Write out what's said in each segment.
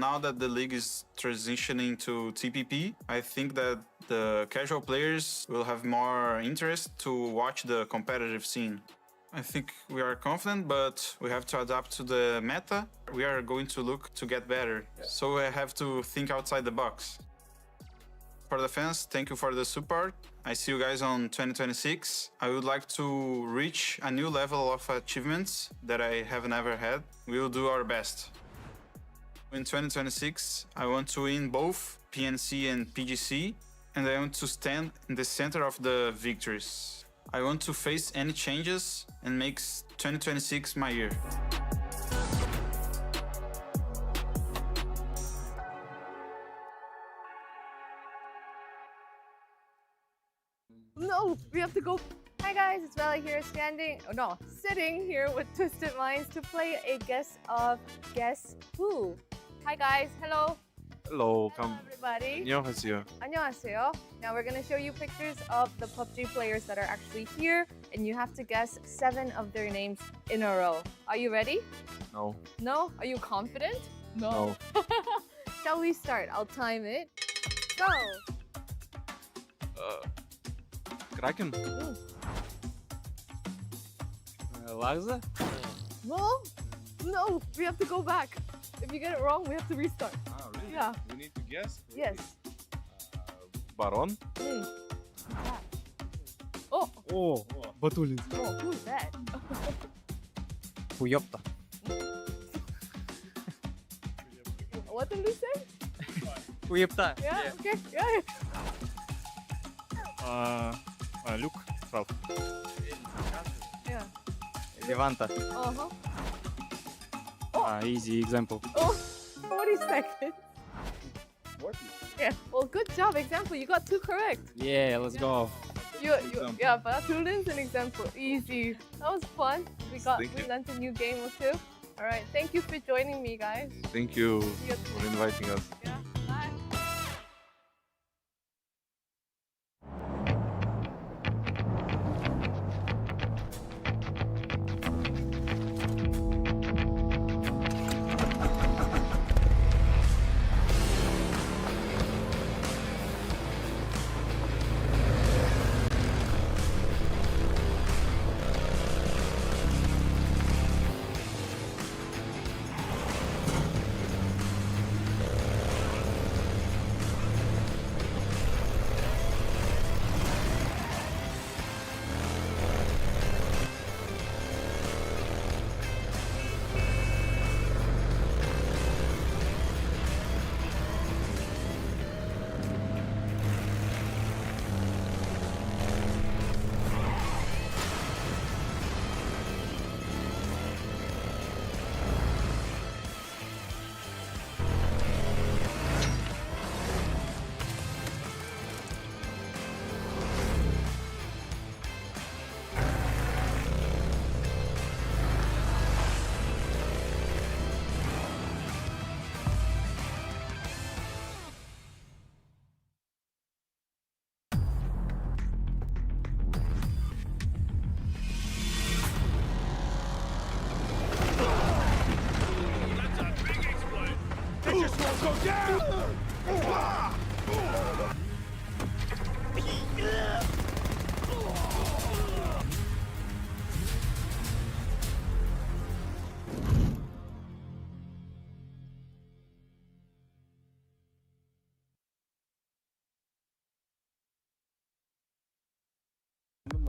now that the league is transitioning to TPP, I think that the casual players will have more interest to watch the competitive scene. I think we are confident, but we have to adapt to the meta. We are going to look to get better, so we have to think outside the box. For the fans, thank you for the support. I see you guys on 2026. I would like to reach a new level of achievements that I have never had. We will do our best. In 2026, I want to win both PNC and PGC, and I want to stand in the center of the victories. I want to face any changes and make 2026 my year. No, we have to go. Hi guys, it's Bella here sitting here with Twisted Minds to play a Guess Who. Hi guys, hello. Hello, Everybody. 안녕하세요. 안녕하세요. Now we're going to show you pictures of the PUBG players that are actually here, and you have to guess 7 of their names in a row. Are you ready? No. No? Are you confident? No. Shall we start? I'll time it. Go! Kraken. Larza? No, we have to go back. If you get it wrong, we have to restart. Ah, really? Yeah. We need to guess? Yes. Baron? Yeah. Oh, Батулин. who's that? Хуёпта. What did we say? Хуёпта. Yeah, okay, yeah. Люк. Фрау. Yeah. Леванта. Uh-huh. Easy example. Oh, 40 seconds. 40? Yeah. Well, good job, example. You got 2 correct. Yeah, let's go. Yeah, Batulin's an example. Easy. That was fun. We Thank you. learned a new game or 2. All right. Thank you for joining me, guys. Thank you See you. for inviting us. Yeah. Bye.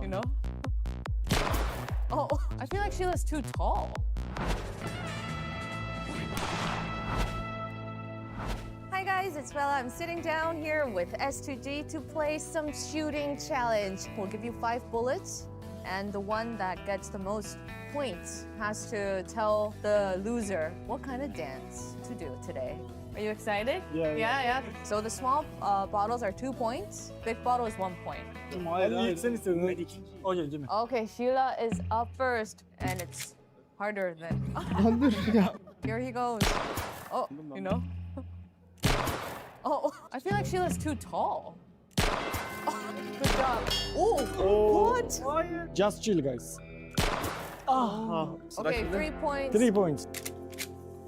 You know? Oh, I feel like Sheila's too tall. Hi guys, it's Bella. I'm sitting down here with S2G to play some shooting challenge. We'll give you 5 bullets, and the one that gets the most points has to tell the loser what kind of dance to do today. Are you excited? Yeah. So the small bottles are 2 points. Big bottle is 1 point. Okay, Sheila is up first, and it's harder than. Here he goes. Oh, you know. Oh, I feel like Sheila's too tall. Oh, good job. Oh, what? Just chill, guys. Okay, 3 points. 3 points.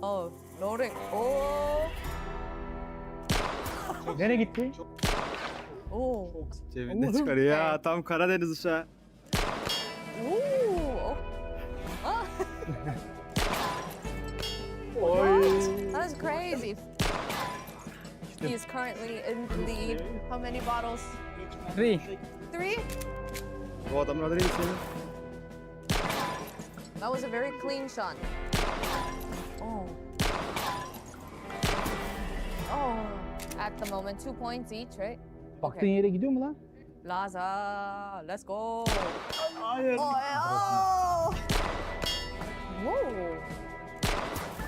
Oh, loading. Oh. Nereye gitti? Oh. Cebinde Allah'ım. çıkarıyor ya. Tam Karadeniz uşağı. Ooh. Oh. Oy. That is crazy. He is currently in the lead. How many bottles? 3. 3? Bu adamın adı neydi senin? That was a very clean shot. Oh. Oh. At the moment, 2 points each, right? Baktığın yere gidiyor mu lan? Laza, let's go. Hayır. Oh, oh. Whoa.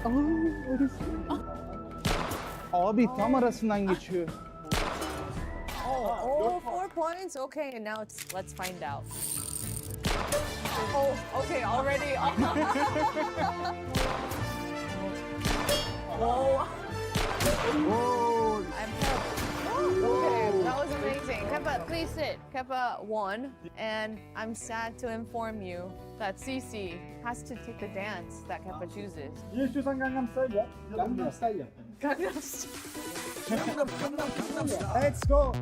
Orası. Abi tam arasından geçiyor. Oh, 4 points. Okay, now let's find out. Oh, okay, already. Whoa. Oo. I'm okay, that was amazing. Keppa, please sit. Keppa won, and I'm sad to inform you that Cece has to take the dance that Keppa chooses. Ne istiyorsan Gangnam Style yap. Gangnam Style yap. Gangnam Style. Let's go.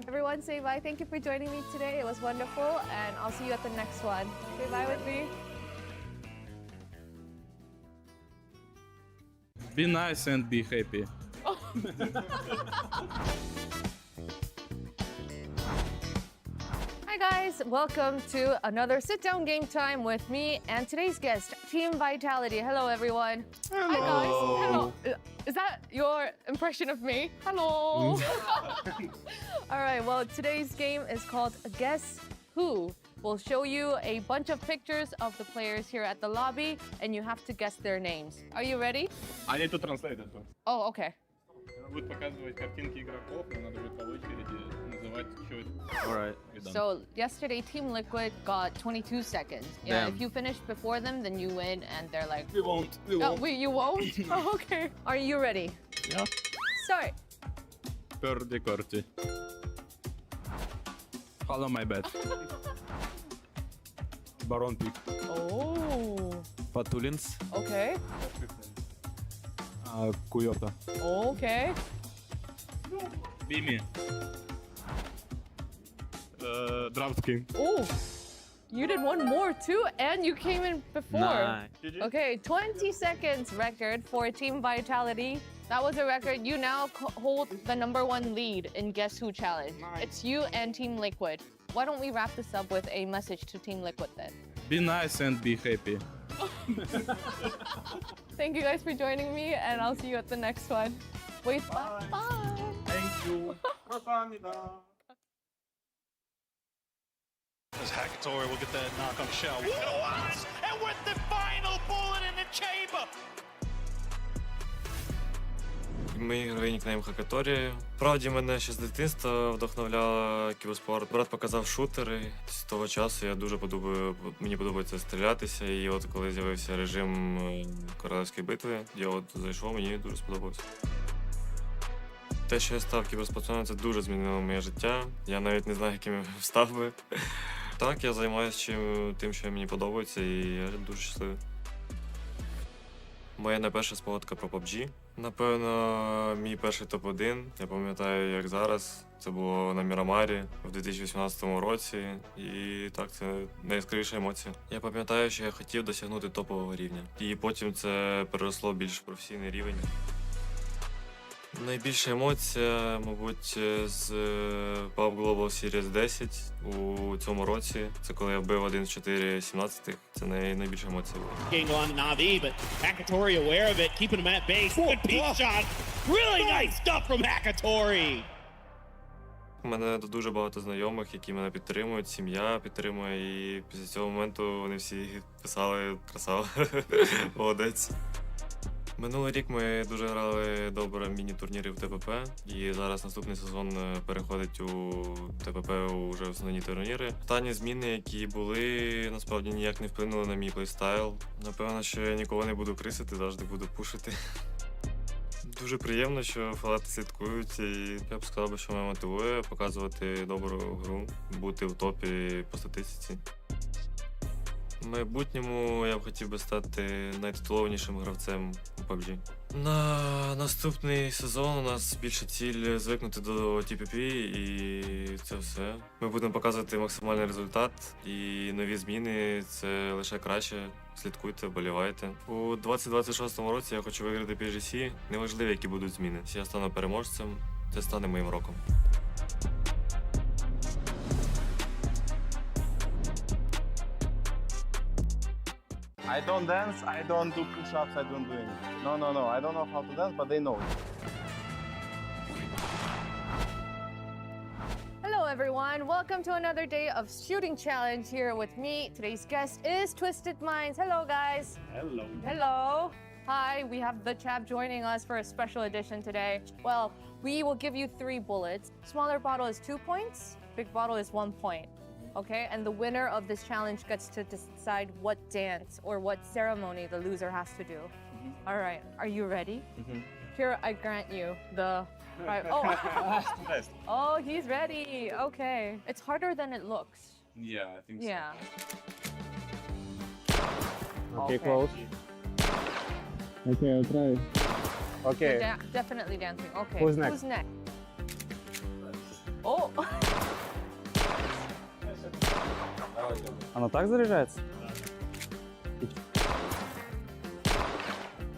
Everyone say bye. Thank you for joining me today. It was wonderful, and I'll see you at the next one. Say bye with me. Be nice and be happy. Hi guys, welcome to another sit-down game time with me and today's guest, Team Vitality. Hello everyone. Hi guys. Hello. Is that your impression of me? Hello. All right, well today's game is called Guess Who. We'll show you a bunch of pictures of the players here at the lobby and you have to guess their names. Are you ready? I need to translate it. Oh, okay. Будет показывать картинки игроков, но надо будет по очереди называть, что это. Alright. So yesterday, Team Liquid got 22 seconds. Yeah, Damn. if you finish before them, then you win, and they're like, We won't. oh, wait, you won't? Oh, okay. Are you ready? Yeah. Start. Purdy Corty. Follow my bet. Baron pick. Oh, Patulins, okay. Куйота. Okay. Bimi. Draft King. Oh, you did one more too, and you came in before. Nice. Okay, 20 seconds record for Team Vitality. That was a record. You now hold the #1 lead in Guess Who Challenge. It's you and Team Liquid. Why don't we wrap this up with a message to Team Liquid then? Be nice and be happy. Thank you guys for joining me, and I'll see you at the next one. Wait, bye. Bye. Thank you. As Hackatory will get that knock on the shell. Once, and with the final bullet in the chamber. Мій ігровий нікнейм Хакаторі. Справді, мене ще з дитинства вдохновляла кіберспорт. Брат показав шутери. З того часу мені подобається стрілятися. І от коли з'явився режим королевської битви, я от зайшов, мені дуже сподобався. Те, що я став кіберспортсменом, це дуже змінило моє життя. Я навіть не знаю, яким я став би. Так, я займаюся тим, що мені подобається, і я дуже щасливий. Моя найперша спогадка про PUBG. Напевно, мій перший топ-1. Я пам'ятаю, як зараз. Це було на Мірамарі в 2018 році. І так, це найяскравіша емоція. Я пам'ятаю, що я хотів досягнути топового рівня. І потім це переросло в більш професійний рівень. Найбільша емоція, мабуть, з PUBG Global Series 10 у цьому році. Це коли я вбив 1 з 4 17-х. Це найбільша емоція була. Getting on NAVI, but Hackatory aware of it, keeping him at base. Good peak shot. Really nice stuff from Hackatory. У мене дуже багато знайомих, які мене підтримують, сім'я підтримує, і після цього моменту вони всі писали «красава», «молодець». Минулий рік ми дуже грали добре міні-турніри в ТПП, і зараз наступний сезон переходить у ТПП уже в основні турніри. Останні зміни, які були, насправді ніяк не вплинули на мій плейстайл. Напевно, що я ніколи не буду крисити, завжди буду пушити. Дуже приємно, що фанати слідкують, і я б сказав, що мене мотивує показувати добру гру, бути в топі по статистиці. В майбутньому я б хотів би стати найтитулованішим гравцем у PUBG. На наступний сезон у нас більша ціль звикнути до TPP і це все. Ми будемо показувати максимальний результат і нові зміни. Це лише краще. Слідкуйте, вболівайте. У 2026 році я хочу виграти PGC. Неважливо, які будуть зміни. Якщо я стану переможцем, це стане моїм роком. I don't dance, I don't do push-ups, I don't do anything. No, I don't know how to dance, but they know it. Hello, everyone. Welcome to another day of shooting challenge here with me. Today's guest is Twisted Minds. Hello, guys. Hello. Hello. Hi, we have the chap joining us for a special edition today. Well, we will give you 3 bullets. Smaller bottle is 2 points, big bottle is 1 point. Okay, and the winner of this challenge gets to decide what dance or what ceremony the loser has to do. All right, are you ready? Here, I grant you the. Right. Oh. Oh, he's ready. Okay, it's harder than it looks. Yeah, I think Yeah. Okay, close. Okay, I'll try. Okay. Definitely dancing. Okay. Who's next? Who's next? Oh. Оно так заряжается?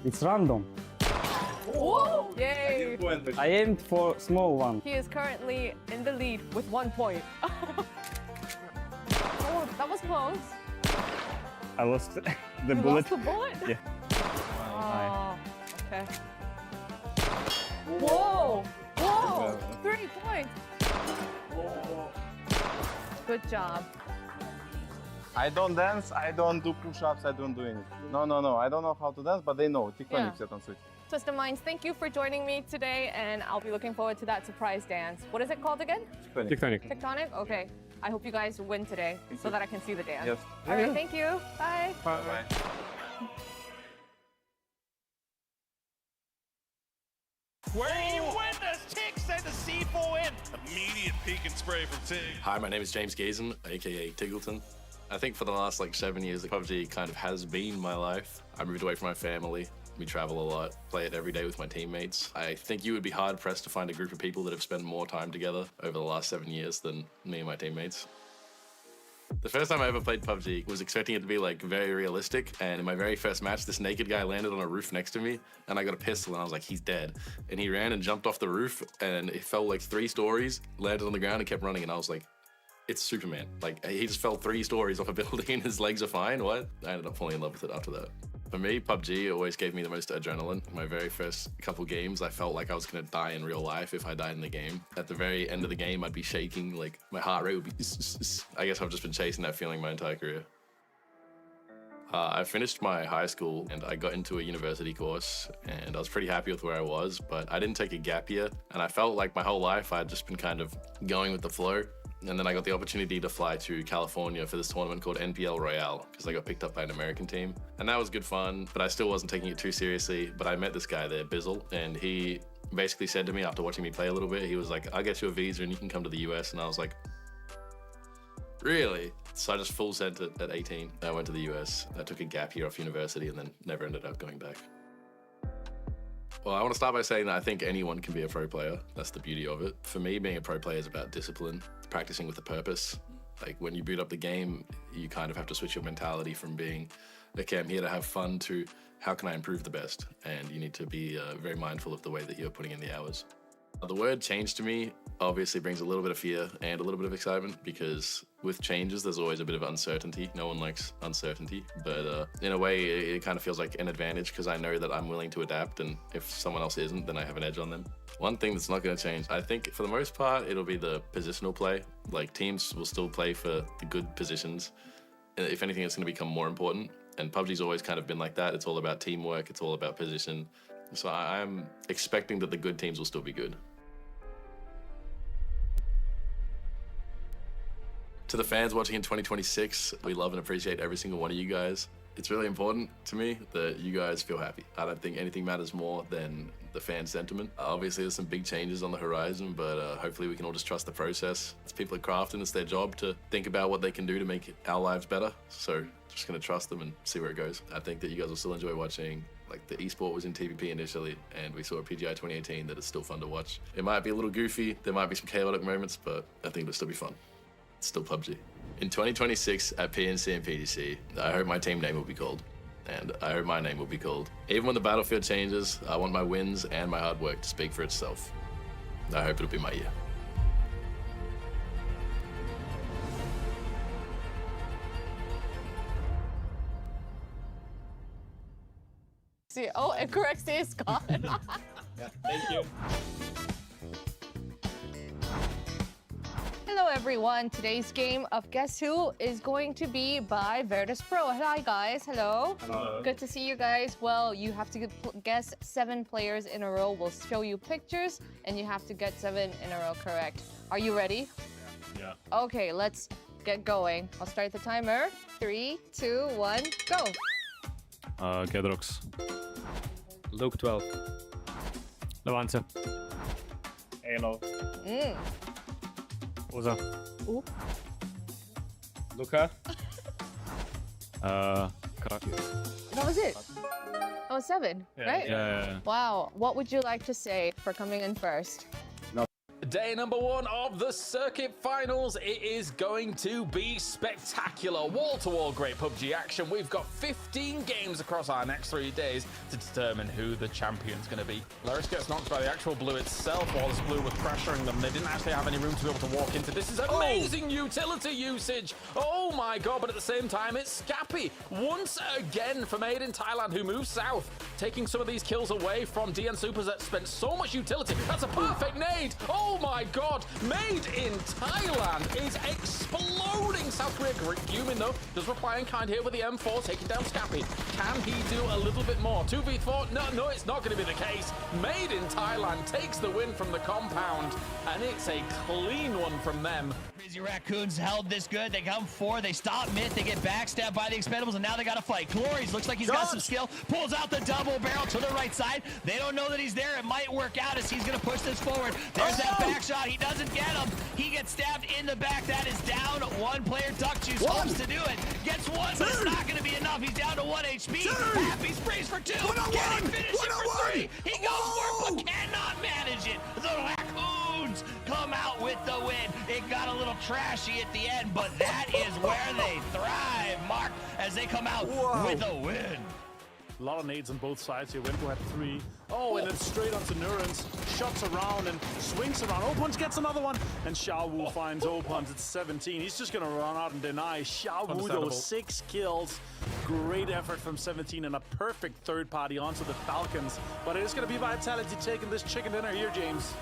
It's random. Whoa! Yay! I aimed for small one. He is currently in the lead with 1 point. Oh, that was close. I lost the You bullet. lost the bullet? Yeah. Oh, okay. Whoa! Whoa! 3 points. Good job. I don't dance, I don't do push-ups, I don't do anything. No, I don't know how to dance, but they know. Тектоник все танцуют. Twisted Minds, thank you for joining me today, and I'll be looking forward to that surprise dance. What is it called again? Тектоник. Tectonic? Okay. I hope you guys win today so that I can see the dance. Yes. All right, thank you. Bye. Bye. Where you win this, Tig sent the C4 in. Immediate peek and spray from Tig. Hi, my name is James Gazen, aka Tiggleton. I think for the last 7 years, PUBG kind of has been my life. I moved away from my family. We travel a lot, play it every day with my teammates. I think you would be hard pressed to find a group of people that have spent more time together over the last 7 years than me and my teammates. The first time I ever played PUBG was expecting it to be very realistic, and in my very first match, this naked guy landed on a roof next to me, and I got a pistol, and I was like, he's dead. And he ran and jumped off the roof, and it fell 3 stories, landed on the ground, and kept running, and I was like, it's Superman. He just fell 3 stories off a building and his legs are fine, what? I ended up falling in love with it after that. For me, PUBG always gave me the most adrenaline. My very first couple games, I felt like I was gonna die in real life if I died in the game. At the very end of the game, I'd be shaking, my heart rate would be I guess I've just been chasing that feeling my entire career. I finished my high school and I got into a university course and I was pretty happy with where I was, but I didn't take a gap year and I felt like my whole life I'd just been kind of going with the flow. And then I got the opportunity to fly to California for this tournament called NPL Royale because I got picked up by an American team. And that was good fun, but I still wasn't taking it too seriously. But I met this guy there, Bizzle, and he basically said to me after watching me play a little bit, he was like, I'll get you a visa and you can come to the US. And I was like, really? So I just full sent it at 18. I went to the US. I took a gap year off university and then never ended up going back. Well, I want to start by saying that I think anyone can be a pro player. That's the beauty of it. For me, being a pro player is about discipline, practicing with a purpose. When you boot up the game, you kind of have to switch your mentality from being, okay, I'm here to have fun to how can I improve the best? And you need to be very mindful of the way that you're putting in the hours. The word change to me obviously brings a little bit of fear and a little bit of excitement because with changes, there's always a bit of uncertainty. No one likes uncertainty, but in a way, it kind of feels like an advantage because I know that I'm willing to adapt, and if someone else isn't, then I have an edge on them. One thing that's not going to change, I think for the most part, it'll be the positional play. Teams will still play for the good positions. If anything, it's going to become more important, and PUBG's always kind of been like that. It's all about teamwork. It's all about position. So I'm expecting that the good teams will still be good. To the fans watching in 2026, we love and appreciate every single one of you guys. It's really important to me that you guys feel happy. I don't think anything matters more than the fan sentiment. Obviously, there's some big changes on the horizon, but hopefully we can all just trust the process. It's people at Kraft and it's their job to think about what they can do to make our lives better. So just going to trust them and see where it goes. I think that you guys will still enjoy watching. Like the esport was in TPP initially, and we saw a PGI 2018 that is still fun to watch. It might be a little goofy, there might be some chaotic moments, but I think it'll still be fun. It's still PUBG. In 2026 at PNC and PDC, I hope my team name will be called. And I hope my name will be called. Even when the battlefield changes, I want my wins and my hard work to speak for itself. I hope it'll be my year. See, oh, incorrect say is gone. Thank you. Hello everyone. Today's game of Guess Who is going to be by Virtus Pro. Hi guys. Hello. Hello. Good to see you guys. Well, you have to guess 7 players in a row. We'll show you pictures and you have to get 7 in a row correct. Are you ready? Yeah. Okay, let's get going. I'll start the timer. 3, 2, 1, go. Kedrox. Luke 12. Levante. Halo. Uza. Ooh. Luka. Krakius. That was it. That was 7, right? Yeah. Wow. What would you like to say for coming in first? Day number 1 of the circuit finals. It is going to be spectacular. Wall-to-wall great PUBG action. We've got 15 games across our next 3 days to determine who the champion's going to be. Laris gets knocked by the actual blue itself while this blue was pressuring them. They didn't actually have any room to be able to walk into. This is amazing utility usage. Oh my god, but at the same time, it's Scappy once again from Made in Thailand, who moves south, taking some of these kills away from DN Supers that spent so much utility. That's a perfect nade. Oh my god, Made in Thailand is exploding. South Korea Gumin though does reply in kind here with the M4 taking down Scappy. Can he do a little bit more? 2v4? No, it's not going to be the case. Made in Thailand takes the win from the compound, and it's a clean one from them. Busy Raccoons held this good. They come forward, they stop mid, they get backstabbed by the Expendables, and now they got to fight. Glories looks like he's got some skill, pulls out the double barrel to the right side. They don't know that he's there. It might work out as he's going to push this forward. There's that back shot. He doesn't get him. He gets stabbed in the back. That is down. One player, Duck Juice, hopes to do it. Gets one, but it's not going to be enough. He's down to 1 HP. Happy sprays for 2. Can he finish it for 3? He goes for it, but cannot manage it. The Raccoons come out with the win. It got a little trashy at the end, but that is where they thrive, Mark, as they come out with a win. A lot of nades on both sides here. Wimpo had 3. Oh, and then straight onto Nurens. Shots around and swings around. Opunch gets another one. And Xiaowu finds Opunch at 17. He's just going to run out and deny. Xiaowu, though, 6 kills. Great effort from 17 and a perfect third party onto the Falcons. But it is going to be Vitality taking this chicken dinner here, James.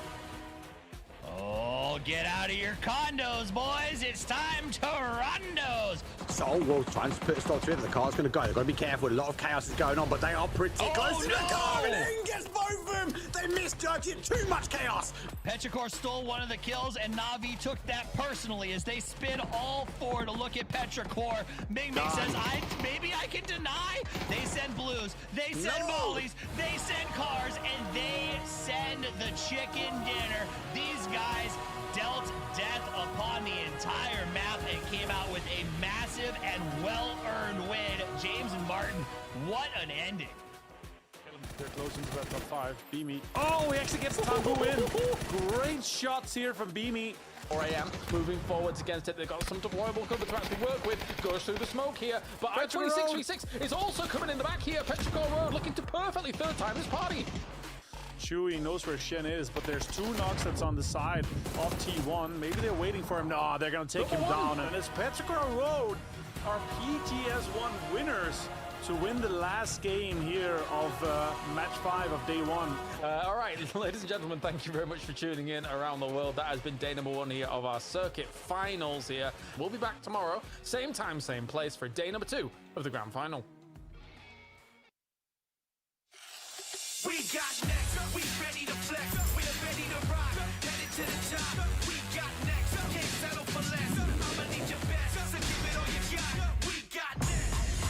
Oh, get out of your condos, boys. It's time to rondos. So, well, trying to put a stop to it, the car's going to go. They've got to be careful. A lot of chaos is going on, but they are pretty close to the car. And in gets both of them. They misjudged it. Too much chaos. Petrichor stole one of the kills, and Navi took that personally as they spin all 4 to look at Petrichor. Ming Ming says, maybe I can deny. They send blues. They send mollies. They send cars, and they send the chicken dinner. These guys dealt death upon the entire map and came out with a massive and well-earned win. James and Martin, what an ending. They're close into that top 5. Beamy. Oh, he actually gets Tangu in. Great shots here from Beamy. 4 AM moving forwards against it. They've got some deployable cover to actually work with. Goes through the smoke here. But I-2636 is also coming in the back here. Petrichor Road looking to perfectly third time this party. Chewy knows where Shen is, but there's 2 knocks that's on the side of T1. Maybe they're waiting for him. No, they're going to take him down. And it's Petrichor Road, our PTS1 winners, to win the last game here of match 5 of day 1. All right, ladies and gentlemen, thank you very much for tuning in around the world. That has been day number 1 here of our circuit finals here. We'll be back tomorrow, same time, same place, for day number 2 of the grand final. We got next, we ready to flex, we're ready to rock, headed to the top. We got next, can't settle for less. I'ma need your best, so give it all you got. We got next.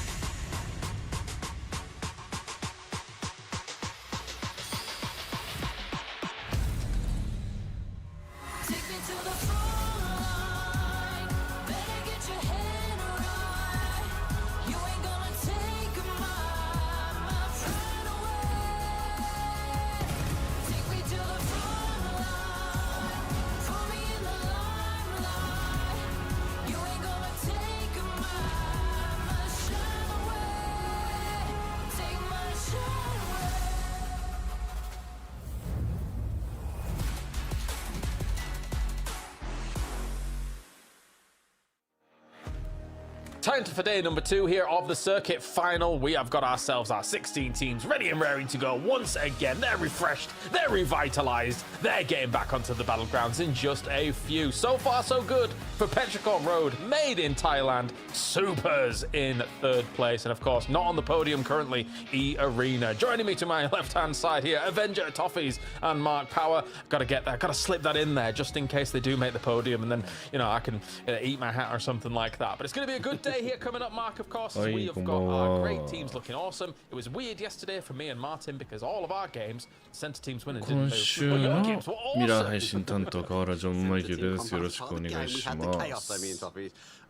Time for day number 2 here of the circuit final. We have got ourselves our 16 teams ready and raring to go once again. They're refreshed, they're revitalized, they're getting back onto the battlegrounds in just a few. So far, so good for Petrichor Road, made in Thailand. Supers in 3rd place, and of course, not on the podium currently, E-Arena. Joining me to my left-hand side here, Avenger, Toffees, and Mark Power. Gotta get that, gotta slip that in there just in case they do make the podium, and then, you know, I can eat my hat or something like that. But it's gonna be a good day here coming up, Mark, of course, as we have got our great teams looking awesome. It was weird yesterday for me and Martin because all of our games, center teams winning didn't move. 今週のミラー配信担当河原ジョン・マイケルです。よろしくお願いします。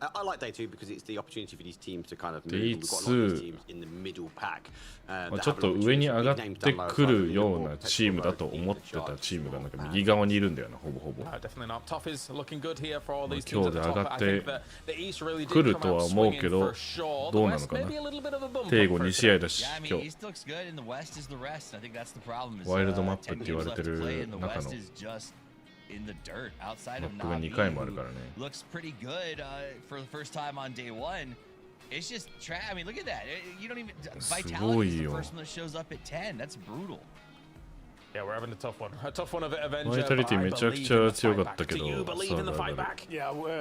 I like day 2 because it's the opportunity for these teams to kind of move. We've got a lot of these teams in the middle pack. ちょっと上に上がってくるようなチームだと思ってたチームがなんか右側にいるんだよな、ほぼほぼ。今日で上がってくるとは思うけど、どうなのかな。定後2試合だし、今日。ワイルドマップって言われてる中の。in the dirt outside of NAVI. Looks pretty good for the first time on day 1. It's just I mean, look at that. You don't even Vitality is the first one that shows up at 10. That's brutal. Yeah, we're having a tough one. A tough one of it, Avenger. Vitality めちゃくちゃ強かったけど、Yeah,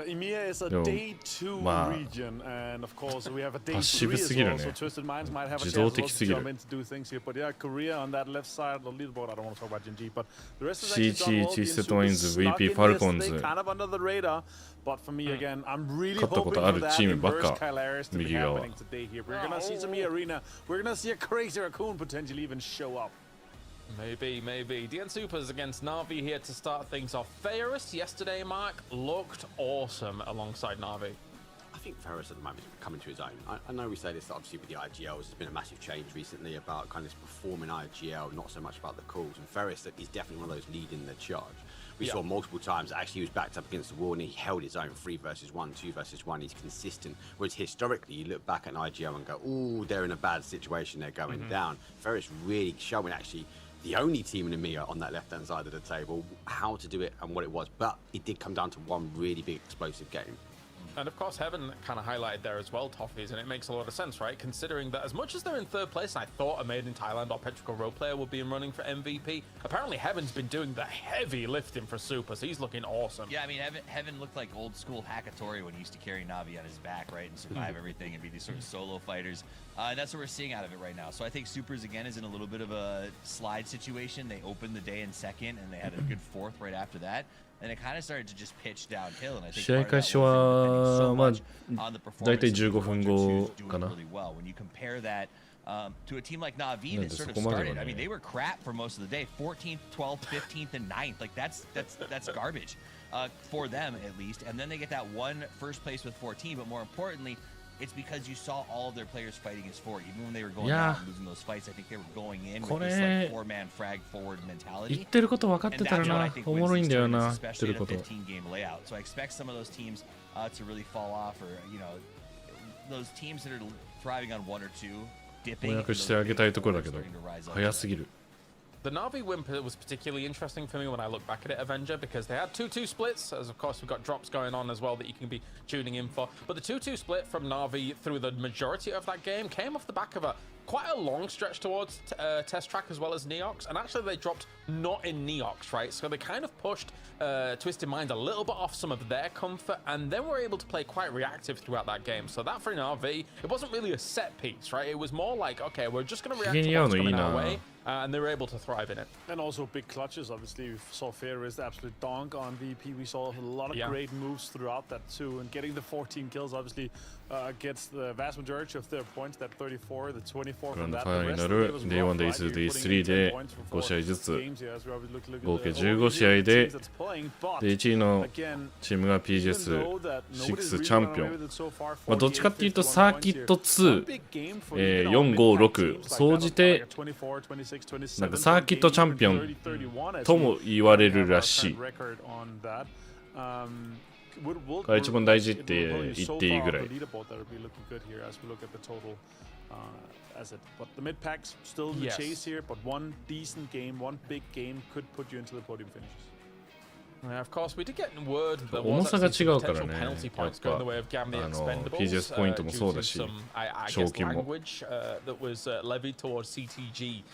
EMEA is a day 2 region, and of course we have a day 3 as well. So Twisted Minds might have a chance to jump in to do things here. But yeah, Korea on that left side of the leaderboard. I don't want to talk about Genji, but the rest is actually Twisted Minds, VP Falcons. Kind of under the radar. But for me again, I'm really hoping for that inverse Kylaris to be happening today here. We're gonna see some E-Arena. We're gonna see a crazy raccoon potentially even show up. Maybe. DN Supers against NAVI here to start things off. Ferris yesterday, Mark, looked awesome alongside NAVI. I think Ferris at the moment is coming to his own. I know we say this obviously with the IGLs. There's been a massive change recently about kind of performing IGL, not so much about the calls. And Ferris is definitely one of those leading the charge. We saw multiple times actually he was backed up against the wall and he held his own 3 versus 1, 2 versus 1. He's consistent. Whereas historically, you look back at an IGL and go, "Ooh, they're in a bad situation. They're going down." Ferris really showing actually the only team in EMEA on that left-hand side of the table, how to do it and what it was. But it did come down to one really big explosive game. And of course, Heaven kind of highlighted there as well, Toffees, and it makes a lot of sense, right? Considering that as much as they're in 3rd place, and I thought a Made in Thailand or Petrichor Road player would be in running for MVP, apparently Heaven's been doing the heavy lifting for Super, so he's looking awesome. Yeah, I mean, Heaven looked like old school Hakatori when he used to carry Navi on his back, right, and survive everything and be these sort of solo fighters. And that's what we're seeing out of it right now. So I think Supers, again, is in a little bit of a slide situation. They opened the day in 2nd, and they had a good 4th right after that. And it kind of started to just pitch downhill. And I think 試合開始はまあ大体15分後かな。 When you compare that to a team like NAVI that sort of started, I mean, they were crap for most of the day. 14th, 12th, 15th, and 9th. Like that's garbage for them at least. And then they get that one first place with 14. But more importantly, it's because you saw all of their players fighting as 4. Even when they were going down and losing those fights, I think they were going in with this like 4-man frag forward mentality. 言ってること分かってたらな、おもろいんだよな、言ってること。 15-game layout. So I expect some of those teams to really fall off, or you know, those teams that are thriving on 1 or 2 dipping. 翻訳してあげたいところだけど、早すぎる。 The Navi win was particularly interesting for me when I look back at it, Avenger, because they had 2-2 splits, as of course we've got drops going on as well that you can be tuning in for. But the 2-2 split from Navi through the majority of that game came off the back of quite a long stretch towards Test Track as well as Neox, and actually they dropped not in Neox, right? So they kind of pushed Twisted Minds a little bit off some of their comfort, and then were able to play quite reactive throughout that game. So that for Navi, it wasn't really a set piece, right? It was more like, okay, we're just going to react to what's coming our way. And they were able to thrive in it. And also big clutches. Obviously, we saw Ferris absolute donk on VP. We saw a lot of great moves throughout that too. And getting the 14 kills obviously gets the vast majority of their points. That 34, the 25 forth グラン from ド that. フ The ァイ rest ナ of the day ル was Day 1 rough, Day right? 2 You're Day putting 3 in 10で points for 5試合ずつ games here as we look at 合計 the 15 試合 overview で of the teams that's playing, but で1位の again, チームが even PGS6 though that nobody's チャン really ピオ run ン away with it so far, まあどっちかっていうと 48, サーキット one 2 big game for even our 4、 mid-pack 5、 teams 6 like 総 that じ of て like a 24, 26, 27なんかサーキットチャンピオン 30, 31とも言われるらしい。 が一番大事って言っていいぐらい。But the mid packs still in the chase here, but one decent game, one big game could put you into the podium finishes. Yeah, of course, we did get word that there 重 was さが actually 違 some うから potential ね。 penalty やっ points going the way of ぱ Gambia Expendables PGS ポイントも due そう to だし some, I 賞 guess, 金も。 language that was levied towards CTG.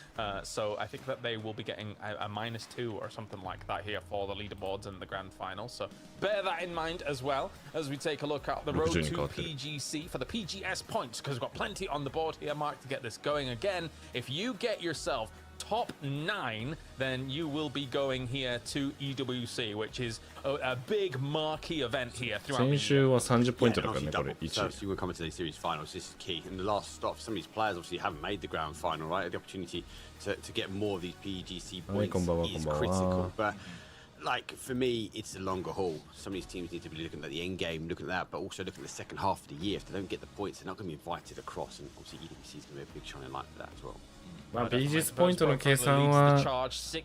So I think that they will be getting a -2 or something like that here for the leaderboards in the grand final. So bear that in mind as well as we take a look at the road to PGC for the PGS points, because we've got plenty on the board here, Mark, to get this going again. If you get yourself top 9, then you will be going here to EWC, which is a big marquee event here throughout the year. 先週は30ポイントだからね、これ1位。 So we're coming to the series finals. This is key. In the last stop, some of these players obviously haven't made the grand final, right? The opportunity to get more of these PGC points is critical. But like for me, it's the longer haul. Some of these teams need to be looking at the end game, looking at that, but also looking at the second half of the year. If they don't get the points, they're not going to be invited across, and obviously EWC is going to be a big shining light for that as well. まあ PGS ポイントの計算は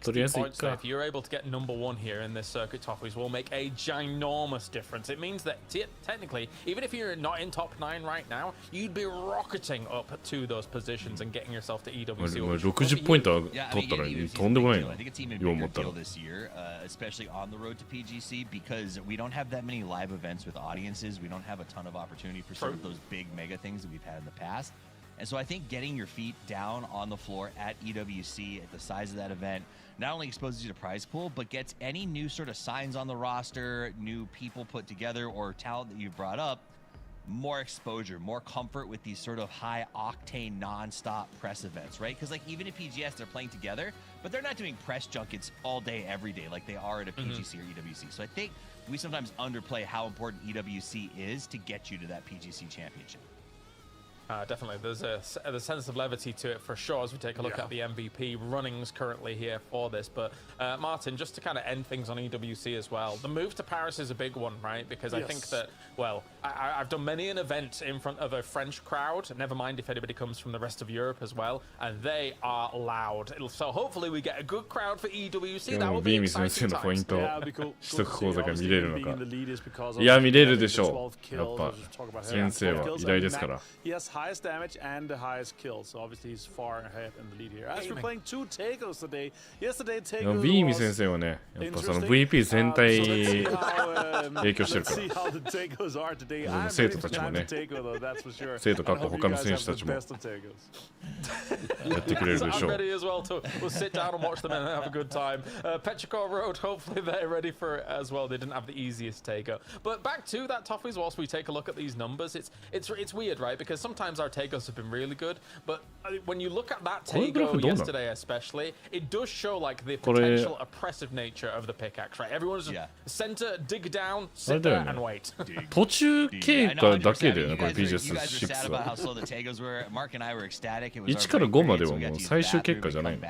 とりあえずいっか。 If you're able to get number 1 here in this circuit, Toffees will make a ginormous difference. It means that technically, even if you're not in top 9 right now, you'd be rocketing up to those positions and getting yourself to EWC. 60ポイント取ったらとんでもないな。 I think it's even a bigger deal this year, especially on the road to PGC, because we don't have that many live events with audiences. We don't have a ton of opportunity for some of those big mega things that we've had in the past. And so I think getting your feet down on the floor at EWC at the size of that event not only exposes you to prize pool, but gets any new sort of signs on the roster, new people put together, or talent that you've brought up, more exposure, more comfort with these sort of high octane non-stop press events, right? Because like even at PGS they're playing together, but they're not doing press junkets all day every day like they are at a PGC or EWC. So I think we sometimes underplay how important EWC is to get you to that PGC championship. Definitely, there's a sense of levity to it for sure as we take a look at the MVP runnings currently here for this. But Martin, just to kind of end things on EWC as well, the move to Paris is a big one, right? Because I think that, well, I've done many an event in front of a French crowd, never mind if anybody comes from the rest of Europe as well, and they are loud. So hopefully we get a good crowd for EWC. That will be exciting times. 取得講座が見れるのか。いや、見れるでしょう。やっぱ先生は偉大ですから。 highest damage and the highest kill, so obviously he's far ahead in the lead here. As we're playing 2 Tagos today, yesterday Tagos was ビーミ先生はね、やっぱその VP 全体に影響してるから。生徒たちもね、生徒かっこ他の選手たちもやってくれるでしょう。 ready as well to we'll sit down and watch them and have a good time. Petrichor Road, hopefully they're ready for it as well. They didn't have the easiest Tago. But back to that Toffees, whilst we take a look at these numbers, it's weird, right? Because sometimes our Tagos have been really good, but when you look at that Tago yesterday especially, it does show like the potential oppressive nature of the pickaxe, right? Everyone's just center, dig down, sit there and wait. 途中経過だけだよね、これ PGS6 は。1から5まではもう最終結果じゃないの。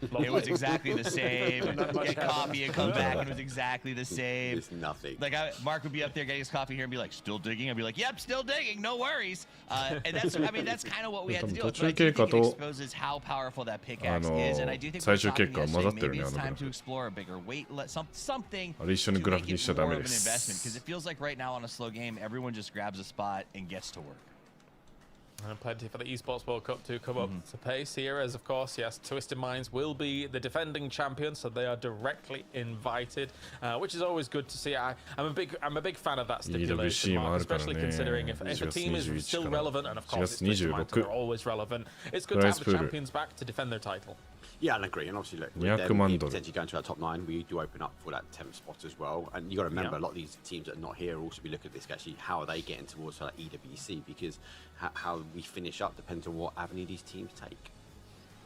It was exactly the same. Get coffee and come back, and it was exactly the same. It's nothing. Like Mark would be up there getting his coffee here and be like, "Still digging." I'd be like, "Yep, still digging. No worries." And that's, I mean, that's kind of what we had to do. But I do think it exposes how powerful that pickaxe is, and I do think maybe it's time to explore a bigger weight, something to make it more of an investment. Because it feels like right now on a slow game, everyone just grabs a spot and gets to work. And plenty for the Esports World Cup to come up to pace here, as of course, yes, Twisted Minds will be the defending champions, so they are directly invited, which is always good to see. I'm a big fan of that stipulation, Mark, especially considering if a team is still relevant, and of course it's Twisted Minds are always relevant. It's good to have the champions back to defend their title. Yeah, I agree. And obviously, look, with them potentially going to our top 9, we do open up for that 10th spot as well. And you got to remember, a lot of these teams that are not here will also be looking at this. Actually, how are they getting towards that EWC? Because how we finish up depends on what avenue these teams take.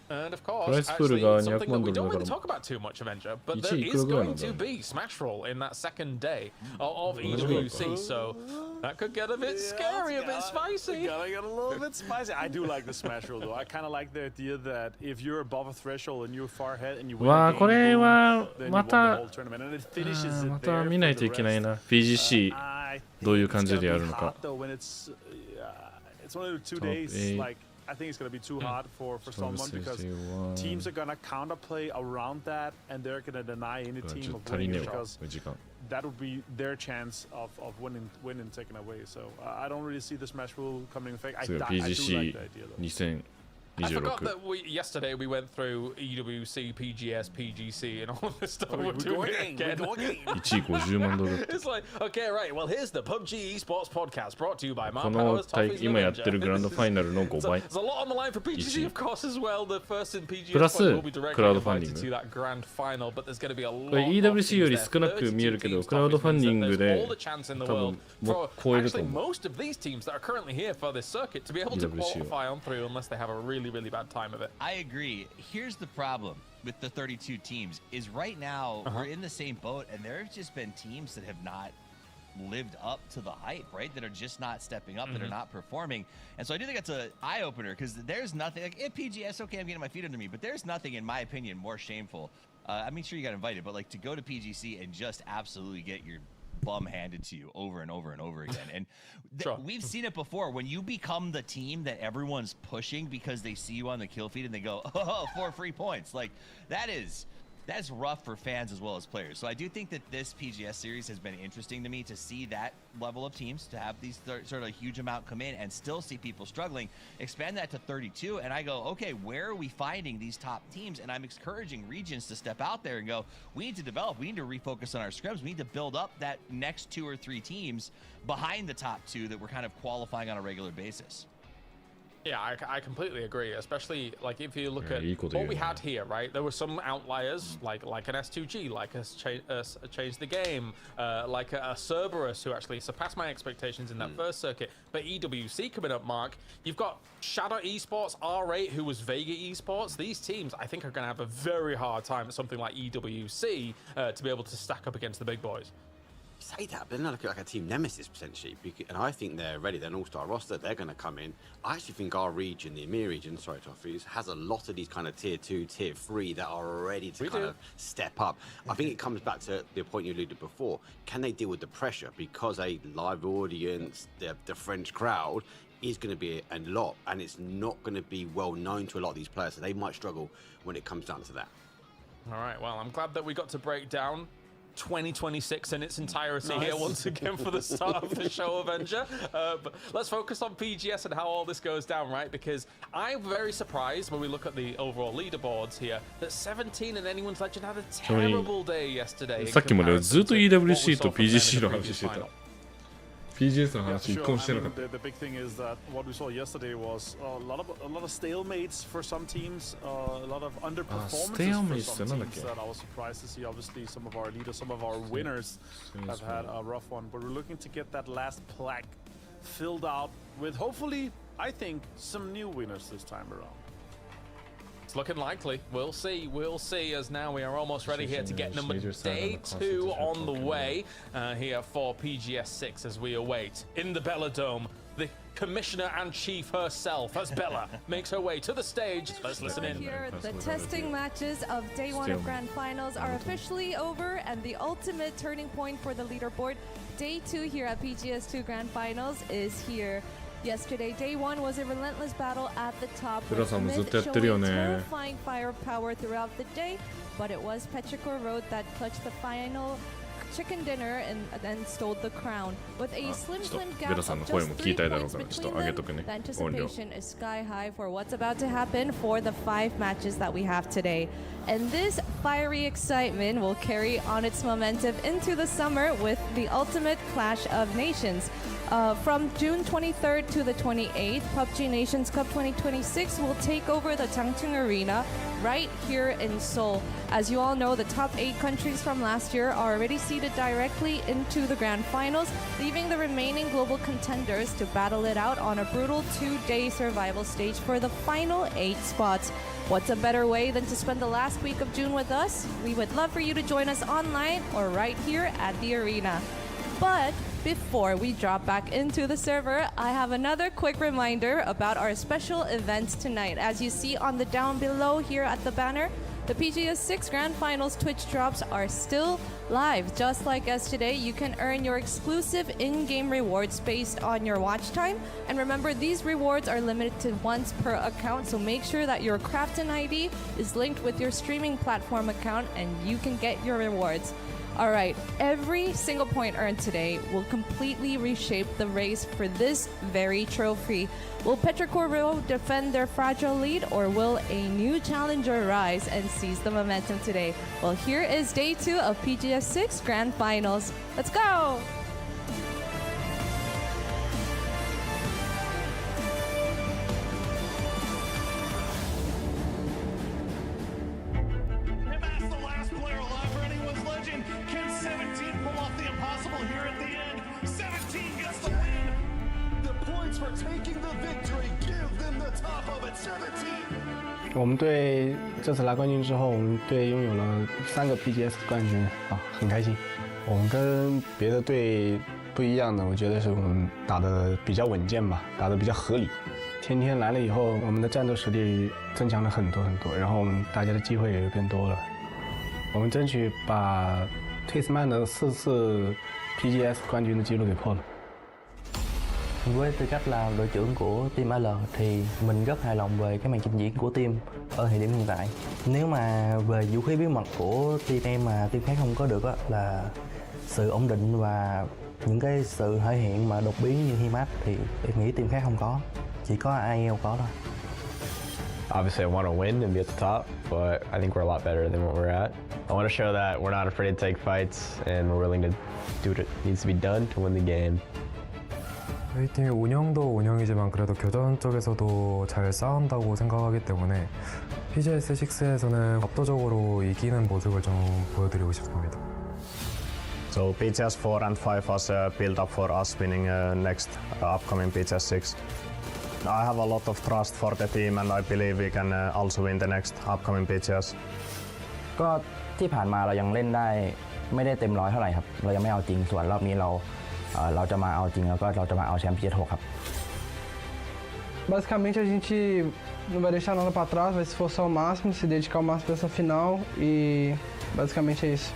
And of course, プライスプー actually, ルが something that we 200万ド don't ル really だか talk about too much, Avenger, but 1 there いくら is ぐらい going なんだろ to う be Smash Roll in that second day of EWC, so that could get a bit scary, a bit spicy. Gotta get a little bit spicy. I do like the smash roll though. I kind of like the idea that if you're above a threshold and you're far ahead and you win わあ the こ game, れ boom, は then you ま won the た whole tournament and it finishes it ま there た for 見ないと the いけない rest. な PGC I どういう think 感 it's じで gonna や be るのか hard though when it's only 2 days. eight. Like I think it's gonna be too hard for someone because teams are gonna counterplay around that and they're gonna deny any ち team ょっ of と足り winning ねえわ because 時間 that would be their chance of winning taken away. So I don't really see the smash rule coming in effect. I 次 do は like the PGC idea though. I forgot 2026 that yesterday we went through EWC, PGS, PGC, and all this stuff. We're We're doing going, it again. we're going. 1位50万ドル It's like, okay, right. Well, here's the PUBG Esports podcast brought to you by こ Mark の Powers, 大 Toffees, 今 and やってるグランドファイナルの5 So 倍 there's a lot on the line for PGC, 1 of course, as well. The first in PGS プラス will be directly クラウドファンディン invited グ to that grand final, but there's going to be a こ lot れ of EWC より teams 少な there. く見えるけど 32クラウドファンディング There's で all the chance in the 多 world 分も for 超えると actually 思う most of these teams that are currently here for this circuit to be able to EWC は qualify on through unless they have a really, really bad time of it. I agree. Here's the problem with the 32 teams is right now we're in the same boat and there have just been teams that have not lived up to the hype, right? That are just not stepping up, that are not performing. And so I do think that's an eye-opener because there's nothing like at PGS, okay, I'm getting my feet under me, but there's nothing in my opinion more shameful. I mean, sure you got invited, but like to go to PGC and just absolutely get your bum handed to you over and over and over again. And we've seen it before when you become the team that everyone's pushing because they see you on the kill feed and they go, oh, 4 free points. Like that's rough for fans as well as players. So I do think that this PGS series has been interesting to me to see that level of teams, to have these sort of huge amount come in and still see people struggling. Expand that to 32 and I go, okay, where are we finding these top teams? And I'm encouraging regions to step out there and go, we need to develop, we need to refocus on our scrims. We need to build up that next 2 or 3 teams behind the top 2 that we're kind of qualifying on a regular basis. Yeah, I completely agree. Especially like if you look at what we had here, right? There were some outliers like an S2G, like us Change the Game, like a Cerberus who actually surpassed my expectations in that first circuit. But EWC coming up, Mark, you've got Shadow Esports, R8, who was Vega Esports. These teams, I think, are going to have a very hard time at something like EWC to be able to stack up against the big boys. Say that, but then I look at like a team nemesis potentially, and I think they're ready. They're an all-star roster. They're going to come in. I actually think our region, the EMEA region, sorry, Toffees, has a lot of these kind of tier 2, tier 3 that are ready to kind of step up. I think it comes back to the point you alluded before. Can they deal with the pressure? Because a live audience, the French crowd, is going to be a lot, and it's not going to be well known to a lot of these players, so they might struggle when it comes down to that. All right, well, I'm glad that we got to break down 2026 in its entirety here once again for the start of the show, Avenger. But let's focus on PGS and how all this goes down, right? Because I'm very surprised when we look at the overall leaderboards here that 17 and Anyone's Legend had a terrible day yesterday. さっきまでずっと EWC と PGC の話してた PGS の話一個もしてなかった The big thing is that what we saw yesterday was a lot of stalemates for some teams, a lot of underperformances for some teams that I was surprised to see. Obviously, some of our leaders, some of our winners have had a rough one, but we're looking to get that last plaque filled out with hopefully, I think, some new winners this time around. It's looking likely. We'll see. We'll see, as now we are almost ready here to get day 2 on the way here for PGS 6 as we await in the Bella Dome. The commissioner and chief herself, as Bella makes her way to the stage. Let's listen in. Here, the testing matches of day 1 of Grand Finals are officially over, and the ultimate turning point for the leaderboard, day 2 here at PGS2 Grand Finals, is here. Yesterday, day 1 was a relentless battle at the top, with MiTH showing terrifying firepower throughout the day, but it was Petrichor Road that clutched the final chicken dinner and then stole the crown. With a slim gap of just 3 points between them, the anticipation is sky high for what's about to happen for the 5 matches that we have today. And this fiery excitement will carry on its momentum into the summer with the ultimate clash of nations. From June 23rd to the 28th, PUBG Nations Cup 2026 will take over the Changchun Arena right here in Seoul. As you all know, the top 8 countries from last year are already seeded directly into the Grand Finals, leaving the remaining global contenders to battle it out on a brutal 2-day survival stage for the final 8 spots. What's a better way than to spend the last week of June with us? We would love for you to join us online or right here at the arena. But before we drop back into the server, I have another quick reminder about our special events tonight. As you see on the down below here at the banner, the PGS 6 Grand Finals Twitch drops are still live. Just like yesterday, you can earn your exclusive in-game rewards based on your watch time. And remember, these rewards are limited to once per account, so make sure that your Crafton ID is linked with your streaming platform account and you can get your rewards. All right, every single point earned today will completely reshape the race for this very trophy. Will Petrichor defend their fragile lead, or will a new challenger rise and seize the momentum today? Well, here is day 2 of PGS 6 Grand Finals. Let's go! Taking the victory, give them the top of it, 17. 我们队这次拿冠军之后，我们队拥有了3个 PGS 冠军啊，很开心。我们跟别的队不一样的，我觉得是我们打得比较稳健吧，打得比较合理。天天来了以后，我们的战斗实力增强了很多，然后我们大家的机会也变多了。我们争取把 TWIS 的4次 PGS 冠军的记录给破了。 Với tư cách là đội trưởng của team L thì mình rất hài lòng về cái màn trình diễn của team ở thời điểm hiện tại. Nếu mà về vũ khí bí mật của team em mà team khác không có được á, là sự ổn định và những cái sự thể hiện mà đột biến như Himat thì em nghĩ team khác không có, chỉ có IEL có thôi. Obviously, I want to win and be at the top, but I think we're a lot better than what we're at. I want to show that we're not afraid to take fights and we're willing to do what needs to be done to win the game. 저희 팀의 운영도 운영이지만 그래도 교전 쪽에서도 잘 싸운다고 생각하기 때문에 PGS 6에서는 압도적으로 이기는 모습을 좀 보여드리고 싶습니다. So PGS 4 and 5 was a build-up for us winning next upcoming PGS 6. I have a lot of trust for the team and I believe we can also win the next upcoming PGS. ก็ที่ผ่านมาเรายังเล่นได้ไม่ได้เต็มร้อยเท่าไหร่ครับเรายังไม่เอาจริงส่วนรอบนี้เราจะมาเอาจริงแล้วก็เราจะมาเอาแชมป์ PGS 6ครับ Basicamente a gente não vai deixar nada para trás, vai se esforçar ao máximo, se dedicar ao máximo para essa final e basicamente é isso.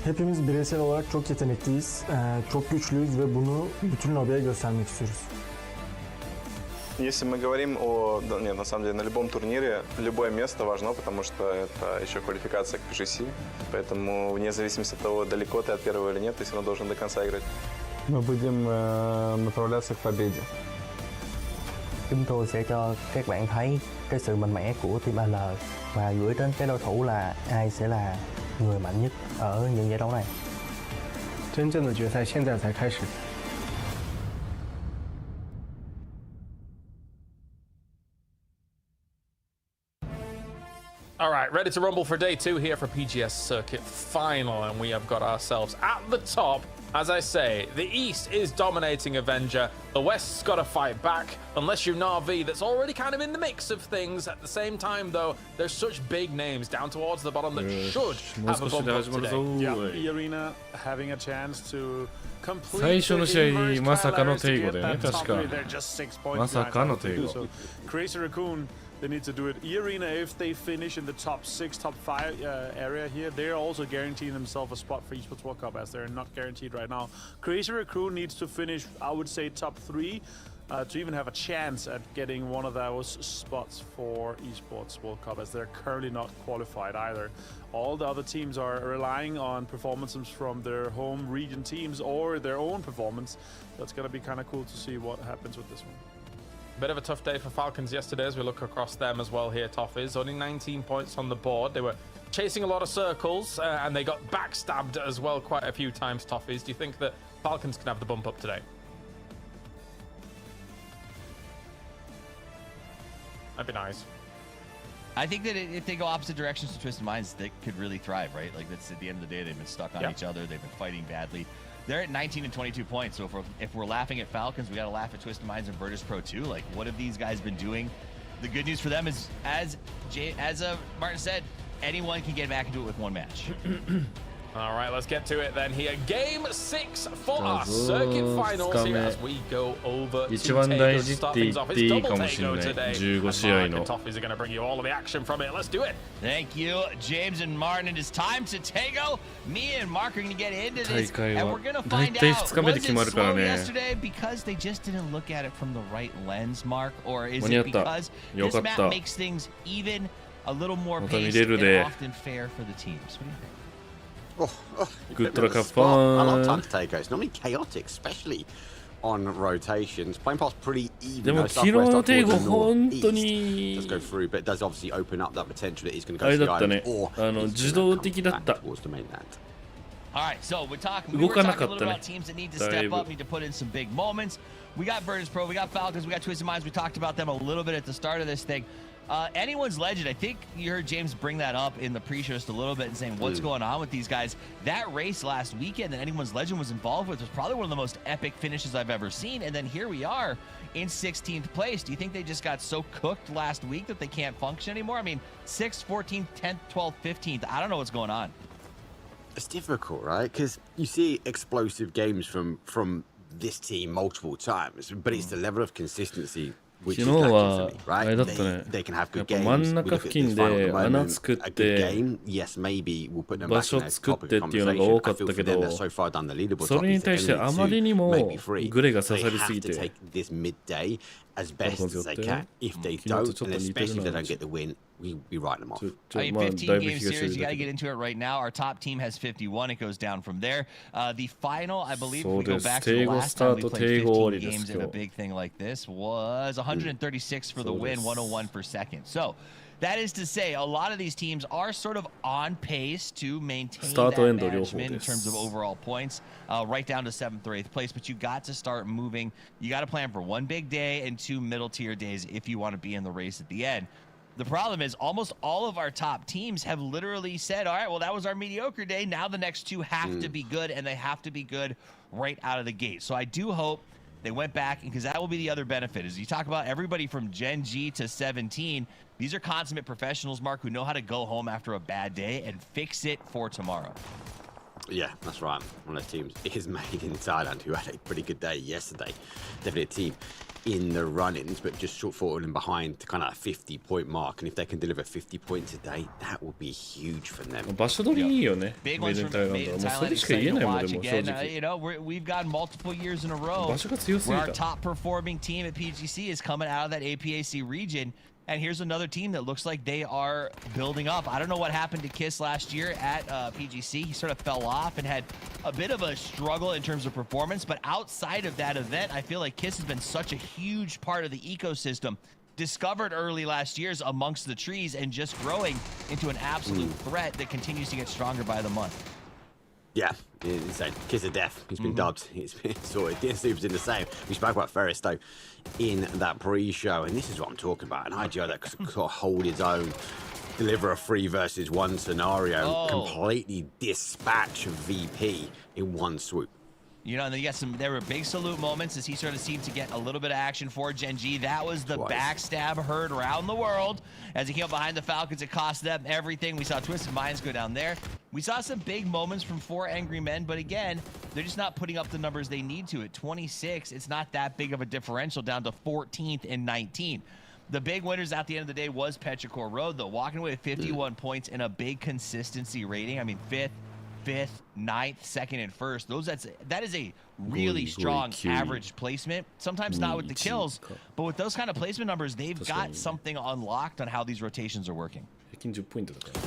Hepimiz bireysel olarak çok yetenekliyiz, çok güçlüyüz ve bunu bütün lobiye göstermek istiyoruz. Если мы говорим о... Нет, на самом деле, на любом турнире любое место важно, потому что это еще квалификация к PGC. Поэтому вне зависимости от того, далеко ты от первого или нет, ты все равно должен до конца играть. Мы будем направляться к победе. Chúng tôi sẽ cho các bạn thấy cái sự mạnh mẽ của team L và gửi đến cái đối thủ là ai sẽ là người mạnh nhất ở những giải đấu này. 真正的决赛现在才开始。 All right, ready to rumble for day 2 here for PGS Circuit Final, and we have got ourselves at the top. As I say, the East is dominating Avenger. The West's got to fight back, unless you're NAVI, that's already kind of in the mix of things. At the same time, though, there's such big names down towards the bottom that should have a bump up today. Yeah, the arena having a chance to complete 最初の試合まさかの the テイゴだよね top 確か three. They're just 6 points まさかの behind テイゴ So Crazy Raccoon, they need to do it. E-Arena, if they finish in the top 6, top 5 area here, they're also guaranteeing themselves a spot for Esports World Cup, as they're not guaranteed right now. Crazy Raccoon needs to finish, I would say, top 3 to even have a chance at getting one of those spots for Esports World Cup, as they're currently not qualified either. All the other teams are relying on performances from their home region teams or their own performance. That's going to be kind of cool to see what happens with this one. Bit of a tough day for Falcons yesterday as we look across them as well here, Toffees. Only 19 points on the board. They were chasing a lot of circles and they got backstabbed as well quite a few times, Toffees. Do you think that Falcons can have the bump up today? That'd be nice. I think that if they go opposite directions to Twisted Minds, they could really thrive, right? Like, that's at the end of the day, they've been stuck on each other. They've been fighting badly. They're at 19 and 22 points. So if we're laughing at Falcons, we got to laugh at Twisted Minds and Virtus Pro too. Like, what have these guys been doing the good news for them is, as Martin said, anyone can get back into it with one match. All right, let's get to it then here. Game 6 for our circuit finals here as we go over to Tego. Start things off. It's double Tego today. And Mark and Toffees are going to bring you all of the action from it. Let's do it. Thank you, James and Martin. It is time to Tego. Me and Mark are going to get into this, and we're going to find out, was it slow yesterday because they just didn't look at it from the right lens, Mark? Or is it because this map makes things even a little more paced and often fair for the teams? What do you think? Good luck, have fun. fun. I love time to take it. It's normally chaotic, especially on rotations. Playing past pretty even. No, Southwest up towards the northeast does go through, but it does obviously open up that potential that he's going to go to the island or towards the mainland. All right, so we were talking a little about teams that need to step up, need to put in some big moments. We got Virtus Pro, we got Falcons, we got Twisted Minds. We talked about them a little bit at the start of this thing. Anyone's Legend, I think you heard James bring that up in the pre-show just a little bit and saying what's going on with these guys. That race last weekend that Anyone's Legend was involved with was probably one of the most epic finishes I've ever seen. And then here we are in 16th place. Do you think they just got so cooked last week that they can't function anymore? I mean, 6th, 14th, 10th, 12th, 15th. I don't know what's going on. It's difficult, right? Because you see explosive games from this team multiple times, but it's the level of consistency which is lacking for me, right? They can have good games. We look at this final at the moment, a good game, yes, maybe we'll put them back in a topic of conversation. I feel for them, they're so far down the leaderboard, top maybe 3. They have to take this midday as best as they can. If they don't, and especially if they don't get the win, we'll be writing them off. I mean, 15-game series, you got to get into it right now. Our top team has 51. It goes down from there. The final, I believe, if we go back to the last time we played 15 games in a big thing like this, was 136 for the win, 101 for second. So that is to say, a lot of these teams are sort of on pace to maintain that management in terms of overall points, right down to 7th or 8th place. But you got to start moving. You got to plan for 1 big day and 2 middle tier days if you want to be in the race at the end. The problem is almost all of our top teams have literally said, all right, well, that was our mediocre day. Now the next 2 have to be good, and they have to be good right out of the gate. So I do hope they went back, because that will be the other benefit. Is you talk about everybody from Gen G to 17. These are consummate professionals, Mark, who know how to go home after a bad day and fix it for tomorrow. Yeah, that's right. One of those teams is made in Thailand, who had a pretty good day yesterday. Definitely a team in the run-ins, but just short falling behind to kind of a 50-point mark. And if they can deliver 50 points a day, that will be huge for them. Big ones from Thailand, exciting to watch again. You know, we've got multiple years in a row where our top-performing team at PGC is coming out of that APAC region. And here's another team that looks like they are building up. I don't know what happened to Kiss last year at PGC. He sort of fell off and had a bit of a struggle in terms of performance. But outside of that event, I feel like Kiss has been such a huge part of the ecosystem. Discovered early last year's amongst the trees and just growing into an absolute threat that continues to get stronger by the month. Yeah, insane. Kiss of Death. He's been dubbed. He's been sorted. DNC's in the same. We spoke about Ferris, though, in that pre-show, and this is what I'm talking about. An IGL that could sort of hold its own, deliver a 3 versus 1 scenario, completely dispatch VP in one swoop. You know, and then you got there were big salute moments as he sort of seemed to get a little bit of action for Gen G. That was the backstab heard around the world. As he came up behind the Falcons, it cost them everything. We saw Twisted Minds go down there. We saw some big moments from 4 Angry Men, but again, they're just not putting up the numbers they need to. At 26, it's not that big of a differential down to 14th and 19. The big winners at the end of the day was Petrichor Road, though, walking away with 51 points and a big consistency rating. I mean, 5th, 9th, 2nd, and 1st. That is a really strong average placement. Sometimes not with the kills, but with those kind of placement numbers, they've got something unlocked on how these rotations are working.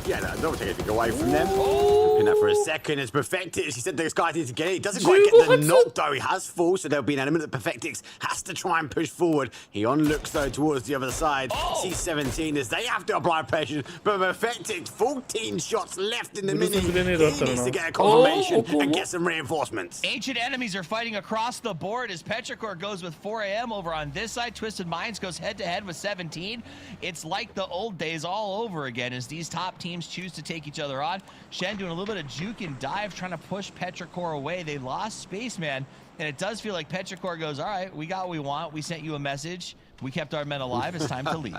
Yeah, no, don't take anything away from them. Pin that for a second as Perfectix. He said those guys need to get it. He doesn't quite get the knock, though. He has full, so there'll be an element that Perfectix has to try and push forward. He onlooks, though, towards the other side. C17 as they have to apply pressure, but Perfectix, 14 shots left in the mini. He needs to get a confirmation and get some reinforcements. Ancient enemies are fighting across the board as Petrichor goes with 4 AM over on this side. Twisted Minds goes head-to-head with 17. It's like the old days all over again as these top teams choose to take each other on. Shen doing a little bit of juke and dive, trying to push Petrichor away. They lost Spaceman, and it does feel like Petrichor goes, all right, we got what we want. We sent you a message. We kept our men alive. It's time to leave.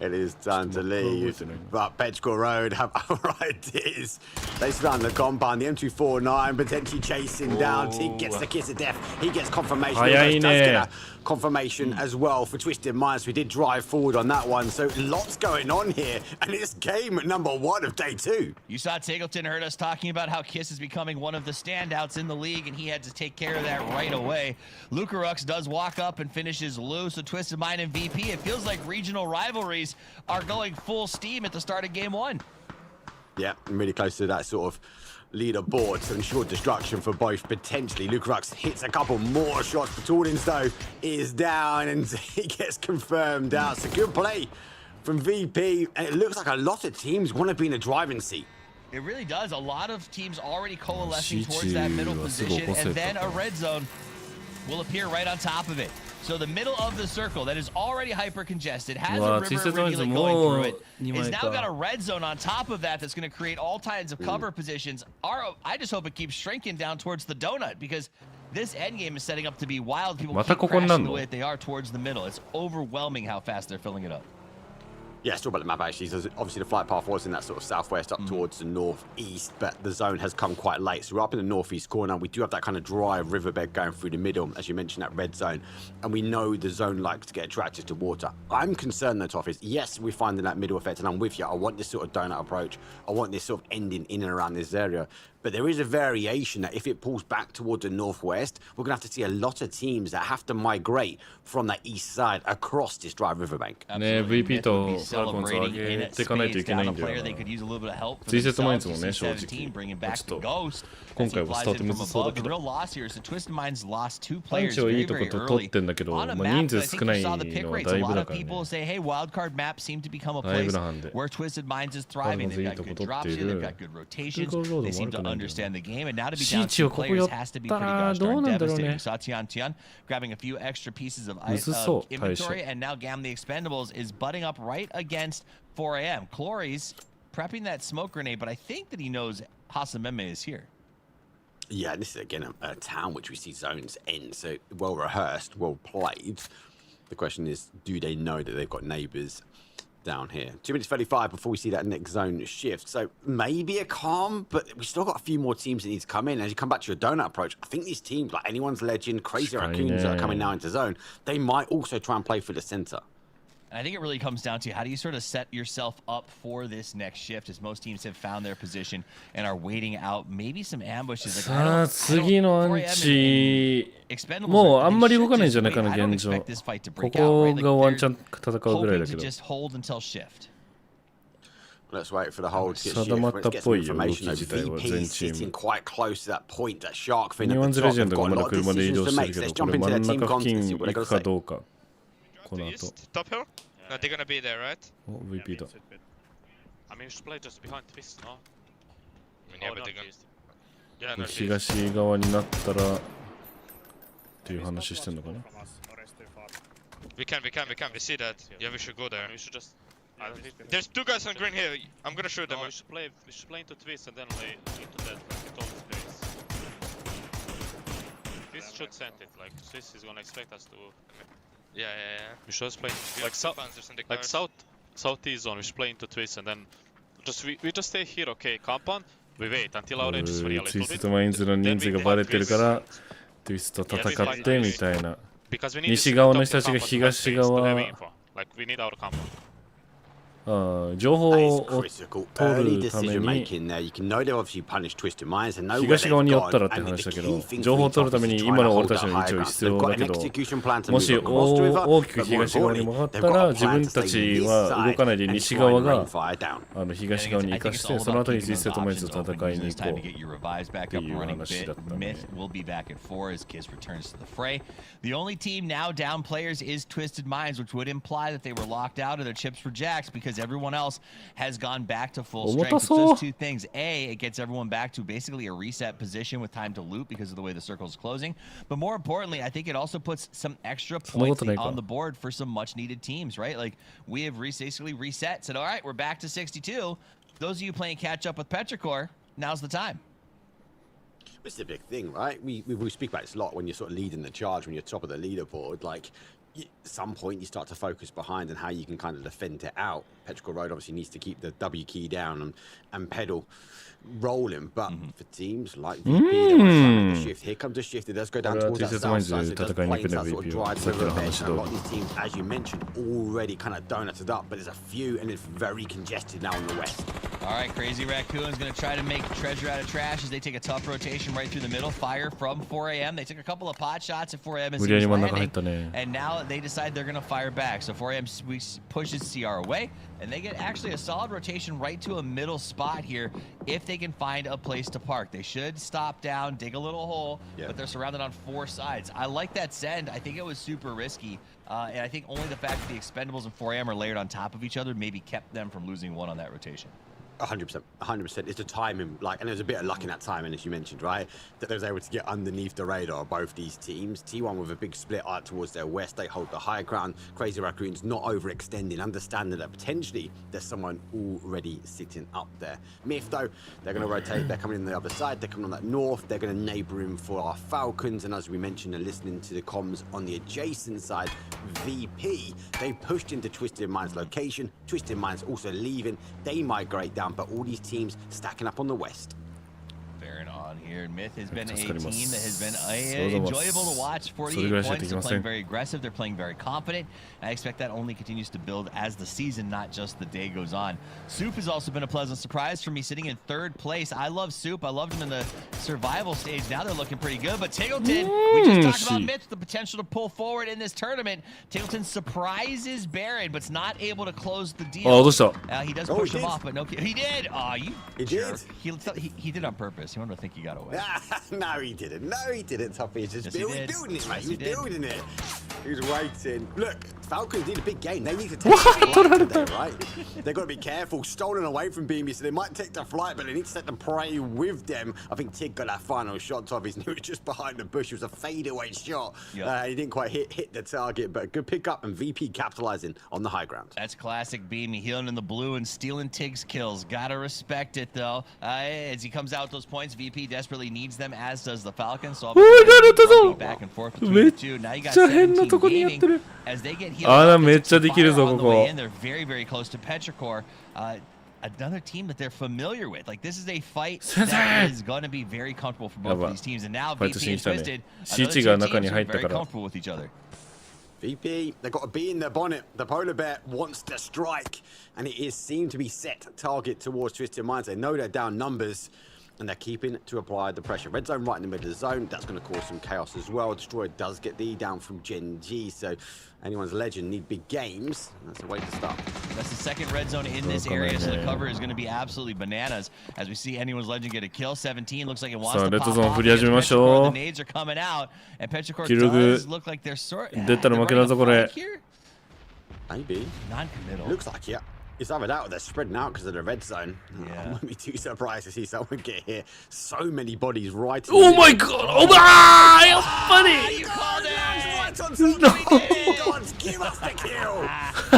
It is time to leave, but Petrichor Road have other ideas. They surround the compound, the M249 potentially chasing down. Tig gets the kiss of death. He gets confirmation. Does get a confirmation as well for Twisted Minds. We did drive forward on that one, so lots going on here, and it's game number 1 of day 2. You saw Tigleton heard us talking about how Kiss is becoming one of the standouts in the league, and he had to take care of that right away. Lucarux does walk up and finishes loose. So Twisted Mind and VP, it feels like regional rivalries are going full steam at the start of game 1. Yeah, really close to that sort of leaderboard, so ensured destruction for both potentially. Lucarux hits a couple more shots, but Tordins though is down and he gets confirmed out. So good play from VP, and it looks like a lot of teams want to be in the driving seat. It really does. A lot of teams already coalescing towards that middle position, and then a red zone will appear right on top of it. So the middle of the circle that is already hyper congested, has a river rivulet going through it, is now got a red zone on top of that that's going to create all kinds of cover positions. I just hope it keeps shrinking down towards the donut, because this end game is setting up to be wild. People keep crashing the way they are towards the middle. It's overwhelming how fast they're filling it up. Yeah, still about the map actually. So obviously the flight path was in that sort of southwest up towards the northeast, but the zone has come quite late. So we're up in the northeast corner. We do have that kind of dry riverbed going through the middle, as you mentioned, that red zone. And we know the zone likes to get attracted to water. I'm concerned though, Toff, yes, we're finding that middle effect, and I'm with you. I want this sort of donut approach. I want this sort of ending in and around this area. But there is a variation that if it pulls back towards the northwest, we're going to have to see a lot of teams that have to migrate from that east side across this dry riverbank. VP とファルコンズを上げていかないといけないんだよな。追節もいつもね、正直。ちょっと今回はスタートむずそうだけど。パンチはいいとこと取ってんだけど、まあ、人数少ないのはだいぶだからね。だいぶなんで。ファルコンズいいとこ取っている。スクールロードも悪くない。understand the game, and now to be down 2 players has to be pretty gosh darn devastating. We saw Tian grabbing a few extra pieces of inventory, and now Gam the Expendables is butting up right against 4 AM. Clory's prepping that smoke grenade, but I think that he knows Hasameme is here. Yeah, this is again a town which we see zones end, so well rehearsed, well played. The question is, do they know that they've got neighbours down here? 2 minutes 35 before we see that next zone shift. So maybe a calm, but we still got a few more teams that need to come in. As you come back to your donut approach, I think these teams, like Anyone's Legend, Crazy Raccoons that are coming now into zone, they might also try and play for the center. I think it really comes down to how do you sort of set yourself up for this next shift, as most teams have found their position and are waiting out maybe some ambushes. さあ次のアンチもうあんまり動かないんじゃないかな現状。ここがワンチャン戦うぐらいだけど。Let's wait for the hold to get shifted. Let's get some information. VP sitting quite close to that point, that shark fin at the top. They've got a lot of decisions to make. Let's jump into their team content, see what they've got to say. この後 Top hill? No, they're gonna be there, right? お VP だ I mean, you should play just behind TWIS, no? I mean, yeah, but they're gonna... Yeah, no, 東側になったらっていう話してんのかな We can, we see that. Yeah, we should go there. We should just... There's 2 guys on green here. I'm gonna shoot them. We should play into TWIS and then lay into that, like, it always plays. TWIS should send it, like, TWIS is gonna expect us to... Yeah. We should just play like southeast zone. We should play into TWIS and then we just stay here. Okay, compound. We wait until our range is free a little bit. ツイストマインズの人数がバレてるからTWISと戦ってみたいな。西側の人たちが東側。Like we need our compound. 情報を取るために東側に寄ったらって話だけど、情報を取るために今の俺たちの位置は必要だけど、もし大きく東側に曲がったら自分たちは動かないで西側が東側に行かして、その後にツイストマイズと戦いに行こうっていう話だったね。The only team now down players is Twisted Minds, which would imply that they were locked out of their chips for jacks because everyone else has gone back to full strength. It's those 2 things. A, it gets everyone back to basically a reset position with time to loot because of the way the circle is closing. But more importantly, I think it also puts some extra points on the board for some much needed teams, right? Like we have basically reset, said, all right, we're back to 62. Those of you playing catch up with Petrichor, now's the time. It's a big thing, right? We speak about this a lot when you're sort of leading the charge, when you're top of the leaderboard. Like, some point you start to focus behind and how you can kind of defend it out. Petrichor Road obviously needs to keep the W key down and pedal rolling, but for teams like VP, the shift. Here comes the shift. It does go down towards that south side, so it does play into that sort of drive to revenge. And a lot of these teams, as you mentioned, already kind of donuted up, but there's a few, and it's very congested now in the west. All right, Crazy Raccoon's going to try to make treasure out of trash as they take a tough rotation right through the middle. Fire from 4AM. They took a couple of pot shots at 4AM as he was landing, and now they decide they're going to fire back. So 4AM pushes CR away, and they get actually a solid rotation right to a middle spot here if they can find a place to park. They should stop down, dig a little hole, but they're surrounded on 4 sides. I like that send. I think it was super risky, and I think only the fact that the Expendables and 4AM are layered on top of each other maybe kept them from losing one on that rotation. 100%, 100%. It's the timing, like, and there's a bit of luck in that timing, as you mentioned, right? That they was able to get underneath the radar of both these teams. T1 with a big split out towards their west. They hold the high ground. Crazy Raccoons not overextending, understanding that potentially there's someone already sitting up there. MiTH, though, they're going to rotate. They're coming in the other side. They're coming on that north. They're going to neighbor him for our Falcons. And as we mentioned and listening to the comms on the adjacent side, VP, they pushed into Twisted Mind's location. Twisted Mind's also leaving. They migrate down, but all these teams stacking up on the west. Baron on here. MiTH has been a team that has been enjoyable to watch. 48 points. They're playing very aggressive. They're playing very confident. I expect that only continues to build as the season, not just the day goes on. Soup has also been a pleasant surprise for me, sitting in 3rd place. I love Soup. I loved him in the survival stage. Now they're looking pretty good. But Tingleton, we just talked about MiTH, the potential to pull forward in this tournament. Tingleton surprises Baron, but's not able to close the deal. He does push him off, but no, he did. He did. He did on purpose. He wanted to think he got away. No, he didn't. No, he didn't, Tuffy. He's just building it, mate. He was building it. He was waiting. Look, Falcons need a big game. They need to take the flight today, right? They've got to be careful. Stolen away from Beamy, so they might take the flight, but they need to set the prey with them. I think Tig got that final shot, Tuffy. He was just behind the bush. It was a fadeaway shot. He didn't quite hit the target, but good pickup, and VP capitalizing on the high ground. That's classic Beamy, healing in the blue and stealing Tig's kills. Gotta respect it, though. As he comes out with those points, VP desperately needs them, as does the Falcons. So back and forth between the two. Now you got 17 gaming as they get healed. On the way in, they're very, very close to Petrichor. Another team that they're familiar with. Like, this is a fight that is going to be very comfortable for both of these teams. And now VP and Twisted, another two teams are very comfortable with each other. VP, they've got to be in their bonnet. The polar bear wants to strike, and it is seen to be set target towards Twisted Minds. They know they're down numbers, and they're keeping to apply the pressure. Red zone right in the middle of the zone. That's going to cause some chaos as well. Destroyer does get the down from Gen G, so anyone's legend need big games. That's a way to start. That's the second red zone in this area, so the cover is going to be absolutely bananas. As we see anyone's legend get a kill. 17 looks like it wants to pop off. The nades are coming out, and Petrichor does look like they're sort of here. Maybe. Non-committal. Looks like, yeah. It's either that or they're spreading out because of the red zone. I wouldn't be too surprised to see someone get here. So many bodies right in Oh my god! Oh my! How funny! You called it! Right on something! God, give us the kill!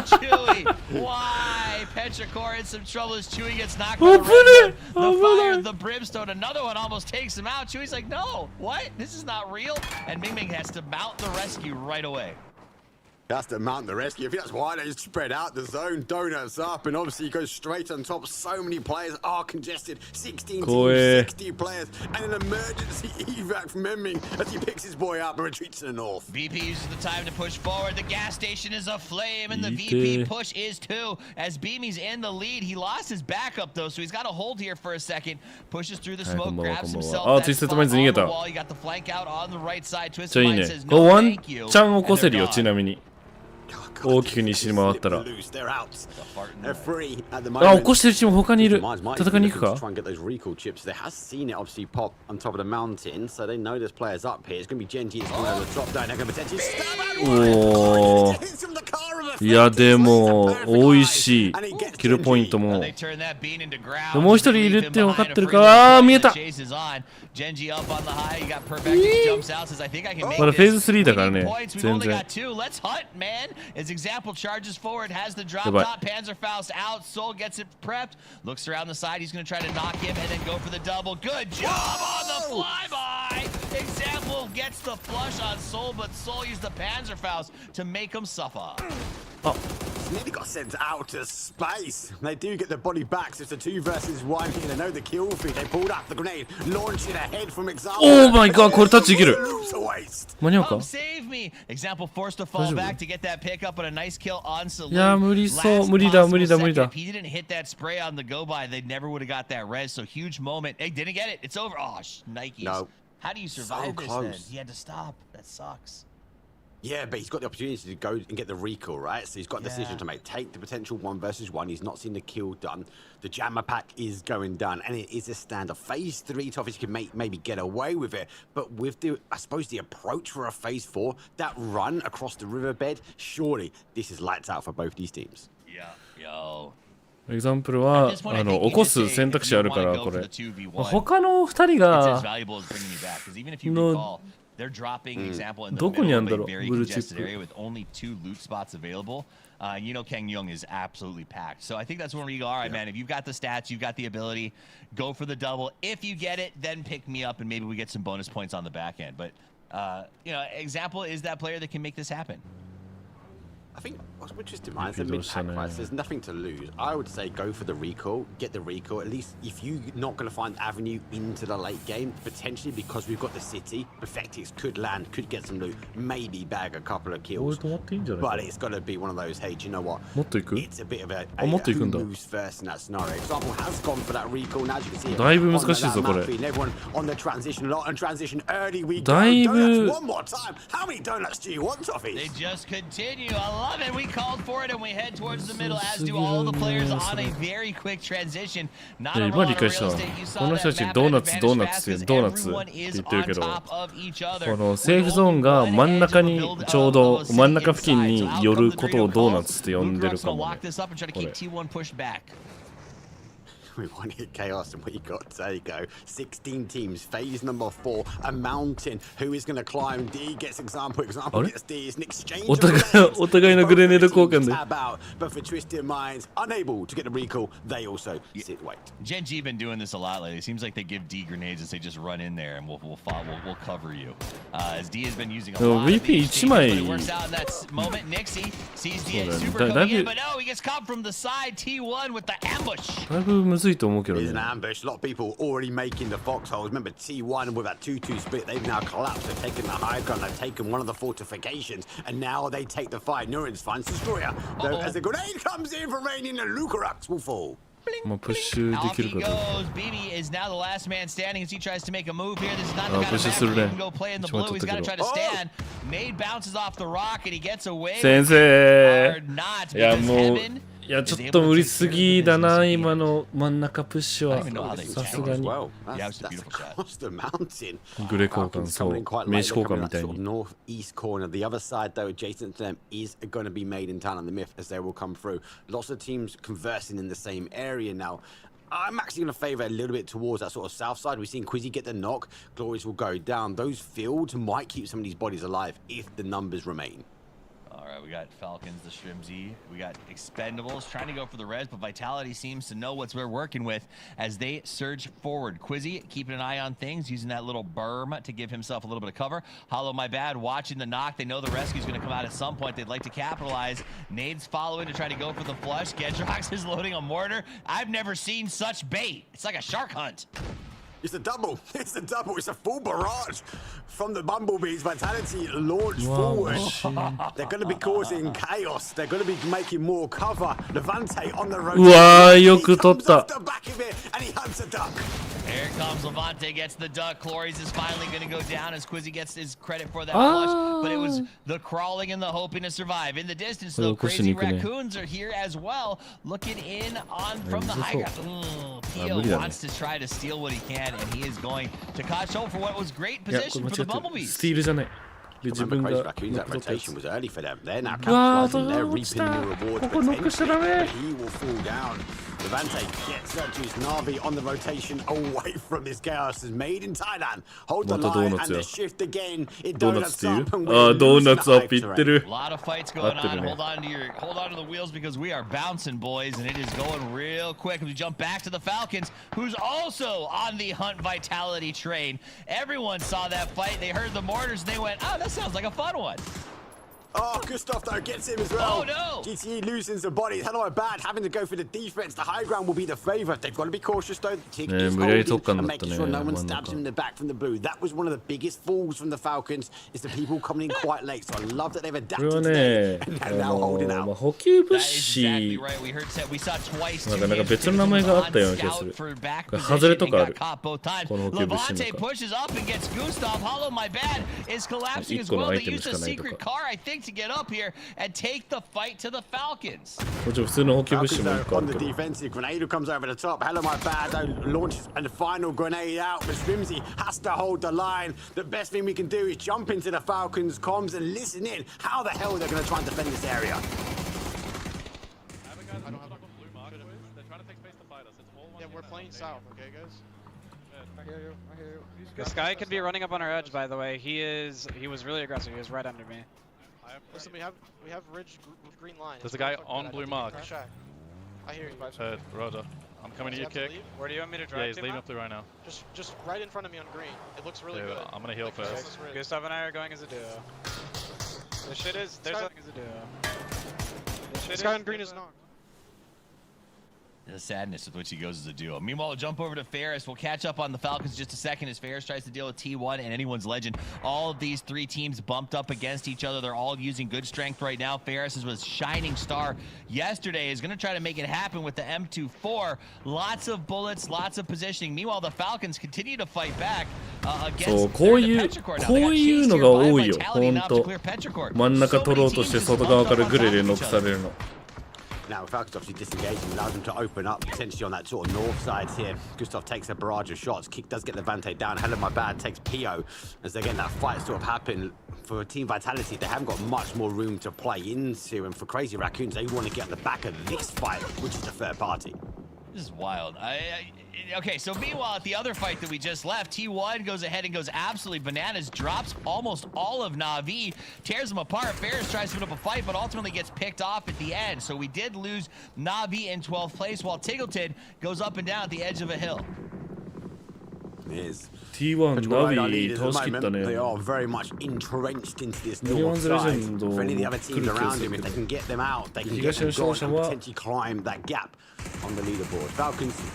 Chewy, why? Petrichor in some trouble as Chewy gets knocked on the fire, the brimstone. Another one almost takes him out. Chewy's like, no, what? This is not real. And Ming Ming has to mount the rescue right away. That's to mount the rescue. I think that's why they spread out the zone, donuts up, and obviously he goes straight on top. So many players are congested. 16 teams, 60 players, and an emergency evac from Memming as he picks his boy up and retreats to the north. VP uses the time to push forward. The gas station is aflame, and the VP push is too. As Beamy's in the lead, he lost his backup though, so he's got to hold here for a second. Pushes through the smoke, grabs himself that spot on the wall. You got the flank out on the right side. Twisted Mind says no thank you. 大きく西に回ったら。あ、起こしてるチーム他にいる。戦いに行くか？おー。いやでも美味しいキルポイントも。もう一人いるって分かってるか？あー見えた。まだフェーズ3だからね。全然。Example charges forward, has the drop top, Panzerfaust out, Soul gets it prepped, looks around the side, he's going to try to knock him and then go for the double. Good job on the flyby! Example gets the flush on Soul, but Soul used the Panzerfaust to make him suffer. Oh. Nearly got sent out to space. They do get the body back, so it's a 2 versus 1 here. They know the kill feed. They pulled out the grenade, launched it ahead from Example. Oh my god, これタッチできる。間に合うか？ Save me. Example forced to fall back to get that pickup, but a nice kill on Salute. いや無理そう、無理だ。If he didn't hit that spray on the go by, they never would have got that res. So huge moment. Hey, didn't get it. It's over. Oh, Nikes. No. How do you survive this then? He had to stop. That sucks. Yeah, but he's got the opportunity to go and get the recall, right? So he's got a decision to make. Take the potential 1 versus 1. He's not seen the kill done. The jammer pack is going down, and it is a standard. Phase 3, Toffees can maybe get away with it, but with the, I suppose, the approach for a Phase 4, that run across the riverbed, surely this is lights out for both these teams. Yeah, yo. エグザンプルは起こす選択肢あるからこれ。他の2人がの They're dropping example in the middle of a very congested area with only 2 loot spots available. You know Kang Young is absolutely packed. So I think that's when we go, all right, man, if you've got the stats, you've got the ability, go for the double. If you get it, then pick me up and maybe we get some bonus points on the back end. But, you know, example is that player that can make this happen. I think what's interesting, man, it's a mid-pack fight. There's nothing to lose. I would say go for the recall, get the recall. At least if you're not going to find avenue into the late game, potentially because we've got the city, Perfectix could land, could get some loot, maybe bag a couple of kills. But it's got to be one of those, hey, do you know what? It's a bit of a who moves first in that scenario. Example has gone for that recall. Now as you can see, だいぶ難しいぞこれ。 everyone on the transition lot and transition early. We go donuts one more time. How many donuts do you want, Toffees? They just continue. I love it. We called for it and we head towards the middle, as do all the players on a very quick transition. Not a lot of real estate. You saw that map advantage fast because everyone is on top of each other. このセーフゾーンが真ん中にちょうど真ん中付近に寄ることをドーナツって呼んでるかもね。We wanted chaos and we got Tago. 16 teams, phase number 4, a mountain. Who is going to climb? D gets example gets D. It's an exchange. お互いのグレネード交換で。 But for Twisted Minds, unable to get a recall, they also sit wait. Gen G been doing this a lot lately. It seems like they give D grenades and say just run in there and we'll cover you. As D has been using a lot of these things, but it works out in that moment. Nixie sees D super coming in, but no, he gets caught from the side. T1 with the ambush. だいぶむずいと思うけどね。 There's an ambush. A lot of people already making the foxholes. Remember T1 with that 2-2 split. They've now collapsed. They've taken the high ground. They've taken one of the fortifications, and now they take the fight. Nurin's finds Destroyer. Though, as a grenade comes in for raining, the Lucarux will fall. まあプッシュできるかどうか。 BB is now the last man standing as he tries to make a move here. This is not the kind of map where he can go play in the blue. He's got to try to stand. Nade bounces off the rock and he gets away. 先生。いやもう。 いやちょっと無理すぎだな今の真ん中プッシュはさすがにグレ交換そう名刺交換みたいに northeast corner. The other side though adjacent to them is going to be made in town on the myth as they will come through. Lots of teams conversing in the same area now. I'm actually going to favour a little bit towards that sort of south side. We've seen Quizzy get the knock. Glories will go down. Those fields might keep some of these bodies alive if the numbers remain. Alright, we got Falcons, the Shrimzy. We got Expendables trying to go for the res, but Vitality seems to know what we're working with as they surge forward. Quizzy keeping an eye on things, using that little berm to give himself a little bit of cover. Hollow, my bad, watching the knock. They know the rescue's going to come out at some point. They'd like to capitalize. Nade's following to try to go for the flush. Gedrox is loading a mortar. I've never seen such bait. It's like a shark hunt. It's a double. It's a double. It's a full barrage from the Bumblebees. Vitality launch forward. They're going to be causing chaos. They're going to be making more cover. Levante on the road. He comes off the back of it and he hunts a duck. Here comes Levante, gets the duck. Clories is finally going to go down as Quizzy gets his credit for that flush. But it was the crawling and the hoping to survive. In the distance, though, Crazy Raccoons are here as well, looking in on from the high ground. Pio wants to try to steal what he can. And he is going to catch hold for what was great position for the Bumblebees. スティールじゃない。で自分が that rotation was early for them. They're now capitalizing. They're reaping the rewards. But he will fall down. Levante gets Juice NAVI on the rotation away from this chaos is made in Thailand. Hold the line and the shift again. It donuts up and we're donuts up. A lot of fights going on. Hold on to the wheels because we are bouncing, boys, and it is going real quick. We jump back to the Falcons, who's also on the Hunt Vitality train. Everyone saw that fight. They heard the mortars and they went, "Oh, that sounds like a fun one." Oh, Gustav though gets him as well. Oh no! GTE loosens the body. Hello, bad. Having to go for the defense. The high ground will be the favor. They've got to be cautious though. The tick is holding and making sure no one stabs him in the back from the blue. That was one of the biggest falls from the Falcons. Is the people coming in quite late. So I love that they've adapted today and now holding out. 補給物資 We saw TWIS なんか別の名前があったような気がする。外れとかある。この補給物資の Levante pushes up and gets Gustav. Hollow, my bad, is collapsing as well. They used a secret car, I think, to get up here and take the fight to the Falcons. もちろん普通の補給物資も1個あ On る the けど。 defensive, Grenade comes over the top. Hello, my bad. Launches and the final grenade out. But Swimsy has to hold the line. The best thing we can do is jump into the Falcons' comms and listen in. How the hell are they going to try and defend this area? Yeah, we're playing south, okay, guys? I hear you. I hear you. This guy could be running up on our edge, by the way. He was really aggressive. He was right under me. Listen, we have ridge with green line. There's a guy on blue mark. I hear you. Roger. I'm coming to your kick. Where do you want me to drive? Yeah, he's leading up there right now. Just right in front of me on green. It looks really good. I'm gonna heal first. Gustav and I are going as a duo. This shit is. There's something as a duo. This guy on green is knocked. The sadness with which he goes as a duo. Meanwhile, we'll jump over to Ferris. We'll catch up on the Falcons in just a second as Ferris tries to deal with T1 and Anyone's Legend. All of these three teams bumped up against each other. They're all using good strength right now. Ferris was shining star yesterday. Is going to try to make it happen with the M24. Lots of bullets, lots of positioning. Meanwhile, the Falcons continue to fight back against そうこういうのが多いよ。ほんと真ん中取ろうとして外側からグレでノックされるの。 Now, Falcons obviously disengaging, allows them to open up potentially on that sort of north side here. Gustav takes a barrage of shots. Kick does get Levante down. Hell of my bad takes PO as they're getting that fight sort of happen. For Team Vitality, they haven't got much more room to play into. And for Crazy Raccoons, they want to get on the back of this fight, which is the third party. This is wild. Okay, so meanwhile, at the other fight that we just left, T1 goes ahead and goes absolutely bananas, drops almost all of NAVI, tears them apart. Ferris tries to put up a fight, but ultimately gets picked off at the end. So we did lose NAVI in 12th place, while Tiggleton goes up and down at the edge of a hill. T1 NAVI 倒し切ったね。 They are very much entrenched into this north side. For any of the other teams around him, if they can get them out, they can get them going and potentially climb that gap on the leaderboard. Falcons have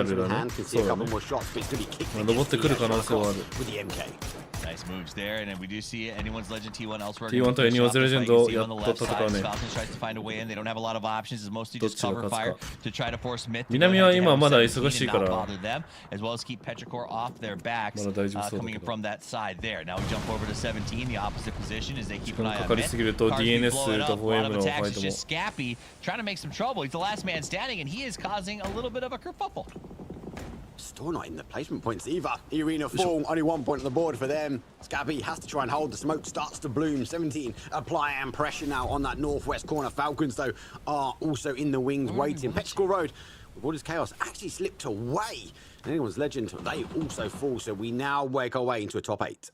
the hand, can see a couple more shots, but it's going to be kicked against with the MK. Nice moves there, and then we do see Anyone's Legend T1 elsewhere. T1 と Anyone's Legend をやっと戦うね。 Falcons tries to find a way in. They don't have a lot of options. It's mostly just cover fire to try to force MiTH. 南は今まだ忙しいから。 As well as keep Petrichor off their backs, coming from that side there. Now we jump over to 17, the opposite position as they keep an eye on MiTH. DNS と 4M のファイトも。 Just Scappy trying to make some trouble. He's the last man standing, and he is causing a little bit of a kerfuffle. Still not in the placement points either. Arena Fall, only 1 point on the board for them. Scabby has to try and hold. The smoke starts to bloom. 17 applying pressure now on that northwest corner. Falcons, though, are also in the wings waiting. Petrichor Road, with all this chaos, actually slipped away. Anyone's Legend, they also fall, so we now work our way into a top 8.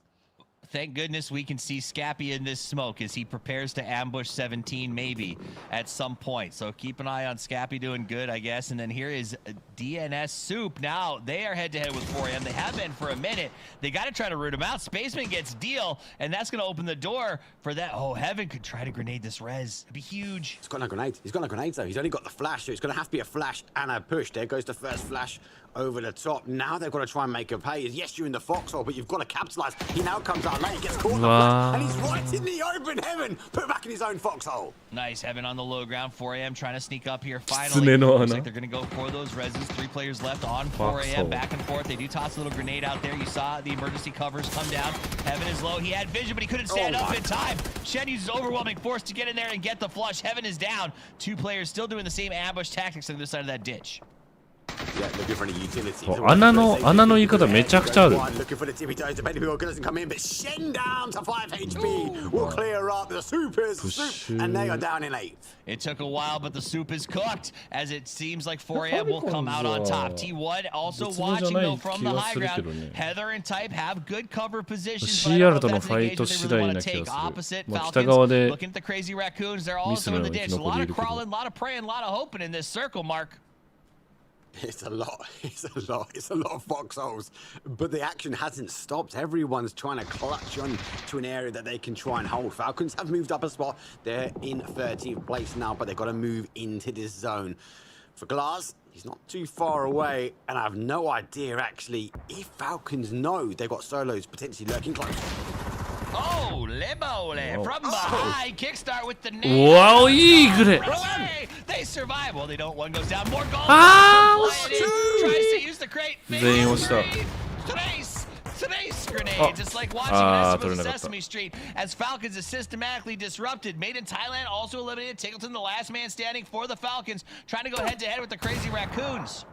Thank goodness we can see Scappy in this smoke as he prepares to ambush 17 maybe at some point. So keep an eye on Scappy doing good, I guess. And then here is DNS Soup. Now they are head-to-head with 4M. They have been for a minute. They got to try to root him out. Spaceman gets deal, and that's going to open the door for that. Oh, Heaven could try to grenade this res. It'd be huge. He's got no grenade. He's got no grenades, though. He's only got the flash, so it's going to have to be a flash and a push. There goes the first flash over the top. Now they've got to try and make a pay. Yes, you're in the foxhole, but you've got to capitalize. He now comes out late, gets caught and he's right in the open. Heaven put back in his own foxhole. Nice. Heaven on the low ground. 4AM trying to sneak up here. Finally, looks like they're going to go for those reses. 3 players left on 4AM. Back and forth. They do toss a little grenade out there. You saw the emergency covers come down. Heaven is low. He had vision, but he couldn't stand up in time. Shed uses overwhelming force to get in there and get the flush. Heaven is down. 2 players still doing the same ambush tactics on the other side of that ditch. Yeah, looking for any utility. 穴の言い方めちゃくちゃある。 Looking for the tippy toes, depending who doesn't come in, but Shen down to 5 HP will clear up the supers, and they are down in 8th. It took a while, but the soup is cooked, as it seems like 4AM will come out on top. T1 also watching, though, from the high ground. Heather and Type have good cover positions, but I don't know if that's an engagement they really want to take. Opposite, Falcons looking at the crazy raccoons. They're also in the ditch. A lot of crawling, a lot of praying, a lot of hoping in this circle, Mark. It's a lot of foxholes, but the action hasn't stopped. Everyone's trying to clutch on to an area that they can try and hold. Falcons have moved up a spot. They're in 13th place now, but they've got to move into this zone. For Glass, he's not too far away, and I have no idea, actually, if Falcons know they've got solos potentially lurking close. Oh, Lebole from behind. Kickstart with the name. Wow, Eagle. They survive. Well, they don't. One goes down. More gold. Tries to use the crate. Trace grenade. Just like watching this with Sesame Street as Falcons is systematically disrupted. Made in Thailand also eliminated. Tickleton, the last man standing for the Falcons, trying to go head to head with the crazy raccoons.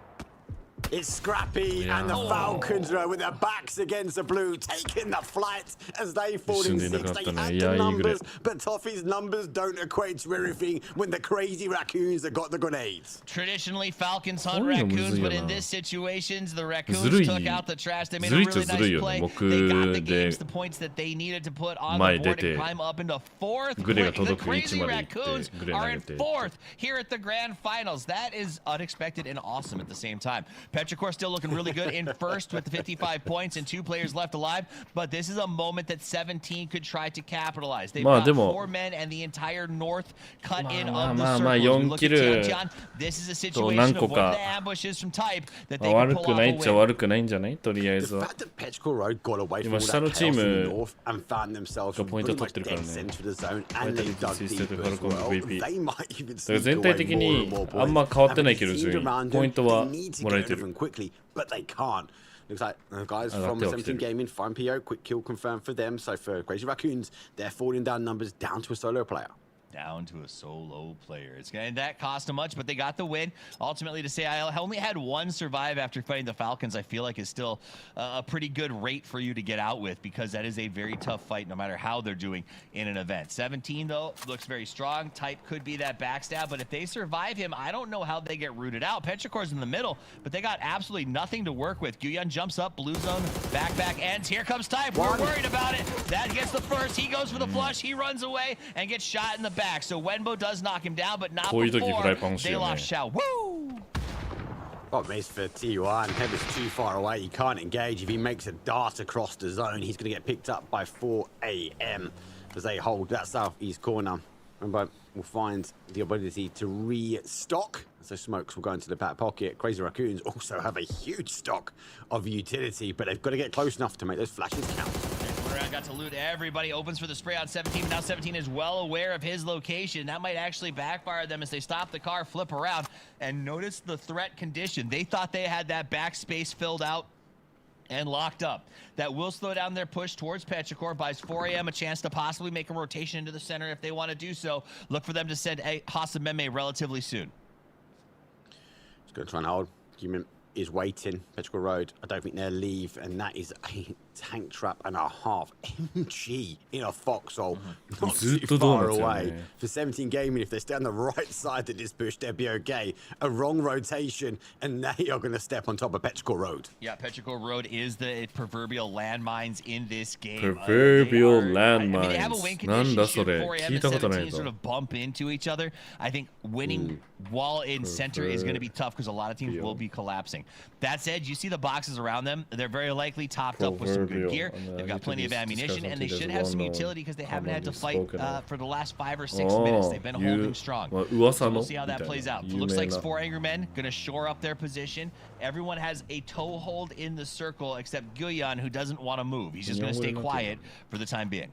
It's Scrappy and the Falcons with their backs against the blue, taking the flight as they fall in 6. They have the numbers, but Toffee's numbers don't equate to everything when the crazy raccoons have got the grenades. Traditionally, Falcons hunt raccoons, but in this situation, the raccoons took out the trash. They made a really nice play. They got the games, the points that they needed to put on the board and climb up into 4th place. The crazy raccoons are in 4th here at the grand finals. That is unexpected and awesome at the same time. Petrichor still looking really good in 1st with the 55 points and 2 players left alive, but this is a moment that 17 could try to capitalize. They've got 4 men and the entire north cut in of the circle. Look at Tiantian. This is a situation of one of the ambushes from Type that they can pull off a win. The fact that Petrichor Road got away from all that chaos in the north and found themselves pretty much dead center of the zone, and they dug deep as well. They might even sneak away more and more points. They need to get rid of quickly, but they can't. Looks like guys from 17 Gaming, fine PO, quick kill confirmed for them. So for Crazy Raccoons, they're falling down numbers down to a solo player. Down to a solo player. And that cost them much, but they got the win. Ultimately, to say I only had 1 survive after fighting the Falcons, I feel like is still a pretty good rate for you to get out with, because that is a very tough fight no matter how they're doing in an event. 17, though, looks very strong. Type could be that backstab, but if they survive him, I don't know how they get rooted out. Petrichor's in the middle, but they got absolutely nothing to work with. Guyan jumps up, blue zone, back ends. Here comes Type. We're worried about it. That gets the first. He goes for the flush. He runs away and gets shot in the back. So Wenbo does knock him down, but not before they lost Xiao. Woo! Problem is for T1, Heather's too far away. He can't engage. If he makes a dart across the zone, he's going to get picked up by 4 AM as they hold that southeast corner. Remember, we'll find the ability to restock. So Smokes will go into the back pocket. Crazy Raccoons also have a huge stock of utility, but they've got to get close enough to make those flashes count. Got to loot everybody. Opens for the spray on 17, but now 17 is well aware of his location. That might actually backfire them as they stop the car, flip around, and notice the threat condition. They thought they had that backspace filled out and locked up. That will slow down their push towards Petrichor, buys 4 AM a chance to possibly make a rotation into the center if they want to do so. Look for them to send a Hasameme relatively soon. Just going to try and hold. Human is waiting. Petrichor Road, I don't think they'll leave, and that is a tank trap and a half. MG in a foxhole, not too far away. For 17 Gaming, if they stay on the right side of this bush, they'll be okay. A wrong rotation, and they are going to step on top of Petrichor Road. Yeah, Petrichor Road is the proverbial landmines in this game. Proverbial landmines. I mean, they have a win condition should 4M and 17 sort of bump into each other. I think winning while in center is going to be tough because a lot of teams will be collapsing. That said, you see the boxes around them. They're very likely topped up with some good gear. They've got plenty of ammunition, and they should have some utility because they haven't had to fight for the last 5 or 6 minutes. They've been holding strong. So we'll see how that plays out. Looks like 4 Angry Men going to shore up their position. Everyone has a toehold in the circle except Guyan, who doesn't want to move. He's just going to stay quiet for the time being.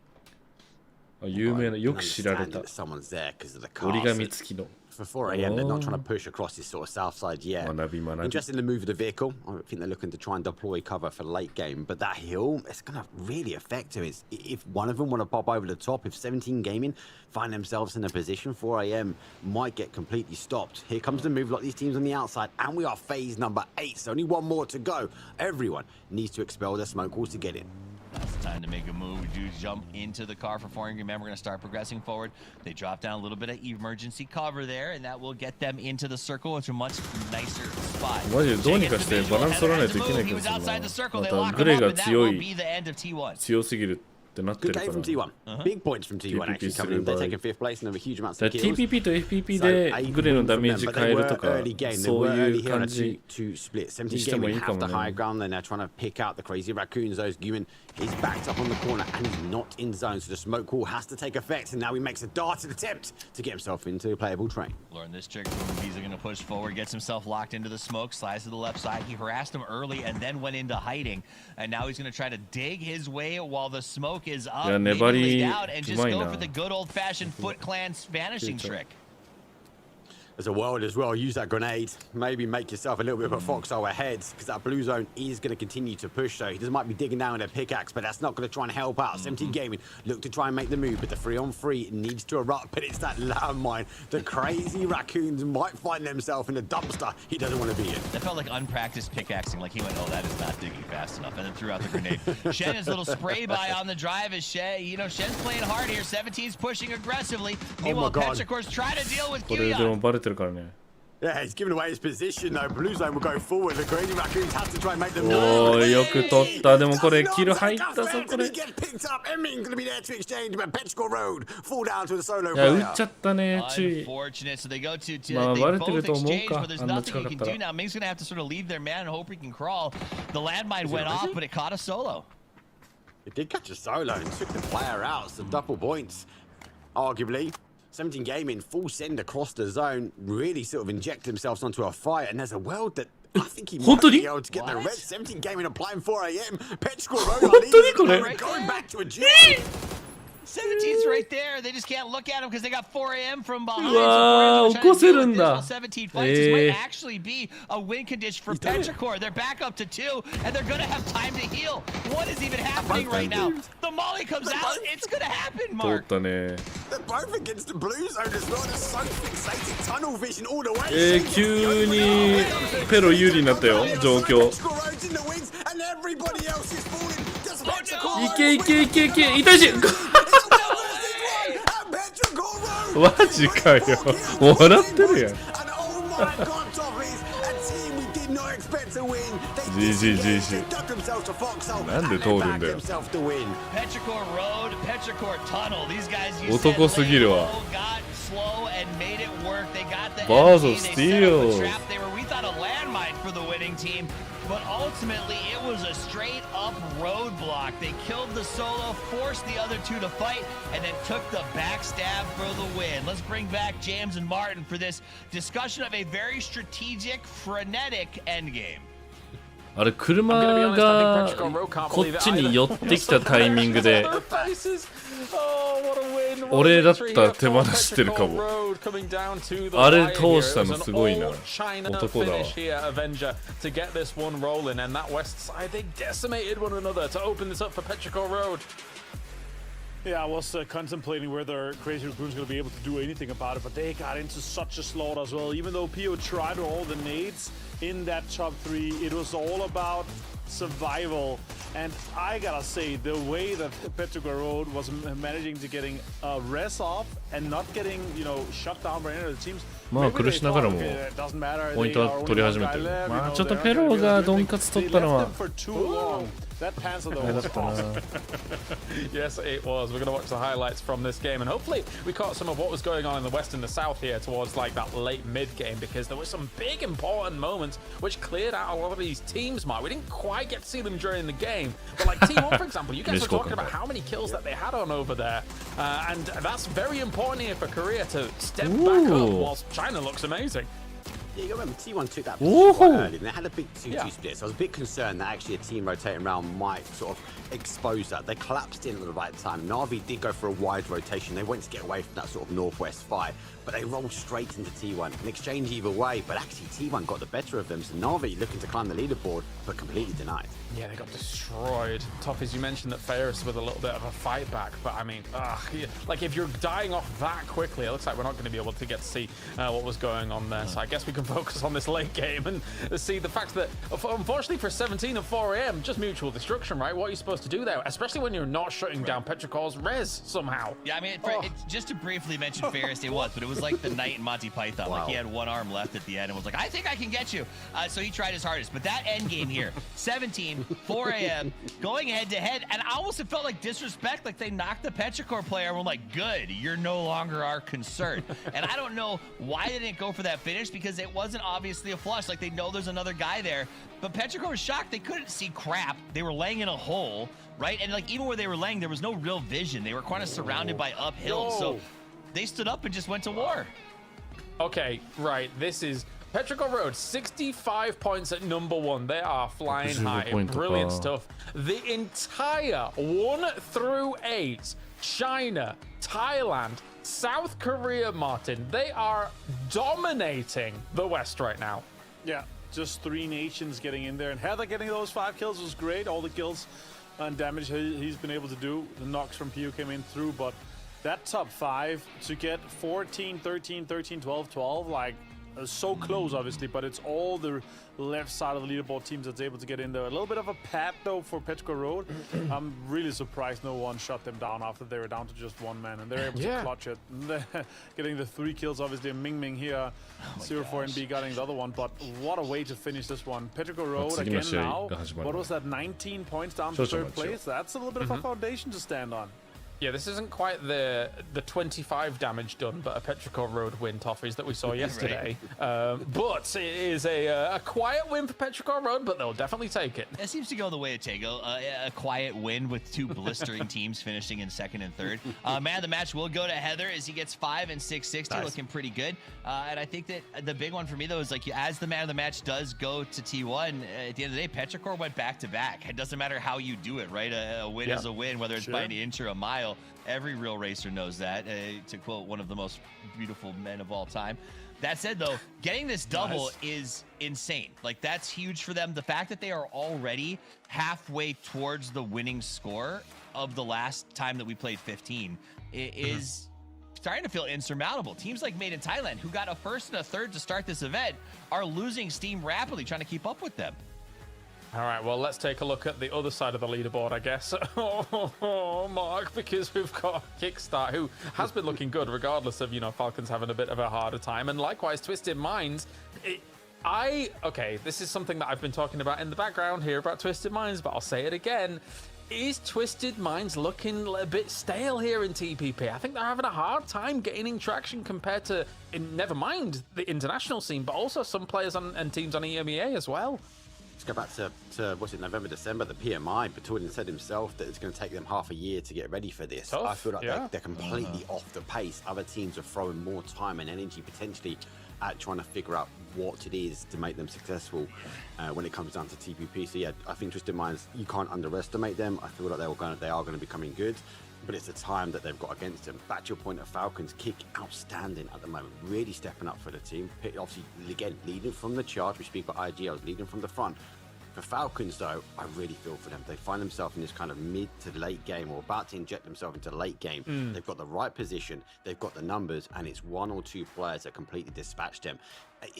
有名なよく知られた折り紙付きの for 4 a.m. They're not trying to push across this sort of south side yet. Interesting to move the vehicle. I think they're looking to try and deploy cover for late game. But that hill, it's going to really affect them. If one of them want to pop over the top, if 17 Gaming find themselves in a position, 4 a.m. might get completely stopped. Here comes the move, like these teams on the outside. And we are phase number 8. So only one more to go. Everyone needs to expel their smoke walls to get in. That's the time to make a move. We do jump into the car for 4 Angry Men. We're going to start progressing forward. They drop down a little bit of emergency cover there, and that will get them into the circle. It's a much nicer spot. マジでどうにかしてバランス取らないといけないけどさ、またグレが強すぎるってなってるから。 Good game from T1. Big points from T1 actually coming in. They're taking 5th place and have a huge amount of kills. TPP と FPP でグレのダメージ変えるとか、そういう感じしてもいいかもね。 the high ground, then they're trying to pick out the crazy raccoons. Those Guman is backed up on the corner and he's not in zone, so the smoke wall has to take effect. And now he makes a darted attempt to get himself into a playable train. Learn this trick. He's going to push forward, gets himself locked into the smoke, slides to the left side. He harassed him early and then went into hiding. And now he's going to try to dig his way while the smoke is up, maybe laid out, and just go for the good old-fashioned Foot Clan vanishing trick. As a world as well, use that grenade. Maybe make yourself a little bit of a foxhole ahead, because that blue zone is going to continue to push. So he just might be digging down with a pickaxe, but that's not going to try and help out. 17 Gaming look to try and make the move, but the 3-on-3 needs to erupt. But it's that landmine. The crazy raccoons might find themselves in a dumpster he doesn't want to be in. That felt like unpracticed pickaxing. Like he went, oh, that is not digging fast enough, and then threw out the grenade. Shen is a little spray by on the drive as Shen, you know, Shen's playing hard here. 17's pushing aggressively. Meanwhile, Petrichor's trying to deal with Guyan. Yeah, he's giving away his position though. Blue zone will go forward. The crazy raccoons have to try and make them. おー、よく取った。でもこれキル入ったぞこれ。 Picked up. Emin gonna be there to exchange, but Petrichor Road fall down to the solo いや、打っちゃったね。注意。 Unfortunate. So they go to まあバレて both ると思う exchange, か。 but there's あんな nothing 近 you か can ったら do now. Ming's gonna have to sort of leave their man and hope he can crawl. The landmine went off, but it caught a solo. It did catch a solo and took the player out. Some double points, arguably. 17 Gaming full send across the zone, really sort of inject themselves onto a fight, and there's a world that I think he might be able to get the red. 17 Gaming applying 4 a.m. Petrichor Road going back to a gym. 17's right there. They just can't look at him because they got 4 a.m. from behind. わー、起こせるんだ。 17 fights. This might actually be a win condition for Petrichor. They're back up to 2, and they're gonna have time to heal. What is even happening right now? The molly comes out. It's gonna happen, 通 Mark. ったね。 They're both against the blue zone as well. They're so fixated, tunnel vision all the way. 急にペロ有利になったよ、状況。いけいけいけいけ、痛いし。マジかよ、笑ってるやん。GG なんで通るんだよ。男すぎるわ。バーズスティール。But ultimately, it was a straight-up roadblock. They killed the solo, forced the other two to fight, and then took the backstab for the win. Let's bring back James and Martin for this discussion of a very strategic, frenetic endgame. あれ車がこっちに寄ってきたタイミングで俺だったら手放してるかも。あれ通したのすごいな。男だわ。 Yeah, I was contemplating whether Crazy Raccoon's going to be able to do anything about it, but they got into such a slaughter as well. Even though Pio tried all the nades in that top 3, it was all about survival. And I gotta say, the way that Petrichor Road was managing to getting res off and not getting, you know, shut down by any of the teams. まあ苦しながらもポイントは取り始めてる。まあちょっとペロがドンカツ取ったのは Yes, it was. We're going to watch the highlights from this game, and hopefully we caught some of what was going on in the west and the south here towards like that late mid game, because there were some big important moments which cleared out a lot of these teams. Mark, we didn't quite get to see them during the game, but like T1, for example, you guys were talking about how many kills that they had on over there, and that's very important here for Korea to step back up whilst China looks amazing. Yeah, you got to remember, T1 took that position quite early, and they had a big 2-2 split, so I was a bit concerned that actually a team rotating around might sort of expose that. They collapsed in at the right time. NAVI did go for a wide rotation. They went to get away from that sort of northwest fight, but they rolled straight into T1. An exchange either way, but actually T1 got the better of them, so NAVI looking to climb the leaderboard, but completely denied. Yeah, they got destroyed. Tough, as you mentioned that Ferris with a little bit of a fight back, but I mean, like if you're dying off that quickly, it looks like we're not going to be able to get to see what was going on there. So I guess we can focus on this late game and see the fact that, unfortunately for 17 and 4 AM, just mutual destruction, right? What are you supposed to do there? Especially when you're not shutting down Petrichor's res somehow. Yeah, I mean, just to briefly mention Ferris, it was like the Knight in Monty Python. Like he had one arm left at the end and was like, I think I can get you. So he tried his hardest. But that end game here, 17, 4 AM, going head to head, and almost it felt like disrespect, like they knocked the Petrichor player and were like, good, you're no longer our concern. And I don't know why they didn't go for that finish, because it wasn't obviously a flush. Like they know there's another guy there, but Petrichor was shocked. They couldn't see crap. They were laying in a hole, right? And like even where they were laying, there was no real vision. They were kind of surrounded by uphill. So they stood up and just went to war. Okay, right. This is Petrichor Road, 65 points at number 1. They are flying high. Brilliant stuff. The entire 1 through 8, China, Thailand, South Korea, Martin, they are dominating the West right now. Yeah, just 3 nations getting in there. And Heather getting those 5 kills was great. All the kills and damage he's been able to do. The knocks from PU came in through, but that top 5 to get 14, 13, 13, 12, 12, like, so close, obviously, but it's all the left side of the leaderboard teams that's able to get in there. A little bit of a pad, though, for Petrichor Road. I'm really surprised no one shut them down after they were down to just 1 man, and they're able to clutch it. Getting the 3 kills, obviously, and Ming Ming here. 0-4NB getting the other one, but what a way to finish this one. Petrichor Road, again now, what was that, 19 points down to 3rd place? That's a little bit of a foundation to stand on. Yeah, this isn't quite the 25 damage done, but a Petrichor Road win, Toffees, that we saw yesterday. But it is a quiet win for Petrichor Road, but they'll definitely take it. It seems to go the way of Tego. A quiet win with 2 blistering teams finishing in 2nd and 3rd. Man of the match will go to Heather as he gets 5 and 660, looking pretty good. And I think that the big one for me, though, is like as the man of the match does go to T1, at the end of the day, Petrichor went back-to-back. It doesn't matter how you do it, right? A win is a win, whether it's by an inch or a mile. Every real racer knows that, to quote one of the most beautiful men of all time. That said, though, getting this double is insane. Like, that's huge for them. The fact that they are already halfway towards the winning score of the last time that we played 15 is starting to feel insurmountable. Teams like Made in Thailand, who got a 1st and a 3rd to start this event, are losing steam rapidly trying to keep up with them. All right, well, let's take a look at the other side of the leaderboard, I guess. Oh, Mark, because we've got Kickstart, who has been looking good, regardless of, Falcons having a bit of a harder time. And likewise, Twisted Minds. Okay, this is something that I've been talking about in the background here about Twisted Minds, but I'll say it again. Is Twisted Minds looking a bit stale here in TPP? I think they're having a hard time gaining traction compared to, never mind the international scene, but also some players and teams on EMEA as well. Let's go back to what's it, November, December, the PMI. Baturin said himself that it's going to take them half a year to get ready for this. I feel like they're completely off the pace. Other teams are throwing more time and energy potentially at trying to figure out what it is to make them successful when it comes down to TPP. So yeah, I think Twisted Minds, you can't underestimate them. I feel like they are going to be coming good. But it's the time that they've got against them. Back to your point of Falcons, Kick outstanding at the moment, really stepping up for the team. Obviously, again, leading from the charge. We speak about IGLs, leading from the front. For Falcons, though, I really feel for them. They find themselves in this kind of mid to late game, or about to inject themselves into late game. They've got the right position, they've got the numbers, and it's 1 or 2 players that completely dispatch them.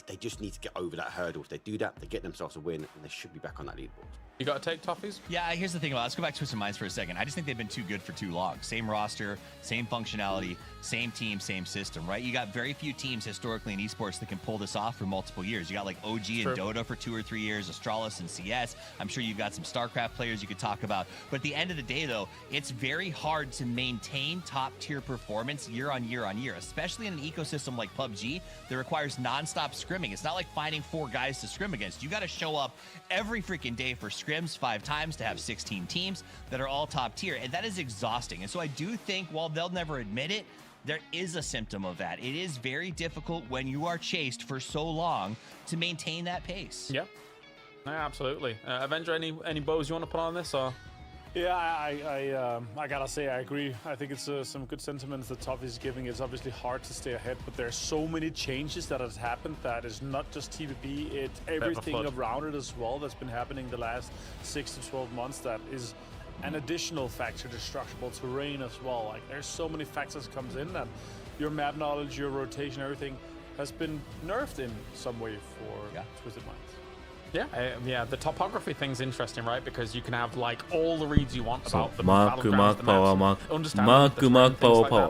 They just need to get over that hurdle. If they do that, they get themselves a win, and they should be back on that leaderboard. You got to take Toffees? Yeah, here's the thing about it. Let's go back to Twisted Minds for a second. I just think they've been too good for too long. Same roster, same functionality, same team, same system, right? You got very few teams historically in esports that can pull this off for multiple years. You got like OG and Dota for 2 or 3 years, Astralis and CS. I'm sure you've got some StarCraft players you could talk about. But at the end of the day, though, it's very hard to maintain top-tier performance year on year on year, especially in an ecosystem like PUBG that requires nonstop scrimming. It's not like finding 4 guys to scrim against. You got to show up every freaking day for scrims 5 times to have 16 teams that are all top tier, and that is exhausting. And so I do think, while they'll never admit it, there is a symptom of that. It is very difficult when you are chased for so long to maintain that pace. Yeah, absolutely. Avenger, any bows you want to put on this, or? Yeah, I gotta say I agree. I think it's some good sentiments that TWIS is giving. It's obviously hard to stay ahead, but there's so many changes that has happened that is not just TVP, it's everything around it as well that's been happening the last 6 to 12 months that is an additional factor, destructible terrain as well. Like there's so many factors comes in that your map knowledge, your rotation, everything has been nerfed in some way for Twisted Minds. Yeah, the topography thing's interesting, right? Because you can have like all the reads you want about the Mark power, Mark power.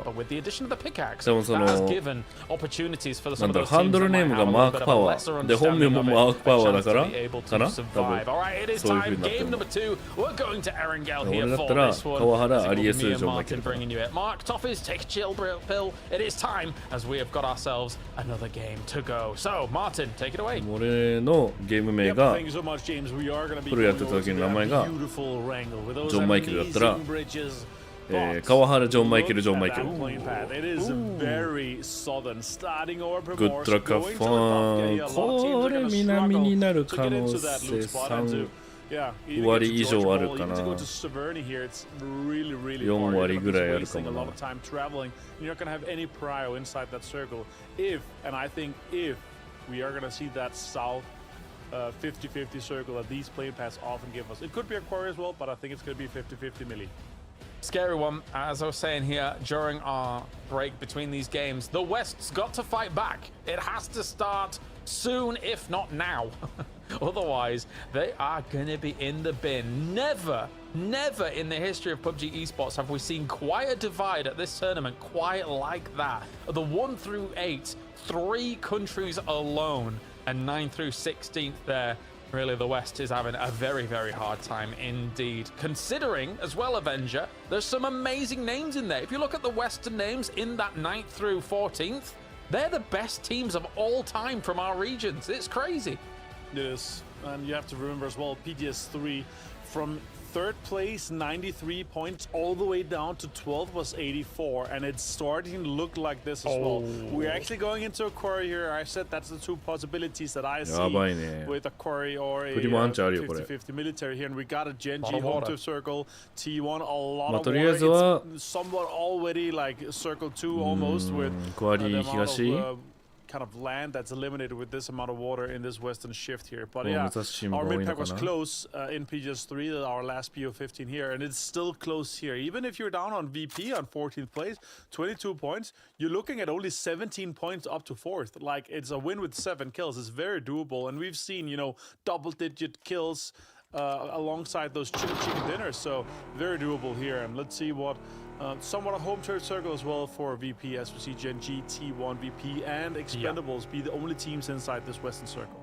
But with the addition of the pickaxe, でもその that has given opportunities for some of those ハンド teams ル that ネー might ム have が a マ little ー bit ク of パ a ワ lesser ーで本名 understanding も of マー it, クパ a ワーだ chance か to ら be able か to な多 survive. 分 All right, it is そういう time. 風になってる Game number 2. We're going to Erangel 俺 here だっ for たら this one. 川原 As it will be me アリエス and ジョンマイケ Martin ル bringing you it. Mark, Toffees, take a chill pill. It is time as we have got ourselves another game to go. So, Martin, take it away. 俺のゲーム名が Thank you so much, James. We are going to be プロやってた時の名前が beautiful wrangle with ジ those ョンマイケルだったら amazing bridges. 川原ジョンマイケルジョンマイケル It is very southern, starting over Good Primorsk, luck, going to the top. fun. Yeah, a lot of teams are これ gonna 南になる struggle 可 to get 能 into that 性 loot spot and to 3割以上あるか even な to go to Severny here, it's really 4 far. 割 You're ぐ gonna らいあ be るか wasting も a な lot of time traveling. You're not going to have any prio inside that circle. If, and I think if, we are going to see that south 50-50 circle that these plane paths often give us. It could be a quarry as well, but I think it's going to be 50-50 milli. Scary one, as I was saying here during our break between these games. The West's got to fight back. It has to start soon, if not now. Otherwise, they are going to be in the bin. Never in the history of PUBG Esports have we seen quite a divide at this tournament, quite like that. The 1 through 8, 3 countries alone, and 9 through 16th there. Really, the West is having a very hard time indeed. Considering, as well, Avenger, there's some amazing names in there. If you look at the Western names in that 9th through 14th, they're the best teams of all time from our regions. It's crazy. It is. And you have to remember as well, PGS3 from 3rd place, 93 points, all the way down to 12th was 84, and it's starting to look like this as well. We're actually going into a quarry here. I said that's the 2 possibilities that I see with a quarry or a 50-50 military here, and we got a Gen G home to circle, T1, a lot of water. It's somewhat already like circle 2 almost with the amount of kind of land that's eliminated with this amount of water in this western shift here. But yeah, our mid pack was close in PGS3, our last PO15 here, and it's still close here. Even if you're down on VP on 14th place, 22 points, you're looking at only 17 points up to 4th. Like, it's a win with 7 kills. It's very doable, and we've seen, you know, double-digit kills alongside those chicken dinners, so very doable here. And let's see what somewhat a home turf circle as well for VP, as we see Gen G, T1, VP, and Expendables be the only teams inside this western circle.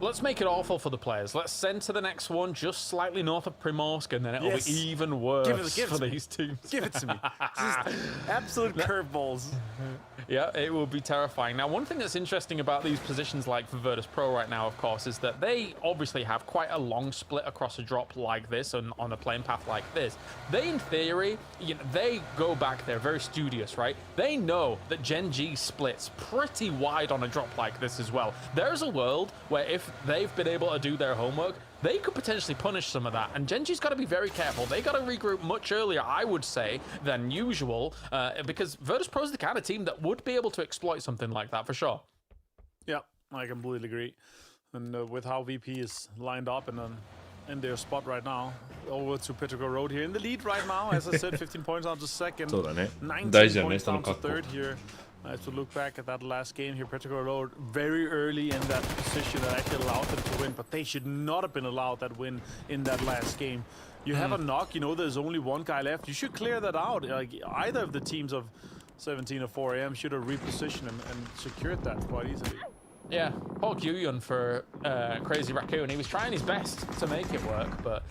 Let's make it awful for the players. Let's send to the next one just slightly north of Primorsk, and then it'll be even worse for these teams. Give it to me. Just absolute curveballs. Yeah, it will be terrifying. Now, one thing that's interesting about these positions like for Virtus Pro right now, of course, is that they obviously have quite a long split across a drop like this and on a plane path like this. They, in theory, you know, they go back there very studious, right? They know that Gen G splits pretty wide on a drop like this as well. There's a world where if they've been able to do their homework, they could potentially punish some of that. And Gen G's got to be very careful. They got to regroup much earlier, I would say, than usual, because Virtus Pro is the kind of team that would be able to exploit something like that for sure. Yeah, I completely agree. And with how VP is lined up and in their spot right now, over to Petrico Road here in the lead right now. As I said, 15 points on to second, 19 points down to third here. As we look back at that last game here, Petrico Road very early in that position that actually allowed them to win, but they should not have been allowed that win in that last game. You have a knock, you know, there's only one guy left. You should clear that out. Like, either of the teams of 17 or 4 AM should have repositioned and secured that quite easily. Yeah, poor Gyuyun for Crazy Raccoon. He was trying his best to make it work, but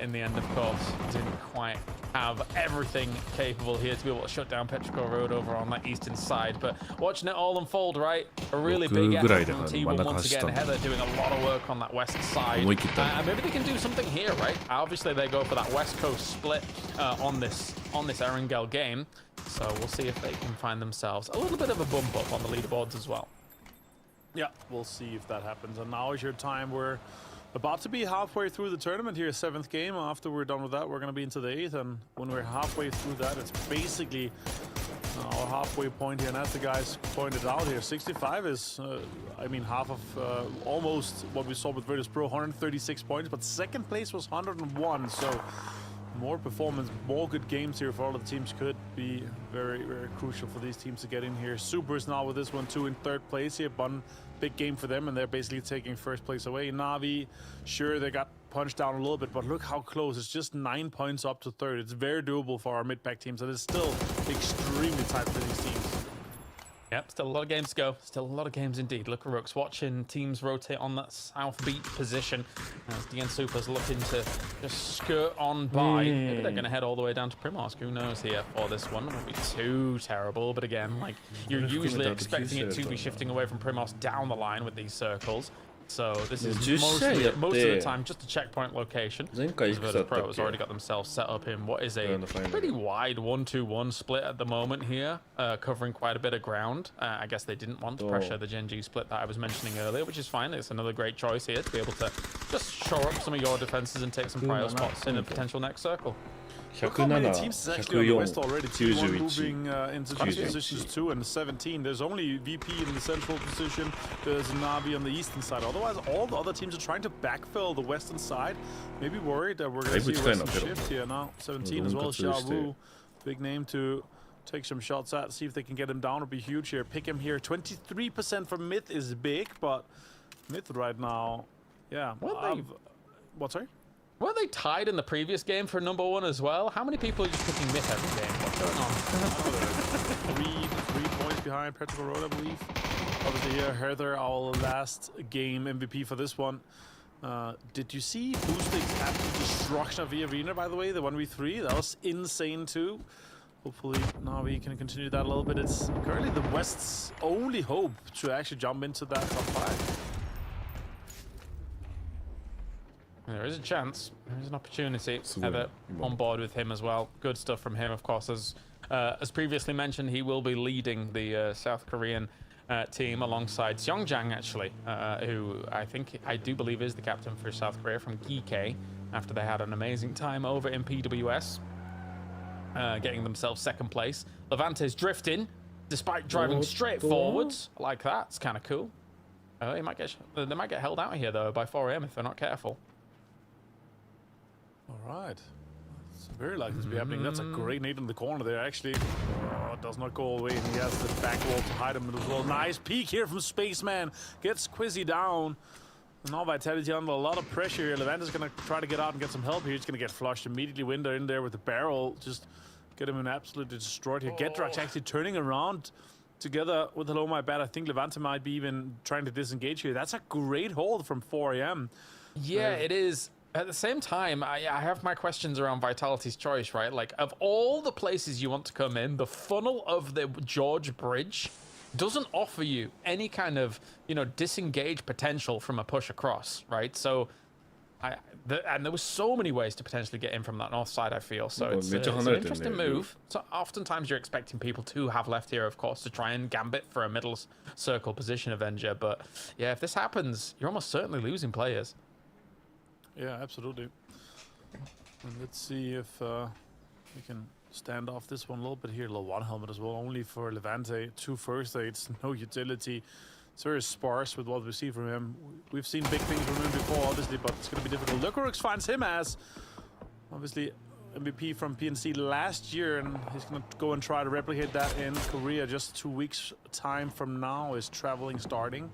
in the end, of course, didn't quite have everything capable here to be able to shut down Petrico Road over on that eastern side. But watching it all unfold, right? A really big effort from T1 once again. Heather doing a lot of work on that west side. Maybe they can do something here, right? Obviously, they go for that west coast split on this Erangel game. So we'll see if they can find themselves a little bit of a bump up on the leaderboards as well. Yeah, we'll see if that happens. And now is your time. We're about to be halfway through the tournament here, 7th game. After we're done with that, we're going to be into the 8th. And when we're halfway through that, it's basically our halfway point here. And as the guys pointed out here, 65 is, I mean, half of almost what we saw with Virtus Pro, 136 points. But second place was 101. So more performance, more good games here for all of the teams could be very, very crucial for these teams to get in here. Supers now with this one too in 3rd place here. One big game for them, and they're basically taking 1st place away. NAVI, sure, they got punched down a little bit, but look how close. It's just 9 points up to 3rd. It's very doable for our mid-pack teams, and it's still extremely tight for these teams. Yep, still a lot of games to go. Still a lot of games indeed. Look at Rooks watching teams rotate on that south beat position as DN Super's looking to just skirt on by. Maybe they're going to head all the way down to Primorsk. Who knows here for this one? It won't be too terrible, but again, like, you're usually expecting it to be shifting away from Primorsk down the line with these circles. So this is most of the time just a checkpoint location. Virtus Pro has already got themselves set up in what is a pretty wide 1-2-1 split at the moment here, covering quite a bit of ground. I guess they didn't want to pressure the Gen G split that I was mentioning earlier, which is fine. It's another great choice here to be able to just shore up some of your defenses and take some prio spots in a potential next circle. Look how many teams is actually on the West already. T1 moving into positions 2 and 17. There's only VP in the central position. There's NAVI on the eastern side. Otherwise, all the other teams are trying to backfill the western side. Maybe worried that we're going to see a western shift here now. 17 as well. Xiaowu, big name to take some shots at. See if they can get him down. It'll be huge here. Pick him here. 23% from MiTH is big, but MiTH right now, yeah. What, sorry? Weren't they tied in the previous game for #1 as well? How many people are just picking MiTH every game? What's going on? three points behind Practical Road, I believe. Obviously here, Herther, our last game MVP for this one. Did you see Boostig's absolute destruction of the arena, by the way? The 1v3, that was insane too. Hopefully now we can continue that a little bit. It's currently the West's only hope to actually jump into that top 5. There is a chance. There is an opportunity. Heather on board with him as well. Good stuff from him, of course. As previously mentioned, he will be leading the South Korean team alongside Seongjang, actually, who I do believe is the captain for South Korea from GK, after they had an amazing time over in PWS, getting themselves 2nd place. Levante's drifting, despite driving straight forwards. I like that. It's kind of cool. They might get held out here, though, by 4am if they're not careful. All right. It's very likely to be happening. That's a great nade in the corner there, actually. Oh, it does not go away, and he has the back wall to hide him as well. Nice peek here from Spaceman. Gets Quizzy down. And now Vitality under a lot of pressure here. Levante's going to try to get out and get some help here. He's going to get flushed immediately. Winder in there with the barrel. Just get him absolutely destroyed here. Gedrax actually turning around together with Hello My Bad. I think Levante might be even trying to disengage here. That's a great hold from 4am. Yeah, it is. At the same time, I have my questions around Vitality's choice, right? Like, of all the places you want to come in, the funnel of the George Bridge doesn't offer you any kind of, disengage potential from a push across, right? So, and there was so many ways to potentially get in from that north side, I feel. So it's an interesting move. So oftentimes you're expecting people to have left here, of course, to try and gambit for a middle circle position Avenger. But yeah, if this happens, you're almost certainly losing players. Yeah, absolutely. And let's see if we can stand off this one a little bit here. A little one helmet as well, only for Levante. 2 first aids, no utility. It's very sparse with what we see from him. We've seen big things from him before, obviously, but it's going to be difficult. Lucarux finds him as, obviously, MVP from PNC last year, and he's going to go and try to replicate that in Korea just 2 weeks' time from now. Is traveling starting.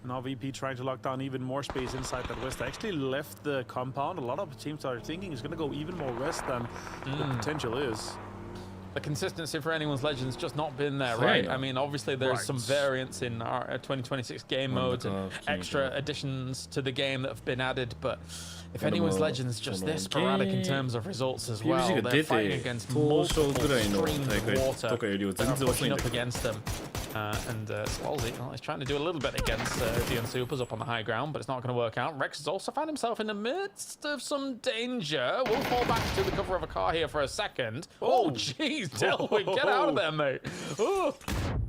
Now VP trying to lock down even more space inside that west. Actually left the compound. A lot of teams are thinking he's going to go even more west than the potential is. The consistency for anyone's Legends just not been there, right? I mean, obviously there's some variants in our 2026 game modes and extra additions to the game that have been added, but if anyone's Legends just this sporadic in terms of results as well, they're fighting against multiple streams of water that are pushing up against them. And Swalsey, well, he's trying to do a little bit against DN Supers up on the high ground, but it's not going to work out. Rex has also found himself in the midst of some danger. We'll fall back to the cover of a car here for a second. Oh, jeez, Delwyn, get out of there, mate. Oh,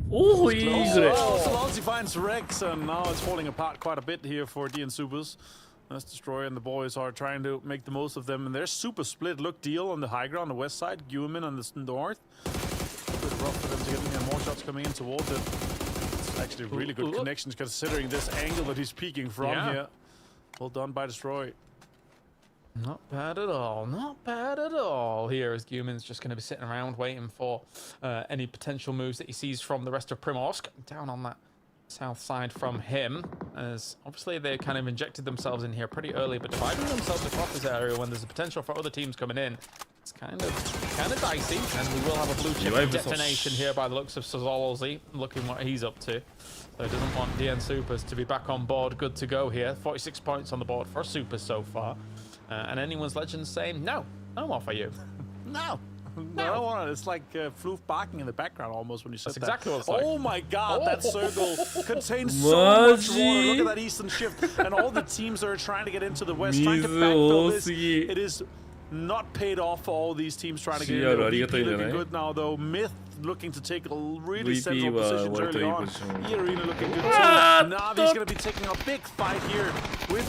Swalsey finds Rex, and now it's falling apart quite a bit here for DN Supers. That's Destroyer and the boys are trying to make the most of them, and they're super split. Look, Deal on the high ground on the west side, Guman on the north. A bit rough for them to get in here. More shots coming in towards it. It's actually really good connections considering this angle that he's peeking from here. Well done by Destroy. Not bad at all. Not bad at all. Here as Guman's just going to be sitting around waiting for any potential moves that he sees from the rest of Primorsk. Down on that south side from him, as obviously they kind of injected themselves in here pretty early, but dividing themselves across this area when there's a potential for other teams coming in, it's kind of dicey, and we will have a blue chip detonation here by the looks of Swalsey, looking what he's up to. So he doesn't want DN Supers to be back on board, good to go here. 46 points on the board for Supers so far. And anyone's legends saying, no more for you. No. No, it's like Floof barking in the background almost when you said That's exactly what it's like. Oh my god, that circle contains so much water. Look at that eastern shift. And all the teams that are trying to get into the west, trying to backfill this. It is not paid off for all these teams trying to get in. VP looking good now though. MiTH looking to take a really central position early on. E-Arena looking good too. Navi's going to be taking a big fight here with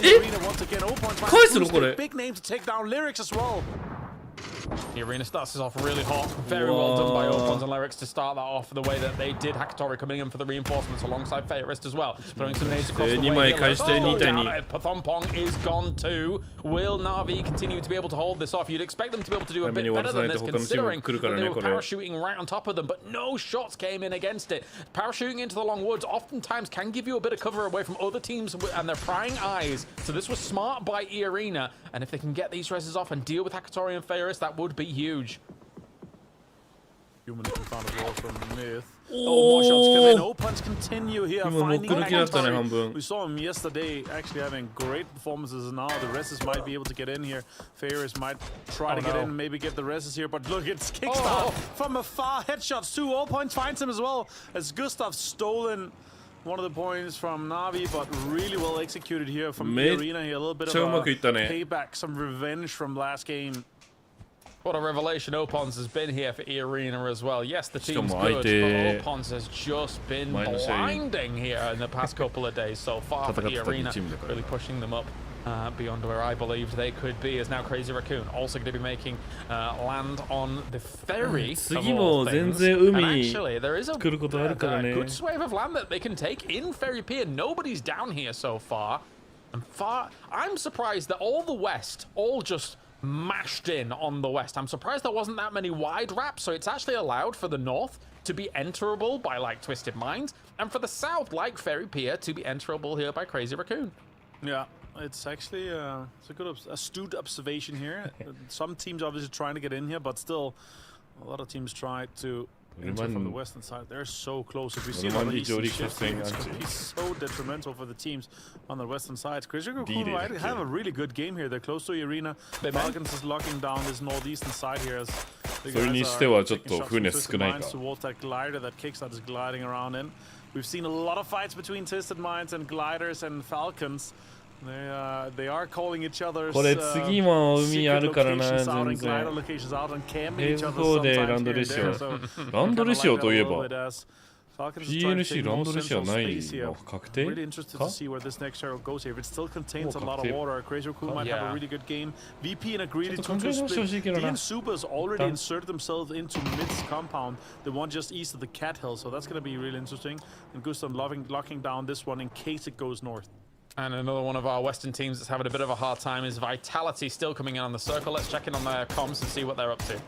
E-Arena once again. 0.5 big name to take down Lyrics as well. The arena starts us off really hot. Very well done by Opons and Lyrics to start that off the way that they did. Hakatori coming in for the reinforcements alongside Fairist as well. Throwing some nades across the way. Pathompong is gone too. Will Na'Vi continue to be able to hold this off? You'd expect them to be able to do a bit better than this, considering that they were parachuting right on top of them, but no shots came in against it. Parachuting into the long woods oftentimes can give you a bit of cover away from other teams and their prying eyes. So this was smart by E-Arena, and if they can get these reses off and deal with Hakatori and Fairist, that would be huge. Human found a wall from MiTH. More shots come in. Opens continue here, finding Hakatori. We saw him yesterday actually having great performances, and now the reses might be able to get in here. Fairist might try to get in, maybe get the reses here, but look, it's Kickstart from afar. Headshots too. All points finds him as well, as Gustav stolen one of the points from Na'Vi, but really well executed here from E-Arena here. A little bit of a payback, some revenge from last game. What a revelation Opons has been here for E-Arena as well. Yes, the team's good, but Opons has just been blinding here in the past couple of days so far for E-Arena, really pushing them up beyond where I believed they could be, as now Crazy Raccoon also going to be making land on the ferry of all things. And actually, there is a good swathe of land that they can take in Ferry Pier. Nobody's down here so far. And I'm surprised that all the west, all just mashed in on the west. I'm surprised there wasn't that many wide wraps, so it's actually allowed for the north to be enterable by like Twisted Minds, and for the south, like Ferry Pier, to be enterable here by Crazy Raccoon. Yeah, it's actually it's a good astute observation here. Some teams obviously trying to get in here, but still a lot of teams try to enter from the western side. They're so close. If we see another eastern shifting, it's going to be so detrimental for the teams on the western side. Crazy Raccoon might have a really good game here. They're close to the arena. Falcons is locking down this northeastern side here as the guys are taking shots from Twisted Minds towards that glider that Kickstart is gliding around in. We've seen a lot of fights between Twisted Minds and Gliders and Falcons. They are calling each other's secret locations out and glider locations out and camping each other sometimes here and there. So Falcons is trying to take more central space here. I'm really interested to see where this next hero goes here. If it still contains a lot of water, Crazy Raccoon might have a really good game. VP in a greedy 2-2 split. DN Supers already inserted themselves into MiTH's compound, the one just east of the Cat Hill, so that's going to be really interesting. And Gustav locking down this one in case it goes north. And another one of our western teams that's having a bit of a hard time is Vitality, still coming in on the circle. Let's check in on their comms and see what they're up to.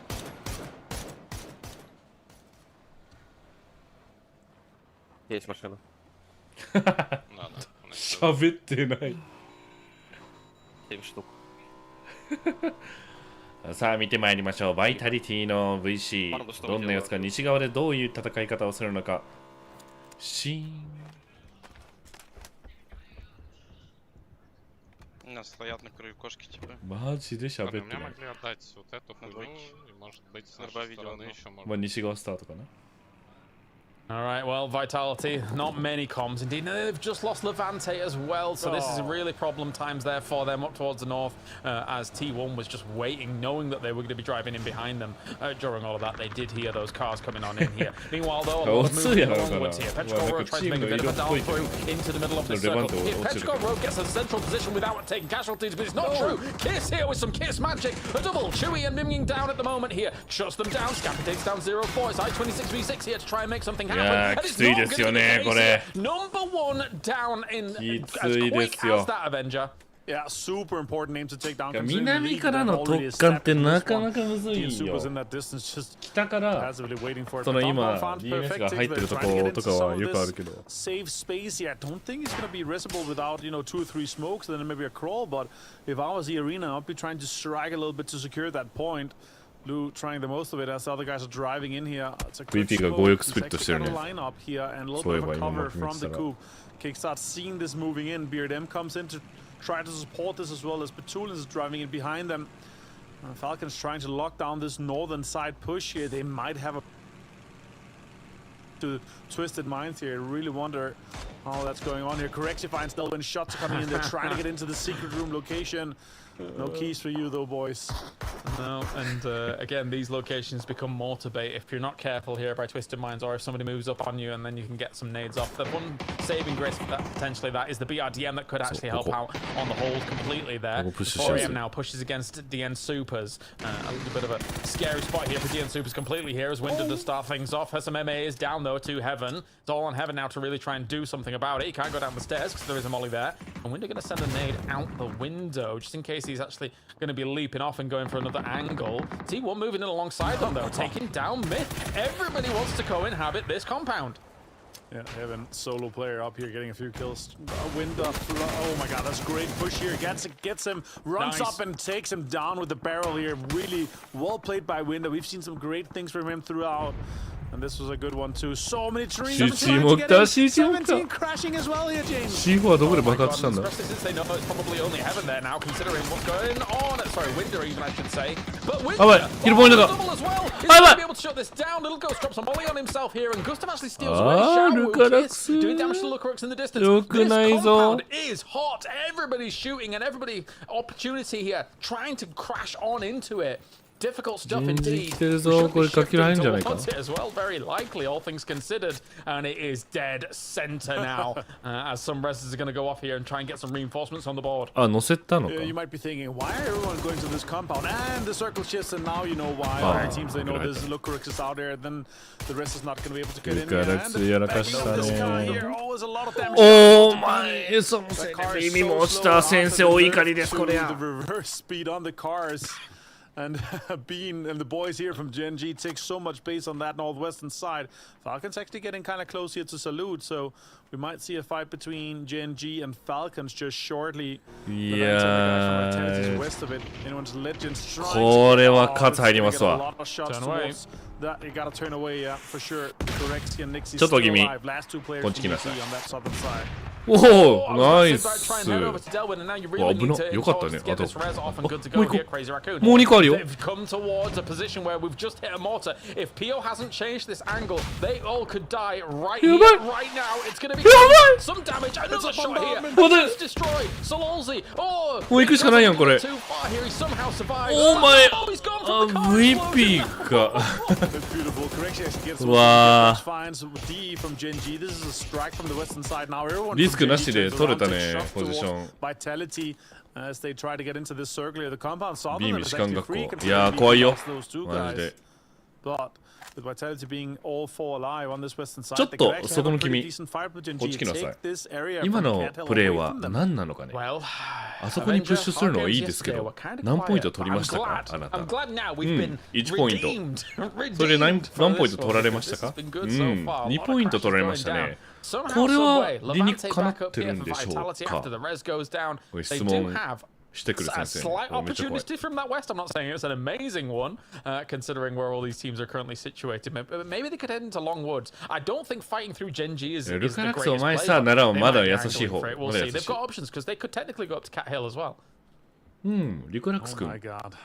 Есть машина. 喋ってない。 7 штук. さあ見てまいりましょう。バイタリティの VC どんなやつか、西側でどういう戦い方をするのか。シーン。 Стоят на краю кошки, типа. Маджиで喋ってない。Мне могли отдать вот эту хуйню, и может быть с нашей стороны еще можно. まあ西側スタートかな。All right, well, Vitality, not many comms. Indeed, they've just lost Levante as well, so this is really problem times there for them up towards the north, as T1 was just waiting, knowing that they were going to be driving in behind them. During all of that, they did hear those cars coming on in here. Meanwhile, though, a lot of movement onwards here. Petrol Road tries to make a bit of a down through into the middle of the circle. If Petrol Road gets a central position without taking casualties, but it's not true. Kiss here with some Kiss magic. A double, Chewy and Miming down at the moment here. Shuts them down, Scappy takes down 0-4. It's I-26v6 here to try and make something happen. いやー、きついですよね、これ。 Number one down in きついですよ。 as that Avenger. Yeah, super important name to take down. 南からの突貫ってなかなかむずいよ。北からその今 DMS が入ってるところとかはよくあるけど。 Save space, yeah. I don't think it's gonna be risible without 2 or 3 smokes, then maybe a crawl. But if I was the arena, I'd be trying to strike a little bit to secure that point. Blue trying the most of it as the other guys are driving in here. It's a good lineup here and a little bit of a cover from the coup. Kickstart seeing this moving in. Beard M comes in to try to support this as well as Petulin is driving in behind them. Falcons trying to lock down this northern side push here. They might have a Twisted Minds here. Really wonder how that's going on here. Correxify still when shots are coming in. They're trying to get into the secret room location. No keys for you though, boys. No, and again, these locations become more to bait if you're not careful here by Twisted Minds, or if somebody moves up on you and then you can get some nades off. The one saving grace for that, potentially, that is the BRDM that could actually help out on the hold completely there. 4AM now pushes against DN Supers. A little bit of a scary spot here for DN Supers completely here as Winder to start things off. Has some MA is down though to Heaven. It's all on Heaven now to really try and do something about it. He can't go down the stairs because there is a molly there. And Winder going to send a nade out the window just in case he's actually going to be leaping off and going for another angle. T1 moving in alongside them though, taking down mid. Everybody wants to co-inhabit this compound. Yeah, Evan, solo player up here getting a few kills. Wind up. Oh my god, that's a great push here. Gets him, runs up and takes him down with the barrel here. Really well played by Winder. We've seen some great things from him throughout. And this was a good one too. So many trees. 17 crashing as well here, James. C4 はどこで爆発したんだ? Especially since they know it's probably only Heaven there now, considering what's going on. Sorry, Winder even, I should say. But Winder, double as well. He's going to be able to shut this down. Little Ghost drops a molly on himself here, and Gustav actually steals away Shawu. Doing damage to Lucarux in the distance. This compound is hot. Everybody's shooting, and everybody opportunity here, trying to crash on into it. Difficult stuff indeed. As well, very likely, all things considered, and it is dead center now. As some reses are going to go off here and try and get some reinforcements on the board. You might be thinking, why are everyone going to this compound? And the circle shifts, and now you know why. All teams they know this Lucarix is out there, then the rest is not going to be able to get in here. And this guy here, there's a lot of damage. Oh my! そのせいで耳も落ちた先生お怒りですこれや。 The reverse speed on the cars. And Bean and the boys here from Gen G take so much base on that northwestern side. Falcons actually getting kind of close here to Salute, so we might see a fight between Gen G and Falcons just shortly. Yeah. West of it. Anyone's legend strikes. これは勝つ入りますわ。 A lot of shots towards that. You gotta turn away, yeah, for sure. Correct and Nixie ちょっと気味。 Last two players こっち来なさい。 on that southern side. おお、ナイス。危な。よかったね。あと、もう1個。もう2個あるよ。 Come towards a position where we've just hit a mortar. If PO hasn't changed this angle, they all could die right here, right now. It's going to be some damage. Another shot here. It's destroyed. Sololzi. Oh, もう行くしかないやんこれ。 too far here. He somehow survived. Oh my. Oh, he's gone from the car. VP か。 Beautiful. Correction gets finds D from Gen G. This is a strike from the western side now. Everyone リスクなしで取れたねポジション。 Vitality as they try to get into this circle here. The compound saw them. ビーム士官学校。いやー怖いよ。マジで。 But with Vitality being all four alive on this western side, ちょっとそこの君こっち来なさい。今のプレーは何なのかね。あそこにプッシュするのはいいですけど、何ポイント取りましたかあなた。1ポイント。それで何ポイント取られましたか2ポイント取られましたね。これは理にかなってるんでしょうか。これ質問してくる先生。 slight opportunity from that west. I'm not saying it's an amazing one, considering where all these teams are currently situated. Maybe they could head into Longwoods. I don't think fighting through Gen G is the greatest play. They might be angling for it. We'll see. They've got options because they could technically go up to Cat Hill as well. うん、リクラックス君、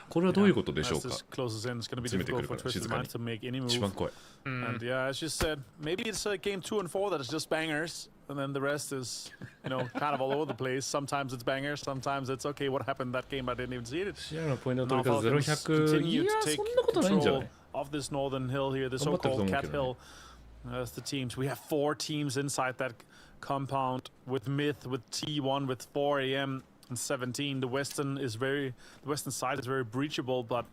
これはどういうことでしょうか。 Closes in, it's going to be 詰めてく difficult るか for ら Twisted 静かに Minds to make any 一 move. 番怖い。 And yeah, as you said, maybe it's game 2 and 4 that is just bangers, and then the rest is, you know, kind of all over the place. Sometimes it's bangers, sometimes it's okay. What happened in that game? I didn't even see it. 試合のポイントの取り Now 方 Falcons 0-100。いや continue to take そんなことないんじゃな control い。 of this northern hill here, the 頑張ってると思 so-called うけ Cat どね。 Hill. As the teams, we have 4 teams inside that compound with Myth, with T1, with 4 AM and 17. The western side is very breachable, but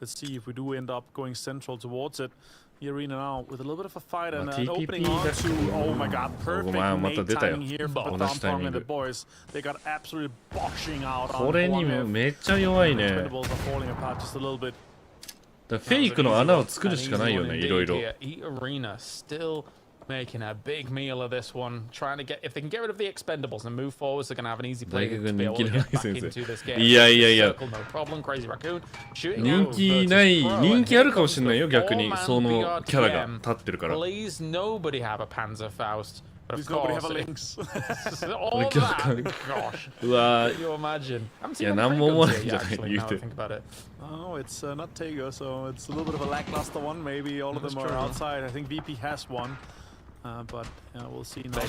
let's see if we do end up going central towards it. The arena now with a little bit of a fight and an opening on to, oh my god, perfect nade timing here for Batampong and the boys. They got absolutely boxing out on これにもめっちゃ弱いね。 Expendables are falling apart just a little bit. だフェイクの穴を作るしかないよね、いろいろ。 Arena still making a big meal of this one, trying to get, if they can get rid of the expendables and move forwards, they're going to have an easy play to be able to get back into this game. いやいやいや。 No problem, Crazy Raccoon shooting 人気ない、人気あるかもしれないよ、逆にそのキャラが立ってるから。 Please nobody have a Panzerfaust. Of Please nobody course, have a Lynx. all that, gosh. うわ Can you imagine? いや、なんも思わないんじゃない言うて。 Oh, it's not Tego, so it's a little bit of a lackluster one. Maybe all of them are outside. I think VP has one. But we'll see now.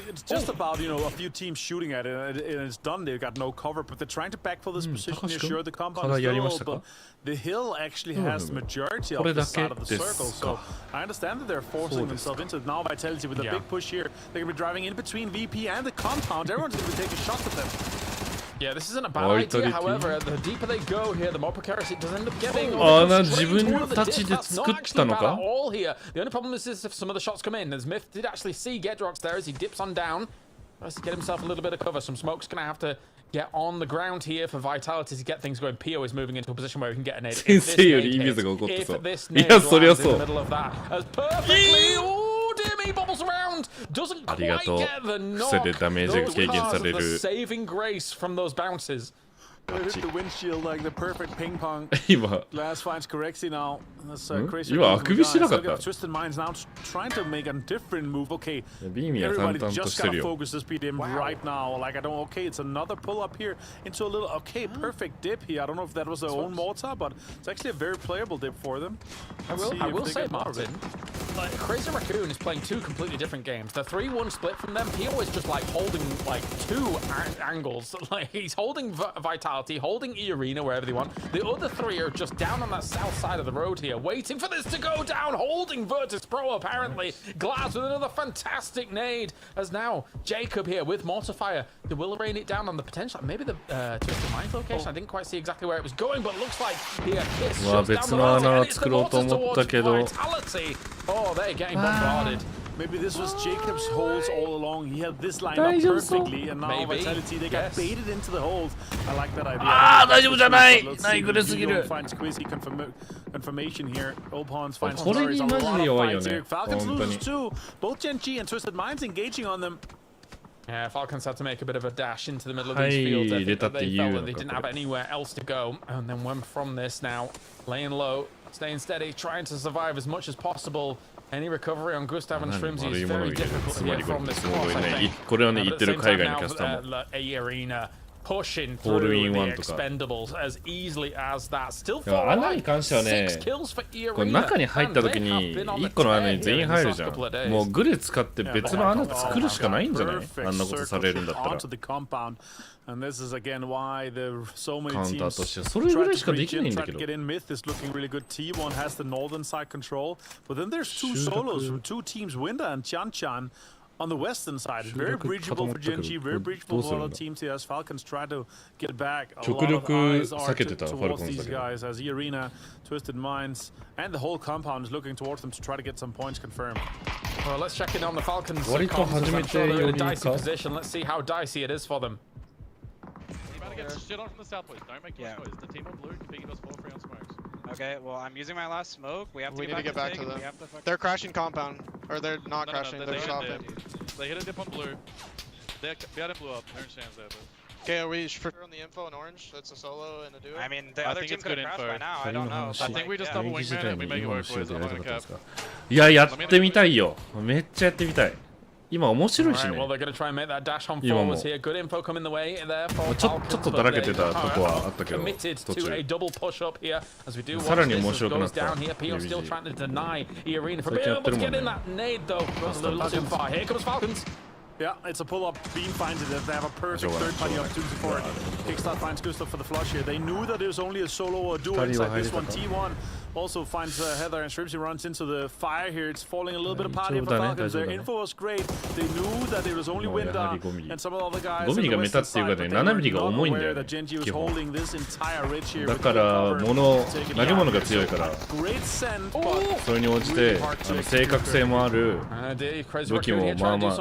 It's just about, you know, a few teams shooting at it, and it's done. They've got no cover, but they're trying to backfill this position. Sure, the compound is still, but the hill actually has the majority of the side of the circle. So I understand that they're forcing themselves into it. Now Vitality with a big push here. They're going to be driving in between VP and the compound. Everyone's going to be taking shots at them. Yeah, this isn't a bad idea, however, the deeper they go here, the more precarious it does end up getting. ああ、自分たちで作ったのか all here. The only problem is if some of the shots come in, as Myth did actually see Gedrox there as he dips on down. Tries to get himself a little bit of cover. Some smoke's going to have to get on the ground here for Vitality to get things going. Pio is moving into a position where he can get a nade. If this nade lands in the middle of that, as perfectly... Dear me, bobbles around. Doesn't quite get the knock. Those cars are the saving grace from those bounces. Hit the windshield like the perfect ping pong. Glass finds Corexi now. That's crazy. Twisted Minds now trying to make a different move. Okay, everybody just gotta focus this PDM right now. Like I don't. Okay, it's another pull up here into a little. Okay, perfect dip here. I don't know if that was their own mortar, but it's actually a very playable dip for them. I will say, Martin, like Crazy Raccoon is playing 2 completely different games. The 3-1 split from them, he always just like holding like 2 angles. Like he's holding Vitality, holding E-Arena wherever they want. The other 3 are just down on that south side of the road here, waiting for this to go down, holding Virtus Pro apparently. Glass with another fantastic nade, as now Jacob here with Mortarfire. They will rain it down on the potential, maybe the Twisted Minds location. I didn't quite see exactly where it was going, but looks like here, Kiss shuts down the road, and it's the Mortars towards Vitality. Oh, they're getting bombarded. Maybe this was Jacob's holes all along. He had this lined up perfectly, and now Vitality, they got baited into the holes. I like that idea. ああ、大丈夫じゃない。ナイグレすぎる。 Finds Quizzy confirmation here. Opons finds これにマジで弱いよね。 Falcons loses too. Both Gen G and Twisted Minds engaging on them. Yeah, Falcons had to make a bit of a dash into the middle of these fields. I think that they felt that they didn't have anywhere else to go, and then went from this now, laying low, staying steady, trying to survive as much as possible. Any recovery on Gustav and Shrimsy is very difficult here from this course, I think. これはね、言ってる海外のキャスターも。A-Arena pushing through the expendables as easily as that. Still 穴に関してはね、これ中に入った時に1個の穴に全員入るじゃん。もうグレ使って別の穴作るしかないんじゃない？あんなことされるんだったら。And this is again why so many teams カウンターとしてそれぐらいしかできないんだけど。 try to get in. Myth is looking really good. T1 has the northern side control, but then there's 2 solos from 2 teams, Winter and Chan on the western side. Very breachable for Gen G, very breachable for other teams here as Falcons try to get back. A lot of eyes are towards these guys as E-Arena, Twisted Minds, and the whole compound is looking towards them to try to get some points confirmed. Well, let's check in on the Falcons. I'm sure they're in a dicey position. Let's see how dicey it is for them. Get shit on from the south, please. Don't make too much noise. The team on blue can us 4-3 on smokes. Okay, well, I'm using my last smoke. We need to get back to them. They're crashing compound. Or they're not crashing, they're stopping. They hit a dip on blue. They had it blew up. Orange stands there. Okay, are we for on the info in orange? That's a solo and a duo? I mean, the other team could have crashed by now. I don't know. I think we just double wingman and we make it work, boys. I'm not gonna cap. いや、やってみたいよ。めっちゃやってみたい。今面白いし Right, ね well, they're going to try and make that dash on 今も forwards here. Good info coming the way there for ちょっ Falcons, と but だらけて they たとこはあったけど committed 途 to 中 a double push up here as we do watch さらに this 面 as 白くな goes った down here. Pio still PUBG trying to deny Irina for 最 being 近やっ able てる to もん get in ね that nade though. Goes a little too far. Here comes Falcons. Yeah, it's a pull-up. Beam finds it. They have a perfect third-party opportunity for it. Kickstart finds Gustav for the flush here. They knew that it was only a solo or duo inside this one. T1 also finds Heather and Shrimpsy runs into the fire here. It's falling a little bit apart here for Falcons. Their info was great. They knew that it was only Winda and some of the other guys. 5mm が目立つっていうかね、7mm が重いんだよね、基本。だから投げ物が強いから、それに応じて正確性もある武器もまあまあ、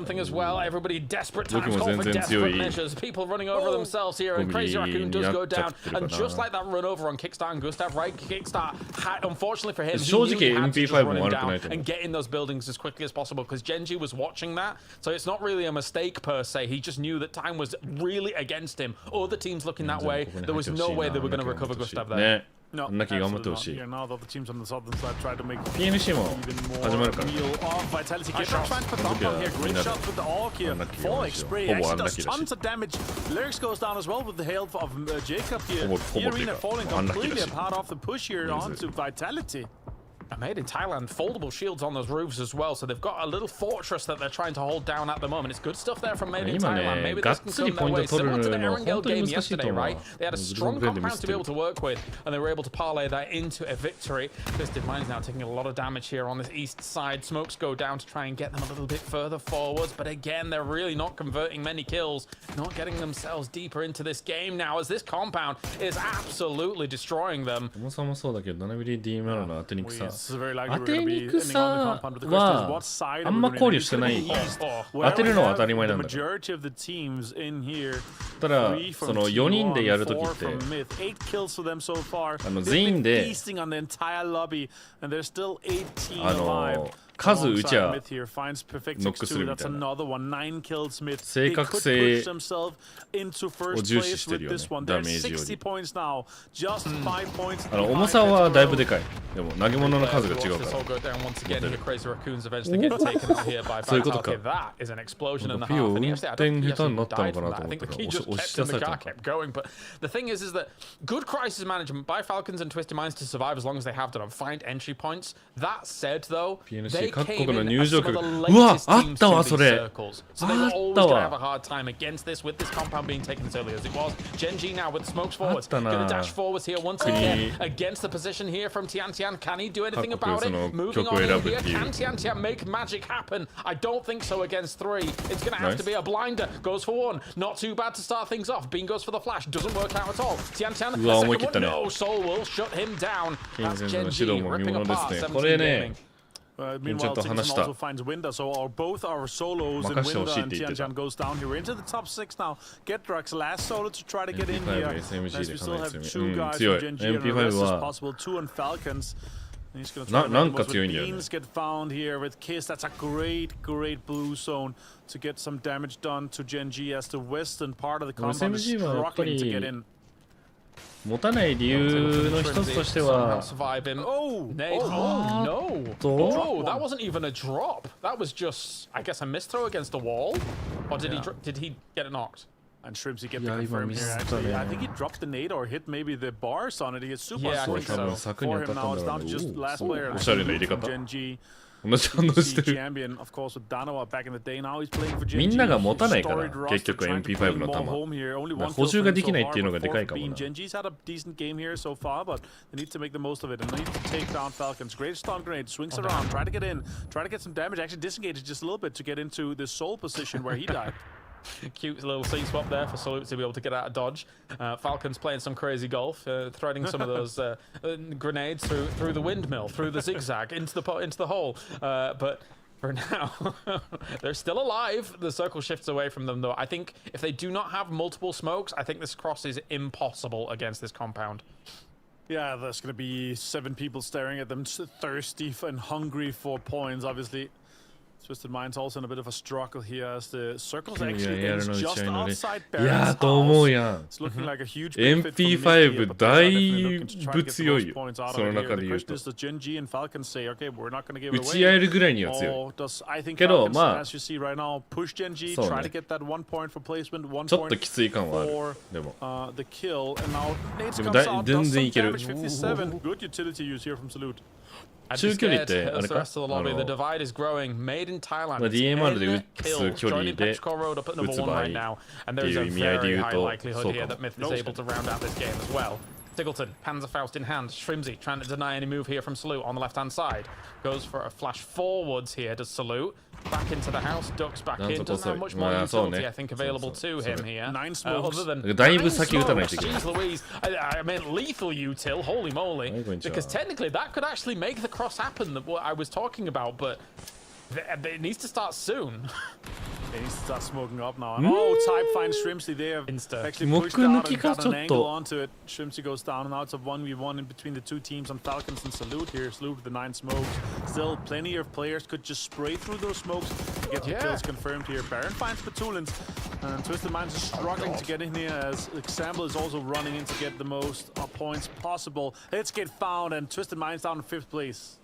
武器も全然強い People running over themselves here, and Crazy Raccoon does go down. And just like that run over on Kickstart and Gustav, right? Kickstart, unfortunately for him, he knew he had to just run him down and get in those buildings as quickly as possible because Genji was watching that. So it's not really a mistake per se. He just knew that time was really against him. Other teams looking that way, there was no way they were going to recover Gustav there. あんな気頑張ってほしい Now the other teams on the southern side try to make PNC も始まるから real of Vitality. Get that transfer down here. Great shots with the AUG here. Falling spray actually does tons of damage. Lyrics goes down as well with the help of Jacob here. Irina falling completely apart off the push here onto Vitality. Made in Thailand, foldable shields on those roofs as well, so they've got a little fortress that they're trying to hold down at the moment. It's good stuff there from Made in Thailand. Maybe this can come their way. Similar to the Erangel game yesterday, right? They had a strong compound to be able to work with, and they were able to parlay that into a victory. Twisted Mind's now taking a lot of damage here on this east side. Smokes go down to try and get them a little bit further forwards, but again, they're really not converting many kills, not getting themselves deeper into this game now, as this compound is absolutely destroying them. 重さもそうだけど 7mm の当てにくさ It's very likely 当 we're て going to に be く ending さ on the compound. But the question is, は what side あ are ん we ま going 考 to 慮 be してない east? 当てるのは当たり前 The なんだ majority of the teams in here. ただ Three そ from の4人でやるとき T1, って 4 from Myth. 8 kills for them so far. 全員で They've been feasting on the entire lobby, and there's still 18 あ alive. の数打ちゃ Myth here finds perfect ノック 6-2. するみ That's たいな another one. 9 kills Myth. 正 They 確 could 性 push themselves into を first 重視 place してる with よね this one. ダ They're メージよ 60 り points now. Just 5 points あの behind 重さはだいぶ Petro. でかいでも投げ物の数が違う This か all ら go down once again here. Crazy Raccoons eventually get taken out here by そういうことか Vitality. That is an explosion and a ピオ half. 運 And actually, I don't think 転 he 下手にな actually ったの died か from な that. と I 思っ think た the ら key 押 just し kept 出 in さ the れた car, のか kept going. But the thing is that good crisis management by Falcons and Twisted Minds to survive as long as they have done and find entry points. That said, though, they PNC came 各国の in 入 as 場 some 曲 of the うわ latest あっ teams た to わ these それ circles. So they あ were っ always た going to have わ a hard time against this with this compound being taken as early as it was. Genji now with smokes forwards. あったな Going to dash forwards here once 国 again against the position here from Tian Tian. Can he do anything 各国 about そ it? の Moving 曲を on 選 in ぶ here. っていう Can Tian Tian make magic happen? I don't think so against 3. It's going to have Nice. to be a blinder. Goes for 1. Not too bad to start things off. Bean goes for the flash. Doesn't work out at all. Tian Tian, うわ a 思い second 切った one. ね No, Soul will shut him down. ケイン That's 先生の Genji 指導も見 ripping もので apart すねこ 17れ gaming. ね Meanwhile, ちょっと Tian 話し Tian た also finds Winda, so both our solos in 任してほ Winda しいっ and て言ってた Tian Tian goes down here. We're into the top 6 now. Get Drugs last solo to try to get in MP5 here. SMG As で we か still なり have 強い 2 guys 強い from Genji and the MP5 rest is は possible. 2 on Falcons. And he's gonna なん try to か make the 強い most んだよね Beans get found here with Kiss. That's a great blue zone to get some damage done to Genji as the western part of the compound is SMG はやっぱ struggling to get り in. 持たない理由の一つとしては Oh, no. Oh, that wasn't even a drop. That was just, I guess, a misthrow against the wall. Or did he get knocked? And Shrimpsy get the confirm here, actually. I think he dropped the nade or hit maybe the bars on it. He gets super quick for him now. It's down to just last player. おしゃれな入れ方 Genji. 同じ反応してる champion, of course, with Danoa back in the day. Now he's playing for Genji. みんなが持たないから Storied roster, 結局 trying to MP5 の bring 弾 more home here. Only one 補充がで kill きない so っていうの far, がで but かいかも fourth な being Genji's had a decent game here so far, but they need to make the most of it and they need to take down Falcons. Great stun grenade, swings around, try to get in, try to get some damage. Actually disengages just a little bit to get into the soul position where he died. Cute little C swap there for Salute to be able to get out of dodge. Falcons playing some crazy golf, threading some of those grenades through the windmill, through the zigzag, into the hole. But for now, they're still alive. The circle shifts away from them, though. I think if they do not have multiple smokes, I think this cross is impossible against this compound. Yeah, there's going to be 7 people staring at them, thirsty and hungry for points, obviously. Twisted Mind's also in a bit of a struggle here as the circle's actually ends just outside いやと思うやん。MP5 だいぶ強いよ。その中で言うと。打ち合えるぐらいには強い。けどまあ、そうね。ちょっときつい感はある。でも。全然いける。中距離ってあれかDMR で打つ距離で打つ場合っていう意味合いで言うとそうかも。Tiggleton, Panzerfaust in hand, Shrimsy trying to deny any move here from Salute on the left-hand side. Goes for a flash forwards here to Salute. Back into the house, ducks back in. Doesn't have much more utility, I think, available to him here. Other than だいぶ先打たないといけない。 Jeez Louise, I meant lethal util, holy moly. Because technically that could actually make the cross happen that what I was talking about, but it needs to start soon. It needs to start smoking up now. Oh, Type finds Shrimpsy there. Actually pushed out and got an angle onto it. Shrimpsy goes down, and now it's a 1v1 in between the two teams on Falcons and Salute here. Salute with the 9 smokes. Still, plenty of players could just spray through those smokes to get the kills confirmed here. Baron finds Petulins, and Twisted Minds is struggling to get in here as Example is also running in to get the most points possible. Let's get found, and Twisted Minds down in 5th place.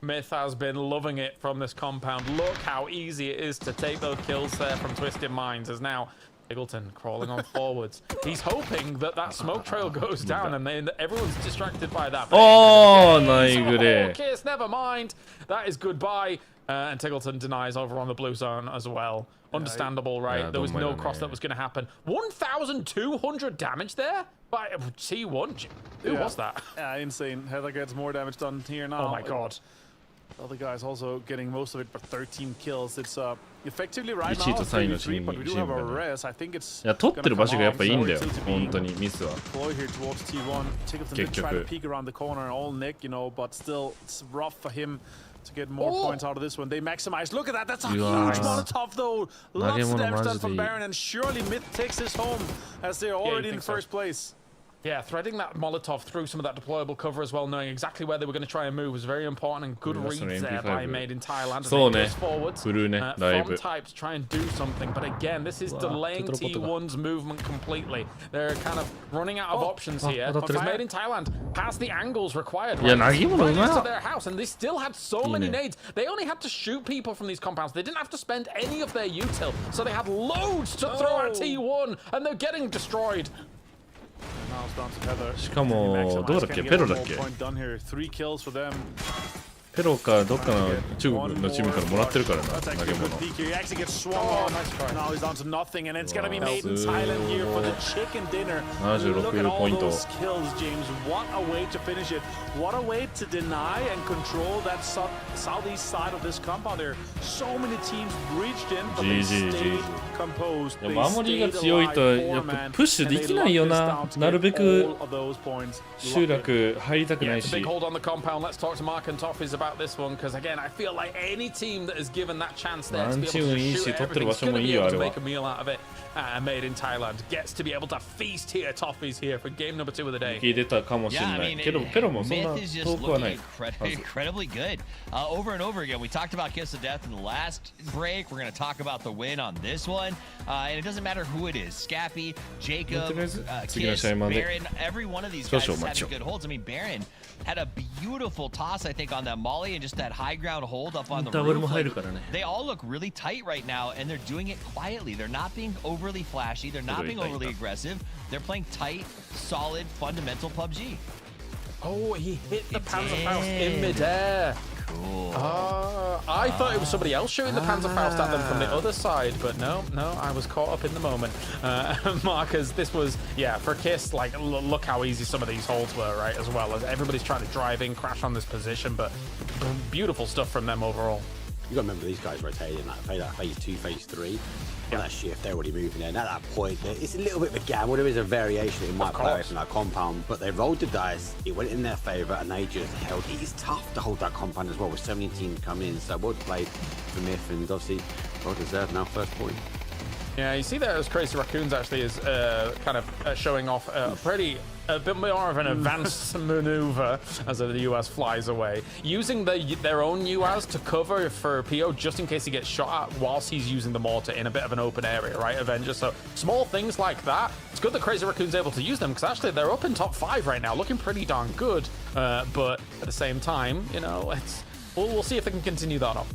MiTH has been loving it from this compound. Look how easy it is to take those kills there from Twisted Minds. As now Tiggleton crawling on forwards. He's hoping that that smoke trail goes down and then everyone's distracted by that. Oh, nice. Kiss, never mind. That is goodbye. And Tiggleton denies over on the blue zone as well. Understandable, right? There was no cross that was going to happen. 1,200 damage there by T1. Who was that? Yeah, insane. Heather gets more damage done here now. Oh my god. The other guy's also getting most of it, but 13 kills. It's effectively right now 3v3, but we do have a res. I think it's いや取ってる場所がやっぱいいんだよ。本当にミスは。Deploy here towards T1. Tiggleton did try to peek around the corner, all Nick, you know, but still it's rough for him to get more points out of this one. They maximize. Look at that. That's a huge Molotov though. Lots of damage done from Baron, and surely MiTH takes this home as they're already in first place. Yeah, threading that Molotov through some of that deployable cover as well, knowing exactly where they were going to try and move was very important, and good reads there by Made in Thailand. So ne, forwards from Type to try and do something, but again, this is delaying T1's movement completely. They're kind of running out of options here. But Made in Thailand has the angles required right into their house, and they still had so many nades. They only had to shoot people from these compounds. They didn't have to spend any of their util, so they had loads to throw at T1, and they're getting destroyed. しかもどうだっけペロだっけペロかどっかの中国のチームからもらってるからな投げ物。76ポイント。What a way to deny and control that southeast side of this compound there. So many teams breached in, but they stayed composed. でも守りが強いとやっぱプッシュできないよな。なるべく集落入りたくないし。Big hold on the compound. Let's talk to Mark and Toffees about this one, because again, I feel like any team that is given that chance there to be able to shoot everything is going to be able to make a meal out of it. Made in Thailand gets to be able to feast here, Toffees here for game number 2 of the day. Yeah, I mean, MiTH is just looking incredibly good. Over and over again, we talked about Kiss of Death in the last break. We're going to talk about the win on this one. And it doesn't matter who it is. Scappy, Jacob, Kiss, Baron, every one of these guys is having good holds. I mean, Baron had a beautiful toss, I think, on that molly and just that high ground hold up on the roof. Like, they all look really tight right now, and they're doing it quietly. They're not being overly flashy. They're not being overly aggressive. They're playing tight, solid, fundamental PUBG. Oh, he hit the Panzerfaust in midair. Cool. I thought it was somebody else shooting the Panzerfaust at them from the other side, but no, I was caught up in the moment. Marcus, this was, yeah, for Kiss, like, look how easy some of these holds were, right, as well. As everybody's trying to drive in, crash on this position, but beautiful stuff from them overall. You got to remember these guys rotating that phase 2, phase 3. On that shift, they're already moving in. At that point, it's a little bit of a gamble. There is a variation in my play from that compound, but they rolled the dice. It went in their favor, and they just held. It is tough to hold that compound as well with so many teams coming in. So well played for MiTH, and obviously well deserved now first point. Yeah, you see there as Crazy Raccoons actually is kind of showing off a bit more of an advanced maneuver as the US flies away, using their own UAS to cover for PO just in case he gets shot at whilst he's using the mortar in a bit of an open area, right, Avenger? So small things like that. It's good that Crazy Raccoon's able to use them because actually they're up in top 5 right now, looking pretty darn good. But at the same time, you know, we'll see if they can continue that on.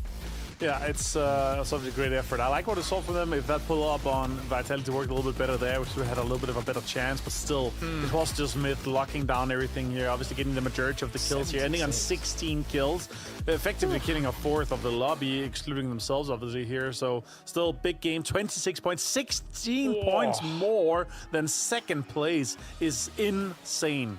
Yeah, it's such a great effort. I like what I saw from them. If that pull up on Vitality worked a little bit better there, which we had a little bit of a better chance, but still, it was just MiTH locking down everything here, obviously getting the majority of the kills here, ending on 16 kills, effectively killing a fourth of the lobby, excluding themselves, obviously, here. So, still, big game, 26 points, 16 points more than second place is insane.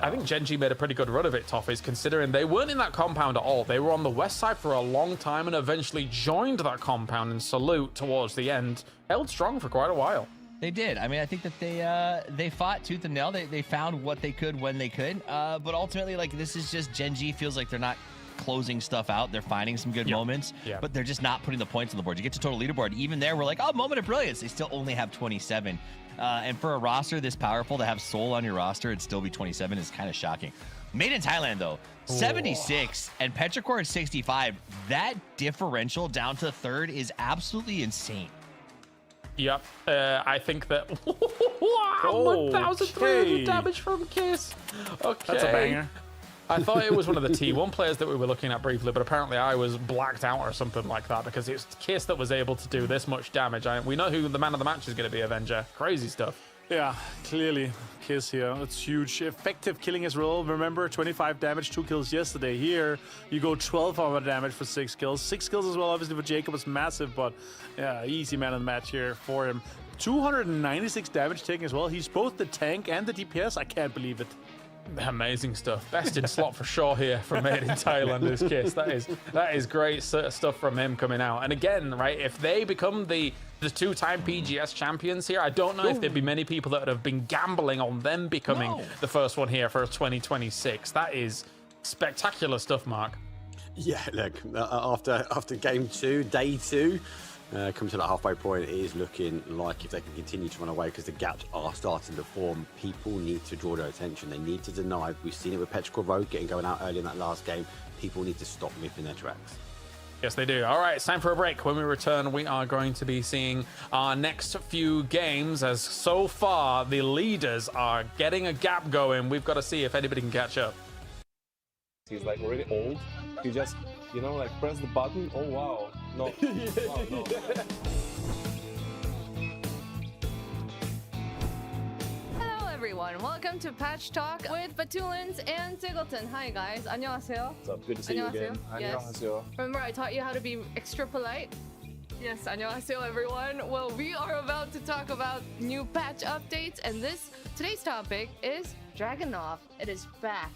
I think Gen.G made a pretty good run of it, Toffees, considering they weren't in that compound at all. They were on the west side for a long time and eventually joined that compound in Salute towards the end. Held strong for quite a while. They did. I mean, I think that they fought tooth and nail. They found what they could when they could. But ultimately, like, this is just Gen.G feels like they're not closing stuff out. They're finding some good moments, but they're just not putting the points on the board. You get to total leaderboard. Even there, we're like, oh, moment of brilliance. They still only have 27. And for a roster this powerful to have Seoul on your roster and still be 27 is kind of shocking. Made in Thailand, though, 76 and Petrichor is 65. That differential down to third is absolutely insane. Yep, I think that... Wow, 1,300 damage from Kiss. Okay. That's a banger. I thought it was one of the T1 players that we were looking at briefly, but apparently I was blacked out or something like that because it's Kiss that was able to do this much damage. We know who the man of the match is going to be, Avenger. Crazy stuff. Yeah, clearly Kiss here. It's huge. Effective killing as well. Remember, 25 damage, 2 kills yesterday. Here, you go 12 armor damage for 6 kills. 6 kills as well, obviously, for Jacob was massive, but yeah, easy man of the match here for him. 296 damage taken as well. He's both the tank and the DPS. I can't believe it. Amazing stuff. Best in slot for sure here from Made in Thailand is Kiss. That is great stuff from him coming out. And again, right, if they become the 2-time PGS champions here, I don't know if there'd be many people that would have been gambling on them becoming the first one here for 2026. That is spectacular stuff, Mark. Yeah, look, after game 2, day 2, coming to that halfway point, it is looking like if they can continue to run away because the gaps are starting to form, people need to draw their attention. They need to deny. We've seen it with Petrichor Rogue going out early in that last game. People need to stop miffing their tracks. Yes, they do. All right, it's time for a break. When we return, we are going to be seeing our next few games as so far the leaders are getting a gap going. We've got to see if anybody can catch up. He's like really old. You just, you know, like press the button. Oh, wow. No. Wow, no. Hello everyone, welcome to Patch Talk with Batulins and Singleton. Hi guys, 안녕하세요. What's up? Good to see you again. Yes. Remember I taught you how to be extra polite? Yes, 안녕하세요 everyone. Well, we are about to talk about new patch updates, and today's topic is Dragunov. It is back.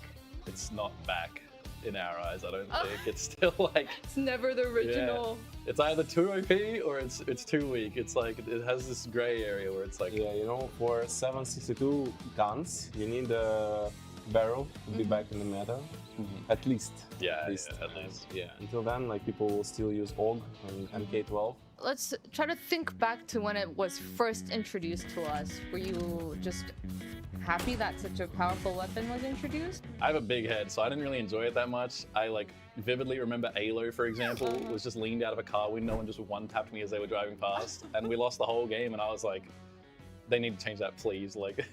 It's not back in our eyes, I don't think. It's still like... It's never the original. Yeah. It's either too OP or it's too weak. It's like, it has this gray area where it's like... Yeah, you know, for 762 guns, you need a barrel to be back in the meta. At least. Yeah, at least. Yeah. Until then, like, people will still use AUG and MK12. Let's try to think back to when it was first introduced to us. Were you just happy that such a powerful weapon was introduced? I have a big head, so I didn't really enjoy it that much. I like vividly remember Alo, for example, was just leaned out of a car window and just one-tapped me as they were driving past, and we lost the whole game, and I was like, they need to change that, please. Like,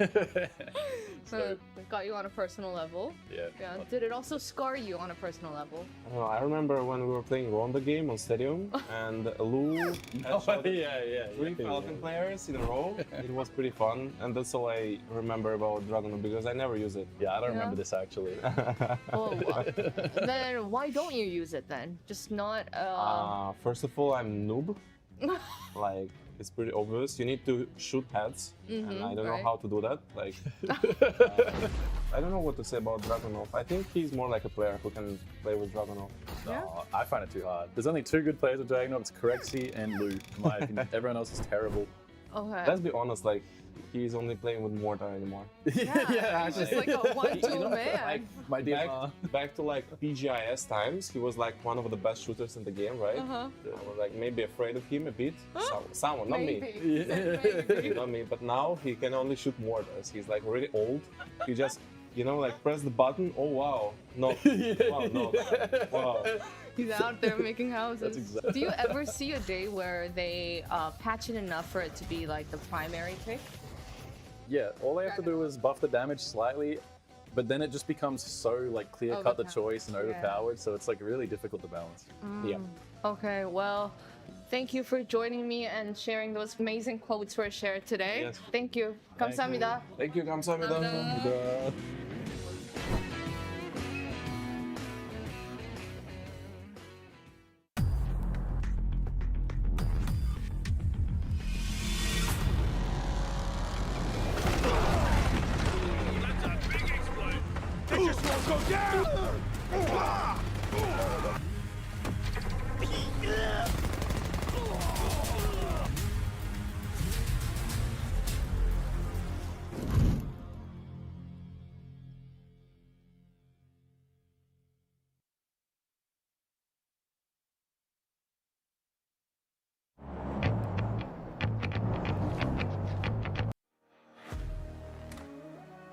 so it got you on a personal level. Yeah. Did it also scar you on a personal level? I don't know, I remember when we were playing Ronda game on Stadium, and Lou headshot 3 Falcon players in a row. It was pretty fun, and that's all I remember about Dragunov because I never use it. Yeah, I don't remember this actually. Then why don't you use it then? Just not. First of all, I'm noob. Like, it's pretty obvious. You need to shoot heads, and I don't know how to do that. Like, I don't know what to say about Dragunov. I think he's more like a player who can play with Dragunov. No, I find it too hard. There's only 2 good players with Dragunov. It's Corexy and Lou, in my opinion. Everyone else is terrible. Okay. Let's be honest, like he's only playing with mortar anymore. Yeah, he's just like a 1-2 man. Back to like PGIS times, he was like one of the best shooters in the game, right? Uh-huh. I was like maybe afraid of him a bit. Someone, not me. Maybe. Not me. But now he can only shoot mortars. He's like really old. He just, you know, like press the button. Oh wow, no, wow, no, wow. He's out there making houses. Exactly. Do you ever see a day where they patch it enough for it to be like the primary pick? Yeah, all they have to do is buff the damage slightly, but then it just becomes so like clear-cut the choice and overpowered, so it's like really difficult to balance. Yeah. Okay, well, thank you for joining me and sharing those amazing quotes we shared today. Yes. Thank you. 감사합니다. Thank you, 감사합니다.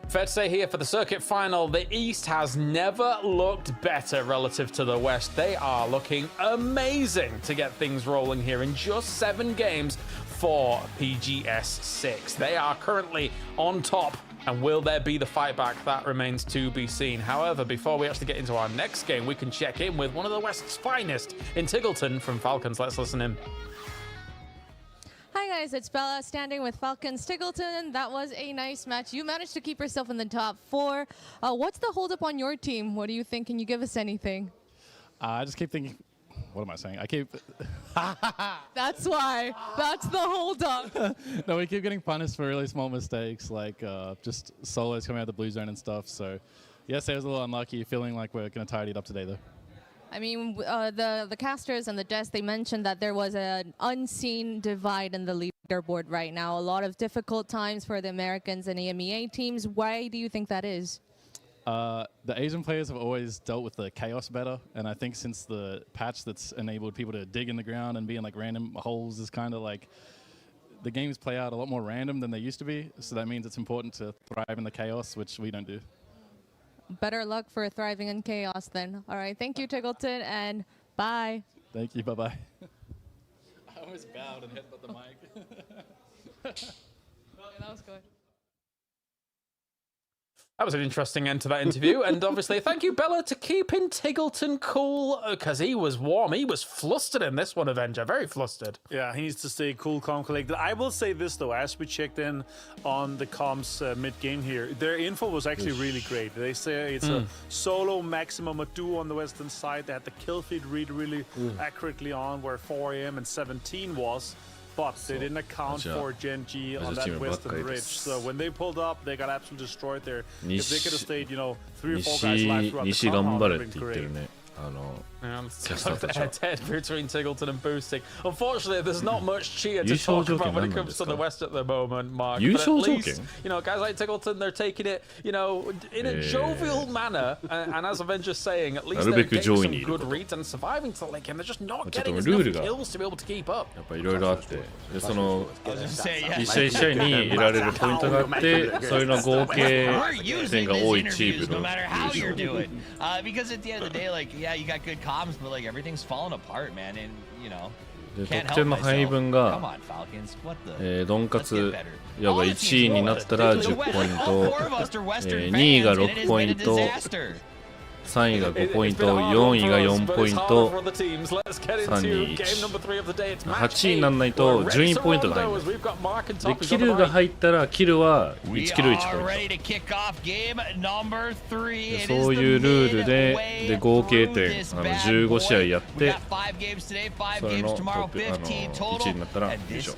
Fair to say here for the circuit final, the East has never looked better relative to the West. They are looking amazing to get things rolling here in just 7 games for PGS 6. They are currently on top, and will there be the fight back? That remains to be seen. However, before we actually get into our next game, we can check in with one of the West's finest in Tiggleton from Falcons. Let's listen in. Hi guys, it's Bella standing with Falcons Tiggleton. That was a nice match. You managed to keep yourself in the top 4. What's the holdup on your team? What do you think? Can you give us anything? I just keep thinking, what am I saying? I keep... That's why. That's the holdup. No, we keep getting punished for really small mistakes, like just solos coming out of the blue zone and stuff. So, yes, I was a little unlucky, feeling like we're going to tidy it up today, though. I mean, the casters and the devs, they mentioned that there was an unseen divide in the leaderboard right now. A lot of difficult times for the Americans and EMEA teams. Why do you think that is? The Asian players have always dealt with the chaos better, and I think since the patch that's enabled people to dig in the ground and be in like random holes is kind of like the games play out a lot more random than they used to be. So that means it's important to thrive in the chaos, which we don't do. Better luck for thriving in chaos then. All right, thank you, Tiggleton, and bye. Thank you, bye-bye. I almost bowed and hit the mic. That was good. That was an interesting end to that interview, and obviously thank you, Bella, to keeping Tiggleton cool, because he was warm. He was flustered in this one, Avenger, very flustered. Yeah, he needs to stay cool, calm, collected. I will say this, though, as we checked in on the comms mid-game here, their info was actually really great. They say it's a solo maximum, a duo on the western side. They had the kill feed read really accurately on where 4 AM and 17 was. But they didn't account for Gen G on that western ridge. So when they pulled up, they got absolutely destroyed there. If they could have stayed, you know, 3 or 4 guys live throughout the compound, it would have been great. Head between Tiggleton and Boosting. Unfortunately, there's not much cheer to talk about when it comes to the West at the moment, Mark. But at least, you know, guys like Tiggleton, they're taking it, you know, in a jovial manner. And as Avenger's saying, at least they're getting some good reads and surviving to like him. They're just not getting enough kills to be able to keep up. やっぱいろいろあって、でその一試合一試合に得られるポイントがあって、それの合計点が多いチームの優勝。Because at the end of the day, like, yeah, you got good comms, but like everything's falling apart, man, and you know. で得点の配分が、ドンカツいわば1位になったら10ポイント、2位が6ポイント、3位が5ポイント、4位が4ポイント、3、2、1、8位にならないと12ポイントが入る。で、キルが入ったら、キルは1キル1ポイント。そういうルールで、合計点15試合やって、それの1位になったら優勝。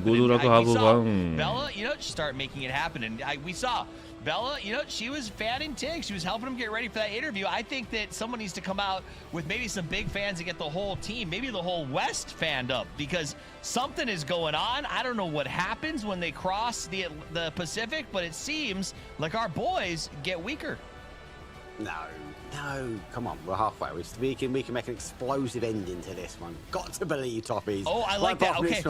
Good luck, have fun. Bella, you know, just start making it happen. And we saw Bella, you know, she was fanning Tig. She was helping him get ready for that interview. I think that someone needs to come out with maybe some big fans and get the whole team, maybe the whole West fanned up, because something is going on. I don't know what happens when they cross the Pacific, but it seems like our boys get weaker. No, come on, we're halfway. We can make an explosive ending to this one. Got to believe, Toppies. Oh, I like that. Okay.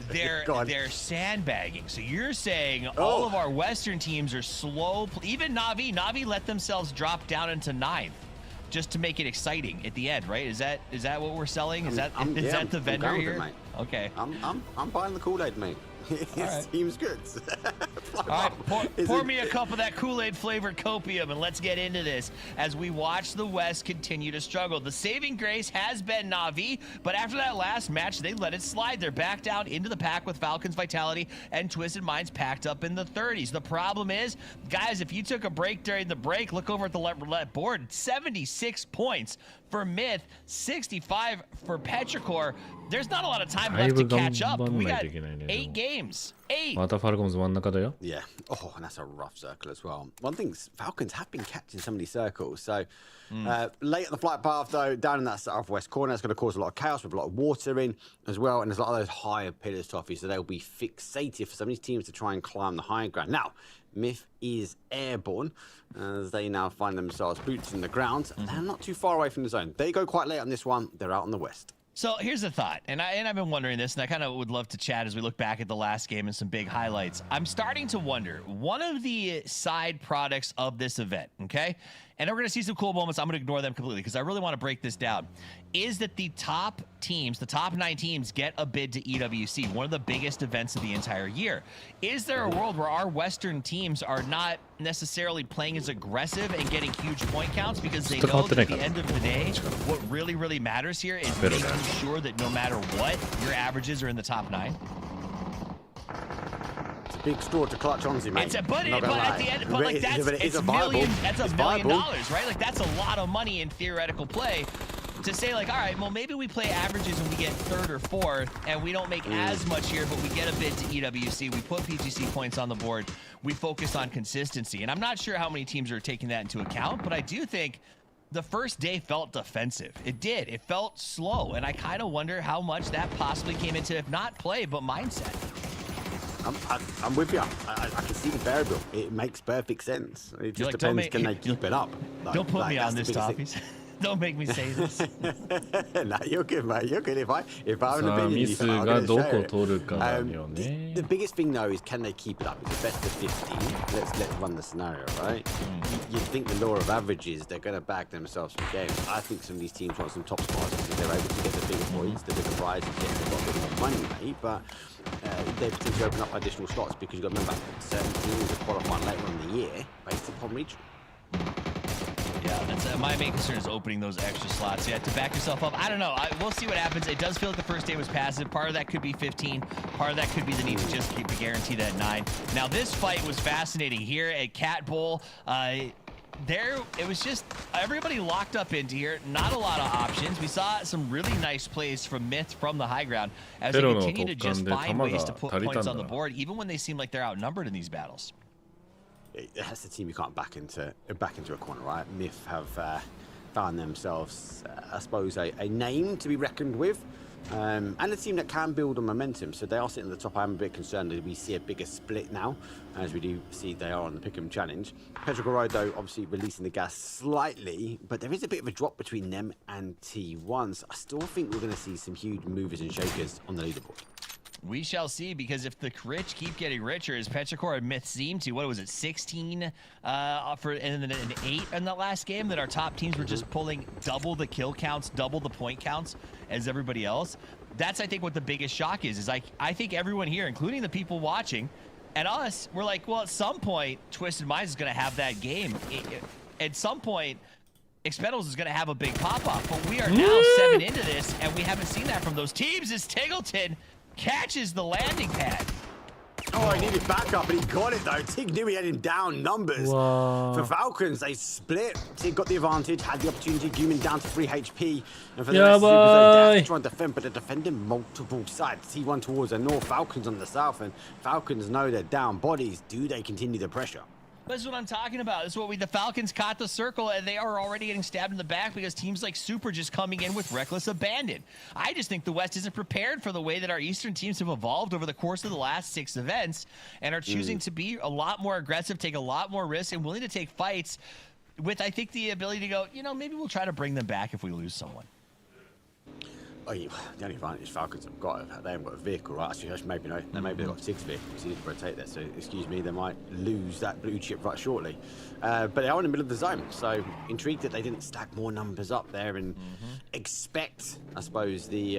They're sandbagging. So you're saying all of our Western teams are slow. Even Navi. Navi let themselves drop down into 9th just to make it exciting at the end, right? Is that what we're selling? Is that the vendor here? Mate. Okay. I'm buying the Kool-Aid, mate. It seems good. All right, pour me a cup of that Kool-Aid flavored copium and let's get into this as we watch the West continue to struggle. The saving grace has been Na'Vi, but after that last match, they let it slide. They're back down into the pack with Falcons Vitality and Twisted Minds packed up in the 30s. The problem is, guys, if you took a break during the break, look over at the roulette board. 76 points for MiTH, 65 for Petrichor. There's not a lot of time left to catch up. We got 8 games. 8. Yeah. Oh, and that's a rough circle as well. One thing, Falcons have been catching some of these circles. So late at the flight path, though, down in that southwest corner, it's going to cause a lot of chaos with a lot of water in as well. And there's a lot of those higher pillars, Toffee, so they'll be fixated for some of these teams to try and climb the high ground. Now, MiTH is airborne as they now find themselves boots in the ground. They're not too far away from the zone. They go quite late on this one. They're out on the west. So here's a thought, and I've been wondering this, and I kind of would love to chat as we look back at the last game and some big highlights. I'm starting to wonder, one of the side products of this event, okay, and we're going to see some cool moments. I'm going to ignore them completely because I really want to break this down, is that the top teams, the top 9 teams, get a bid to EWC, one of the biggest events of the entire year. Is there a world where our Western teams are not necessarily playing as aggressive and getting huge point counts because they know that at the end of the day, what really, really matters here is making sure that no matter what, your averages are in the top 9? It's a big straw to clutch onto, mate. But at the end, but like that's $1 million, right? Like that's a lot of money in theoretical play. To say like, all right, well, maybe we play averages and we get 3rd or 4th, and we don't make as much here, but we get a bid to EWC. We put PGC points on the board. We focus on consistency. And I'm not sure how many teams are taking that into account, but I do think the first day felt defensive. It did. It felt slow. And I kind of wonder how much that possibly came into, if not play, but mindset. I'm with you. I can see the variable. It makes perfect sense. It just depends, can they keep it up? Don't put me on this, Toppies. Don't make me say this. Nah, you're good, mate. You're good. If I have an opinion, I'm going to share it. The biggest thing, though, is can they keep it up? It's the best of 15. Let's run the scenario, right? You'd think the law of averages, they're going to back themselves from games. I think some of these teams want some top spots because they're able to get the bigger points, the bigger prizes, they've got a bit more money, mate. But they potentially open up additional slots because you've got to remember, certain teams are qualifying later in the year based upon region. Yeah, that's my main concern is opening those extra slots. Yeah, to back yourself up. I don't know. We'll see what happens. It does feel like the first day was passive. Part of that could be 15. Part of that could be the need to just keep a guarantee that 9. Now, this fight was fascinating here at Cat Bowl. It was just everybody locked up into here. Not a lot of options. We saw some really nice plays from MiTH from the high ground as they continue to just find ways to put points on the board, even when they seem like they're outnumbered in these battles. That's the team you can't back into a corner, right? MiTH have found themselves, I suppose, a name to be reckoned with, and a team that can build on momentum. So they are sitting at the top. I'm a bit concerned that we see a bigger split now, as we do see they are on the Pick'em Challenge. Petrichor, though, obviously releasing the gas slightly, but there is a bit of a drop between them and T1. So I still think we're going to see some huge movers and shakers on the leaderboard. We shall see, because if the rich keep getting richer, as Petrichor and MiTH seem to, what was it, 16 and then an 8 in the last game, that our top teams were just pulling double the kill counts, double the point counts as everybody else. That's, I think, what the biggest shock is I think everyone here, including the people watching and us, we're like, well, at some point, Twisted Minds is going to have that game. At some point, Expendables is going to have a big pop-off, but we are now 7 into this, and we haven't seen that from those teams as Tigleton catches the landing pad. Oh, he needed backup, but he got it, though. Tig knew he had him down numbers. Whoa. For Falcons, they split. Tig got the advantage, had the opportunity, Gumin down to 3 HP. And for the rest of the trying to defend, but they're defending multiple sides. T1 towards the north, Falcons on the south, and Falcons know they're down bodies. Do they continue the pressure? That's what I'm talking about. This is what the Falcons caught the circle, and they are already getting stabbed in the back because teams like Super just coming in with reckless abandon. I just think the West isn't prepared for the way that our Eastern teams have evolved over the course of the last 6 events and are choosing to be a lot more aggressive, take a lot more risks, and willing to take fights with, I think, the ability to go, you know, maybe we'll try to bring them back if we lose someone. Oh, the only advantage Falcons have got, they haven't got a vehicle, right? Actually, maybe no, maybe they've got 6 vehicles. So you need to rotate that. So, excuse me, they might lose that blue chip right shortly. But they are in the middle of the zone, so intrigued that they didn't stack more numbers up there and expect, I suppose, the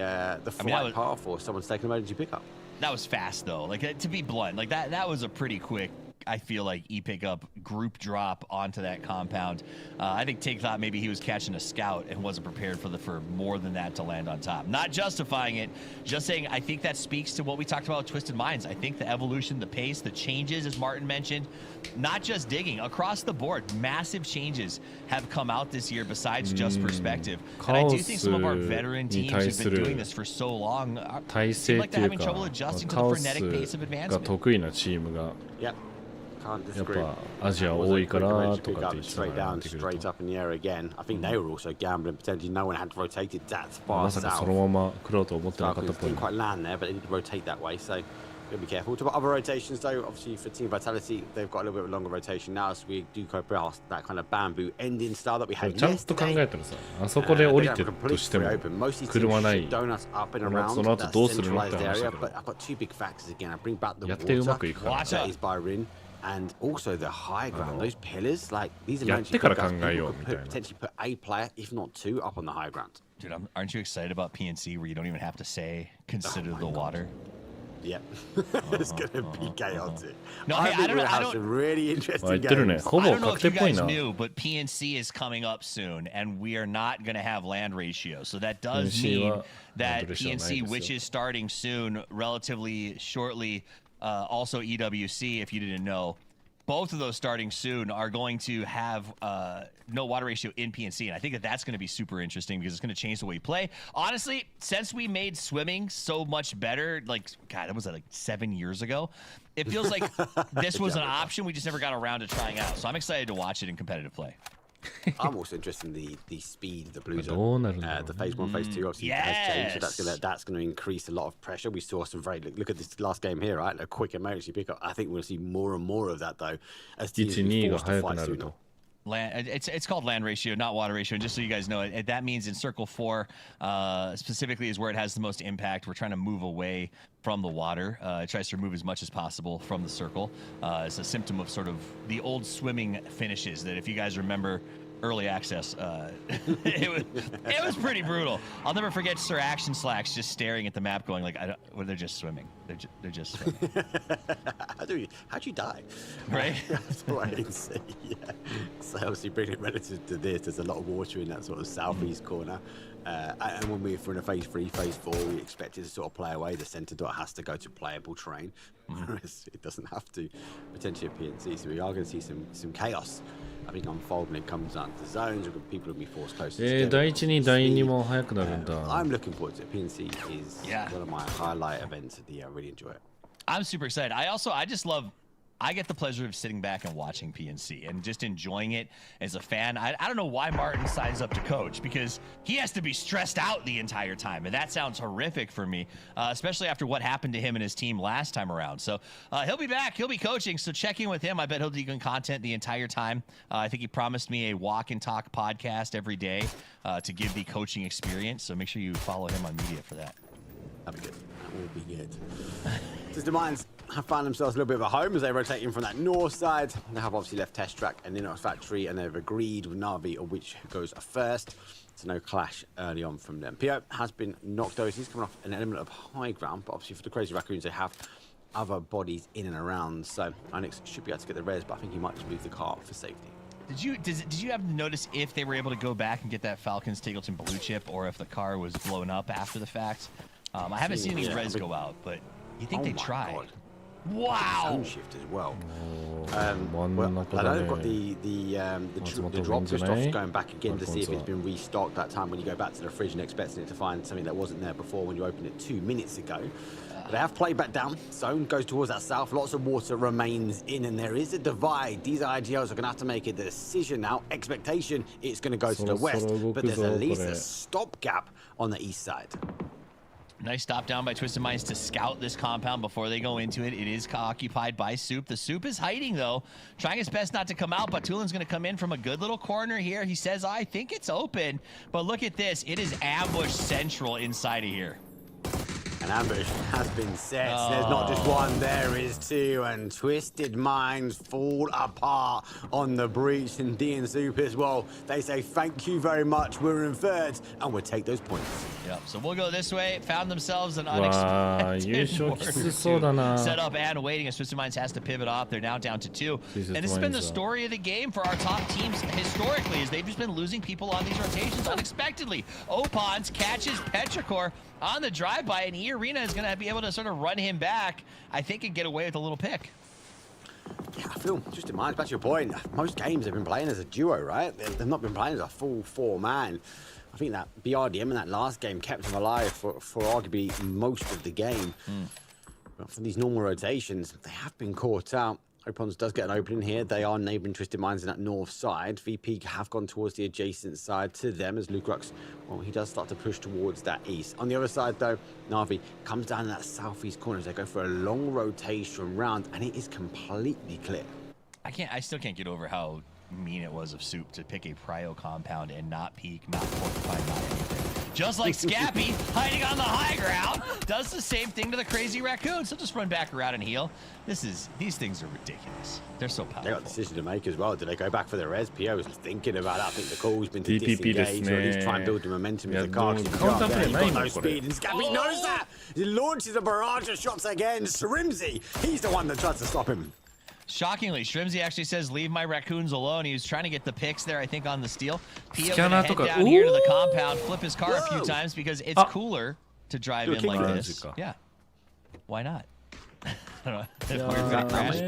flight path or someone's taking emergency pickup. That was fast, though. Like, to be blunt, like that was a pretty quick, I feel like, pickup group drop onto that compound. I think Tig thought maybe he was catching a scout and wasn't prepared for more than that to land on top. Not justifying it, just saying I think that speaks to what we talked about with Twisted Minds. I think the evolution, the pace, the changes, as Martin mentioned, not just digging, across the board, massive changes have come out this year besides just perspective. And I do think some of our veteran teams who've been doing this for so long seem like they're having trouble adjusting to the frenetic pace of advancement. Yep. Can't disagree. やっぱアジア多いからとかって言ってた straight down, straight up in the air again. I think they were also gambling potentially. No one had rotated that far まさか south. そのまま来ろうと思ってなかったっぽい Didn't quite land there, but they did rotate that way. So gotta be careful. Talk about other rotations though. Obviously for Team Vitality, they've got a little bit of a longer rotation now, so we do go past that kind of bamboo ending style that we had ちゃんと考えたらさ、あそこで降りてるとしても車ない。 donuts up and around その後どうするのって that 話だ area. け But I've got 2 big factors again. I bring back the ど、やってうまくいくから。 that is by Rin. And also the high ground, those pillars, like these are やってから考えようみたいな。 potentially put a player, if not 2, up on the high ground. Dude, aren't you excited about PNC where you don't even have to say consider the water? Yep. It's gonna be chaotic. No, hey, I don't know. I don't. Some really interesting 言ってるね。 games. ほぼ I don't know 確 if 定 you っぽい guys な。 knew, but PNC is coming up soon, and we are not going to have land ratio. So that does PNC mean は that ランドレーションないですよ。 PNC, which is starting soon, relatively shortly, also EWC, if you didn't know, both of those starting soon are going to have no water ratio in PNC. And I think that that's going to be super interesting because it's going to change the way we play. Honestly, since we made swimming so much better, like, God, that was like 7 years ago, it feels like this was an option we just never got around to trying out. So I'm excited to watch it in competitive play. I'm also interested in the speed of the blue zone. The phase 1, phase 2 obviously has changed, so that's going to increase a lot of pressure. We saw some very look at this last game here, right? A quick emergency pickup. I think we'll see more and more of that though as teams are forced to fight sooner. It's called land ratio, not water ratio. And just so you guys know, that means in Circle 4 specifically is where it has the most impact. We're trying to move away from the water. It tries to remove as much as possible from the circle. It's a symptom of sort of the old swimming finishes that if you guys remember early access, it was pretty brutal. I'll never forget Sir Action Slacks just staring at the map going like, well, they're just swimming. They're just swimming. How'd you die? Right? That's what I didn't see. Yeah. So obviously bringing it relative to this, there's a lot of water in that sort of southeast corner. And when we're in a phase 3, phase 4, we expect it to sort of play away. The centre dot has to go to playable terrain, whereas it doesn't have to potentially at PNC. So we are going to see some chaos. I think unfold when it comes down to zones, people will be forced closer together. 第1に第2も早くなるんだ。 I'm looking forward to it. PNC is one of my highlight events of the year. I really enjoy it. I'm super excited. I get the pleasure of sitting back and watching PNC and just enjoying it as a fan. I don't know why Martin signs up to coach because he has to be stressed out the entire time. And that sounds horrific for me, especially after what happened to him and his team last time around. So he'll be back. He'll be coaching. So check in with him. I bet he'll do good content the entire time. I think he promised me a walk and talk podcast every day to give the coaching experience. So make sure you follow him on media for that. That'll be good. That will be good. Does the Mines have found themselves a little bit of a home as they rotate in from that north side? They have obviously left Test Track and Linux Factory, and they've agreed with NAVI on which goes first. So no clash early on from them. PO has been knocked over. He's coming off an element of high ground, but obviously for the Crazy Raccoons, they have other bodies in and around. So Onyx should be able to get the res, but I think he might just move the car for safety. Did you happen to notice if they were able to go back and get that Falcons Tigleton blue chip, or if the car was blown up after the fact? I haven't seen any res go out, but you think they tried? Wow. Zone shift as well. Well, I know they've got the drop just off going back again to see if it's been restocked that time when you go back to the fridge and expecting it to find something that wasn't there before when you opened it 2 minutes ago. But they have played back down. Zone goes towards that south. Lots of water remains in, and there is a divide. These IGLs are going to have to make a decision now. Expectation, it's going to go to the west, but there's at least a stopgap on the east side. Nice stop down by Twisted Minds to scout this compound before they go into it. It is occupied by Soup. The Soup is hiding, though, trying his best not to come out, but Tulin's going to come in from a good little corner here. He says, I think it's open, but look at this. It is ambush central inside of here. An ambush has been set. Oh. There's not just one, there is two, and Twisted Minds fall apart on the breach, and D and Soup as well. They say thank you very much, we're in third, and we'll take those points. Yep, so we'll go this way. Found themselves an unexpected set up and waiting as Twisted Minds has to pivot off. They're now down to 2. And this has been the story of the game for our top teams historically, is they've just been losing people on these rotations unexpectedly. Opons catches Petrichor on the drive-by, and E-Arena is going to be able to sort of run him back, I think, and get away with a little pick. Yeah, I feel, just in mind, back to your point, most games they've been playing as a duo, right? They've not been playing as a full 4-man. I think that BRDM in that last game kept them alive for arguably most of the game. But for these normal rotations, they have been caught out. Opons does get an opening here. They are neighbouring Twisted Minds in that north side. VP have gone towards the adjacent side to them as Lukrux, well, he does start to push towards that east. On the other side, though, Navi comes down in that southeast corner as they go for a long rotation round, and it is completely clear. I still can't get over how mean it was of Soup to pick a prio compound and not peek, not porcupine, not anything. Just like Scappy, hiding on the high ground, does the same thing to the crazy raccoons. He'll just run back around and heal. These things are ridiculous. They're so powerful. They got a decision to make as well. Do they go back for the res? PO was thinking about it. I think the call's been to disengage or at least try and build the momentum in the car. He's got no speed, and Scappy knows that. He launches a barrage of shots again. Shrimzy, he's the one that tries to stop him. Shockingly, Shrimzy actually says, leave my raccoons alone. He was trying to get the picks there, I think, on the steal. Pio gonna head down here to the compound, flip his car a few times because it's cooler to drive in like this. Yeah. Why not? I don't know. Weird got crashed.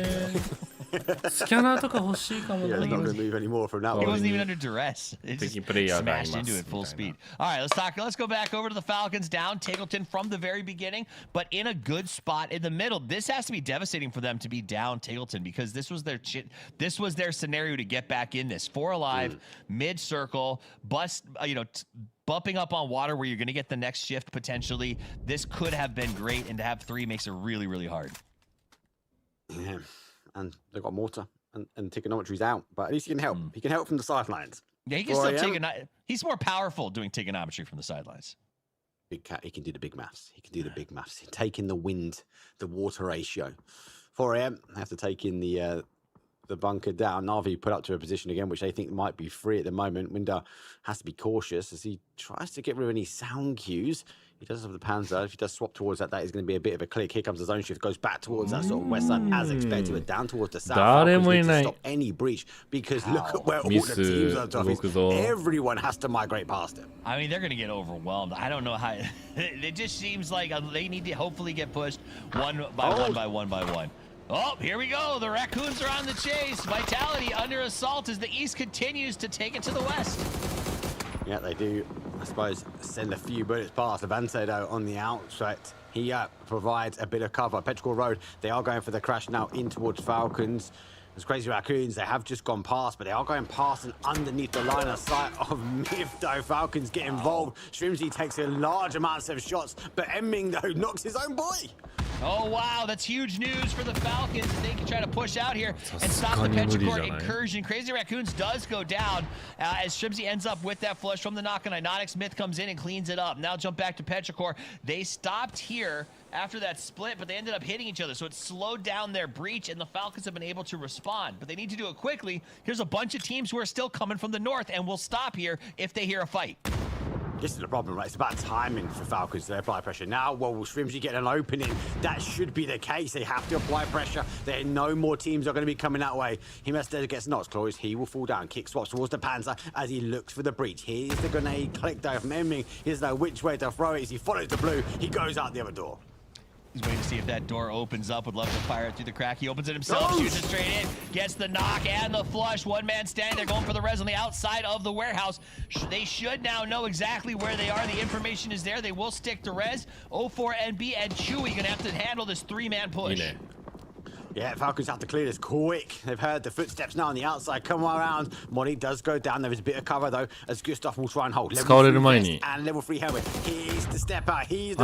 スキャナーとか欲しいかもな。He wasn't even under duress. It just smashed into it full speed. All right, let's go back over to the Falcons, down Tingleton from the very beginning, but in a good spot in the middle. This has to be devastating for them to be down Tingleton because this was their scenario to get back in this. 4 alive, mid circle, bust, bumping up on water where you're going to get the next shift potentially. This could have been great, and to have 3 makes it really, really hard. Yeah. And they've got mortar and trigonometry's out, but at least he can help. He can help from the sidelines. Yeah, he can still he's more powerful doing trigonometry from the sidelines. Big cat, he can do the big maths. He can do the big maths. Taking the wind, the water ratio. 4 AM, they have to take in the bunker down. Navi put up to a position again, which they think might be free at the moment. Winder has to be cautious as he tries to get rid of any sound cues. He does have the Panzer. If he does swap towards that, that is going to be a bit of a click. Here comes the zone shift. Goes back towards that sort of west side as expected, but down towards the south. Need to stop any breach because look at where all the teams are tough. Everyone has to migrate past him. I mean, they're going to get overwhelmed. I don't know how. It just seems like they need to hopefully get pushed one by one. Oh, here we go. The Raccoons are on the chase. Vitality under assault as the East continues to take it to the West. Yeah, they do, I suppose, send a few bullets past. Levante, though, on the outside, he provides a bit of cover. Petrichor Road, they are going for the crash now in towards Falcons. Those crazy Raccoons, they have just gone past, but they are going past and underneath the line of sight of MiTH, though. Falcons get involved. Shrimzy takes a large amount of shots, but Emming, though, knocks his own boy. Oh, wow, that's huge news for the Falcons. They can try to push out here and stop the Petrichor incursion. Crazy Raccoons does go down as Shrimzy ends up with that flush from the knock, and Inotic Smith comes in and cleans it up. Now jump back to Petrichor. They stopped here after that split, but they ended up hitting each other, so it slowed down their breach, and the Falcons have been able to respond. But they need to do it quickly. Here's a bunch of teams who are still coming from the north, and will stop here if they hear a fight. This is the problem, right? It's about timing for Falcons to apply pressure. Now, well, will Shrimzy get an opening? That should be the case. They have to apply pressure. There are no more teams are going to be coming that way. He must gets Knox Claws. He will fall down. Kick swaps towards the Panzer as he looks for the breach. Here's the grenade click though from Emming. He doesn't know which way to throw it. As he follows the blue, he goes out the other door. He's waiting to see if that door opens up. Would love to fire it through the crack. He opens it himself, shoots it straight in, gets the knock and the flush. One man standing there going for the res on the outside of the warehouse. They should now know exactly where they are. The information is there. They will stick to res. 04NB and Chewy gonna have to handle this 3-man push. Yeah, Falcons have to clear this quick. They've heard the footsteps now on the outside come around. Money does go down. There is a bit of cover though, as Gustav will try and hold. Level 3 and level 3 helmet. He's the step out. He's the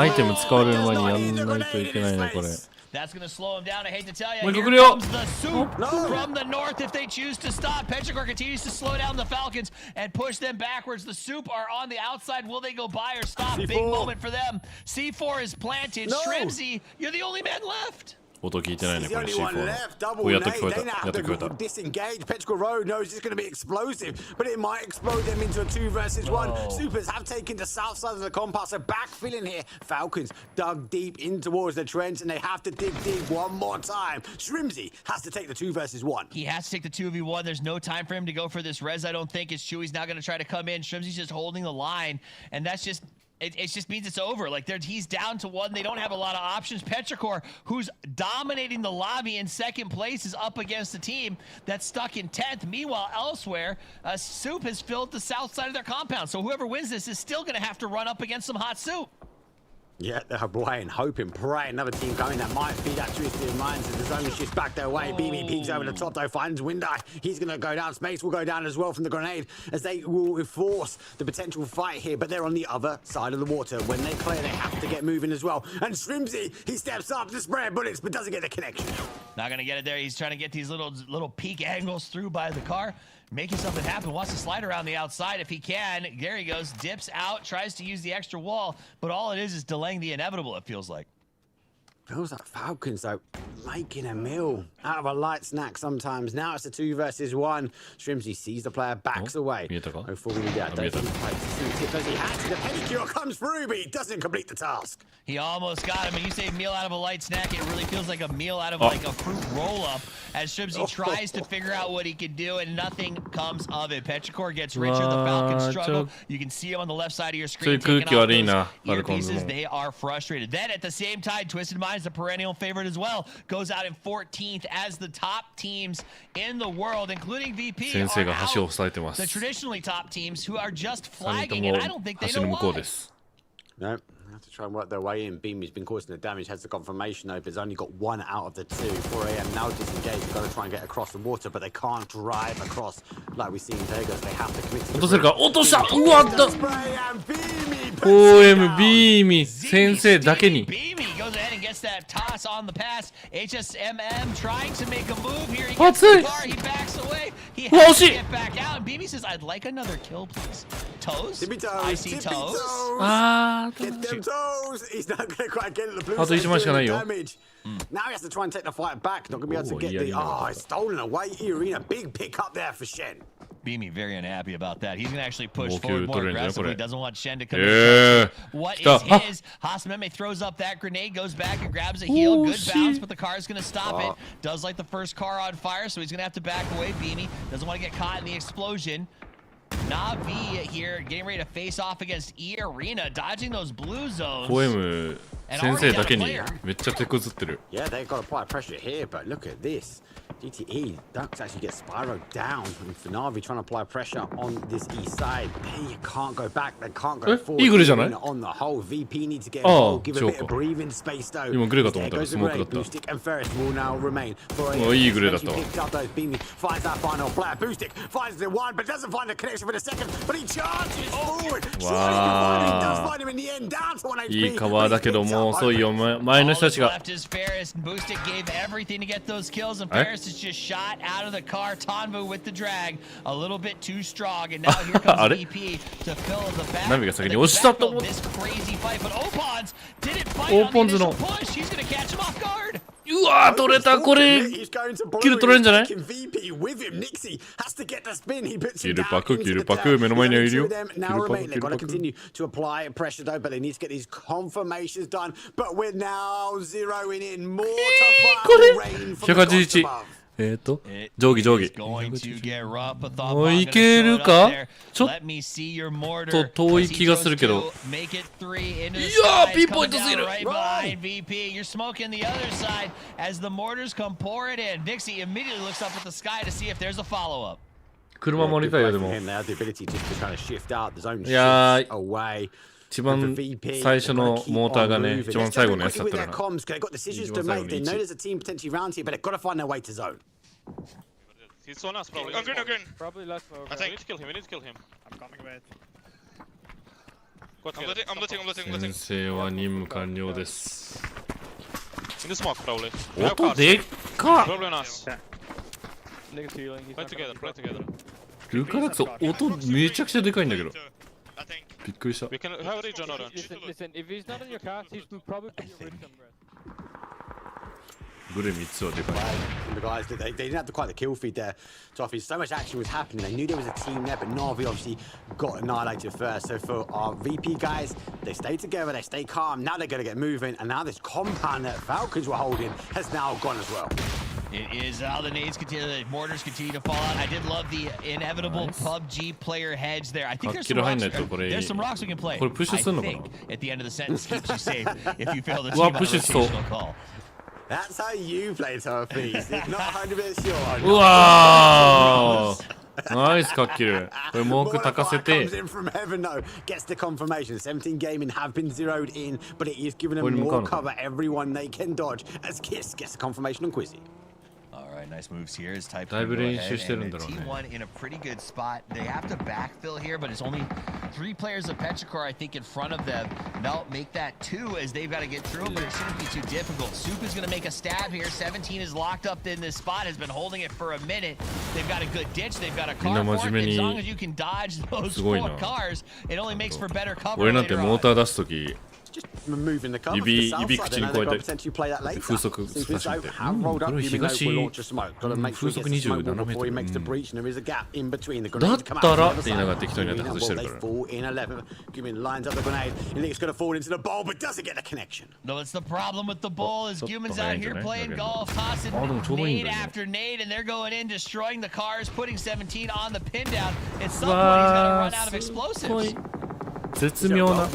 That's going to slow him down. I hate to tell you. Here comes the soup from the north if they choose to stop. Petrichor continues to slow down the Falcons and push them backwards. The soup are on the outside. Will they go by or stop? C4. Big moment for them. C4 is planted. Shrimzy, you're the only man left. 音聞いてないね、これ C4 お、やっと聞こえた。やっと聞こえた。 Disengage. Petrichor Road knows it's going to be explosive, but it might explode them into a 2 versus 1. Supers have taken the south side of the compound, so backfilling here. Falcons dug deep in towards the trench, and they have to dig deep one more time. Shrimzy has to take the 2 versus 1. He has to take the 2v1. There's no time for him to go for this res, I don't think. It's Chewy's now going to try to come in. Shrimzy's just holding the line, and that's just... It just means it's over. Like, he's down to 1. They don't have a lot of options. Petrichor, who's dominating the lobby in second place, is up against a team that's stuck in 10th. Meanwhile, elsewhere, Soup has filled the south side of their compound. So whoever wins this is still going to have to run up against some hot soup. Yeah, they're playing, hoping, praying. Another team coming that might be that twisted minds as the zone shifts back their way. BB peeks over the top though, finds Windeye. He's going to go down. Space will go down as well from the grenade as they will force the potential fight here. But they're on the other side of the water. When they clear, they have to get moving as well. And Shrimzy, he steps up to spray bullets, but doesn't get the connection. Not going to get it there. He's trying to get these little peak angles through by the car. Making something happen, wants to slide around the outside if he can. There he goes, dips out, tries to use the extra wall, but all it is delaying the inevitable, it feels like. Feels like Falcons, though, making a meal out of a light snack sometimes. Now it's a 2 versus 1. Shrimzy sees the player, backs away. Oh, fully dead. The pedicure comes through, but he doesn't complete the task. He almost got him. And you say meal out of a light snack, it really feels like a meal out of like a fruit roll-up as Shrimzy tries to figure out what he can do, and nothing comes of it. Petrichor gets richer. The Falcons struggle. You can see him on the left side of your screen taking off those earpieces. They are frustrated. Then at the same time, Twisted Minds, the perennial favorite as well, goes out in 14th as the top teams in the world, including VP, are out. The traditionally top teams who are just flagging, and I don't think they know why. No. Have to try and work their way in. Beamy's been causing the damage, has the confirmation though, but he's only got 1 out of the 2. 4 AM now disengaged. They've got to try and get across the water, but they can't drive across like we see in Vegas. They have to commit to the 落とせるか落としたうわっと OMB 先生だけに goes ahead and gets that toss on the pass. HSMM trying to make a move here. He gets the car, he backs away. He has to get back out. And BB says, I'd like another kill, please. Toes? I see toes. Get them toes. He's not going to quite get the blue damage. Now he has to try and take the fight back. Not going to be able to get the... Oh, it's stolen away. Arena, big pick up there for Shen. Beamy very unhappy about that. He's going to actually push forward more aggressively. Doesn't want Shen to come in. What is his? Hasameme throws up that grenade, goes back and grabs a heal. Good bounce, but the car is going to stop it. Does like the first car on fire, so he's going to have to back away. Beamy doesn't want to get caught in the explosion. NAVI here getting ready to face off against Arena, dodging those blue zones.先生だけにめっちゃ手こずってる。 Yeah, they've got to apply pressure here, but look at this. DTE, Ducks actually get Spyro down. And for NAVI trying to apply pressure on this east side. They can't go back, they can't go forward. On the whole, VP needs to get involved, give a bit of breathing space though. There goes the grenade. Boostic and Ferris will now remain. For picked up those Beamy, finds that final player. Boostic finds the one, but doesn't find the connection for the second. But he charges forward. He does find him in the end, down to 1 HP. いいカバーだけども遅いよ前の人たちが。Left is Ferris and Boostic gave everything to get those kills, and Ferris is just shot out of the car. Tonvu with the drag, a little bit too strong, and now here comes VP to fill the back. This crazy fight, but Opons didn't fight on the initial push. He's going to catch him off guard. うわ取れたこれキル取れるんじゃないキルパクキルパク目の前にはいるよキルパクキルパク to apply pressure though, but they need to get these confirmations done. But we're now zeroing in more to fire rain from the 181定規定規。おい、いけるか？ちょっと遠い気がするけど。いやー、ピンポイントすぎる。You're smoking the other side as the mortars come pouring in. Dixie immediately looks up at the sky to see if there's a follow-up. 車も降りたいよ、でも。いやー、一番最初のモーターがね、一番最後のやつだったから。He's on us, probably. On green, on green. Probably last smoke. I think. We need to kill him, we need to kill him. I'm coming, mate. I'm looting. 先生は任務完了です。In the smoke, probably. 音でっか！ Probably on us. Play together, play together. ルカラックス、音めちゃくちゃでかいんだけど。びっくりした。We can have a region orange. Listen, if he's not in your car, he's probably put your region red. グレ3つはでかい。 The guys, they didn't have quite the kill feed there. Toffee, so much action was happening. They knew there was a team there, but NAVI obviously got annihilated first. So for our VP guys, they stayed together, they stayed calm. Now they're going to get moving, and now this compound that Falcons were holding has now gone as well. It is how the nades continue, the mortars continue to fall out. I did love the inevitable PUBG player hedge there. I think there's some rocks we can play. I think at the end of the sentence keeps you safe if you fail the team on a rotational call. That's how you play Toffee. Not 100% sure. うわーナイスカッキル。これモーク焚かせて。 Comes in from heaven though, gets the confirmation. 17 gaming have been zeroed in, but it is giving them more cover. Everyone they can dodge as Kiss gets the confirmation on Quizzy. Alright, nice moves here as Type だいぶ練習してるんだろうね。 T1 in a pretty good spot. They have to backfill here, but it's only 3 players of Petrichor, I think, in front of them. They'll make that 2 as they've got to get through, but it shouldn't be too difficult. Soup is going to make a stab here. 17 is locked up in this spot, has been holding it for a minute. They've got a good ditch. They've got a car for it. As long as you can dodge those 4 cars, it only makes for better cover. 俺なんてモーター出すとき Just removing the cover. 指口にこうやって風速出してみて、これ東風速27メートル、だったらって言いながら適当にやって外してるから。 No, it's the problem with the bull is Guman's out here playing golf, tossing nade after nade, and they're going in, destroying the cars, putting 17 on the pin down. At some point, he's got to run out of explosives. 絶妙な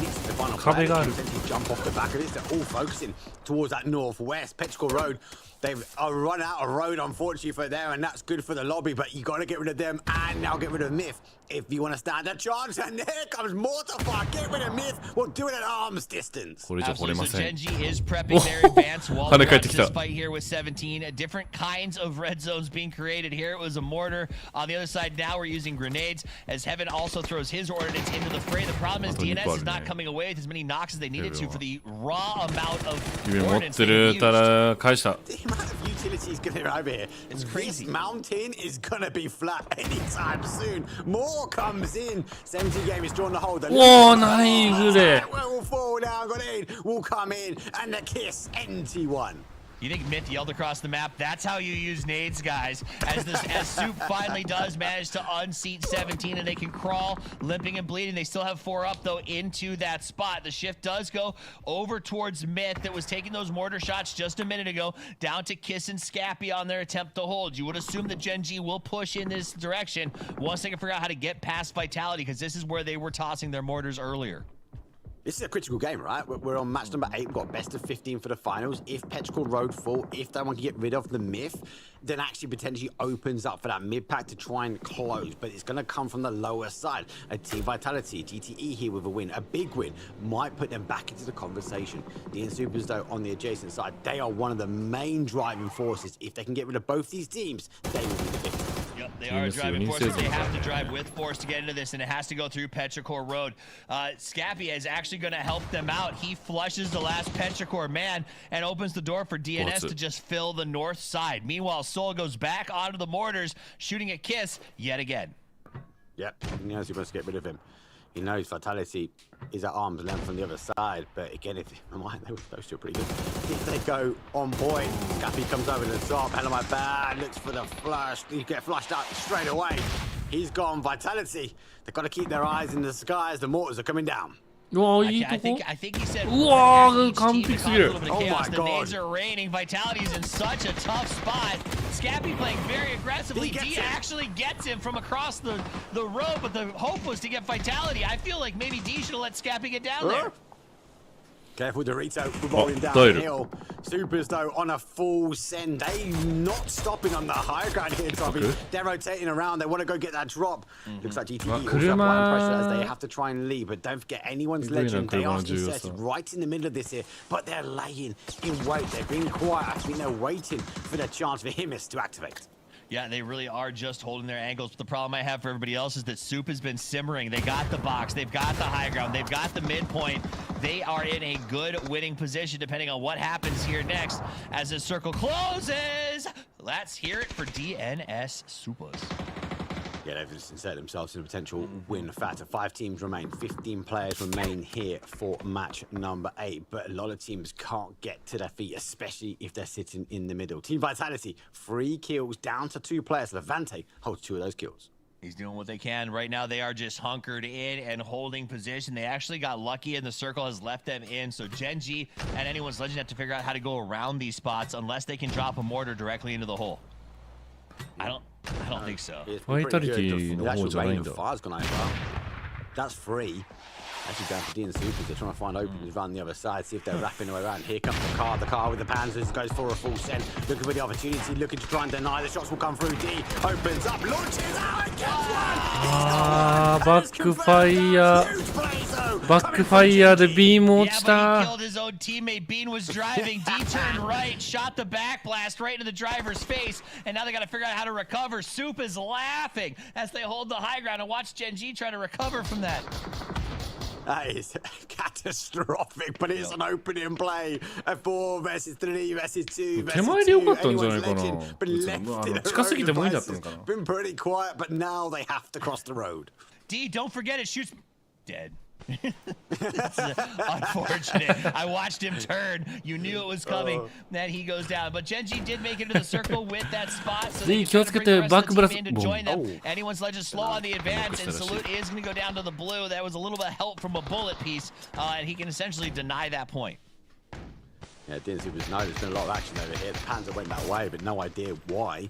壁がある。 Jump off the back of this. They're all focusing towards that northwest Petrichor Road. They've run out of road, unfortunately, for there, and that's good for the lobby. But you got to get rid of them and now get rid of MiTH if you want to stand a chance. And there comes Mortify. Get rid of MiTH. We'll do it at arm's distance. Absolutely. So Genji is prepping their advance wall this fight here with 17. Different kinds of red zones being created here. It was a mortar. On the other side, now we're using grenades as Heaven also throws his ordnance into the fray. The problem is DNS is not coming away with as many knocks as they needed to for the raw amount of ordnance they used. The amount of utilities going to over here. It's crazy. This mountain is going to be flat anytime soon. More comes in. 17 game is drawn the hold. Whoa, nice. Will fall down, got in, will come in, and the Kiss NT1. You think MiTH yelled across the map? That's how you use nades, guys. As Soup finally does manage to unseat 17 and they can crawl, limping and bleeding. They still have 4 up, though, into that spot. The shift does go over towards MiTH that was taking those mortar shots just a minute ago, down to Kiss and Scappy on their attempt to hold. You would assume that Genji will push in this direction once they can figure out how to get past Vitality, because this is where they were tossing their mortars earlier. This is a critical game, right? We're on match number 8. We've got best of 15 for the finals. If Petrichor Road fall, if they want to get rid of the MiTH, then actually potentially opens up for that mid pack to try and close. But it's going to come from the lower side. A Team Vitality, GTE here with a win, a big win, might put them back into the conversation. The Insupers, though, on the adjacent side, they are one of the main driving forces. If they can get rid of both these teams, they will be the victor. Yep, they are driving force, but they have to drive with force to get into this, and it has to go through Petrichor Road. Scappy is actually going to help them out. He flushes the last Petrichor man and opens the door for DNS to just fill the north side. Meanwhile, Soul goes back onto the mortars, shooting at Kiss yet again. Yep, he knows he wants to get rid of him. He knows Vitality is at arm's length from the other side, but again, those two are pretty good. If they go on point, Scappy comes over to the top, hell of my bad, looks for the flush, you get flushed out straight away. He's gone. Vitality, they've got to keep their eyes in the sky as the mortars are coming down. I think he said. Wow,完璧すぎる。 Oh my god. The nades are raining. Vitality's in such a tough spot. Scappy playing very aggressively. D actually gets him from across the road, but the hope was to get Vitality. I feel like maybe D should have let Scappy get down there. Careful, Dorito, we're rolling downhill. Supers, though, on a full send. They not stopping on the high ground here, Tommy. Okay. They're rotating around. They want to go get that drop. Looks like GTE also applying pressure as they have to try and lead. But don't forget, anyone's legend. They are set right in the middle of this here. But they're laying in wait. They're being quiet. I think they're waiting for the chance for Himis to activate. Yeah, they really are just holding their angles. But the problem I have for everybody else is that Soup has been simmering. They got the box. They've got the high ground. They've got the midpoint. They are in a good winning position depending on what happens here next as this circle closes. Let's hear it for DNS Supers. Yeah, they've inserted themselves in a potential win factor. 5 teams remain, 15 players remain here for match number 8. But a lot of teams can't get to their feet, especially if they're sitting in the middle. Team Vitality, 3 kills down to 2 players. Levante holds 2 of those kills. He's doing what they can. Right now, they are just hunkered in and holding position. They actually got lucky, and the circle has left them in. So Gen G and anyone's legend have to figure out how to go around these spots unless they can drop a mortar directly into the hole. I don't think so. Vitalityの方じゃないんだ。 That's free. Actually going for D and Supers. They're trying to find openings around the other side, see if they're wrapping their way around. Here comes the car with the Panzers, goes for a full send. Looking for the opportunity, looking to try and deny. The shots will come through. D opens up, launches out, and gets one! バックファイヤー。バックファイヤーでビーム落ちた。 He killed his own teammate. Bean was driving. D turned right, shot the back blast right into the driver's face, and now they got to figure out how to recover. Soup is laughing as they hold the high ground and watch Gen G try to recover from that. That is catastrophic, but it's an opening play. A 4 versus 3 versus 2 versus 2. 手前で良かったんじゃないかな。 近すぎて無理だったのかな。 Been pretty quiet, but now they have to cross the road. D, don't forget it shoots dead. It's unfortunate. I watched him turn. You knew it was coming. Then he goes down. But Gen G did make it to the circle with that spot. So they can bring the rest of the team in to join them. Anyone's legend slow on the advance, and Salute is going to go down to the blue. That was a little bit of help from a bullet piece, and he can essentially deny that point. Yeah, didn't see there's there's been a lot of action over here. The Panzer went that way, but no idea why.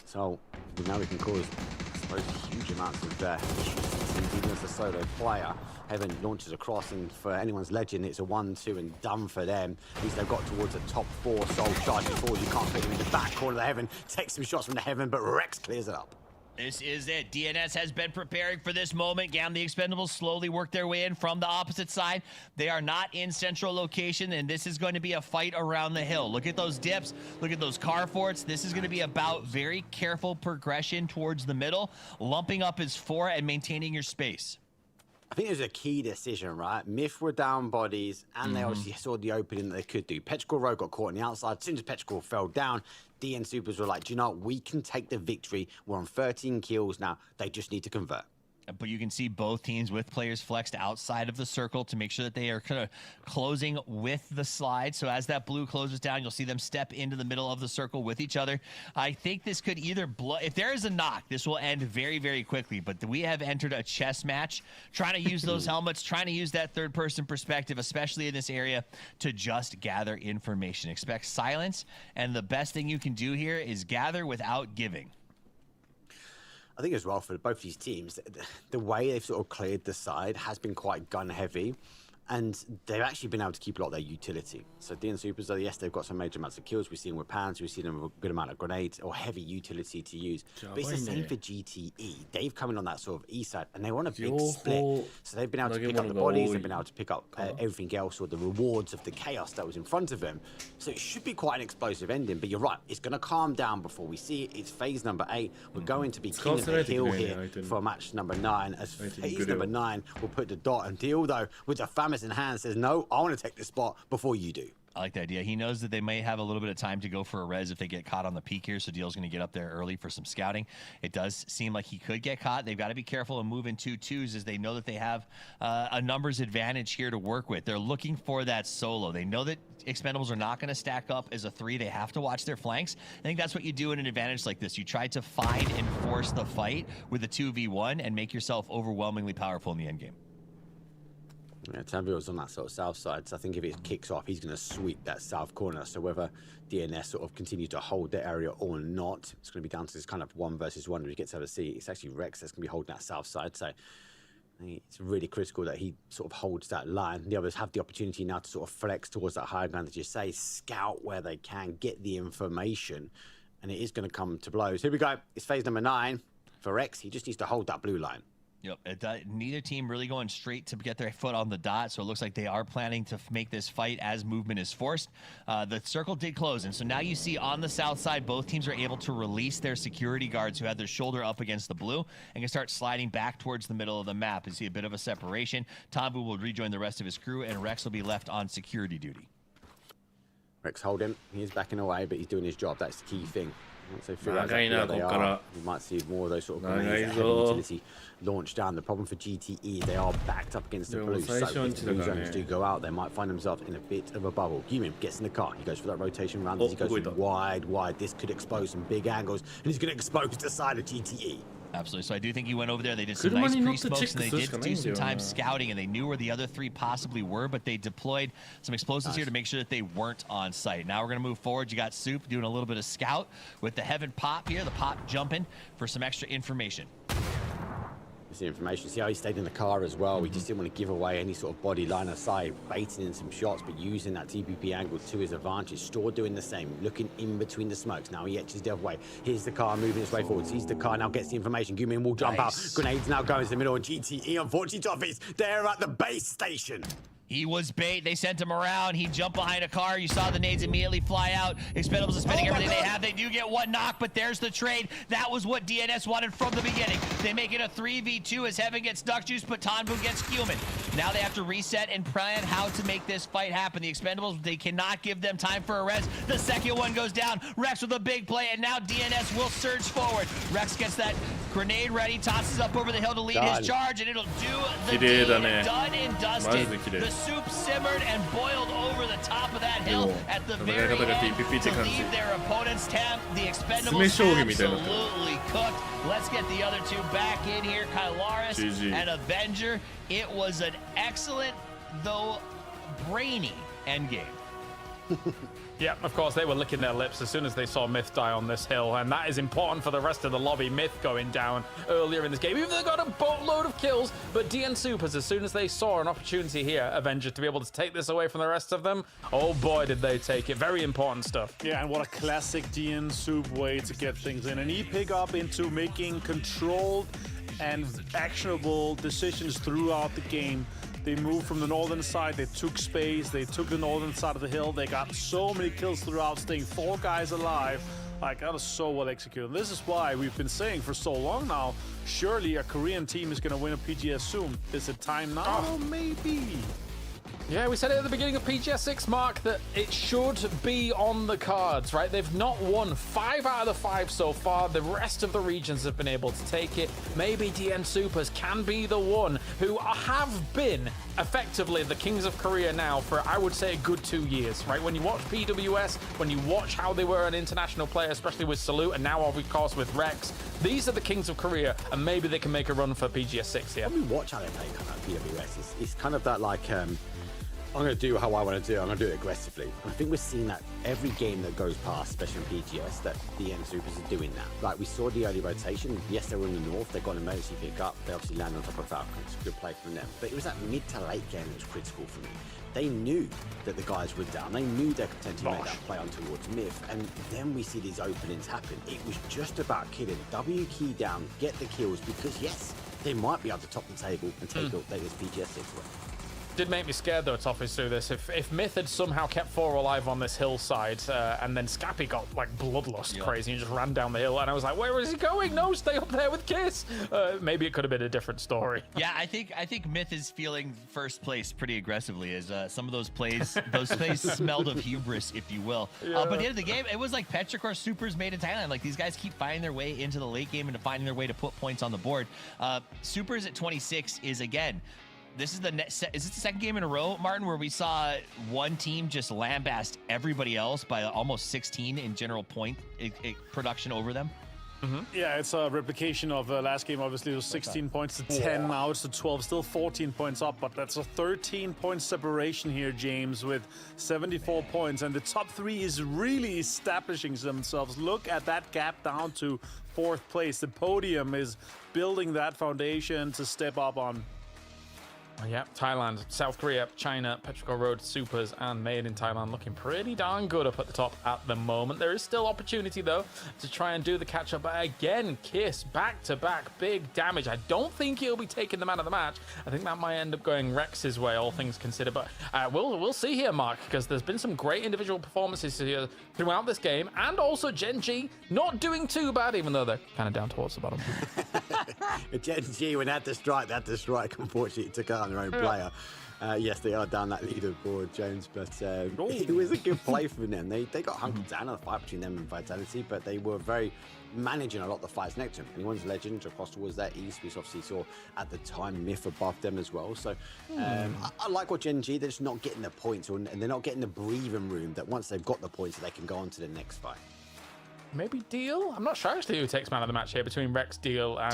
So now we can cause, I suppose, huge amounts of issues, even as a solo player. Heaven launches across, and for anyone's legend, it's a 1-2 and done for them. At least they've got towards the top 4. Soul charging forward. You can't put him in the back corner of the Heaven. Takes some shots from the Heaven, but Rex clears it up. This is it. DNS has been preparing for this moment. Gam, the Expendables slowly work their way in from the opposite side. They are not in central location, and this is going to be a fight around the hill. Look at those dips. Look at those car forts. This is going to be about very careful progression towards the middle, lumping up as 4 and maintaining your space. I think it was a key decision, right? Myth were down bodies, and they obviously saw the opening that they could do. Petrichor Road got caught on the outside. As soon as Petrichor fell down, DN Supers were like, do you know what? We can take the victory. We're on 13 kills now. They just need to convert. But you can see both teams with players flexed outside of the circle to make sure that they are kind of closing with the slide. So as that blue closes down, you'll see them step into the middle of the circle with each other. I think this could either blow. If there is a knock, this will end very, very quickly. But we have entered a chess match, trying to use those helmets, trying to use that third-person perspective, especially in this area, to just gather information. Expect silence, and the best thing you can do here is gather without giving. I think as well for both these teams, the way they've sort of cleared the side has been quite gun heavy, and they've actually been able to keep a lot of their utility. So DN Supers, though, yes, they've got some major amounts of kills. We've seen them with Pans, we've seen them with a good amount of grenades or heavy utility to use. But it's the same for GTE. They've come in on that sort of E side, and they want a big split. So they've been able to pick up the bodies, they've been able to pick up everything else, or the rewards of the chaos that was in front of them. So it should be quite an explosive ending. But you're right, it's going to calm down before we see it. It's phase number 8. We're going to be king of the hill here for match number 9. As phase number 9 will put the dot, and Deal, though, with the Famis in hand, says, no, I want to take this spot before you do. I like the idea. He knows that they may have a little bit of time to go for a res if they get caught on the peak here, so Deal's going to get up there early for some scouting. It does seem like he could get caught. They've got to be careful and move in 2-2s as they know that they have a numbers advantage here to work with. They're looking for that solo. They know that Expendables are not going to stack up as a 3. They have to watch their flanks. I think that's what you do in an advantage like this. You try to find and force the fight with a 2v1 and make yourself overwhelmingly powerful in the endgame. Yeah, Tanville's on that sort of south side, so I think if it kicks off, he's going to sweep that south corner. So whether DNS sort of continue to hold the area or not, it's going to be down to this kind of 1 versus 1 where he gets over C. It's actually Rex that's going to be holding that south side. So I think it's really critical that he sort of holds that line. The others have the opportunity now to sort of flex towards that high ground, as you say, scout where they can, get the information, and it is going to come to blows. Here we go. It's phase number 9 for Rex. He just needs to hold that blue line. Yep, neither team really going straight to get their foot on the dot, so it looks like they are planning to make this fight as movement is forced. The circle did close, and so now you see on the south side, both teams are able to release their security guards who had their shoulder up against the blue and can start sliding back towards the middle of the map. You see a bit of a separation. Tambu will rejoin the rest of his crew, and Rex will be left on security duty. Rex hold him. He is backing away, but he's doing his job. That's the key thing. Once they figure out exactly where they are, you might see more of those sort of grenades that heavy utility launched down. The problem for GTE is they are backed up against the blue. So if the blue zones do go out, they might find themselves in a bit of a bubble. Gumin gets in the car. He goes for that rotation round as he goes wide. This could expose some big angles, and he's going to expose the side of GTE. Absolutely. So I do think he went over there. They did some nice pre-smokes, and they did do some time scouting, and they knew where the other 3 possibly were, but they deployed some explosives here to make sure that they weren't on site. Now we're going to move forward. You got Soup doing a little bit of scout with the Heaven Pop here, the Pop jumping for some extra information. The information. See how he stayed in the car as well. We just didn't want to give away any sort of body line of sight, baiting in some shots, but using that TPP angle to his advantage. Store doing the same, looking in between the smokes. Now he etches the other way. Here's the car moving its way forward. Sees the car, now gets the information. Gumin will jump out. Grenades now going to the middle, and GTE, unfortunately, Toffees, they're at the base station. He was bait. They sent him around. He jumped behind a car. You saw the nades immediately fly out. Expendables is spending everything they have. They do get 1 knock, but there's the trade. That was what DNS wanted from the beginning. They make it a 3v2 as Heaven gets Duck Juice, but Tanbu gets Cumin. Now they have to reset and plan how to make this fight happen. The Expendables, they cannot give them time for a res. The second one goes down. Rex with a big play, and now DNS will surge forward. Rex gets that grenade ready, tosses up over the hill to lead his charge, and it'll do the deed. Done and dusted. The soup simmered and boiled over the top of that hill at the very end to leave their opponent's camp. The Expendables absolutely cooked. Let's get the other 2 back in here, Kylaris and Avenger. It was an excellent, though brainy endgame. Yeah, of course, they were licking their lips as soon as they saw MiTH die on this hill, and that is important for the rest of the lobby. MiTH going down earlier in this game, even though they got a boatload of kills, but DN Supers, as soon as they saw an opportunity here, Avenger, to be able to take this away from the rest of them, oh boy, did they take it. Very important stuff. Yeah, and what a classic DN Soup way to get things in. And he pick up into making controlled and actionable decisions throughout the game. They moved from the northern side, they took space, they took the northern side of the hill, they got so many kills throughout, staying 4 guys alive. Like, that was so well executed. This is why we've been saying for so long now, surely a Korean team is going to win a PGS soon. Is it time now? Oh, maybe. Yeah, we said it at the beginning of PGS 6, Mark, that it should be on the cards, right? They've not won 5 out of the 5 so far. The rest of the regions have been able to take it. Maybe DN Supers can be the one who have been effectively the Kings of Korea now for, I would say, a good 2 years, right? When you watch PWS, when you watch how they were an international player, especially with Salute, and now, of course, with Rex, these are the Kings of Korea, and maybe they can make a run for PGS 6 here. When we watch how they play kind of PWS, it's kind of that, like, I'm going to do how I want to do it. I'm going to do it aggressively. And I think we're seeing that every game that goes past, especially on PGS, that DN Supers are doing that. Like, we saw the early rotation. Yes, they were in the north. They got an emergency pickup. They obviously landed on top of Falcons. Good play from them. But it was that mid to late game that was critical for me. They knew that the guys were down. They knew they could potentially make that play on towards MiTH. And then we see these openings happen. It was just about killing. W key down, get the kills, because yes, they might be able to top the table and take this PGS 6 away. Did make me scared though, Toffees, through this. If MiTH had somehow kept 4 alive on this hillside, and then Scappy got like bloodlust crazy and just ran down the hill, and I was like, where is he going? No, stay up there with Kiss. Maybe it could have been a different story. Yeah, I think MiTH is feeling first place pretty aggressively, as some of those plays smelled of hubris, if you will. But at the end of the game, it was like Petrichor Supers made in Thailand. Like, these guys keep finding their way into the late game and finding their way to put points on the board. Supers at 26 is, again, is this the second game in a row, Martin, where we saw one team just lambast everybody else by almost 16 in general point production over them? Yeah, it's a replication of last game. Obviously, it was 16 points to 10. Now it's to 12. Still 14 points up, but that's a 13-point separation here, James, with 74 points. And the top three is really establishing themselves. Look at that gap down to 4th place. The podium is building that foundation to step up on. Yeah, Thailand, South Korea, China, Petrichor Road, Supers, and Made in Thailand looking pretty darn good up at the top at the moment. There is still opportunity, though, to try and do the catch-up. But again, Kiss, back-to-back, big damage. I don't think he'll be taking the man of the match. I think that might end up going Rex's way, all things considered. But we'll see here, Mark, because there's been some great individual performances here throughout this game. And also Gen G not doing too bad, even though they're kind of down towards the bottom. Gen G, when they had to strike, unfortunately, it took out their own player. Yes, they are down that leaderboard, Jones, but it was a good play from them. They got hunkered down in the fight between them and Vitality, but they were very managing a lot of the fights next to them. Anyone's legend across towards that east, we obviously saw at the time MiTH above them as well. So I like what Gen G, they're just not getting the points, and they're not getting the breathing room that once they've got the points, they can go on to the next fight. Maybe Deal? I'm not sure actually who takes man of the match here between Rex, Deal, and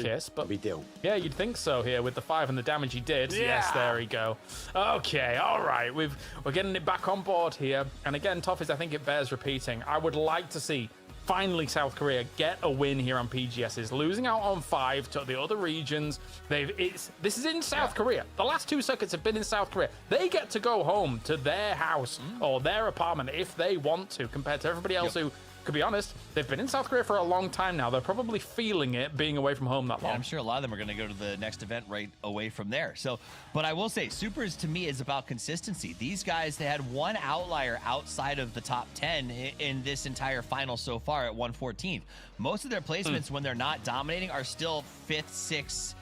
Kiss. But be Deal. Yeah, you'd think so here with the 5 and the damage he did. Yeah. Yes, there we go. Okay, all right. We're getting it back on board here. And again, TWIS, I think it bears repeating. I would like to see finally South Korea get a win here on PGSs, losing out on 5 to the other regions. This is in South Korea. The last 2 circuits have been in South Korea. They get to go home to their house or their apartment if they want to, compared to everybody else who, to be honest, they've been in South Korea for a long time now. They're probably feeling it being away from home that long. Yeah, I'm sure a lot of them are going to go to the next event right away from there. So, but I will say, Supers to me is about consistency. These guys, they had one outlier outside of the top 10 in this entire final so far at 114th. Most of their placements when they're not dominating are still 5th, 6th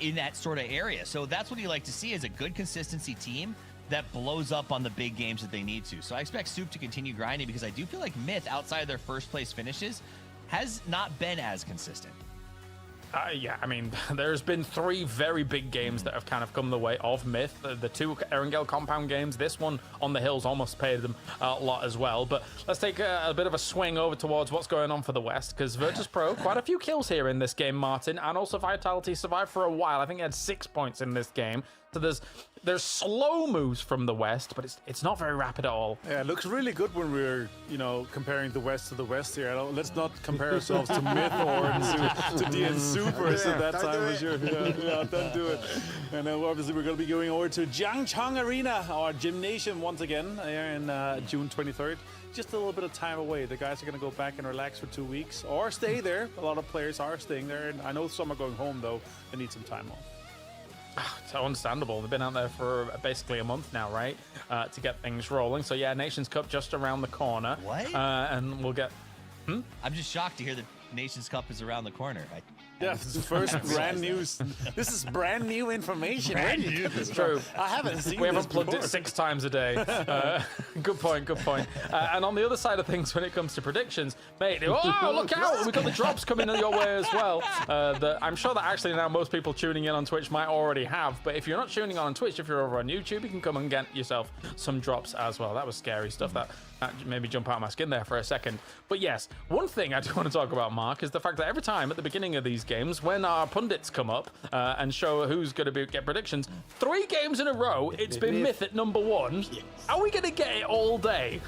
in that sort of area. So that's what you like to see, is a good consistency team that blows up on the big games that they need to. So I expect Soup to continue grinding, because I do feel like MiTH, outside of their first place finishes, has not been as consistent. Yeah, I mean, there's been 3 very big games that have kind of come the way of MiTH. The 2 Erangel compound games, this one on the hills almost paid them a lot as well. But let's take a bit of a swing over towards what's going on for the West, because Virtus Pro, quite a few kills here in this game, Martin, and also Vitality survived for a while. I think he had 6 points in this game. So there's slow moves from the West, but it's not very rapid at all. Yeah, it looks really good when we're, comparing the West to the West here. Let's not compare ourselves to MiTH or to DN Supers at that time, for sure. Yeah, don't do it. And then obviously we're going to be going over to Jiangchong Arena, our gymnasium once again, here in June 23rd. Just a little bit of time away. The guys are going to go back and relax for 2 weeks or stay there. A lot of players are staying there. And I know some are going home, though. They need some time off. So understandable. They've been out there for basically a month now, right? To get things rolling. So yeah, Nations Cup just around the corner. What? And we'll get... I'm just shocked to hear that Nations Cup is around the corner. Yeah, this is the first brand news. This is brand new information. Brand new. It's true. I haven't seen We this haven't plugged before. it 6 times a day. Good point, good point. And on the other side of things, when it comes to predictions, mate, oh, look out! We've got the drops coming your way as well. I'm sure that actually now most people tuning in on Twitch might already have, but if you're not tuning on Twitch, if you're over on YouTube, you can come and get yourself some drops as well. That was scary stuff. That made me jump out of my skin there for a second. But yes, one thing I do want to talk about, Mark, is the fact that every time at the beginning of these games, when our pundits come up and show who's going to get predictions, 3 games in a row, it's been MiTH at number 1. Yes. Are we going to get it all day?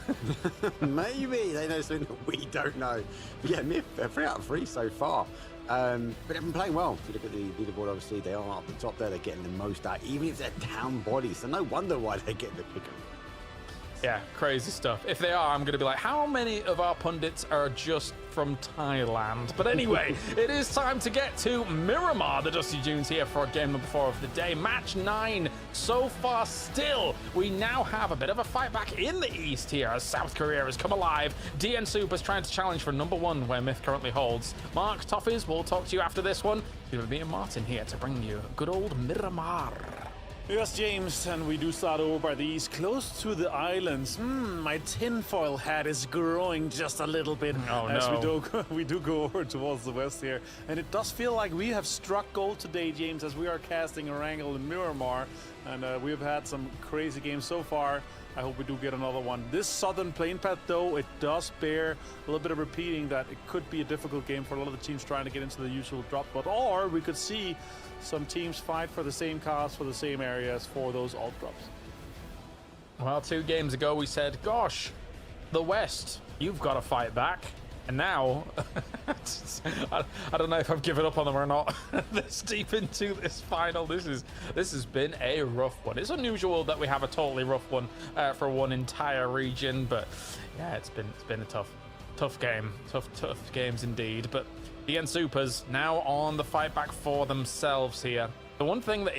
Maybe. They know something that we don't know. But yeah, MiTH, 3 out of 3 so far. But they've been playing well. If you look at the leaderboard, obviously, they are up the top there. They're getting the most out, even if they're down bodies. So no wonder why they're getting the pick-up. Yeah, crazy stuff. If they are, I'm going to be like, how many of our pundits are just from Thailand? But anyway, it is time to get to Miramar. The Dusty Dunes here for game number 4 of the day. Match 9 so far still. We now have a bit of a fight back in the East here as South Korea has come alive. DN Super's trying to challenge for number 1 where MiTH currently holds. Mark, Toffees, we'll talk to you after this one. You'll be Martin here to bring you good old Miramar. Yes, James, and we do start over by the east, close to the islands. My tinfoil hat is growing just a little bit as we do go over towards the west here. And it does feel like we have struck gold today, James, as we are casting Erangel in Miramar. And we've had some crazy games so far. I hope we do get another one. This southern plane path, though, it does bear a little bit of repeating that it could be a difficult game for a lot of the teams trying to get into the usual drop. Or we could see some teams fight for the same cars, for the same areas, for those alt drops. Well, 2 games ago we said, gosh, the West, you've got to fight back. And now, I don't know if I've given up on them or not. This deep into this final, this has been a rough one. It's unusual that we have a totally rough one for one entire region, but yeah, it's been a tough game, tough games indeed. But the DN Supers now on the fight back for themselves here. The one thing that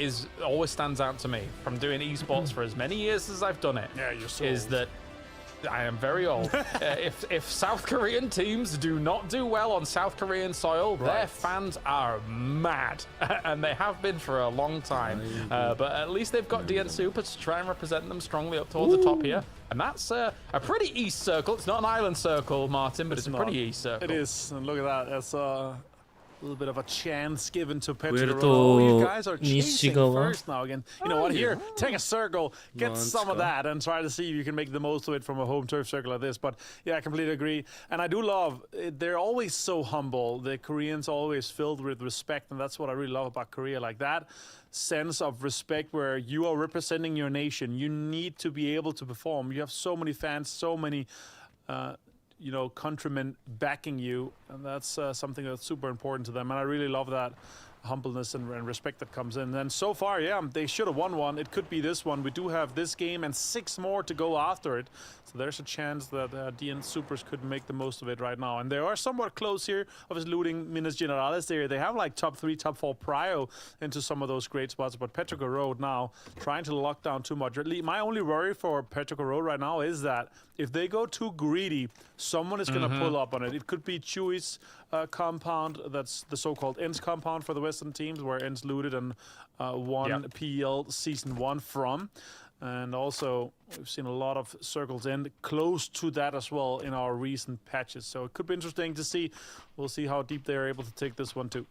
always stands out to me from doing esports for as many years as I've done it is that I am very old. If South Korean teams do not do well on South Korean soil, their fans are mad, and they have been for a long time. But at least they've got DN Super to try and represent them strongly up towards the top here. And that's a pretty east circle. It's not an island circle, Martin, but it's a pretty east circle. It is, and look at that. That's a little bit of a chance given to Petrograd. Oh, you guys are chasing first now again. You know what? Here, take a circle, get some of that, and try to see if you can make the most of it from a home turf circle like this. But yeah, I completely agree. And I do love, they're always so humble. The Koreans are always filled with respect, and that's what I really love about Korea. Like that sense of respect where you are representing your nation. You need to be able to perform. You have so many fans, so many you know, countrymen backing you, and that's something that's super important to them. And I really love that humbleness and respect that comes in. And so far, yeah, they should have won one. It could be this one. We do have this game and 6 more to go after it. So there's a chance that DN Supers could make the most of it right now. And they are somewhat close here, obviously looting Minas Generales there. They have like top 3, top 4 prio into some of those great spots. But Petrograd Road now trying to lock down too much. My only worry for Petrograd Road right now is that if they go too greedy, someone is going to pull up on it. It could be TWIS compound. That's the so-called ENS compound for the Western teams, where ENS looted and won PL Season 1 from. And also, we've seen a lot of circles end close to that as well in our recent patches. So it could be interesting to see. We'll see how deep they're able to take this one too.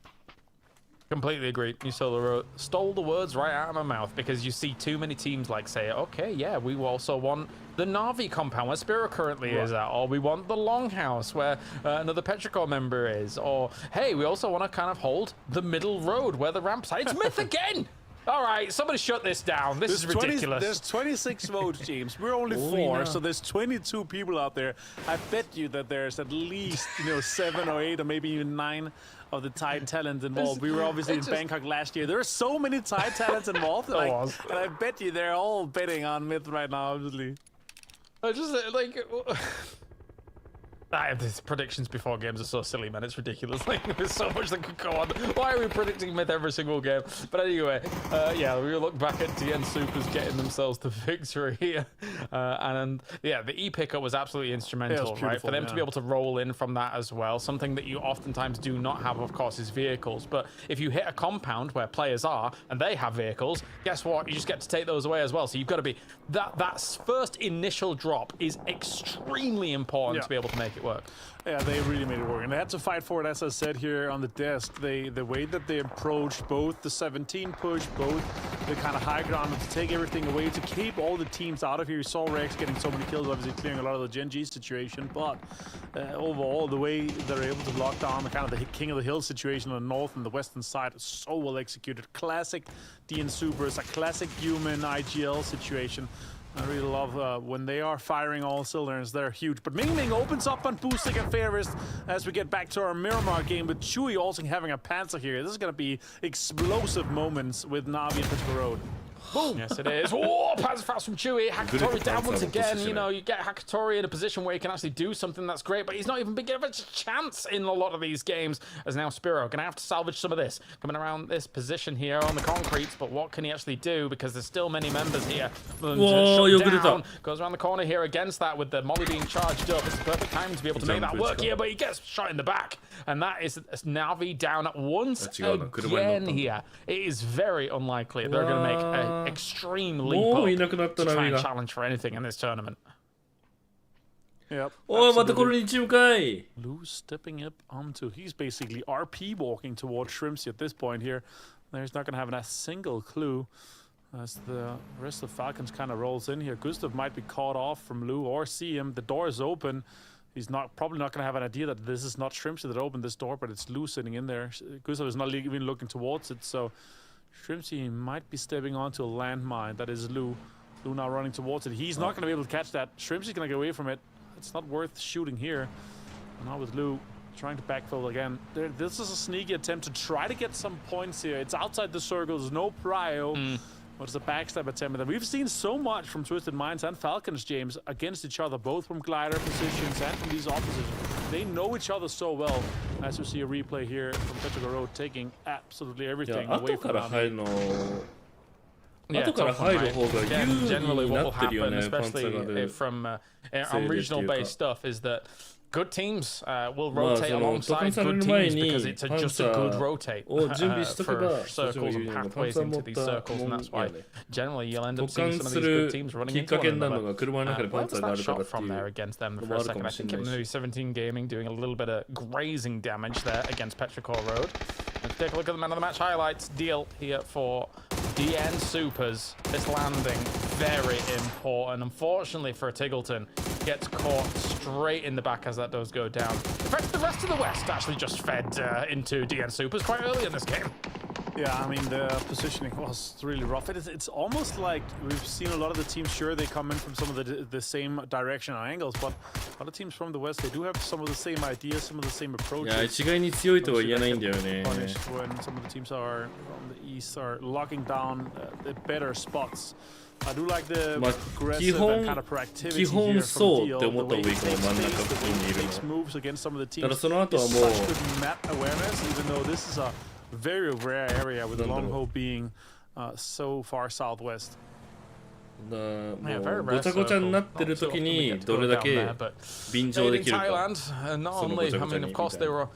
Completely agree. You stole the words right out of my mouth, because you see too many teams like say, okay, yeah, we also want the NAVI compound where Spiro currently is at, or we want the Longhouse where another Petrichor member is, or hey, we also want to kind of hold the middle road where the ramp side. It's Myth again! All right, somebody shut this down. This is ridiculous. There's 26 votes, James. We're only 4, so there's 22 people out there. I bet you that there's at least 7 or 8 or maybe even 9 of the Thai talents involved. We were obviously in Bangkok last year. There are so many Thai talents involved, and I bet you they're all betting on Myth right now, obviously. I just these predictions before games are so silly, man. It's ridiculous. Like, there's so much that could go on. Why are we predicting Myth every single game? But anyway, yeah, we look back at DN Supers getting themselves the victory here. And yeah, the E-picker was absolutely instrumental, right? For them to be able to roll in from that as well. Something that you oftentimes do not have, of course, is vehicles. But if you hit a compound where players are and they have vehicles, guess what? You just get to take those away as well. So you've got to be... That first initial drop is extremely important to be able to make it work. Yeah, they really made it work, and they had to fight for it. As I said here on the desk, the way that they approached both the 17 push, both the kind of high ground to take everything away, to keep all the teams out of here. You saw Rex getting so many kills, obviously clearing a lot of the Gen G situation, but overall, the way they're able to lock down the kind of the king of the hill situation on the north and the western side is so well executed. Classic DN Supers, a classic human IGL situation. I really love when they are firing all cylinders. They're huge. But Ming Ming opens up on Boosting and Fairest as we get back to our Miramar game with Chewy also having a Panzer here. This is going to be explosive moments with Navi and Pittsburgh Road. Boom! Yes, it is. Oh, Panzer fast from Chewy. Hakatori down once again. You know, you get Hakatori in a position where he can actually do something that's great, but he's not even been given a chance in a lot of these games. As now Spiro gonna have to salvage some of this. Coming around this position here on the concretes, but what can he actually do? Because there's still many members here. Whoa, down. Goes around the corner here against that with the molly being charged up. It's the perfect time to be able to make that work here, but he gets shot in the back. And that is Navi down once again here. It is very unlikely they're going to make an extreme leap up to try and challenge for anything in this tournament. Yep. Lou stepping up onto, he's basically RP walking towards Shrimpsy at this point here. He's not going to have a single clue as the rest of Falcons kind of rolls in here. Gustav might be caught off from Lou or see him. The door is open. He's probably not going to have an idea that this is not Shrimpsy that opened this door, but it's Lou sitting in there. Gustav is not even looking towards it, so Shrimpsy might be stepping onto a landmine. That is Lou. Lou now running towards it. He's not going to be able to catch that. Shrimpsy's going to get away from it. It's not worth shooting here. Now with Lou trying to backfill again. This is a sneaky attempt to try to get some points here. It's outside the circle. There's no prio. But it's a backstab attempt. And we've seen so much from Twisted Minds and Falcons, James, against each other, both from glider positions and from these oppositions. They know each other so well. As you see a replay here from Petrico Road taking absolutely everything away from them. Yeah, generally what will happen, especially from on regional-based stuff, is that good teams will rotate alongside good teams because it's just a good rotate for circles and pathways into these circles, and that's why generally you'll end up seeing some of these good teams running into one another. Where was that shot from there against them for a second? I think it was maybe 17 Gaming doing a little bit of grazing damage there against Petrichor Road. Let's take a look at the man of the match highlights. Deal here for DN Supers. This landing, very important. Unfortunately for Tiggleton, gets caught straight in the back as that does go down. In fact, the rest of the West actually just fed into DN Supers quite early in this game. Yeah, I mean, the positioning was really rough. It's almost like we've seen a lot of the teams, sure, they come in from some of the same direction or angles, but a lot of teams from the West, they do have some of the same ideas, some of the same approaches. いや、一概に強いとは言えないんだよね。 When some of the teams are from the East are locking down the better spots. I do like the aggressive and kind of proactivity here from Deal. The way he takes space, the way he takes moves against some of the teams. It's such good map awareness, even though this is a very rare area with Longho being so far southwest. ごちゃごちゃになってる時にどれだけ便乗できるか。 Not only, I mean, of course, they were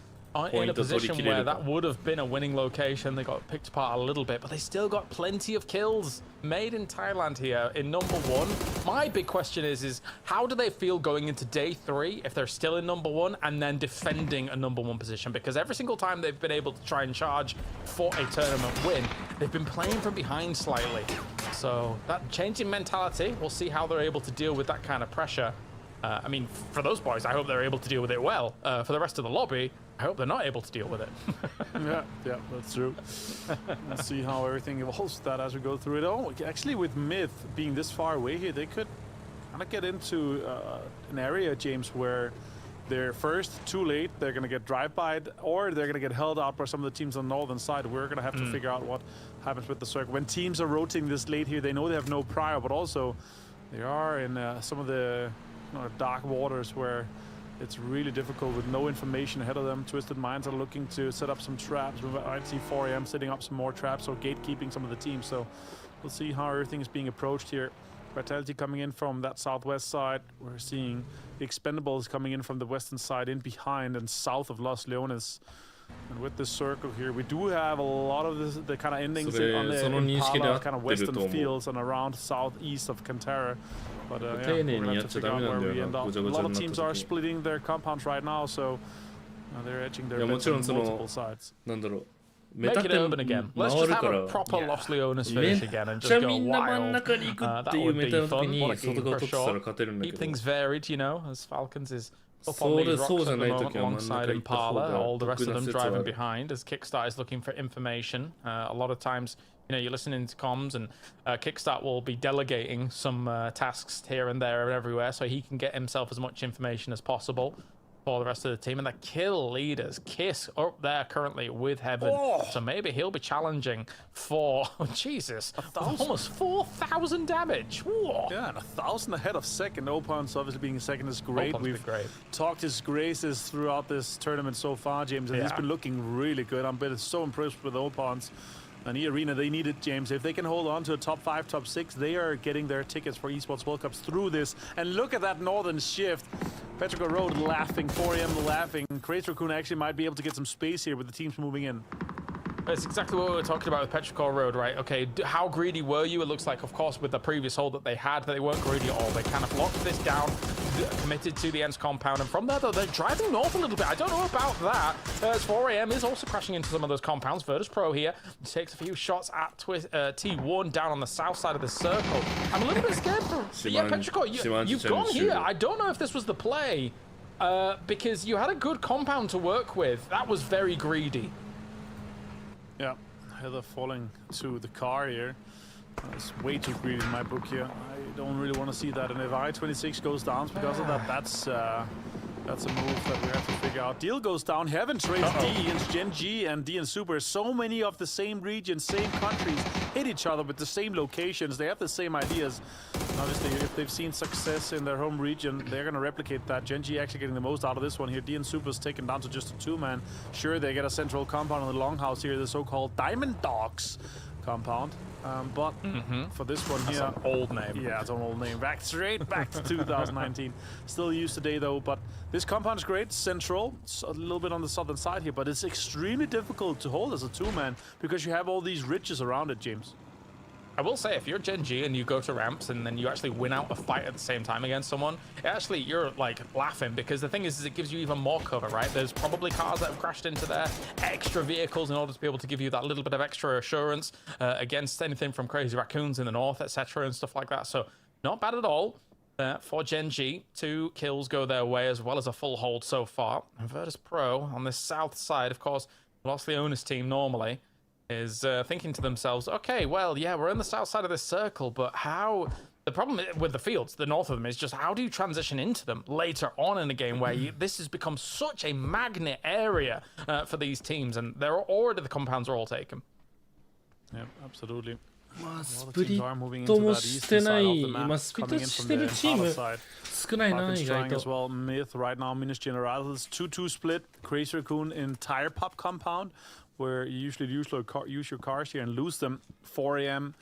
in a position where that would have been a winning location. They got picked apart a little bit, but they still got plenty of kills made in Thailand here in number one. My big question is how do they feel going into day 3 if they're still in number 1 and then defending a number 1 position? Because every single time they've been able to try and charge for a tournament win, they've been playing from behind slightly. So that change in mentality, we'll see how they're able to deal with that kind of pressure. I mean, for those boys, I hope they're able to deal with it well. For the rest of the lobby, I hope they're not able to deal with it. yeah, that's true. We'll see how everything evolves with that as we go through it. Oh, actually, with MiTH being this far away here, they could kind of get into an area, James, where they're first too late, they're going to get drive-by'd, or they're going to get held out by some of the teams on the northern side. We're going to have to figure out what happens with the circle. When teams are rotating this late here, they know they have no prior, but also they are in some of the dark waters where it's really difficult with no information ahead of them. Twisted Minds are looking to set up some traps. We might see 4AM setting up some more traps or gatekeeping some of the teams. So we'll see how everything is being approached here. Vitality coming in from that southwest side. We're seeing Expendables coming in from the western side, in behind and south of Los Leones. And with this circle here, we do have a lot of the kind of endings on the Impala, kind of western fields and around southeast of Cantera. But yeah, we're going to have to figure out where we end up. A lot of teams are splitting their compounds right now, so they're edging their bets on multiple sides. Make it open again. Let's just have a proper Los Leones finish again and just go wild. That would be fun. What a game for sure. Keep things varied, you know, as Falcons is up on these rocks at the moment alongside Impala. All the rest of them driving behind as Kickstart is looking for information. A lot of times, you know, you're listening to comms and Kickstart will be delegating some tasks here and there and everywhere so he can get himself as much information as possible for the rest of the team. And the kill leaders, Kiss up there currently with Heaven. So maybe he'll be challenging for, Jesus, almost 4,000 damage. Whoa. Yeah, and 1,000 ahead of second. Opon's obviously being second is great. We've talked his graces throughout this tournament so far, James, and he's been looking really good. I'm so impressed with Opon's. And E-Arena, they need it, James. If they can hold on to a top 5, top 6, they are getting their tickets for Esports World Cups through this. And look at that northern shift. Petrichor Road laughing, 4AM laughing. Crazy Raccoon actually might be able to get some space here with the teams moving in. That's exactly what we were talking about with Petrichor Road, right? Okay, how greedy were you? It looks like, of course, with the previous hold that they had, they weren't greedy at all. They kind of locked this down, committed to the Ents compound. And from there, though, they're driving north a little bit. I don't know about that. As 4am is also crashing into some of those compounds. Virtus Pro here takes a few shots at T1 down on the south side of the circle. I'm a little bit scared for Petrichor. You've gone here. I don't know if this was the play because you had a good compound to work with. That was very greedy. Yeah, Heather falling to the car here. It's way too greedy in my book here. I don't really want to see that. And if I-26 goes down because of that, that's a move that we have to figure out. Deal goes down. Heaven trades D against Gen G and D and Super. So many of the same regions, same countries hit each other with the same locations. They have the same ideas. And obviously, if they've seen success in their home region, they're going to replicate that. Gen G actually getting the most out of this one here. D and Super's taken down to just a 2-man. Sure, they get a central compound on the longhouse here, the so-called Diamond Dogs compound. But for this one here, that's an old name. Yeah, it's an old name. Straight back to 2019. Still used today though. But this compound is great, central. It's a little bit on the southern side here, but it's extremely difficult to hold as a 2-man because you have all these ridges around it, James. I will say, if you're Gen G and you go to ramps and then you actually win out a fight at the same time against someone, actually you're like laughing because the thing is it gives you even more cover, right? There's probably cars that have crashed into their extra vehicles in order to be able to give you that little bit of extra assurance against anything from crazy raccoons in the north, etc. and stuff like that. So not bad at all for Gen G. 2 kills go their way as well as a full hold so far. And Virtus Pro on this south side, of course, lost the owner's team normally, is thinking to themselves, okay, well, yeah, we're on the south side of this circle, but how... The problem with the fields, the north of them, is just how do you transition into them later on in the game where this has become such a magnet area for these teams, and they're already, the compounds are all taken. Yeah, absolutely. スプリットもしてない、スプリットしてるチーム少ないな、意外と。as well. MiTH right now, Minus Generals, 2-2 split. Crazy Raccoon entire pop compound, where you usually use your cars here and lose them. 4am,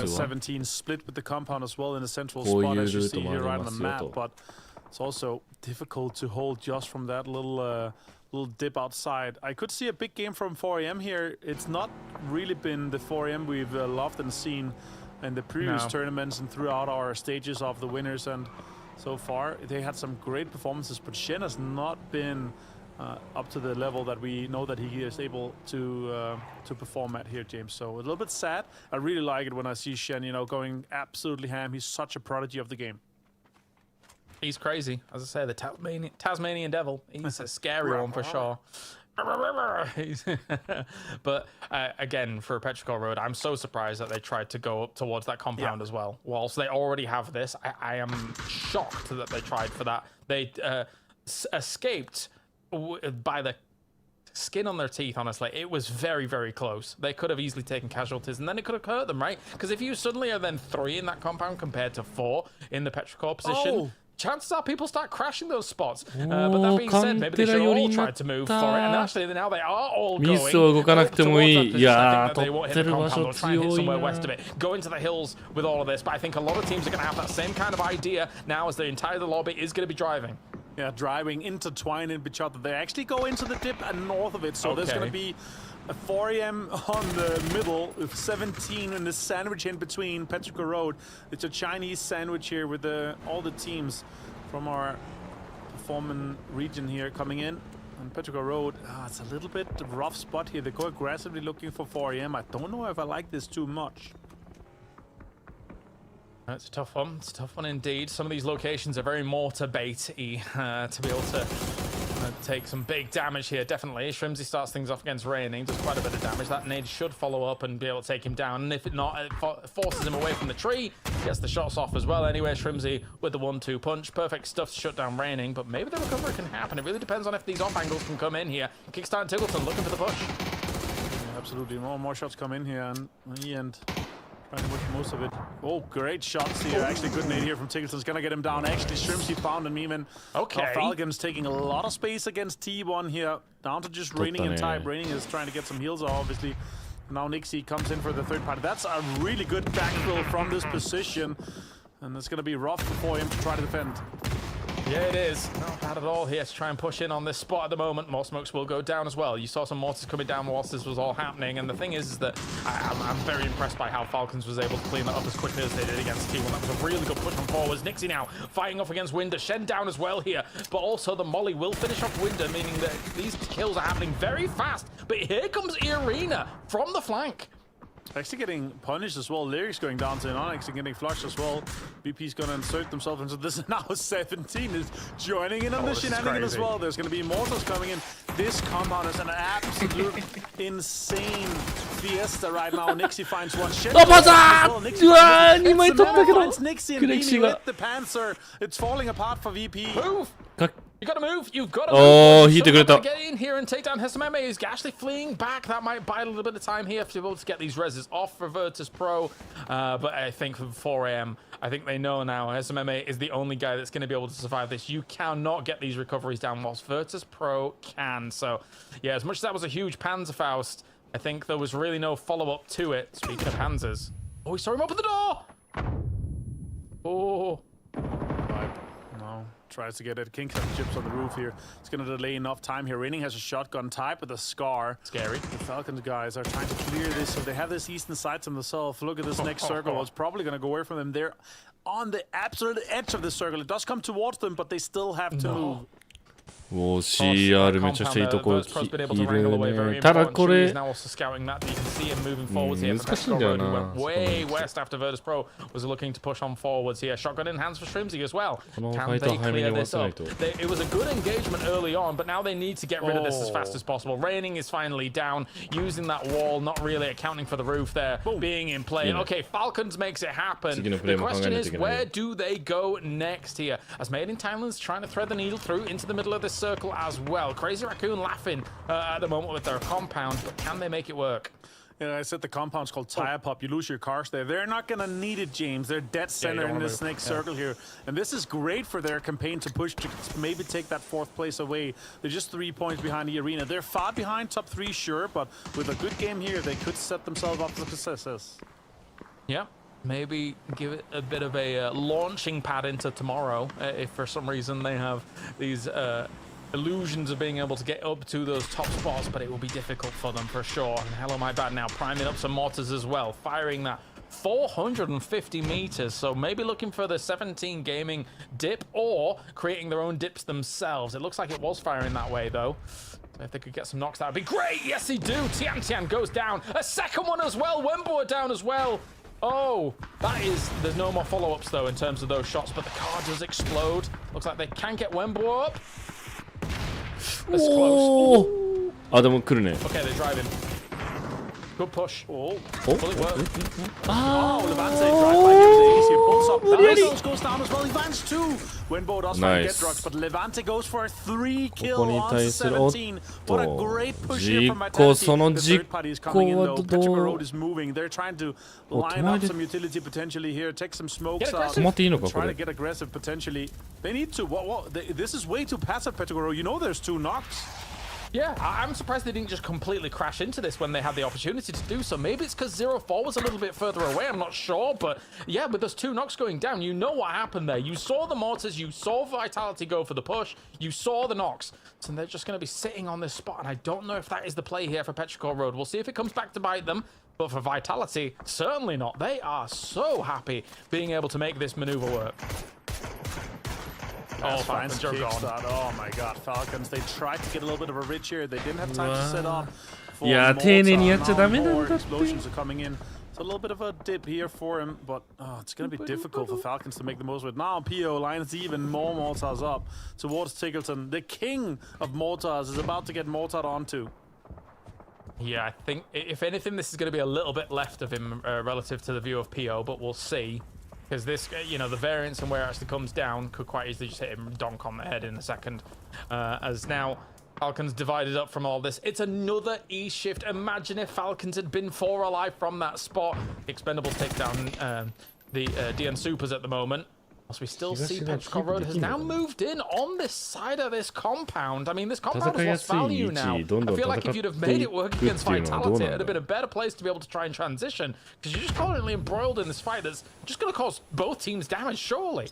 17 split with the compound as well in the central spot, as you see here right on the map. But it's also difficult to hold just from that little dip outside. I could see a big game from 4am here. It's not really been the 4am we've loved and seen in the previous tournaments and throughout our stages of the winners. And so far, they had some great performances, but Shen has not been up to the level that we know that he is able to perform at here, James. So a little bit sad. I really like it when I see Shen, you know, going absolutely ham. He's such a prodigy of the game. He's crazy. As I say, the Tasmanian Devil. He's a scary one for sure. But again, for Petrichor Road, I'm so surprised that they tried to go up towards that compound as well. Whilst they already have this, I am shocked that they tried for that. They escaped by the skin on their teeth, honestly. It was very, very close. They could have easily taken casualties, and then it could have hurt them, right? Because if you suddenly are then 3 in that compound compared to 4 in the Petrichor position, chances are people start crashing those spots. But that being said, maybe they should have all tried to move for it, and actually now they are all going towards that position. I think that they won't hit the compound. They'll try and hit somewhere west of it, go into the hills with all of this. But I think a lot of teams are going to have that same kind of idea now as the entire lobby is going to be driving. Yeah, driving, intertwined in each other. They actually go into the dip and north of it, so there's going to be a 4am on the middle with 17 in the sandwich in between Petrichor Road. It's a Chinese sandwich here with all the teams from our performing region here coming in. And Petrichor Road, it's a little bit rough spot here. They go aggressively looking for 4am. I don't know if I like this too much. It's a tough one. It's a tough one indeed. Some of these locations are very mortar bait-y to be able to take some big damage here, definitely. Shrimsy starts things off against Raining, does quite a bit of damage. That nade should follow up and be able to take him down. And if it not, it forces him away from the tree. Gets the shots off as well. Anyway, Shrimsy with the 1-2 punch. Perfect stuff to shut down Raining, but maybe the recovery can happen. It really depends on if these off angles can come in here. Kickstart Tiggleton looking for the push. Yeah, absolutely. More shots come in here, and in the end, trying to push most of it. Oh, great shots here. Actually, good nade here from Tiggleton's gonna get him down. Actually, Shrimsy found him even. Okay. Falcon's taking a lot of space against T1 here. Down to just Raining and type. Raining is trying to get some heals, obviously. Now Nixie comes in for the third party. That's a really good backfill from this position. And it's gonna be rough for him to try to defend. Yeah, it is. Not bad at all here to try and push in on this spot at the moment. More smokes will go down as well. You saw some mortars coming down whilst this was all happening. And the thing is that I'm very impressed by how Falcons was able to clean that up as quickly as they did against T1. That was a really good push on forwards. Nixie now fighting off against Winder. Shen down as well here. But also the Molly will finish off Winder, meaning that these kills are happening very fast. But here comes Irina from the flank. Actually getting punished as well. Lyrics going down to Onyx and getting flushed as well. BP's going to insert themselves into this. Now 17 is joining in on the shenanigan as well. There's going to be mortars coming in. This compound is an absolute insane fiesta right now. Nixie finds one. Nixie finds Nixie and Beanie with the Panzer. It's falling apart for VP. Move! You gotta move. You've got to Oh, move. he took it up. Get in here and take down SMMA. Is actually fleeing back. That might buy a little bit of time here to be able to get these reses off for Virtus Pro. But I think for 4 AM, I think they know now SMMA is the only guy that's going to be able to survive this. You cannot get these recoveries down whilst Virtus Pro can. So, yeah, as much as that was a huge Panzerfaust, I think there was really no follow-up to it. Speaking of Panzers. Oh, we saw him open the door. Oh. No. Tries to get it. King chips on the roof here. It's going to delay enough time here. Raining has a shotgun type with a scar. Scary. The Falcons guys are trying to clear this, so they have this eastern side to themselves. Look at this next circle. It's probably going to go away from them. They're on the absolute edge of the circle. It does come towards them, but they still have to move. CR めちゃくちゃいいとこいるね。ただこれ難しいんだよな。Way west after Virtus Pro was looking to push on forwards here. Shotgun in hands for Shrimsy as well. Can they clear this up? It was a good engagement early on, but now they need to get rid of this as fast as possible. Raining is finally down, using that wall, not really accounting for the roof there being in play. Okay, Falcons makes it happen. The question is, where do they go next here? As Made in Thailand's trying to thread the needle through into the middle of this circle as well. Crazy Raccoon laughing at the moment with their compound, but can they make it work? Yeah, I said the compound's called Tire Pop. You lose your cars there. They're not going to need it, James. They're dead center in this next circle here. And this is great for their campaign to push to maybe take that 4th place away. They're just 3 points behind the arena. They're far behind top 3, sure, but with a good game here, they could set themselves up for success. Yeah. Maybe give it a bit of a launching pad into tomorrow if for some reason they have these illusions of being able to get up to those top spots, but it will be difficult for them for sure. And hello, my bad now, priming up some mortars as well, firing that 450 meters. So maybe looking for the 17 gaming dip or creating their own dips themselves. It looks like it was firing that way though. If they could get some knocks, that would be great. Yes, they do. Tian Tian goes down. A second one as well. Wembo down as well. Oh, that is... There's no more follow-ups, though, in terms of those shots, but the car does explode. Looks like they can get Wembo up. That's close. Okay, they're driving. Good push. Fully worked. Levante drive by him. He pulls up. Levante goes down as well. He lands 2. Wembo does find get drugs, but Levante goes for a 3 kill on 17. What a great push here from Vitality. The third party is coming in though. Petrico Road is moving. They're trying to line up some utility potentially here. Take some smokes out. Try to get aggressive potentially. They need to. This is way too passive, Petrico Road. You know there's 2 knocks. Yeah, I'm surprised they didn't just completely crash into this when they had the opportunity to do so. Maybe it's because 0-4 was a little bit further away, I'm not sure. But yeah, with those 2 knocks going down, you know what happened there. You saw the mortars, you saw Vitality go for the push, you saw the knocks. So they're just going to be sitting on this spot, and I don't know if that is the play here for Petrichor Road. We'll see if it comes back to bite them. But for Vitality, certainly not. They are so happy being able to make this maneuver work. Oh, Falcons are gone. Oh my god, Falcons. They tried to get a little bit of a reach here. They didn't have time to set up. Now more explosions are coming in. It's a little bit of a dip here for him, but it's going to be difficult for Falcons to make the most of it. Now PO lines even more mortars up towards Tickleton. The king of mortars is about to get mortared onto. Yeah, I think, if anything, this is going to be a little bit left of him relative to the view of PO, but we'll see. Because this, you know, the variance and where it actually comes down could quite easily just hit him donk on the head in a second. As now Falcons divided up from all this. It's another E-shift. Imagine if Falcons had been 4 alive from that spot. The Expendables take down the DN Supers at the moment. As we still see Petrichor Road has now moved in on this side of this compound. I mean, this compound has lost value now. I feel like if you'd have made it work against Vitality, it would have been a better place to be able to try and transition. Because you're just currently embroiled in this fight that's just going to cause both teams damage, surely.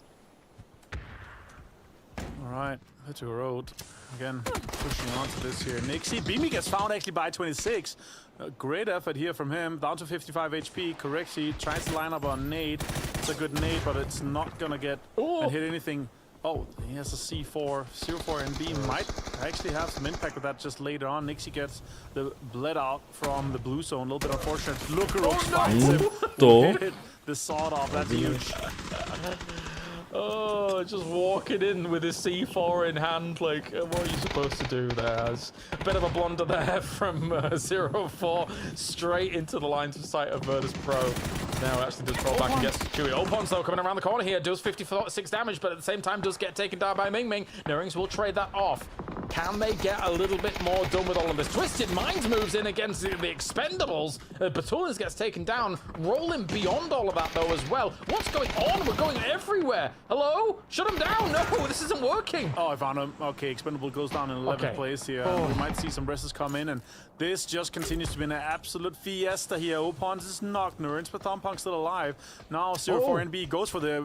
All right, let's go road. Again, pushing on to this here. Nixie, Beamy gets found actually by 26. A great effort here from him. Down to 55 HP. Correctly tries to line up on nade. It's a good nade, but it's not gonna get and hit anything. Oh, he has a C4. 04 and B might actually have some impact with that just later on. Nixie gets the bled out from the blue zone. A little bit unfortunate. Looker finds him. Hit the sawed off. That's huge. Oh, just walking in with his C4 in hand, like, what are you supposed to do there? It's a bit of a blunder there from 04, straight into the lines of sight of Virtus Pro. Now actually does fall back and gets Chewy. Opons, though, coming around the corner here, does 56 damage, but at the same time does get taken down by Ming Ming. Nurings will trade that off. Can they get a little bit more done with all of this? Twisted Minds moves in against the Expendables. Batulins gets taken down. Rolling beyond all of that, though, as well. What's going on? We're going everywhere. Hello? Shut him down. No, this isn't working. Oh, I found him. Okay, Expendable goes down in 11th place here. We might see some resses come in, and this just continues to be an absolute fiesta here. Opons is knocked. Nurins, but Thompunk still alive. Now 04NB goes for the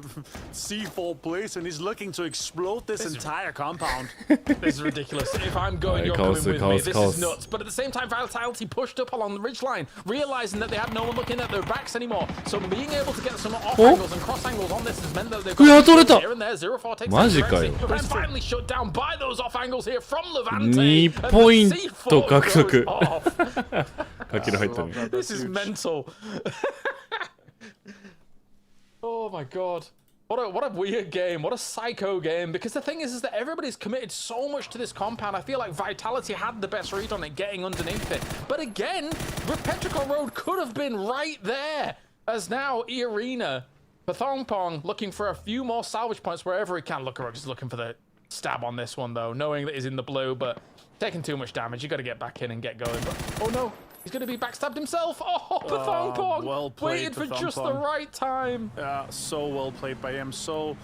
C4 place, and he's looking to explode this entire compound. This is ridiculous. If I'm going, you're coming with me. This is nuts. But at the same time, Vitality pushed up along the ridgeline, realizing that they had no one looking at their backs anymore. So being able to get some off angles and cross angles on this has meant that they've got here and there. 04 takes it. And finally shut down by those off angles here from Levante. 2ポイント獲得。かける入ったね。This is mental. Oh my god. What a weird game. What a psycho game. Because the thing is that everybody's committed so much to this compound. I feel like Vitality had the best read on it, getting underneath it. But again, Petrichor Road could have been right there. As now, E-Arena, Pathongpong looking for a few more salvage points wherever he can. Looker just looking for the stab on this one, though, knowing that he's in the blue, but taking too much damage. You got to get back in and get going. But, oh no. He's going to be backstabbed himself. Oh, Pathongpong well played, waited for just the right time. Yeah, so well played by him. So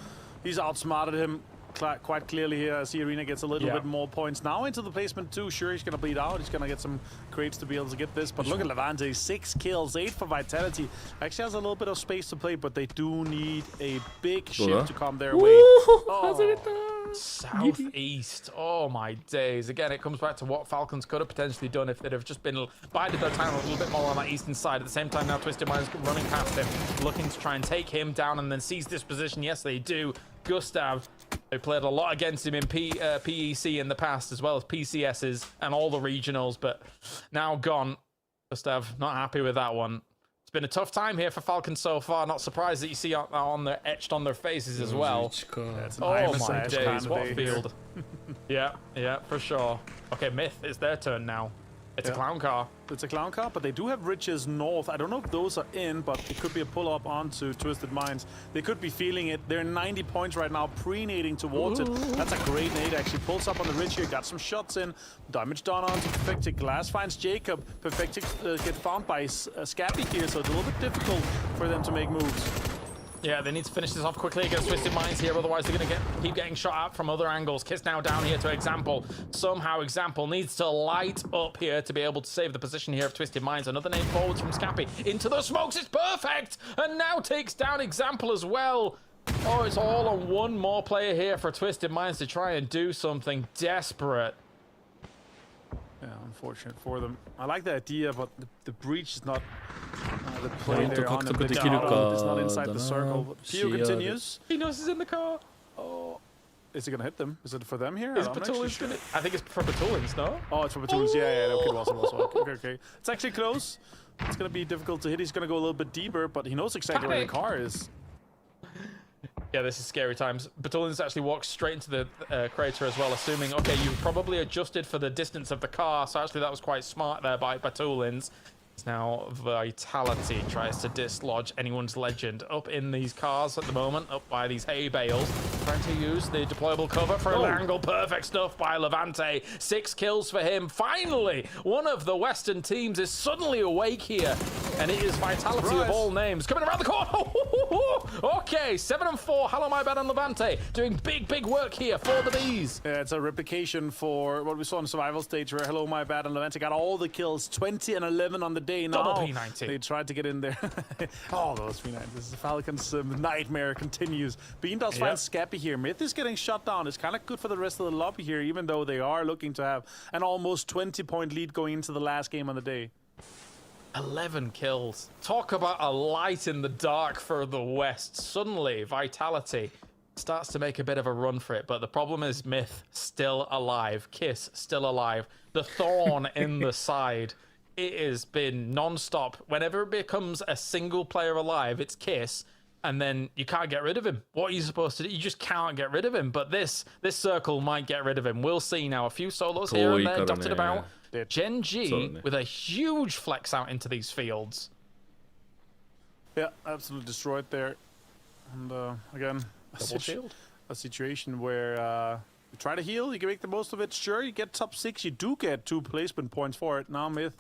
he's outsmarted him quite clearly here as E-Arena gets a little bit more points. Now into the placement too. Sure, he's going to bleed out. He's going to get some crates to be able to get this. But look at Levante. 6 kills, 8 for Vitality. Actually has a little bit of space to play, but they do need a big shift to come their way. Southeast. Oh my days. Again, it comes back to what Falcons could have potentially done if they'd have just been bided their time a little bit more on that eastern side. At the same time, now Twisted Minds running past him, looking to try and take him down and then seize this position. Yes, they do. Gustav, they played a lot against him in PEC in the past, as well as PCSs and all the regionals, but now gone. Gustav, not happy with that one. Been a tough time here for Falcons so far. Not surprised that you see on their etched on their faces as well. Oh my days, what a field. Yeah, for sure. Okay, Myth, it's their turn now. It's a clown car. It's a clown car, but they do have riches north. I don't know if those are in, but it could be a pull-up onto Twisted Minds. They could be feeling it. They're 90 points right now, pre-nading towards it. That's a great nade, actually. Pulls up on the ridge here, got some shots in. Damage done onto Perfectic. Glass finds Jacob. Perfectic get found by Scabby here, so it's a little bit difficult for them to make moves. Yeah, they need to finish this off quickly against Twisted Minds here, otherwise they're going to keep getting shot at from other angles. Kiss now down here to Example. Somehow Example needs to light up here to be able to save the position here of Twisted Minds. Another name forwards from Scappy. Into the smokes, it's perfect! And now takes down Example as well. Oh, it's all on one more player here for Twisted Minds to try and do something desperate. Yeah, unfortunate for them. I like the idea, but the breach is not the play there on him. It's not inside the circle. But Pio continues. He knows he's in the car. Oh, is it gonna hit them? Is it for them here? Is Batulins gonna? I think it's for Batulins, no? Oh, it's for Batulins. Yeah. Okay, also. Okay. It's actually close. It's gonna be difficult to hit. He's gonna go a little bit deeper, but he knows exactly where the car is. Yeah, this is scary times. Batulins actually walks straight into the crater as well, assuming, okay, you probably adjusted for the distance of the car, so actually that was quite smart there by Batulins. It's now Vitality tries to dislodge anyone's legend up in these cars at the moment, up by these hay bales. Trying to use the deployable cover for an angle. Perfect stuff by Levante. 6 kills for him. Finally, one of the Western teams is suddenly awake here. And it is Vitality of all names. Coming around the corner. Okay, 7-4. Hello, my bad on Levante. Doing big work here for the Bees. Yeah, it's a replication for what we saw in the survival stage where Hello, my bad and Levante got all the kills. 20 and 11 on the day now. Double P90. They tried to get in there. Oh, those P90s. The Falcons' nightmare continues. Bean does find Scap happy here. MiTH is getting shut down. It's kind of good for the rest of the lobby here, even though they are looking to have an almost 20-point lead going into the last game of the day. 11 kills. Talk about a light in the dark for the West. Suddenly, Vitality starts to make a bit of a run for it, but the problem is MiTH still alive. Kiss still alive. The thorn in the side. It has been non-stop. Whenever it becomes a single player alive, it's Kiss, and then you can't get rid of him. What are you supposed to do? You just can't get rid of him. But this circle might get rid of him. We'll see now. A few solos here and there dotted about. Gen G with a huge flex out into these fields. Yeah, absolutely destroyed there. And again, a situation where you try to heal, you can make the most of it. Sure, you get top 6, you do get 2 placement points for it. Now MiTH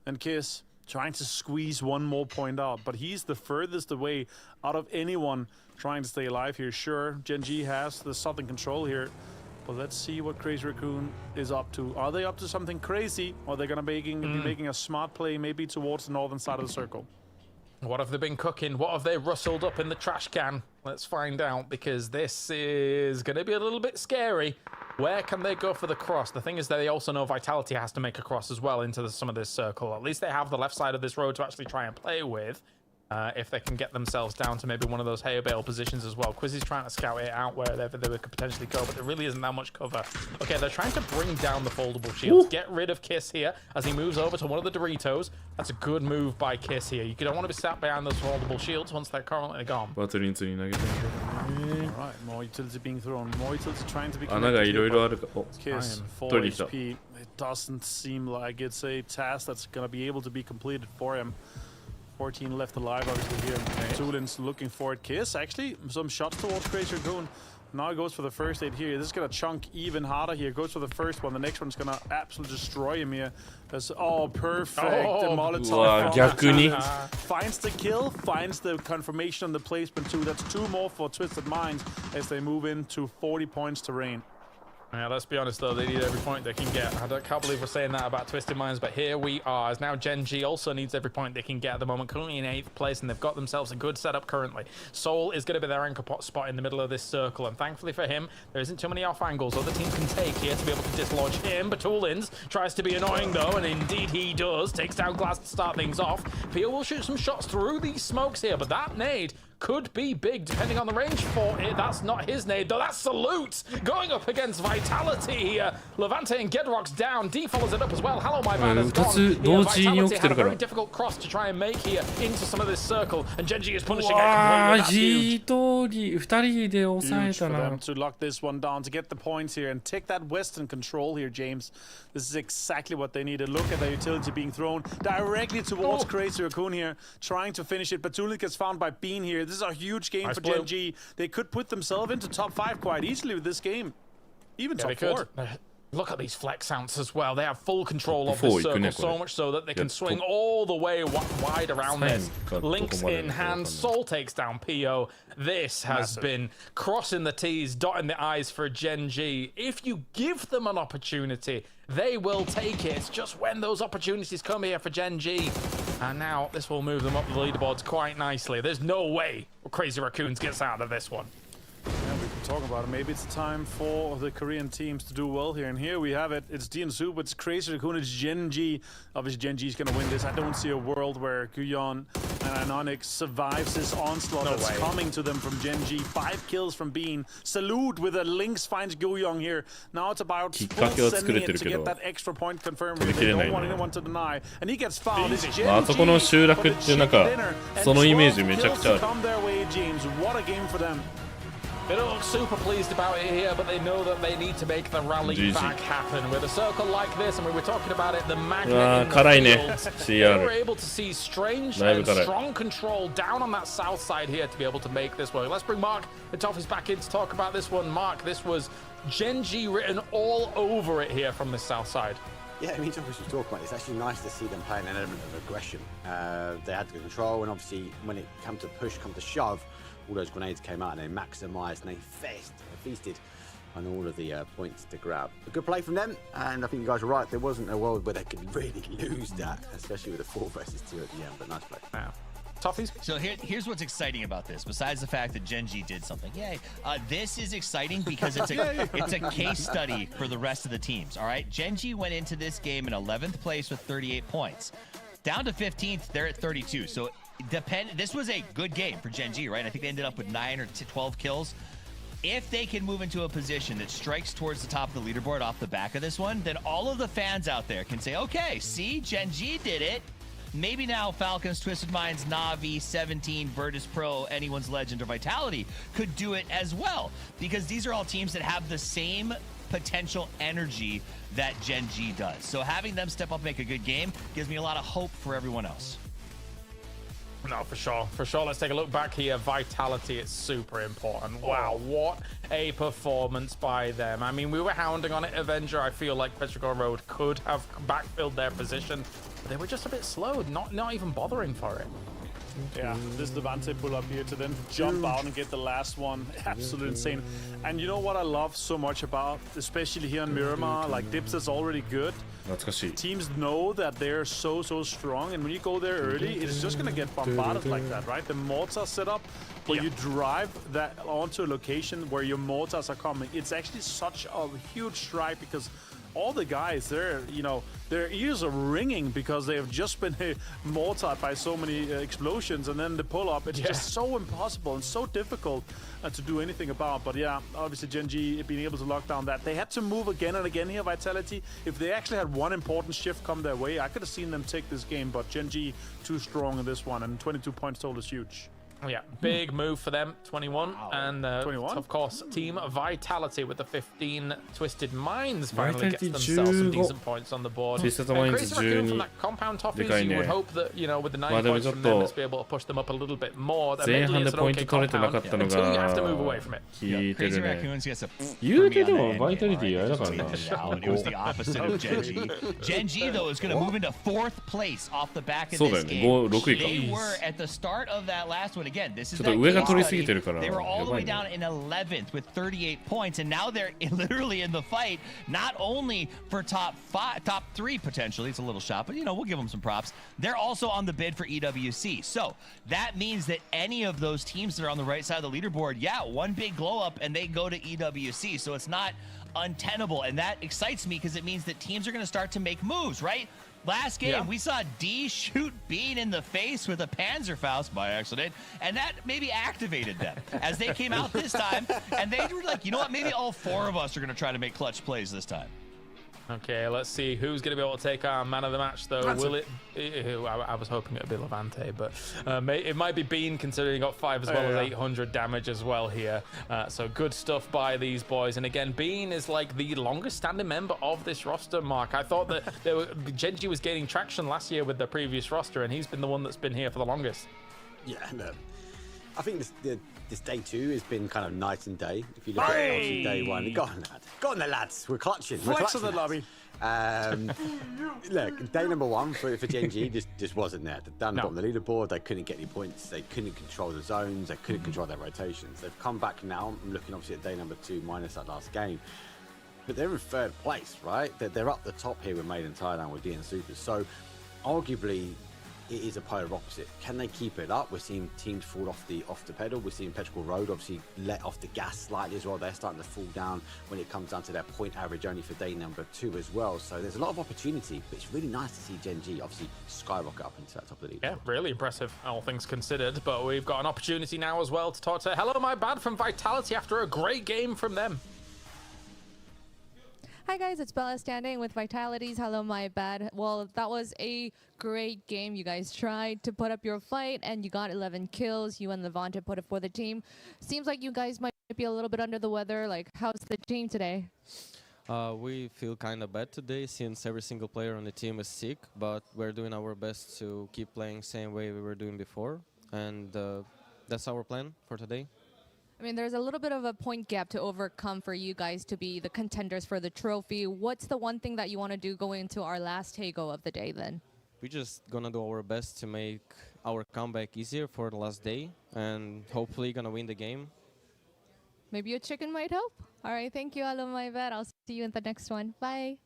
and Kiss trying to squeeze 1 more point out, but he's the furthest away out of anyone trying to stay alive here. Sure, Gen G has the southern control here, but let's see what Crazy Raccoon is up to. Are they up to something crazy, or are they gonna be making a smart play maybe towards the northern side of the circle? What have they been cooking? What have they rustled up in the trash can? Let's find out, because this is going to be a little bit scary. Where can they go for the cross? The thing is that they also know Vitality has to make a cross as well into some of this circle. At least they have the left side of this road to actually try and play with. If they can get themselves down to maybe one of those hay bale positions as well. Quiz is trying to scout it out wherever they could potentially go, but there really isn't that much cover. Okay, they're trying to bring down the foldable shields. Get rid of Kiss here as he moves over to one of the Doritos. That's a good move by Kiss here. You don't want to be sat behind those foldable shields once they're currently gone. Alright, more utility being thrown. More utility trying to be connected. Kiss, 4 HP. It doesn't seem like it's a task that's going to be able to be completed for him. 14 left alive, obviously, here. Tulin's looking for it. Kiss, actually, some shots towards Crazy Raccoon. Now he goes for the first aid here. This is going to chunk even harder here. Goes for the first one. The next one's going to absolutely destroy him here. That's, perfect. The Molotov. Finds the kill, finds the confirmation on the placement too. That's 2 more for Twisted Minds as they move into 40 points to Rain. Yeah, let's be honest though, they need every point they can get. I can't believe we're saying that about Twisted Minds, but here we are. As now Gen G also needs every point they can get at the moment, currently in 8th place, and they've got themselves a good setup currently. Soul is going to be their anchor spot in the middle of this circle, and thankfully for him, there isn't too many off angles other teams can take here to be able to dislodge him. Batulins tries to be annoying though, and indeed he does. Takes down Glass to start things off. Pio will shoot some shots through these smokes here, but that nade could be big depending on the range for it. That's not his nade though. That's Salute going up against Vitality here. Levante and Gedrock's down. D follows it up as well. Hello, my man has gone. Vitality had a very difficult cross to try and make here into some of this circle, and Gen G is punishing it completely. Huge for them to lock this one down, to get the points here and take that Western control here, James. This is exactly what they needed. Look at the utility being thrown directly towards Crazy Raccoon here, trying to finish it. Batulin gets found by Bean here. This is a huge game for Gen G. They could put themselves into top 5 quite easily with this game. Even top 4. Look at these flex ounts as well. They have full control of this circle, so much so that they can swing all the way wide around this. Links in hand. Soul takes down PO. This has been crossing the T's, dotting the I's for Gen G. If you give them an opportunity, they will take it. It's just when those opportunities come here for Gen G. And now this will move them up the leaderboards quite nicely. There's no way Crazy Raccoons gets out of this one. Yeah, we can talk about it. Maybe it's time for the Korean teams to do well here. And here we have it. It's D and Soup, it's Crazy Raccoon, it's Gen G. Obviously, Gen G is going to win this. I don't see a world where Guyon and Anonix survives this onslaught that's coming to them from Gen G. 5 kills from Bean. Salute with a Lynx finds Guyon here. Now it's about sending it to get that extra point confirmed. They don't want anyone to deny. And he gets found. It's Gen G. But the chicken dinner. And 12 kills to come their way, James. What a game for them. They don't look super pleased about it here, but they know that they need to make the rally back happen. With a circle like this, and we were talking about it, the magnet in the fields, they were able to see strange and strong control down on that south side here to be able to make this work. Let's bring Mark and Toffees back in to talk about this one. Mark, this was Gen G written all over it here from the south side. Yeah, I mean, we should talk about it. It's actually nice to see them playing an element of aggression. They had good control, and obviously when it come to push, come to shove, all those grenades came out and they maximised and they feasted on all of the points to grab. A good play from them, and I think you guys are right. There wasn't a world where they could really lose that, especially with a 4 versus 2 at the end, but nice play. Wow. Toffees? So here's what's exciting about this, besides the fact that Gen G did something. Yay. This is exciting because it's a case study for the rest of the teams, all right? Gen G went into this game in 11th place with 38 points. Down to 15th, they're at 32. So this was a good game for Gen G, right? I think they ended up with 9 or 12 kills. If they can move into a position that strikes towards the top of the leaderboard off the back of this one, then all of the fans out there can say, okay, see, Gen G did it. Maybe now Falcons, Twisted Minds, Navi, 17, Virtus Pro, Anyone's Legend, or Vitality could do it as well. Because these are all teams that have the same potential energy that Gen G does. So having them step up and make a good game gives me a lot of hope for everyone else. No, for sure. For sure. Let's take a look back here. Vitality, it's super important. Wow, what a performance by them. I mean, we were hounding on it, Avenger. I feel like Petrichor Road could have backfilled their position. But they were just a bit slow, not even bothering for it. Yeah, this Levante pull up here to then jump out and get the last one. Absolutely insane. And you know what I love so much about, especially here in Miramar, like Dips is already good. Teams know that they're so strong, and when you go there early, it's just gonna get bombarded like that, right? The mortar setup where you drive that onto a location where your mortars are coming, it's actually such a huge strike because all the guys there, you know, their ears are ringing because they have just been mortared by so many explosions, and then the pull-up, it's just so impossible and so difficult to do anything about. But yeah, obviously Gen G being able to lock down that. They had to move again and again here, Vitality. If they actually had one important shift come their way, I could have seen them take this game, but Gen G too strong in this one, and 22 points total is huge. Yeah, big move for them, 21. And 21? Of course, Team Vitality with the 15 Twisted Minds finally gets themselves some decent points on the board. Crazy Raccoon from that compound Toffees, you would hope that, you know, with the 9 points from them, let's be able to push them up a little bit more. Admittedly, it's an okay compound until you have to move away from it. Crazy Raccoons gets a言うてでもバイタリティあれだからな。It was the opposite of Gen G. Gen G, though, is going to move into 4th place off the back of this game. They were at the start of that last one. Again, this is that they were all the way down in 11th with 38 points, and now they're literally in the fight, not only for top 3 potentially. It's a little shot, but you know, we'll give them some props. They're also on the bid for EWC. So that means that any of those teams that are on the right side of the leaderboard, yeah, one big glow up and they go to EWC. So it's not untenable, and that excites me because it means that teams are going to start to make moves, right? Last game, we saw D shoot Bean in the face with a Panzerfaust by accident, and that maybe activated them as they came out this time, and they were like, you know what, maybe all 4 of us are going to try to make clutch plays this time. Okay, let's see who's going to be able to take our man of the match, though. Will it? I was hoping it would be Levante, but it might be Bean, considering he got 5 as well as 800 damage as well here. So good stuff by these boys. And again, Bean is like the longest standing member of this roster, Mark. I thought that Gen G was gaining traction last year with the previous roster, and he's been the one that's been here for the longest. Yeah, no. I think this day 2 has been kind of night and day. If you look at day 1, go on the lads, we're clutching. Flex of the lobby. Look, day number 1 for Gen G just wasn't there. Down the bottom of the leaderboard, they couldn't get any points, they couldn't control the zones, they couldn't control their rotations. They've come back now. I'm looking obviously at day number 2 minus that last game, but they're in 3rd place, right? They're up the top here with Made in Thailand with DN Supers. So arguably it is a polar opposite. Can they keep it up? We're seeing teams fall off the pedal. We're seeing Petrichor Road obviously let off the gas slightly as well. They're starting to fall down when it comes down to their point average only for day number 2 as well. So there's a lot of opportunity, but it's really nice to see Gen G obviously skyrocket up into that top of the league. Yeah, really impressive, all things considered. But we've got an opportunity now as well to talk to Hello My Bad from Vitality after a great game from them. Hi guys, it's Bella standing with Vitality's Hello My Bad. Well, that was a great game. You guys tried to put up your fight and you got 11 kills. You and Levante put it for the team. Seems like you guys might be a little bit under the weather. Like, how's the team today? We feel kind of bad today since every single player on the team is sick, but we're doing our best to keep playing same way we were doing before, and that's our plan for today. I mean, there's a little bit of a point gap to overcome for you guys to be the contenders for the trophy. What's the one thing that you want to do going into our last Hago of the day then? We're just going to do our best to make our comeback easier for the last day and hopefully going to win the game. Maybe a chicken might help? All right, thank you, Hello My Bad. I'll see you in the next one. Bye.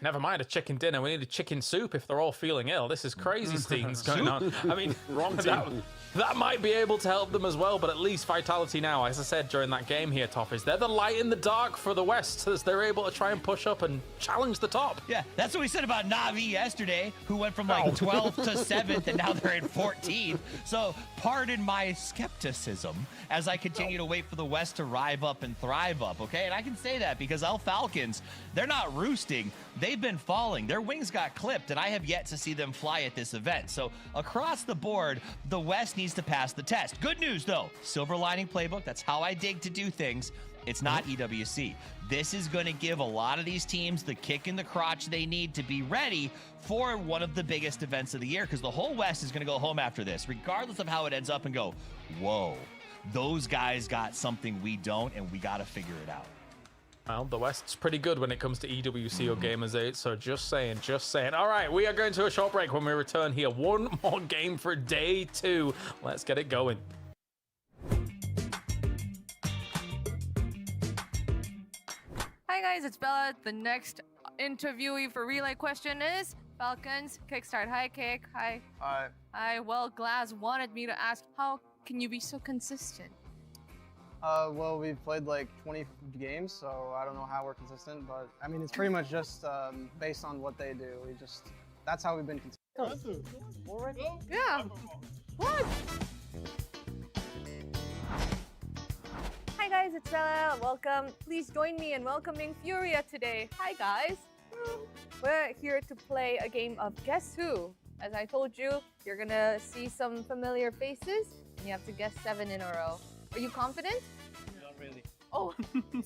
Never mind a chicken dinner. We need a chicken soup if they're all feeling ill. This is crazy scenes going on. I mean, wrong team. That might be able to help them as well, but at least Vitality now, as I said during that game here, Toffees, they're the light in the dark for the West as they're able to try and push up and challenge the top. Yeah, that's what we said about NAVI yesterday, who went from like 12th to 7th, and now they're in 14th. So pardon my skepticism as I continue to wait for the West to rise up and thrive up, okay? And I can say that because L Falcons, they're not roosting. They've been falling. Their wings got clipped, and I have yet to see them fly at this event. So across the board, the West needs to pass the test. Good news, though. Silver lining playbook. That's how I dig to do things. It's not EWC. This is going to give a lot of these teams the kick in the crotch they need to be ready for one of the biggest events of the year, because the whole West is going to go home after this, regardless of how it ends up, and go, whoa, those guys got something we don't, and we got to figure it out. Well, the West's pretty good when it comes to EWC or Gamers 8, so just saying, just saying. All right, we are going to a short break. When we return here, one more game for day 2. Let's get it going. Hi guys, it's Bella. The next interviewee for Relay Question is Falcons. Kickstart. Hi, Kick. Hi. Hi. Hi. Well, Glass wanted me to ask, how can you be so consistent? Well, we've played like 20 games, so I don't know how we're consistent, but I mean, it's pretty much just based on what they do. That's how we've been consistent. Yeah. What? Hi guys, it's Bella. Welcome. Please join me in welcoming Furia today. Hi guys. We're here to play a game of Guess Who. As I told you, you're gonna see some familiar faces, and you have to guess 7 in a row. Are you confident? Not really. Oh,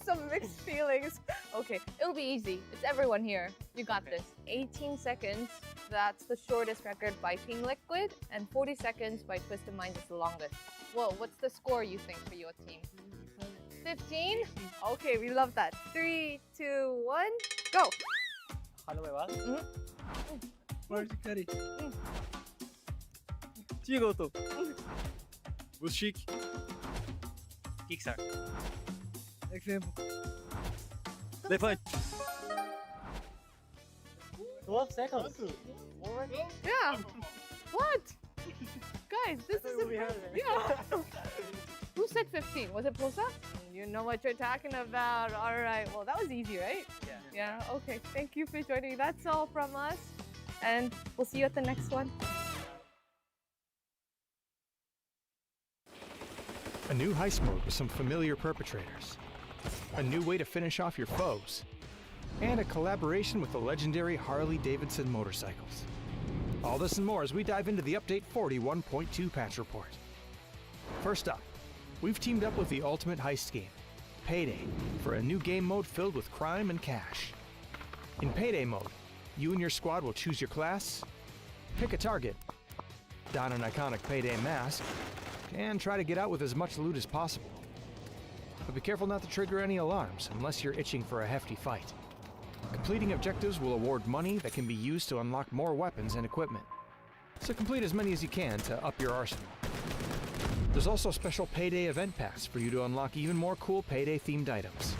some mixed feelings. Okay, it'll be easy. It's everyone here. You got this. 18 seconds, that's the shortest record by Pink Liquid, and 40 seconds by Twisted Minds is the longest. Whoa, what's the score you think for your team? 15? Okay, we love that. 3, 2, 1, go! Kickstart. Example. They punch. 12 seconds. Yeah. What? Guys, this is yeah. Who said 15? Was it Posa? You know what you're talking about. All right. Well, that was easy, right? Yeah. Yeah. Okay. Thank you for joining. That's all from us, and we'll see you at the next one. A new heist mode with some familiar perpetrators. A new way to finish off your foes. And a collaboration with the legendary Harley-Davidson motorcycles. All this and more as we dive into the Update 41.2 patch report. First up, we've teamed up with the ultimate heist game, Payday, for a new game mode filled with crime and cash. In Payday mode, you and your squad will choose your class, pick a target, don an iconic Payday mask, and try to get out with as much loot as possible. But be careful not to trigger any alarms unless you're itching for a hefty fight. Completing objectives will award money that can be used to unlock more weapons and equipment. So complete as many as you can to up your arsenal. There's also a special Payday event pass for you to unlock even more cool Payday themed items.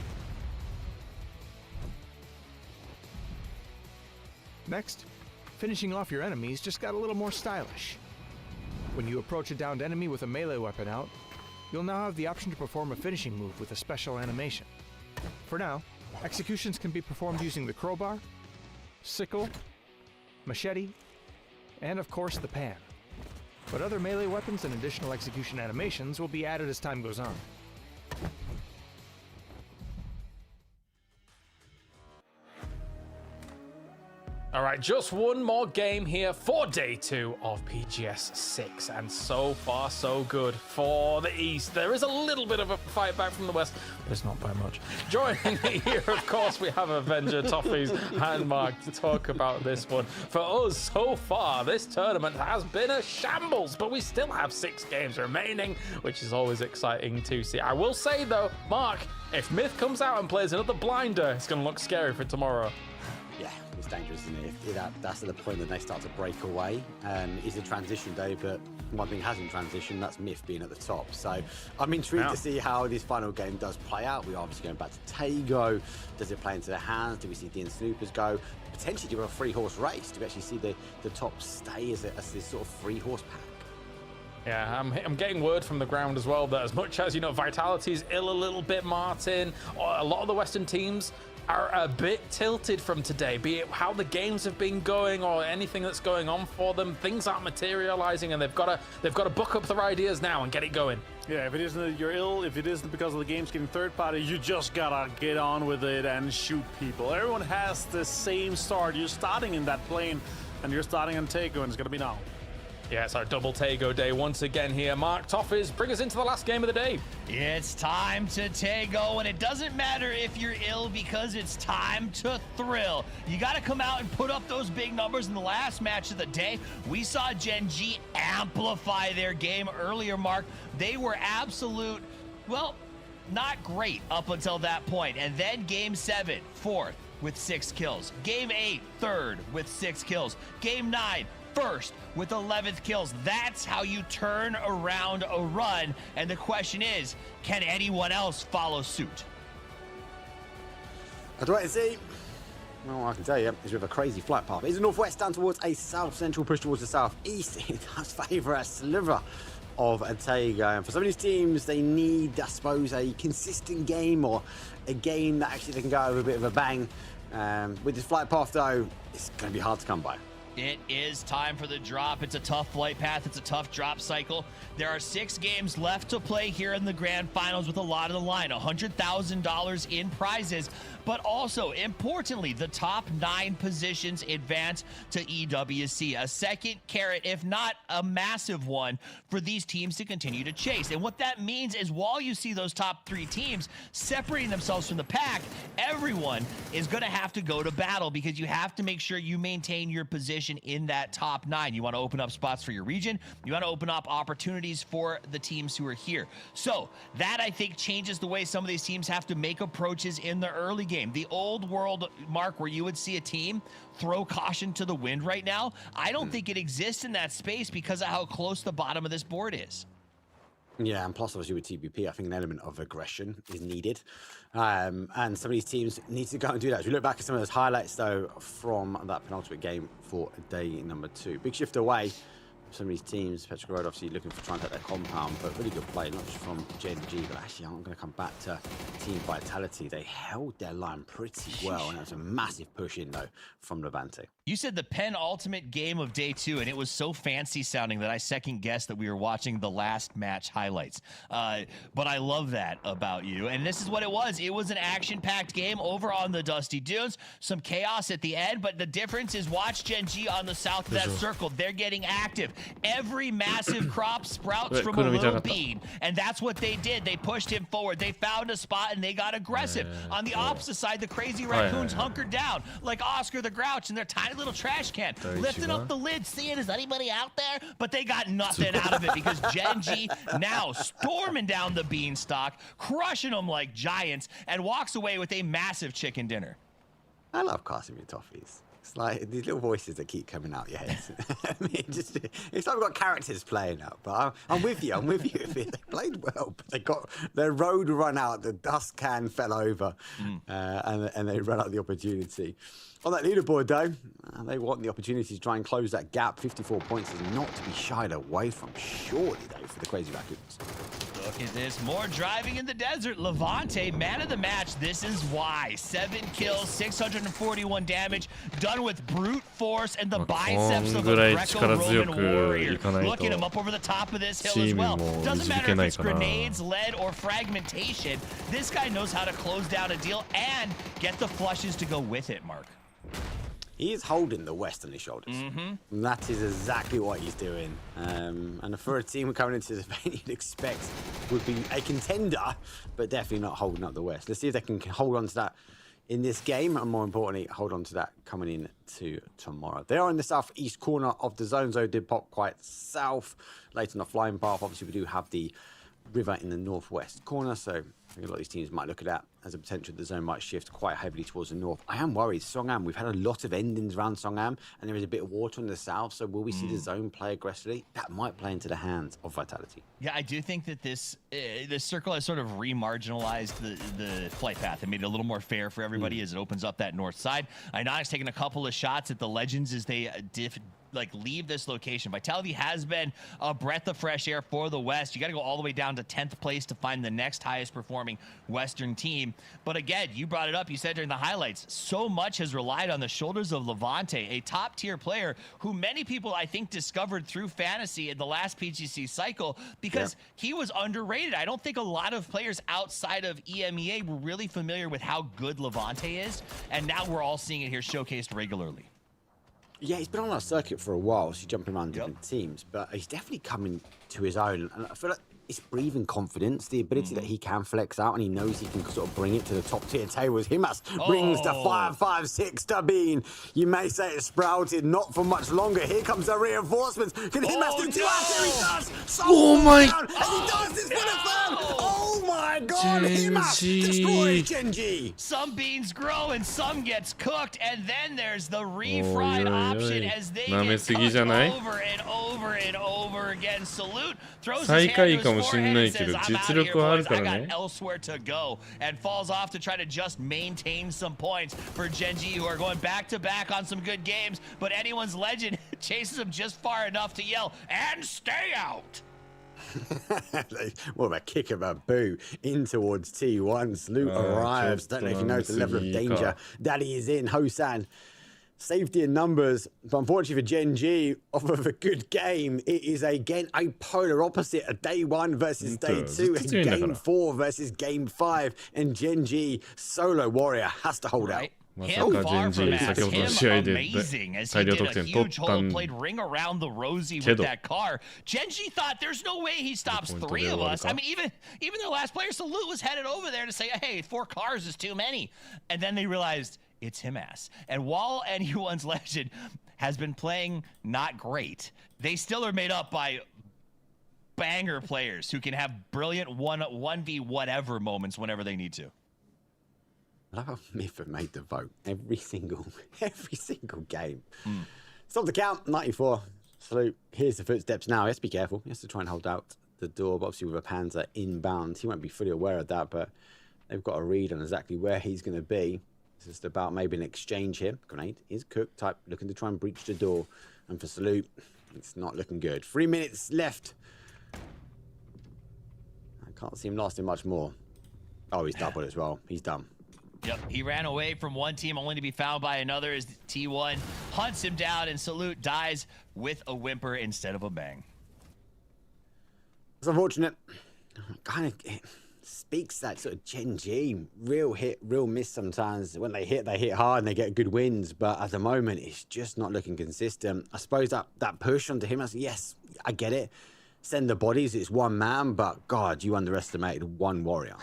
Next, finishing off your enemies just got a little more stylish. When you approach a downed enemy with a melee weapon out, you'll now have the option to perform a finishing move with a special animation. For now, executions can be performed using the crowbar, sickle, machete, and of course the pan. But other melee weapons and additional execution animations will be added as time goes on. All right, just one more game here for day 2 of PGS 6, and so far so good for the East. There is a little bit of a fight back from the West, but it's not by much. Joining me here, of course, we have Avenger, Toffees, and Mark to talk about this one. For us, so far, this tournament has been a shambles, but we still have 6 games remaining, which is always exciting to see. I will say, though, Mark, if Myth comes out and plays another blinder, it's going to look scary for tomorrow. Yeah, it's dangerous, isn't it? If that's at the point that they start to break away. It's a transition day, but one thing hasn't transitioned, that's MiTH being at the top. So I'm intrigued to see how this final game does play out. We're obviously going back to Taego. Does it play into their hands? Do we see Dean Snoopers go? Potentially do a 3-horse race. Do we actually see the top stay as this sort of 3-horse pack? Yeah, I'm getting word from the ground as well that as much as, you know, Vitality's ill a little bit, Martin, or a lot of the Western teams are a bit tilted from today, be it how the games have been going or anything that's going on for them. Things aren't materializing, and they've got to book up their ideas now and get it going. Yeah, if it isn't you're ill, if it isn't because of the game's getting third party, you just gotta get on with it and shoot people. Everyone has the same start. You're starting in that plane, and you're starting on Taego, and it's gonna be now. Yeah, it's our double Taego day once again here. Mark Toffees, bring us into the last game of the day. It's time to Taego, and it doesn't matter if you're ill because it's time to thrill. You got to come out and put up those big numbers. In the last match of the day, we saw Gen G amplify their game earlier, Mark. They were absolute, well, not great up until that point. And then Game 7, 4th with 6 kills. Game 8, 3rd with 6 kills. Game 9, 1st with 11th kills. That's how you turn around a run. And the question is, can anyone else follow suit? I'd wait and see. Well, I can tell you, is with a crazy flight path. It's a northwest down towards a south-central push towards the southeast. It does favour a sliver of a Taego. And for some of these teams, they need, I suppose, a consistent game or a game that actually they can go over a bit of a bang. With this flight path, though, it's going to be hard to come by. It is time for the drop. It's a tough flight path. It's a tough drop cycle. There are 6 games left to play here in the grand finals with a lot on the line. $100,000 in prizes. But also, importantly, the top 9 positions advance to EWC. A second carrot, if not a massive one, for these teams to continue to chase. And what that means is while you see those top 3 teams separating themselves from the pack, everyone is going to have to go to battle because you have to make sure you maintain your position in that top 9. You want to open up spots for your region. You want to open up opportunities for the teams who are here. So that, I think, changes the way some of these teams have to make approaches in the early game. The old world, Mark, where you would see a team throw caution to the wind right now, I don't think it exists in that space because of how close the bottom of this board is. Yeah, and plus obviously with TBP, I think an element of aggression is needed. And some of these teams need to go and do that. As we look back at some of those highlights, though, from that penultimate game for day number 2. Big shift away. Some of these teams, Petrograd obviously looking for trying to take their compound, but really good play, not just from Gen G, but actually I'm going to come back to Team Vitality. They held their line pretty well, and that was a massive push in, though, from Levante. You said the penultimate game of day 2, and it was so fancy sounding that I second guessed that we were watching the last match highlights. But I love that about you. And this is what it was. It was an action-packed game over on the Dusty Dunes. Some chaos at the end, but the difference is watch Gen G on the south of that circle. They're getting active. Every massive crop sprouts from a little bean, and that's what they did. They pushed him forward. They found a spot, and they got aggressive. On the opposite side, the crazy raccoons hunkered down like Oscar the Grouch in their tiny little trash can, lifting up the lid, seeing is anybody out there? But they got nothing out of it because Gen G now storming down the beanstalk, crushing them like giants, and walks away with a massive chicken dinner. I love Casimir Toffees. It's like these little voices that keep coming out your head. I mean, it's like we've got characters playing out, but I'm with you. I'm with you. They played well, but they got their road run out. The dust can fell over, and they ran out the opportunity. On that leaderboard, though, they want the opportunity to try and close that gap. 54 points is not to be shied away from, surely, though, for the Crazy Raccoons. Look at this. More driving in the desert. Levante, man of the match. This is why. 7 kills, 641 damage, done with brute force and the biceps of a Greco-Roman warrior. Look at him up over the top of this hill as well. Doesn't matter if it's grenades, lead, or fragmentation. This guy knows how to close down a deal and get the flushes to go with it, Mark. He is holding the West on his shoulders. And that is exactly what he's doing. And for a team coming into this event, you'd expect would be a contender, but definitely not holding up the West. Let's see if they can hold on to that in this game, and more importantly, hold on to that coming in to tomorrow. They are in the southeast corner of the zone, so did pop quite south, late on the flying path. Obviously, we do have the river in the northwest corner, so I think a lot of these teams might look at that as a potential. The zone might shift quite heavily towards the north. I am worried. Songam, we've had a lot of endings around Songam, and there is a bit of water in the south, so will we see the zone play aggressively? That might play into the hands of Vitality. Yeah, I do think that this circle has sort of re-marginalized the flight path and made it a little more fair for everybody as it opens up that north side. Inonic's taking a couple of shots at the Legends as they leave this location. Vitality has been a breath of fresh air for the West. You got to go all the way down to 10th place to find the next highest performing Western team. But again, you brought it up, you said during the highlights, so much has relied on the shoulders of Levante, a top tier player who many people I think discovered through fantasy in the last PGC cycle because he was underrated. I don't think a lot of players outside of EMEA were really familiar with how good Levante is. And now we're all seeing it here showcased regularly. Yeah, he's been on our circuit for a while, so he's jumping around different teams, but he's definitely coming to his own. And I feel like it's breathing confidence, the ability that he can flex out, and he knows he can sort of bring it to the top tier tables. Himas brings the 5-5-6 to Bean. You may say it sprouted, not for much longer. Here comes the reinforcements. Can Himas do 2 out there? He does! Oh my! Down, and he does this for the third! Oh my god! Himas destroys Genji! Some beans grow and some gets cooked, and then there's the refried option as they get cooked over and over and over again. Salute throws his hand to his forehead and says, I'm out of here, boys. I got elsewhere to go, and falls off to try to just maintain some points for Genji, who are going back-to-back on some good games, but anyone's Legend chases him just far enough to yell, and stay out! What a kick of a boo in towards T1. Salute arrives. Don't know if you know the level of danger that he is in. Hosan, safety in numbers, but unfortunately for Gen G, off of a good game, it is again a polar opposite. A day 1 versus day 2, and game 4 versus game 5, and Gen G solo warrior has to hold out. Him far from that. Him amazing as he did a huge hole, played ring around the rosy with that car. Genji thought there's no way he stops 3 of us. I mean, even their last player, Salute, was headed over there to say, hey, 4 cars is too many. And then they realized it's Himas. And while anyone's Legend has been playing not great, they still are made up by banger players who can have brilliant 1v whatever moments whenever they need to. I love how MiTH have made the vote every single game. Stop the count, 94. Salute. Here's the footsteps now. He has to be careful. He has to try and hold out the door, but obviously with a Panzer inbound, he won't be fully aware of that, but they've got a read on exactly where he's going to be. It's just about maybe an exchange here. Grenade is cooked, type looking to try and breach the door. And for Salute, it's not looking good. 3 minutes left. I can't see him lasting much more. Oh, he's doubled as well. He's done. Yep, he ran away from one team only to be found by another as T1 hunts him down, and Salute dies with a whimper instead of a bang. It's unfortunate. Kind of speaks that sort of Gen G. Real hit, real miss sometimes. When they hit hard and they get good wins, but at the moment, it's just not looking consistent. I suppose that push onto him, yes, I get it. Send the bodies, it's one man, but God, you underestimated one warrior.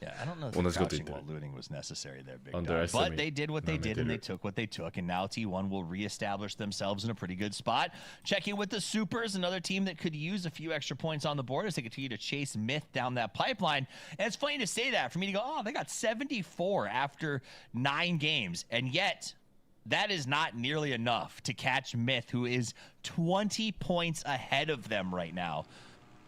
Yeah, I don't know if crouching while looting was necessary there, big guy. But they did what they did, and they took what they took, and now T1 will reestablish themselves in a pretty good spot. Checking with the Supers, another team that could use a few extra points on the board as they continue to chase MiTH down that pipeline. And it's funny to say that, for me to go, oh, they got 74 after 9 games, and yet that is not nearly enough to catch MiTH, who is 20 points ahead of them right now.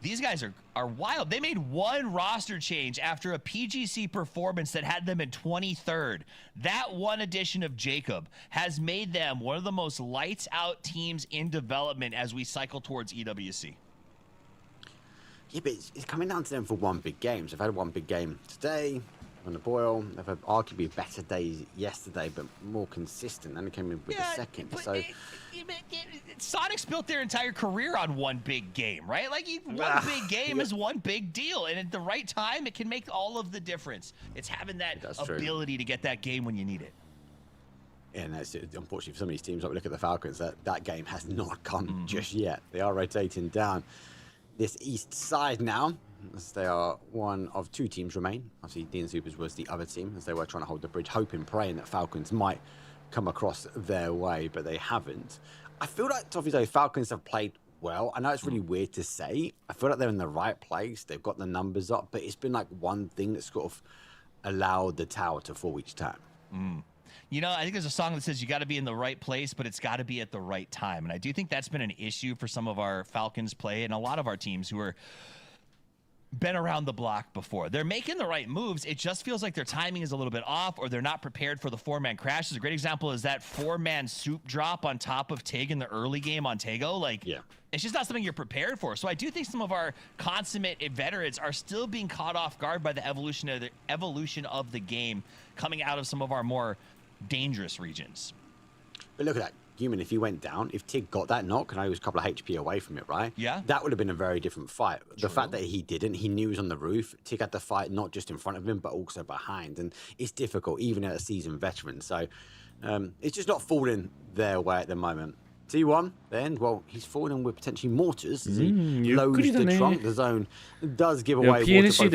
These guys are wild. They made one roster change after a PGC performance that had them in 23rd. That one addition of Jacob has made them one of the most lights out teams in development as we cycle towards EWC. Yeah, but it's coming down to them for one big game. So they've had one big game today on the boil. They've had arguably better days yesterday, but more consistent. And they came in with the second. So Sonic's built their entire career on one big game, right? Like one big game is one big deal, and at the right time, it can make all of the difference. It's having that ability to get that game when you need it. Yeah, and that's unfortunately for some of these teams. Like we look at the Falcons, that game has not come just yet. They are rotating down this east side now, as they are one of 2 teams remain. Obviously, DN Supers was the other team, as they were trying to hold the bridge, hoping, praying that Falcons might come across their way, but they haven't. I feel like, Toffee, though, Falcons have played well. I know it's really weird to say. I feel like they're in the right place. They've got the numbers up, but it's been like one thing that's sort of allowed the tower to fall each time. You know, I think there's a song that says you got to be in the right place, but it's got to be at the right time. And I do think that's been an issue for some of our Falcons play and a lot of our teams who are been around the block before. They're making the right moves. It just feels like their timing is a little bit off, or they're not prepared for the 4-man crashes. A great example is that 4-man soup drop on top of Tig in the early game on Tego. Like, it's just not something you're prepared for. So I do think some of our consummate veterans are still being caught off guard by the evolution of the game coming out of some of our more dangerous regions. But look at that. Human, if he went down, if Tig got that knock, and I was a couple of HP away from it, right? Yeah. That would have been a very different fight. The fact that he didn't, he knew he was on the roof. Tig had to fight not just in front of him, but also behind. And it's difficult, even as a seasoned veteran. So it's just not falling their way at the moment. T1, then, well, he's falling with potentially mortars as he loads the trunk. The zone does give away water both north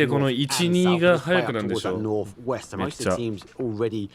and south towards that northwest. So most of the teams already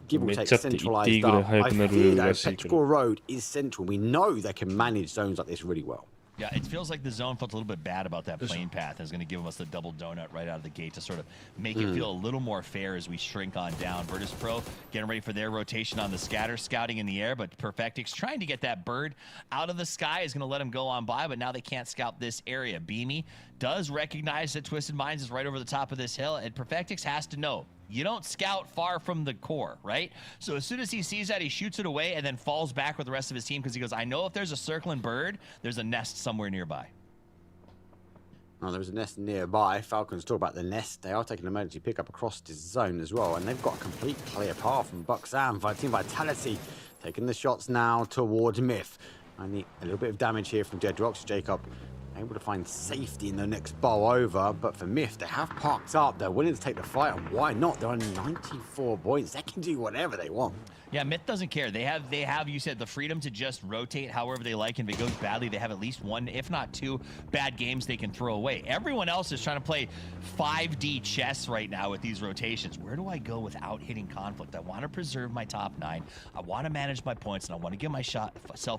give or take centralized up. I fear that Petrichor Road is central. We know they can manage zones like this really well. Yeah, it feels like the zone felt a little bit bad about that plane path. And is going to give us the double donut right out of the gate to sort of make it feel a little more fair as we shrink on down. Virtus Pro getting ready for their rotation on the scatter, scouting in the air, but Perfectix trying to get that bird out of the sky is going to let him go on by, but now they can't scout this area. Beamy does recognize that Twisted Minds is right over the top of this hill, and Perfectix has to know. You don't scout far from the core, right? So as soon as he sees that, he shoots it away and then falls back with the rest of his team because he goes, I know if there's a circling bird, there's a nest somewhere nearby. Oh, there's a nest nearby. Falcons talk about the nest. They are taking an emergency pickup across this zone as well. And they've got a complete clear path from Buxam. Team Vitality taking the shots now towards Myth. Only a little bit of damage here from Dead Rocks. Jacob able to find safety in the next bowl over, but for Myth, they have parked up. They're willing to take the fight, and why not? They're on 94 points. They can do whatever they want. Yeah, Myth doesn't care. They have, you said, the freedom to just rotate however they like, and if it goes badly, they have at least one, if not two, bad games they can throw away. Everyone else is trying to play 5D chess right now with these rotations. Where do I go without hitting conflict? I want to preserve my top 9. I want to manage my points, and I want to give myself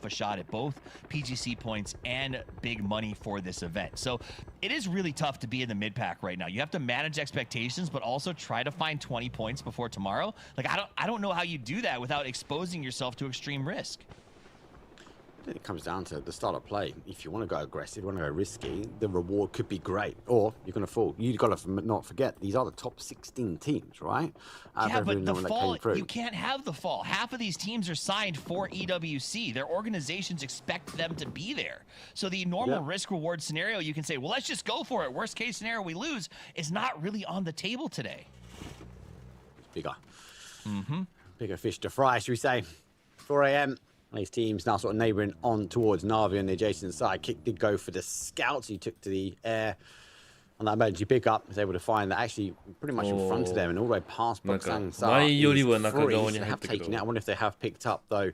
a shot at both PGC points and big money for this event. So it is really tough to be in the mid-pack right now. You have to manage expectations, but also try to find 20 points before tomorrow. Like, I don't know how you do that without exposing yourself to extreme risk. It comes down to the style of play. If you want to go aggressive, you want to go risky, the reward could be great, or you're going to fall. You've got to not forget, these are the top 16 teams, right? Yeah, but the fall, you can't have the fall. Half of these teams are signed for EWC. Their organizations expect them to be there. So the normal risk-reward scenario, you can say, well, let's just go for it. Worst case scenario, we lose, is not really on the table today. Bigger. Bigger fish to fry, should we say. 4 a.m. These teams now sort of neighbouring on towards Navi on the adjacent side. Kick did go for the scouts. He took to the air on that emergency pickup. Was able to find that actually pretty much in front of them and all the way past Boxang Sa is free. So they have taken it. I wonder if they have picked up, though,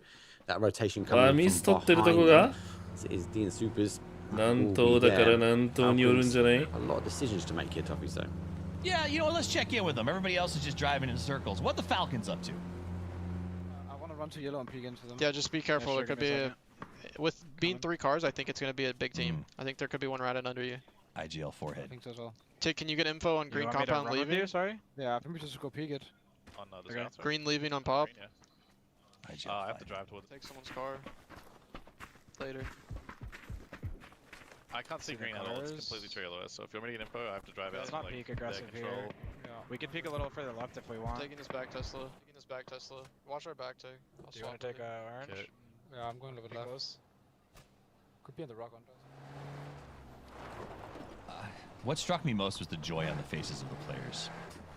that rotation coming from behind them. It is Dean Supers. A lot of decisions to make here, Toffee, so. Yeah, you know what? Let's check in with them. Everybody else is just driving in circles. What the Falcons up to? Run to yellow and peek into them. Yeah, just be careful. There could be with being 3 cars, I think it's going to be a big team. I think there could be one right under you. IGL forehead. I think so as well. Tick, can you get info on green compound leaving? You, sorry? Yeah, maybe just go peek it. On the south, green leaving on pop. Green, yeah. I have to drive towards. Take someone's car. Later. I can't see green at all. It's completely trailerless. So if you want me to get info, I have to drive out. Let's not peek aggressive here. Yeah. We can peek a little further left if we want. Taking this back Tesla. Watch our back, Tick. Do you want to take orange? Okay. Yeah, I'm going a little bit left. Close. Could be on the rock one. What struck me most was the joy on the faces of the players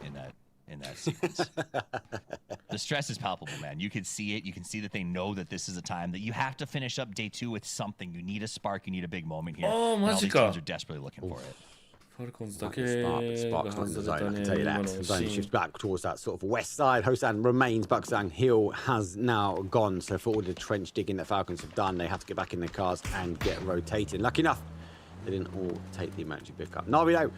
in that sequence. The stress is palpable, man. You can see it. You can see that they know that this is a time that you have to finish up day 2 with something. You need a spark. You need a big moment here. Oh, and all these teams are マジか。 desperately looking for it. Spark's not in the zone, I can tell you that. Zone shifts back towards that sort of west side. Hosan remains. Buxang Hill has now gone. So for all the trench digging that Falcons have done, they have to get back in their cars and get rotating. Lucky enough, they didn't all take the emergency pickup. NAVI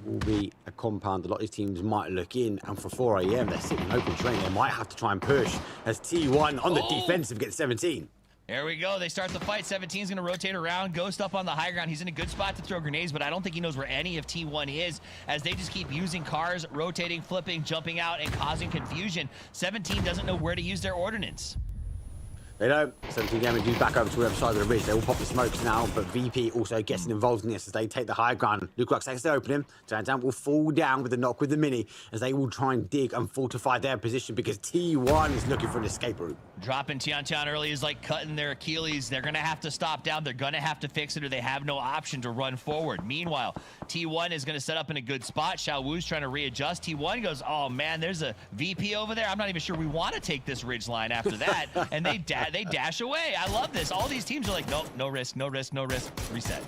will be a compound. A lot of these teams might look in, and for 4 a.m. they're sitting open train. They might have to try and push as T1 on the defensive gets 17. There we go. They start the fight. 17's going to rotate around. Ghost up on the high ground. He's in a good spot to throw grenades, but I don't think he knows where any of T1 is, as they just keep using cars, rotating, flipping, jumping out, and causing confusion. 17 doesn't know where to use their ordnance. They don't. 17 damage is back over to the other side of the ridge. They will pop the smokes now, but VP also gets involved in this as they take the high ground. Luke looks like they open him. Tantan will fall down with the knock with the mini as they will try and dig and fortify their position because T1 is looking for an escape route. Dropping Tian early is like cutting their Achilles. They're going to have to stop down. They're going to have to fix it or they have no option to run forward. Meanwhile, T1 is going to set up in a good spot. Xiao Wu's trying to readjust. T1 goes, oh man, there's a VP over there. I'm not even sure we want to take this ridge line after that. And they dash away. I love this. All these teams are like, nope, no risk, no risk, no risk. Reset.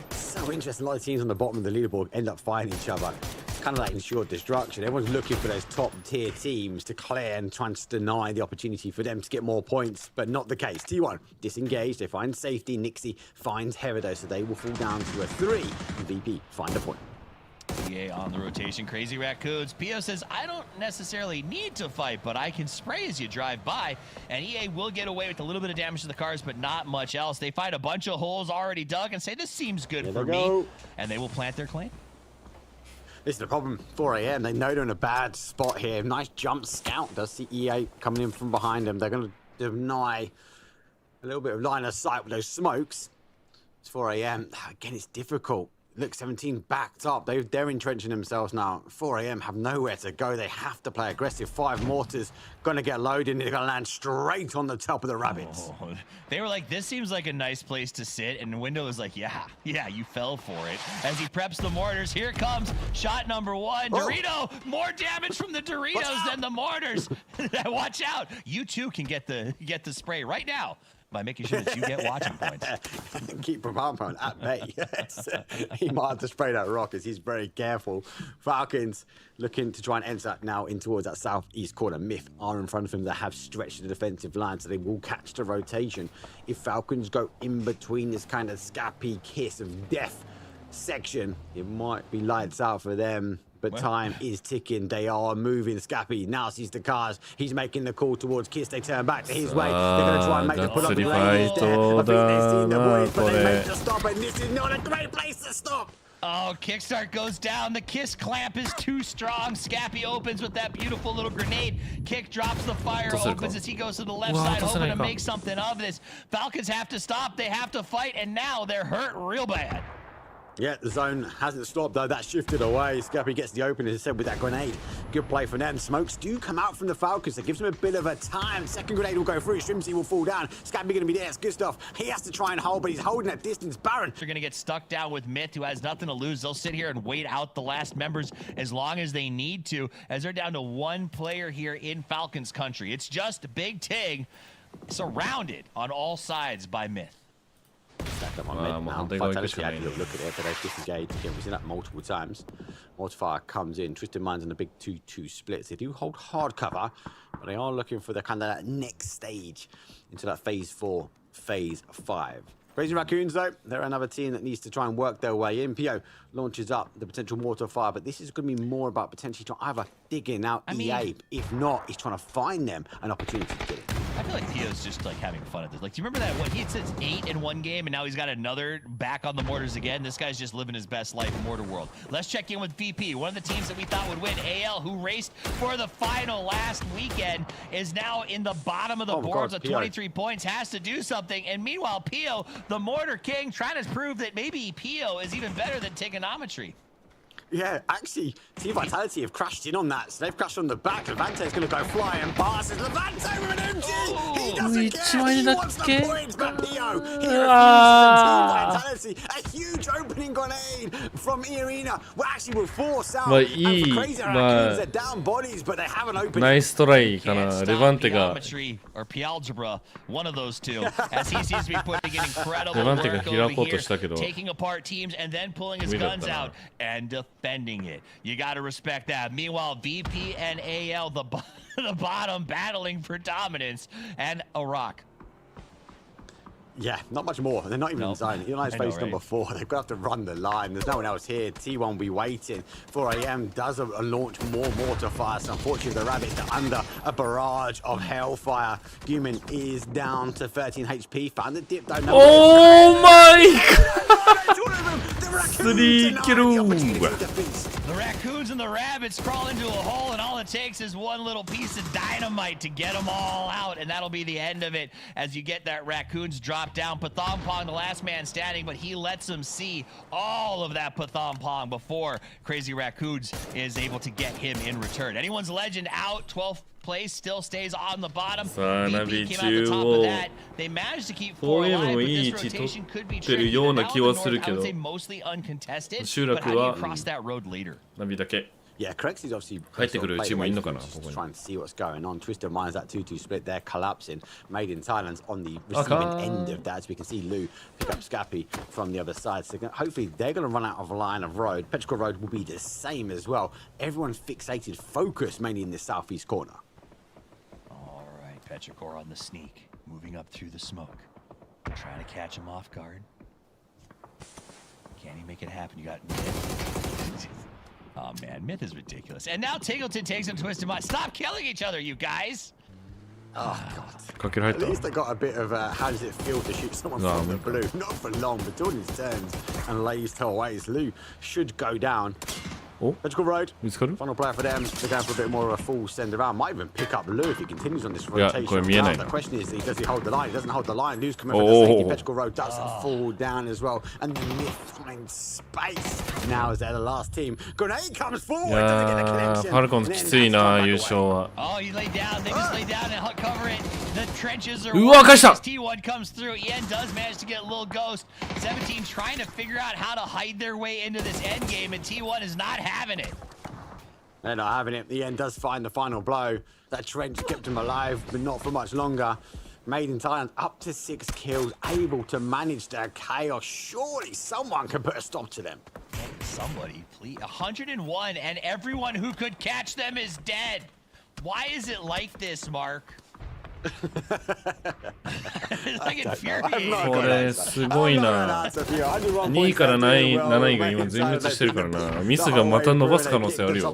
So interesting. A lot of teams on the bottom of the leaderboard end up fighting each other. It's kind of like ensured destruction. Everyone's looking for those top tier teams to clear and trying to deny the opportunity for them to get more points, but not the case. T1 disengaged. They find safety. Nixie finds Herido, so they will fall down to a 3. And VP find a point. EA on the rotation. Crazy Raccoons. Pio says, I don't necessarily need to fight, but I can spray as you drive by. And EA will get away with a little bit of damage to the cars, but not much else. They find a bunch of holes already dug and say, this seems good for me. And they will plant their claim. This is the problem. 4 a.m. They know they're in a bad spot here. Nice jump scout. Does see EA coming in from behind them. They're going to deny a little bit of line of sight with those smokes. It's 4 a.m. Again, it's difficult. Look, 17 backed up. They're entrenching themselves now. 4 a.m. have nowhere to go. They have to play aggressive. 5 mortars going to get loaded and they're going to land straight on the top of the rabbits. Oh, they were like, this seems like a nice place to sit. And Window is like, yeah, you fell for it. As he preps the mortars, here comes shot number 1. Dorito, more damage from the Doritos than the mortars. Watch out. You too can get the spray right now by making sure that you get watching points. Keep Pampan at bay. Yes. He might have to spray that rock as he's very careful. Falcons looking to try and enter now in towards that southeast corner. Myth are in front of him. They have stretched the defensive line, so they will catch the rotation. If Falcons go in between this kind of scrappy kiss of death section, it might be lights out for them. But time is ticking. They are moving. Scappy now sees the cars. He's making the call towards Kiss. They turn back to his way. They're going to try and make the pull up the lane. I think they've seen the boys, but they make the stop. And this is not a great place to stop. Oh, Kickstart goes down. The Kiss clamp is too strong. Scappy opens with that beautiful little grenade. Kick drops the fire, opens as he goes to the left side, hoping to make something of this. Falcons have to stop. They have to fight, and now they're hurt real bad. Yeah, the zone hasn't stopped though. That shifted away. Scappy gets the open, as I said, with that grenade. Good play for them. Smokes do come out from the Falcons. That gives them a bit of a time. Second grenade will go through. Shrimsy will fall down. Scappy going to be there. It's good stuff. He has to try and hold, but he's holding that distance. Baron. They're going to get stuck down with Myth, who has nothing to lose. They'll sit here and wait out the last members as long as they need to, as they're down to 1 player here in Falcons country. It's just Big Tig surrounded on all sides by Myth. Stacked up on mid now. Vitality had a little look at it, but they've disengaged. Again, we've seen that multiple times. Mortifier comes in. Twisted Minds in the big 2-2 splits. They do hold hard cover, but they are looking for the kind of that next stage into that phase 4, phase 5. Crazy Raccoons, though, they're another team that needs to try and work their way in. Pio launches up the potential mortar fire, but this is going to be more about potentially trying either digging out EA. If not, he's trying to find them an opportunity to get it. I feel like Pio's just like having fun at this. Like, do you remember that when he says 8 in one game and now he's got another back on the mortars again? This guy's just living his best life in Mortar World. Let's check in with VP, one of the teams that we thought would win. AL, who raced for the final last weekend, is now in the bottom of the boards with 23 points, has to do something. And meanwhile, Pio, the Mortar King, trying to prove that maybe Pio is even better than Trigonometry. Yeah, actually, Team Vitality have crashed in on that. So they've crashed on the back. Levante's going to go flying past. Levante with an MG! He doesn't care. He wants the points, but Pio, he refuses. Team Vitality, a huge opening grenade from Irina. Well, actually, we're 4 south. And for Crazy Raccoons, they're down bodies, but they have an opening. ナイストライかな。レバンテが。Or P-algebra, one of those two. As he seems to be putting in incredible work over here, taking apart teams and then pulling his guns out and defending it. You got to respect that. Meanwhile, VP and AL, the bottom, battling for dominance, and Iraq. Yeah, not much more. They're not even in zone. Eli's face number 4. They're going to have to run the line. There's no one else here. T1 will be waiting. 4 AM does a launch more mortar fire. So unfortunately, the Rabbits are under a barrage of hellfire. Guman is down to 13 HP. Found the dip though. Oh my god! 3 kill. The raccoons and the rabbits crawl into a hole, and all it takes is one little piece of dynamite to get them all out, and that'll be the end of it as you get that raccoons drop down. Pathompong, the last man standing, but he lets them see all of that Pathompong before Crazy Raccoons is able to get him in return. Anyone's legend out, 12th place, still stays on the bottom. VP came out the top of that. They managed to keep 4 alive, but this rotation could be tricky. Now in the north, I would say mostly uncontested, but how do you cross that road later? Yeah, Crex is obviously trying to see what's going on. Twisted Minds, that 2-2 split, they're collapsing. Made in Thailand's on the receiving end of that. As we can see Lou pick up Scappy from the other side. So hopefully they're going to run out of a line of road. Petrichor Road will be the same as well. Everyone fixated, focused mainly in the southeast corner. All right, Petrichor on the sneak, moving up through the smoke. Trying to catch him off guard. Can he make it happen? You got MiTH. Oh man, MiTH is ridiculous. And now Tingleton takes him Twisted Mind. Stop killing each other, you guys! Oh god. At least they got a bit of how does it feel to shoot someone from the blue? Not for long, but Jordan turns and lays to ways. Lou should go down. Petrichor Road. Final player for them. They're going for a bit more of a full send around. Might even pick up Lou if he continues on this rotation. The question is, does he hold the line? He doesn't hold the line. Lou's coming for the safety. Petrichor Road does fall down as well. And MiTH finds space. Now is there the last team. Grenade comes forward. Doesn't get the connection. ファルコンきついな、優勝は。Oh, you lay down. They just lay down and cover it. The trenches are. うわ、返した。T1 comes through. Ian does manage to get a little ghost. 17 trying to figure out how to hide their way into this end game, and T1 is not having it. They're not having it. The end does find the final blow. That trench kept him alive, but not for much longer. Made in Thailand up to 6 kills, able to manage their chaos. Surely someone can put a stop to them. Somebody, please. 101, and everyone who could catch them is dead. Why is it like this, Mark? Like infuriating. これすごいな。2位から7位が今全滅してるからな。ミスがまた伸ばす可能性あるよ。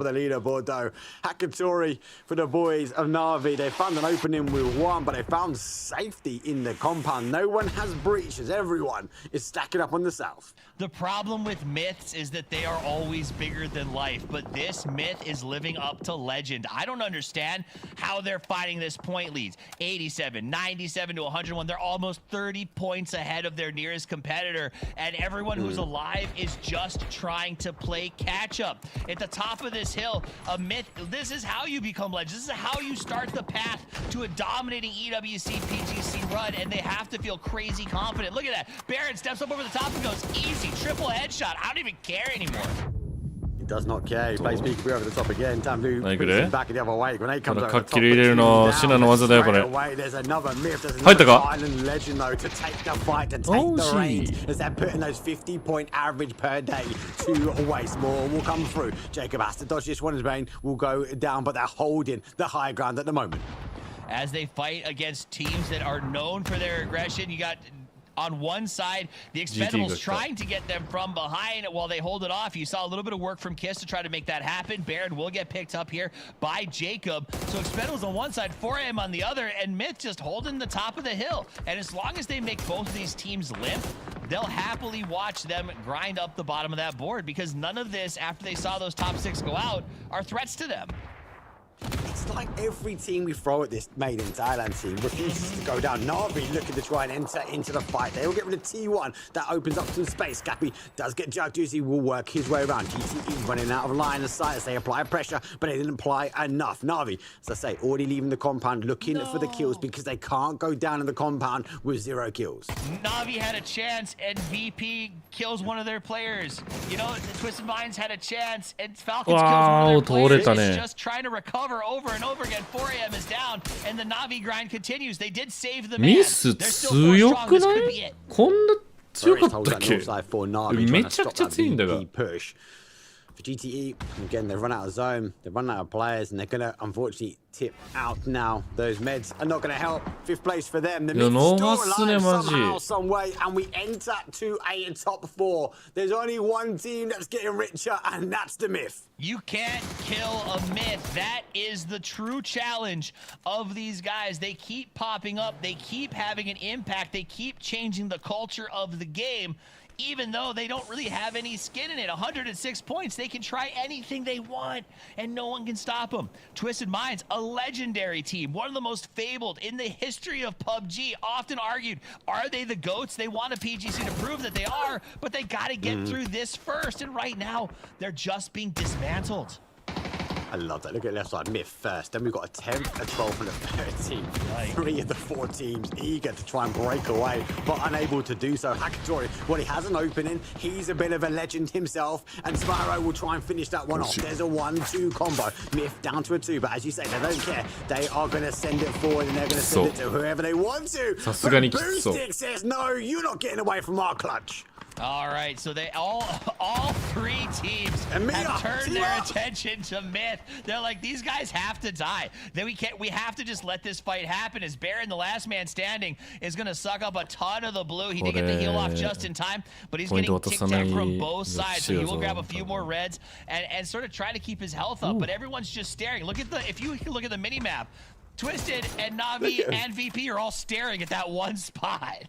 Hakatori for the boys of Navi. They found an opening with 1, but they found safety in the compound. No one has breaches. Everyone is stacking up on the south. The problem with MiTHs is that they are always bigger than life, but this MiTH is living up to legend. I don't understand how they're fighting this point leads. 87, 97 to 101. They're almost 30 points ahead of their nearest competitor, and everyone who's alive is just trying to play catch up. At the top of this hill, a MiTH, this is how you become legend. This is how you start the path to a dominating EWC PGC run, and they have to feel crazy confident. Look at that. Baron steps up over the top and goes, easy, triple headshot. I don't even care anymore. He does not care. He plays peekaboo over the top again. Tambu back the other way. Grenade comes over the top. 入れるのシナの技だよこれ。入ったか？ Legend though to take the fight, to take the reins as they're putting those 50-point average per day to waste. More will come through. Jacob has to dodge this one. His brain will go down, but they're holding the high ground at the moment. As they fight against teams that are known for their aggression, you got on one side, the Expendables trying to get them from behind while they hold it off. You saw a little bit of work from Kiss to try to make that happen. Baron will get picked up here by Jacob. So Expendables on one side, 4AM on the other, and MiTH just holding the top of the hill. And as long as they make both of these teams limp, they'll happily watch them grind up the bottom of that board, because none of this, after they saw those top 6 go out, are threats to them. It's like every team we throw at this Made in Thailand team refuses to go down. Navi looking to try and enter into the fight. They will get rid of T1. That opens up some space. Scappy does get jugged. Juicy will work his way around. GTE running out of line of sight as they apply pressure, but they didn't apply enough. Navi, as I say, already leaving the compound, looking for the kills because they can't go down in the compound with 0 kills. Navi had a chance and VP kills one of their players. You know, the Twisted Minds had a chance and Falcons kills one of their players. It's just trying to recover over and over again. 4AM is down, and the Navi grind continues. They did save the man. ミス強くない？こんな強かったっけ？めちゃくちゃ強いんだが。For GTE, again, they've run out of zone, they've run out of players, and they're going to unfortunately tip out now. Those meds are not going to help. 5th place for them. The mid's still alive somehow, some way, and we enter to a top 4. There's only one team that's getting richer, and that's the Myth. You can't kill a Myth. That is the true challenge of these guys. They keep popping up. They keep having an impact. They keep changing the culture of the game. Even though they don't really have any skin in it. 106 points, they can try anything they want, and no one can stop them. Twisted Minds, a legendary team, one of the most fabled in the history of PUBG, often argued, are they the GOATs? They want a PGC to prove that they are, but they gotta get through this first, and right now, they're just being dismantled. I love that. Look at left side, Myth first. Then we've got a 10th, a 12th, and a 13th. 3 of the 4 teams eager to try and break away, but unable to do so. Hakatori, well, he has an opening. He's a bit of a legend himself, and Spyro will try and finish that one off. There's a 1-2 combo. Myth down to a 2, but as you say, they don't care. They are going to send it forward, and they're going to send it to whoever they want to. But Boostic says, no, you're not getting away from our clutch. All right, so they all 3 teams have turned their attention to Myth. They're like, these guys have to die. Then we have to just let this fight happen. As Baron, the last man standing, is going to suck up a ton of the blue. He did get the heal off just in time, but he's getting ticked out from both sides. So he will grab a few more reds and sort of try to keep his health up. But everyone's just staring. Look at if you look at the mini map, Twisted and Navi and VP are all staring at that one spot.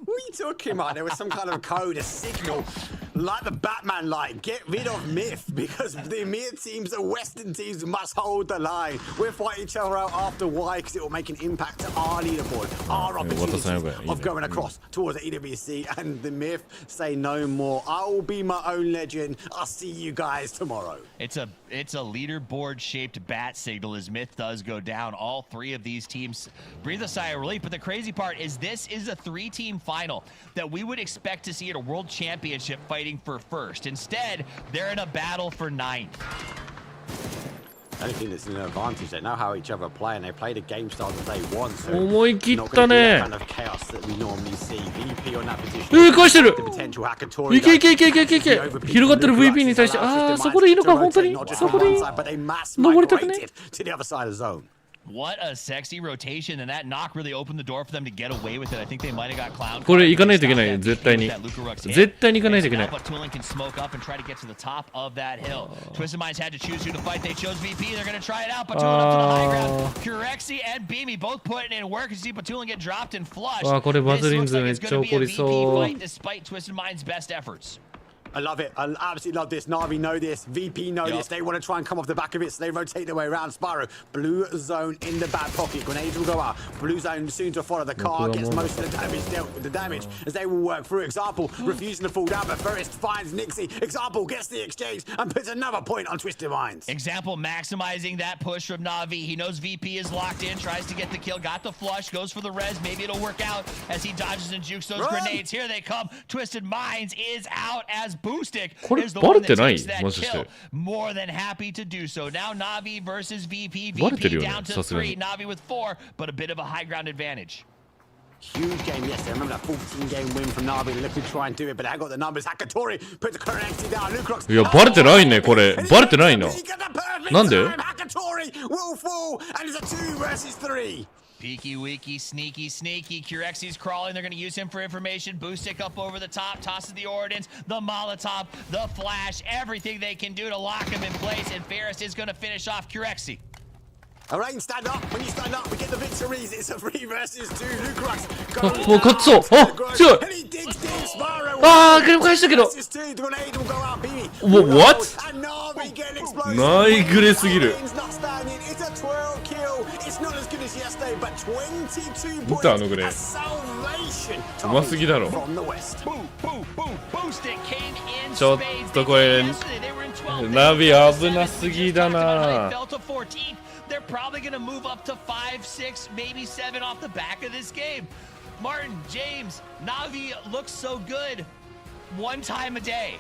What are you talking about? There was some kind of code, a signal, like the Batman light. Get rid of Myth, because the EMEA teams, the Western teams, must hold the line. We'll fight each other out after why, because it will make an impact to our leaderboard, our opportunities of going across towards the EWC, and the Myth say no more. I will be my own legend. I'll see you guys tomorrow. It's a leaderboard-shaped bat signal as Myth does go down. All 3 of these teams breathe a sigh of relief, but the crazy part is this is a 3-team final that we would expect to see at a world championship fighting for first. Instead, they're in a battle for 9th. I don't think it's an advantage. They know how each other play, and they play the game style that they want. So 思い切っ not た going to be ね that kind of chaos that we normally see. VP on that position. 返してる The potential Hakatori いけいけいけいけいけいけ広がってる VP に対してそこでいいのか本当にそこでいい but they mass 登りたくね migrated to the other side of the zone. What a sexy rotation, and that knock really opened the door for them to get away with it. I think they might have got clown. これ行かないといけない絶対に絶対に行かないといけない Tooling can smoke up and try to get to the top of that hill. Twisted Minds had to choose who to fight. They chose VP. They're going to try it out. Batooling up to the high ground. Kurexi and Beamy both putting in work. You see Batooling get dropped and flushed. これバズリンズ This めっ looks ちゃ like it's 怒 going り to be a VP そう fight despite Twisted Minds' best efforts. I love it. I absolutely love this. Navi know this. VP know this. They want to try and come off the back of it, so they rotate their way around. Spyro, blue zone in the back pocket. Grenades will go out. Blue zone soon to follow. The car gets most of the damage dealt with the damage as they will work through. Example, refusing to fall down, but Forrest finds Nixie. Example gets the exchange and puts another point on Twisted Minds. Example maximizing that push from Navi. He knows VP is locked in, tries to get the kill, got the flush, goes for the res. Maybe it'll work out as he dodges and jukes those grenades. Here they come. Twisted Minds is out as Boostic is the one that takes that kill. More than happy to do so. Now Navi versus VP. VP down to 3. Navi with 4, but a bit of a high ground advantage. Huge game yesterday. Remember that 14-game win from Navi. They looked to try and do it, but they got the numbers. Hakatori puts the currency down. Lucrox. いやバレてないねこれバレてないななんで Hakatori will fall, and it's a 2 versus 3. Peeky weeky, sneaky, sneaky. Kurexi's crawling. They're going to use him for information. Boostic up over the top, tosses the Ordnance, the Molotov, the Flash, everything they can do to lock him in place. And Ferris is going to finish off Kurexi. All right, stand up. When you stand up, we get the victories. It's a 3 versus 2. Lucrox もう勝つぞ強いでも返したけど What? ナイグレすぎる見たあのグレうますぎだろちょっとこれナビ危なすぎだなThey're probably going to move up to 5, 6, maybe 7 off the back of this game. Martin, James, Navi looks so good one time a day.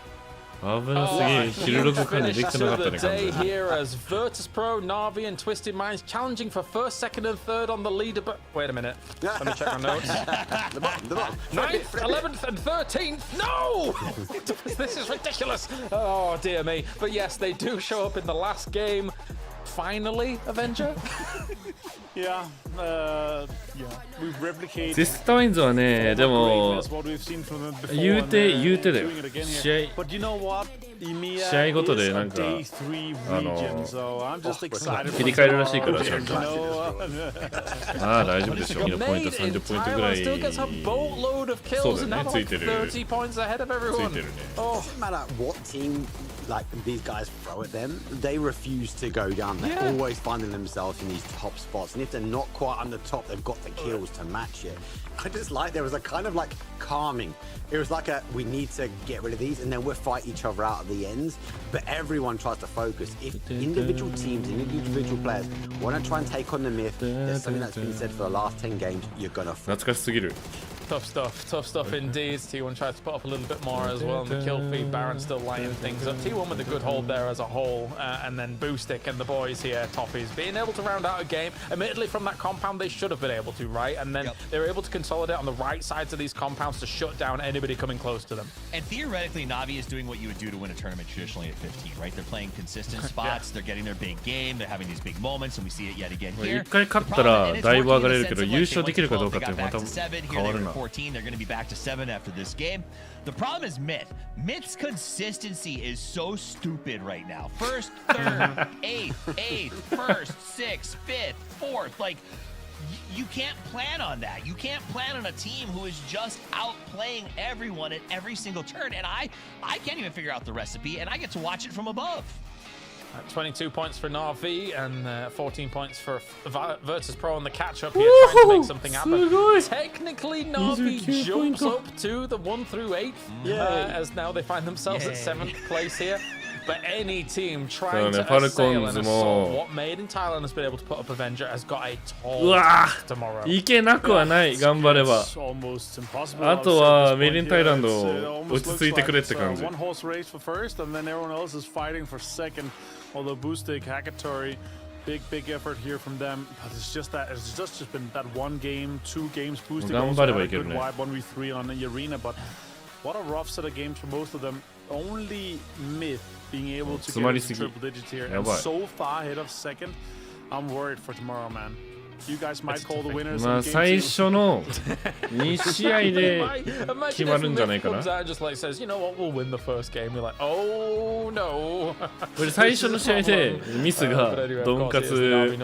危なすぎ。キルログ管理できてなかったね、完全に。 here as Virtus.pro, NAVI, and Twisted Minds challenging for first, second, and third on the leader. But wait a minute, let me check my notes. 9th, 11th, and 13th. No, this is ridiculous. Oh dear me. But yes, they do show up in the last game. Finally, Avenger. Yeah, we've replicated. テストワインズはね、でも What we've seen from them before, 言うてだよ。 doing it again here. 試合 But you know what? EMEA 試合ごとで is な a んか day 3 region, so I'm just excited 切り替えるらしいから for 試合 tomorrow. ああ大丈夫でしょ。次のポイント30ポイントぐらい。 Still gets a boatload of そう kills だ and よ now ね。つ like いてる。 30 points ahead of つ everyone. いてるね。 Oh. Doesn't matter what team like these guys throw at them, they refuse to go down. They're always finding themselves in these top spots, and if they're not quite on the top, they've got the kills to match it. I just like there was a kind of like calming. It was like a we need to get rid of these, and then we'll fight each other out at the ends. But everyone tries to focus. If individual teams and individual players want to try and take on the myth, there's something that's been said for the last 10 games. You're gonna. 懐かしすぎる。 Tough stuff indeed. T1 tries to put up a little bit more as well, and the kill feed, Baron still lighting things up. T1 with a good hold there as a whole, and then Boostic and the boys here, Toffees, being able to round out a game. Admittedly, from that compound, they should have been able to, right? And then they were able to consolidate on the right sides of these compounds to shut down anybody coming close to them. And theoretically, Navi is doing what you would do to win a tournament traditionally at 15, right? They're playing consistent spots, they're getting their big game, they're having these big moments, and we see it yet again here. 一回勝ったらだいぶ上がれるけど優勝できるかどうかってまた変わるな。 14, they're going to be back to 7 after this game. The problem is MiTH. MiTH's consistency is so stupid right now. First, third, eighth, first, 6th, 5th, 4th. Like, you can't plan on that. You can't plan on a team who is just outplaying everyone at every single turn. And I can't even figure out the recipe, and I get to watch it from above. 22 points for NAVI and 14 points for Virtus.pro on the catch-up here, trying to make something happen. Technically, NAVI jumps up to the 1 through 8th, as now they find themselves at 7th place here. But any team trying to assail and assault what Made in Thailand has been able to put up Avenger has got a tall task tomorrow. いけなくはない頑張れば。あとはメイリンタイランド落ち着いてくれって感じ。 One horse race for first, and then everyone else is fighting for second. Although Boostic, Hackatory, big effort here from them. But it's just been that one game, 2 games. Boostic also had a good wipe 1v3 on the arena, but what a rough set of games for most of them. Only MiTH being able to get into triple digits here, and so far ahead of second. I'm worried for tomorrow, man. You guys might call the winners. まあ最初の2試合で決まるんじゃないかな。これ最初の試合でミスがドンカツ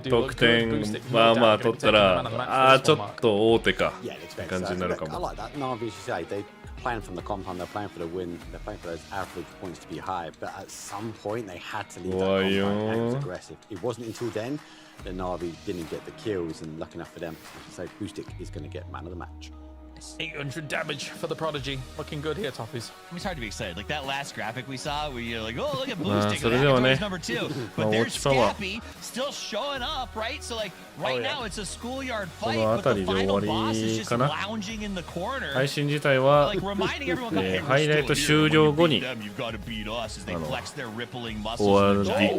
得点まあまあ取ったらああちょっと大手かって感じになるかも。 Playing from the compound, they're playing for the win, they're playing for those average points to be high, but at some point they had to leave that compound and was aggressive. It wasn't until then that NAVI didn't get the kills, and lucky enough for them, I should say Boostic is going to get man of the match. 800 damage for the Prodigy. Looking good here, Toffees. It's hard to be excited. Like that last graphic we saw, where you're like, oh, look at Boostic. Hackatory's number 2. But there's Scappy still showing up, right? So, like, right now it's a schoolyard fight, but the final boss is just lounging in the corner. 配信自体はハイライト終了後に終わり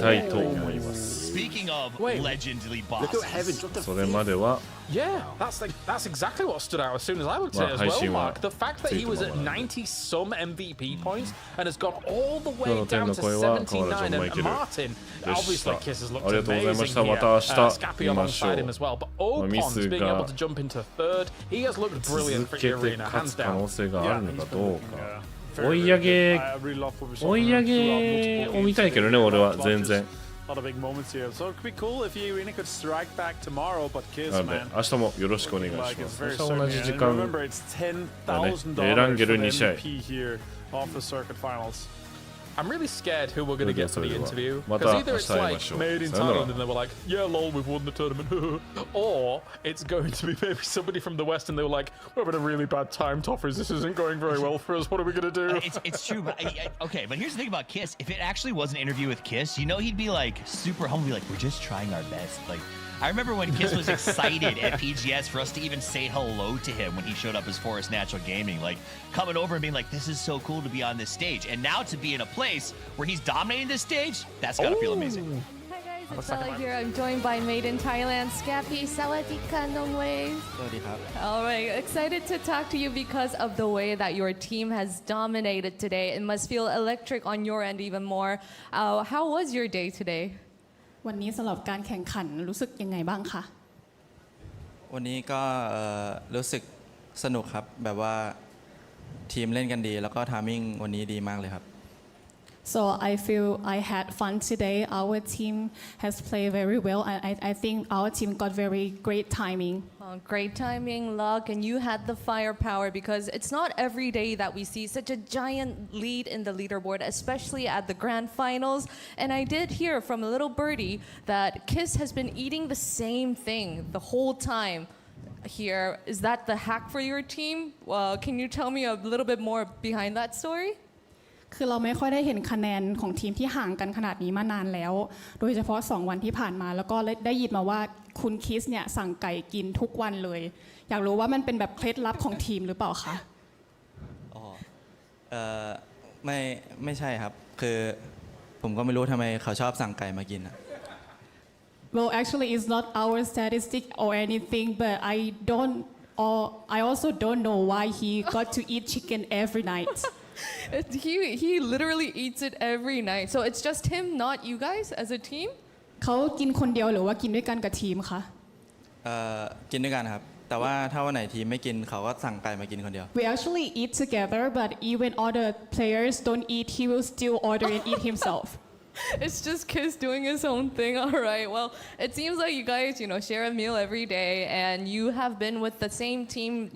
たいと思います。 Speaking of legendly bosses. それまでは Yeah, that's exactly what stood out as soon as I looked at it as well, Mark. The fact that he was at 90-some MVP points and has gone all the way down to 79, and Martin, obviously Kiss has looked amazing here. Scappy alongside him as well, but Opon's being able to jump into 3rd. He has looked brilliant for Arena, hands down. 追い上げを見たいけどね、俺は全然。 A lot of big moments here, so it could be cool if Arena could strike back tomorrow. But Kiss, man, 明日もよろしくお願いします。明日同じ時 remember it's $10,000 ランゲル2試合。 here off the circuit finals. I'm really scared who we're going to get for the interview. Because either it's like Made in Thailand and they were like, yeah, lol, we've won the tournament. Or it's going to be maybe somebody from the West and they were like, we're having a really bad time, Toffers. This isn't going very well for us. What are we going to do? It's true. But okay, but here's the thing about Kiss. If it actually was an interview with Kiss, you know he'd be like super humble, be like, we're just trying our best. Like, I remember when Kiss was excited at PGS for us to even say hello to him when he showed up as Forest Natural Gaming, like coming over and being like, this is so cool to be on this stage. And now to be in a place where he's dominating this stage, that's gotta feel amazing. It's Bella here. I'm joined by Made in Thailand, Scappy. Sawadika, Nongwei. All right, excited to talk to you because of the way that your team has dominated today. It must feel electric on your end even more. How was your day today? วันนี้สำหรับการแข่งขันรู้สึกยังไงบ้างคะวันนี้ก็รู้สึกสนุกครับแบบว่าทีมเล่นกันดีแล้วก็ทามมิ่งวันนี้ดีมากเลยครับ So I feel I had fun today. Our team has played very well. I think our team got very great timing. Great timing, luck, and you had the firepower because it's not every day that we see such a giant lead in the leaderboard, especially at the grand finals. And I did hear from a little birdie that Kiss has been eating the same thing the whole time here. Is that the hack for your team? Can you tell me a little bit more behind that story? คือเราไม่ค่อยได้เห็นคะแนนของทีมที่ห่างกันขนาดนี้มานานแล้วโดยเฉพาะ2วันที่ผ่านมาแล้วก็ได้ยินมาว่าคุณคิสเนี่ยสั่งไก่กินทุกวันเลยอยากรู้ว่ามันเป็นแบบเคล็ดลับของทีมหรือเปล่าคะอ๋อไม่ใช่ครับคือผมก็ไม่รู้ทำไมเขาชอบสั่งไก่มากิน Well actually it's not our statistic or anything but I also don't know why he got to eat chicken every night He literally eats it every night. So it's just him, not you guys as a team? เขากินคนเดียวหรือว่ากินด้วยกันกับทีมคะกินด้วยกันครับแต่ว่าถ้าวันไหนทีมไม่กินเขาก็สั่งไก่มากินคนเดียว We actually eat together but even other players don't eat he will still order and eat himself It's just Kiss doing his own thing. All right. Well, it seems like you guys, share a meal every day, and you have been with the same team,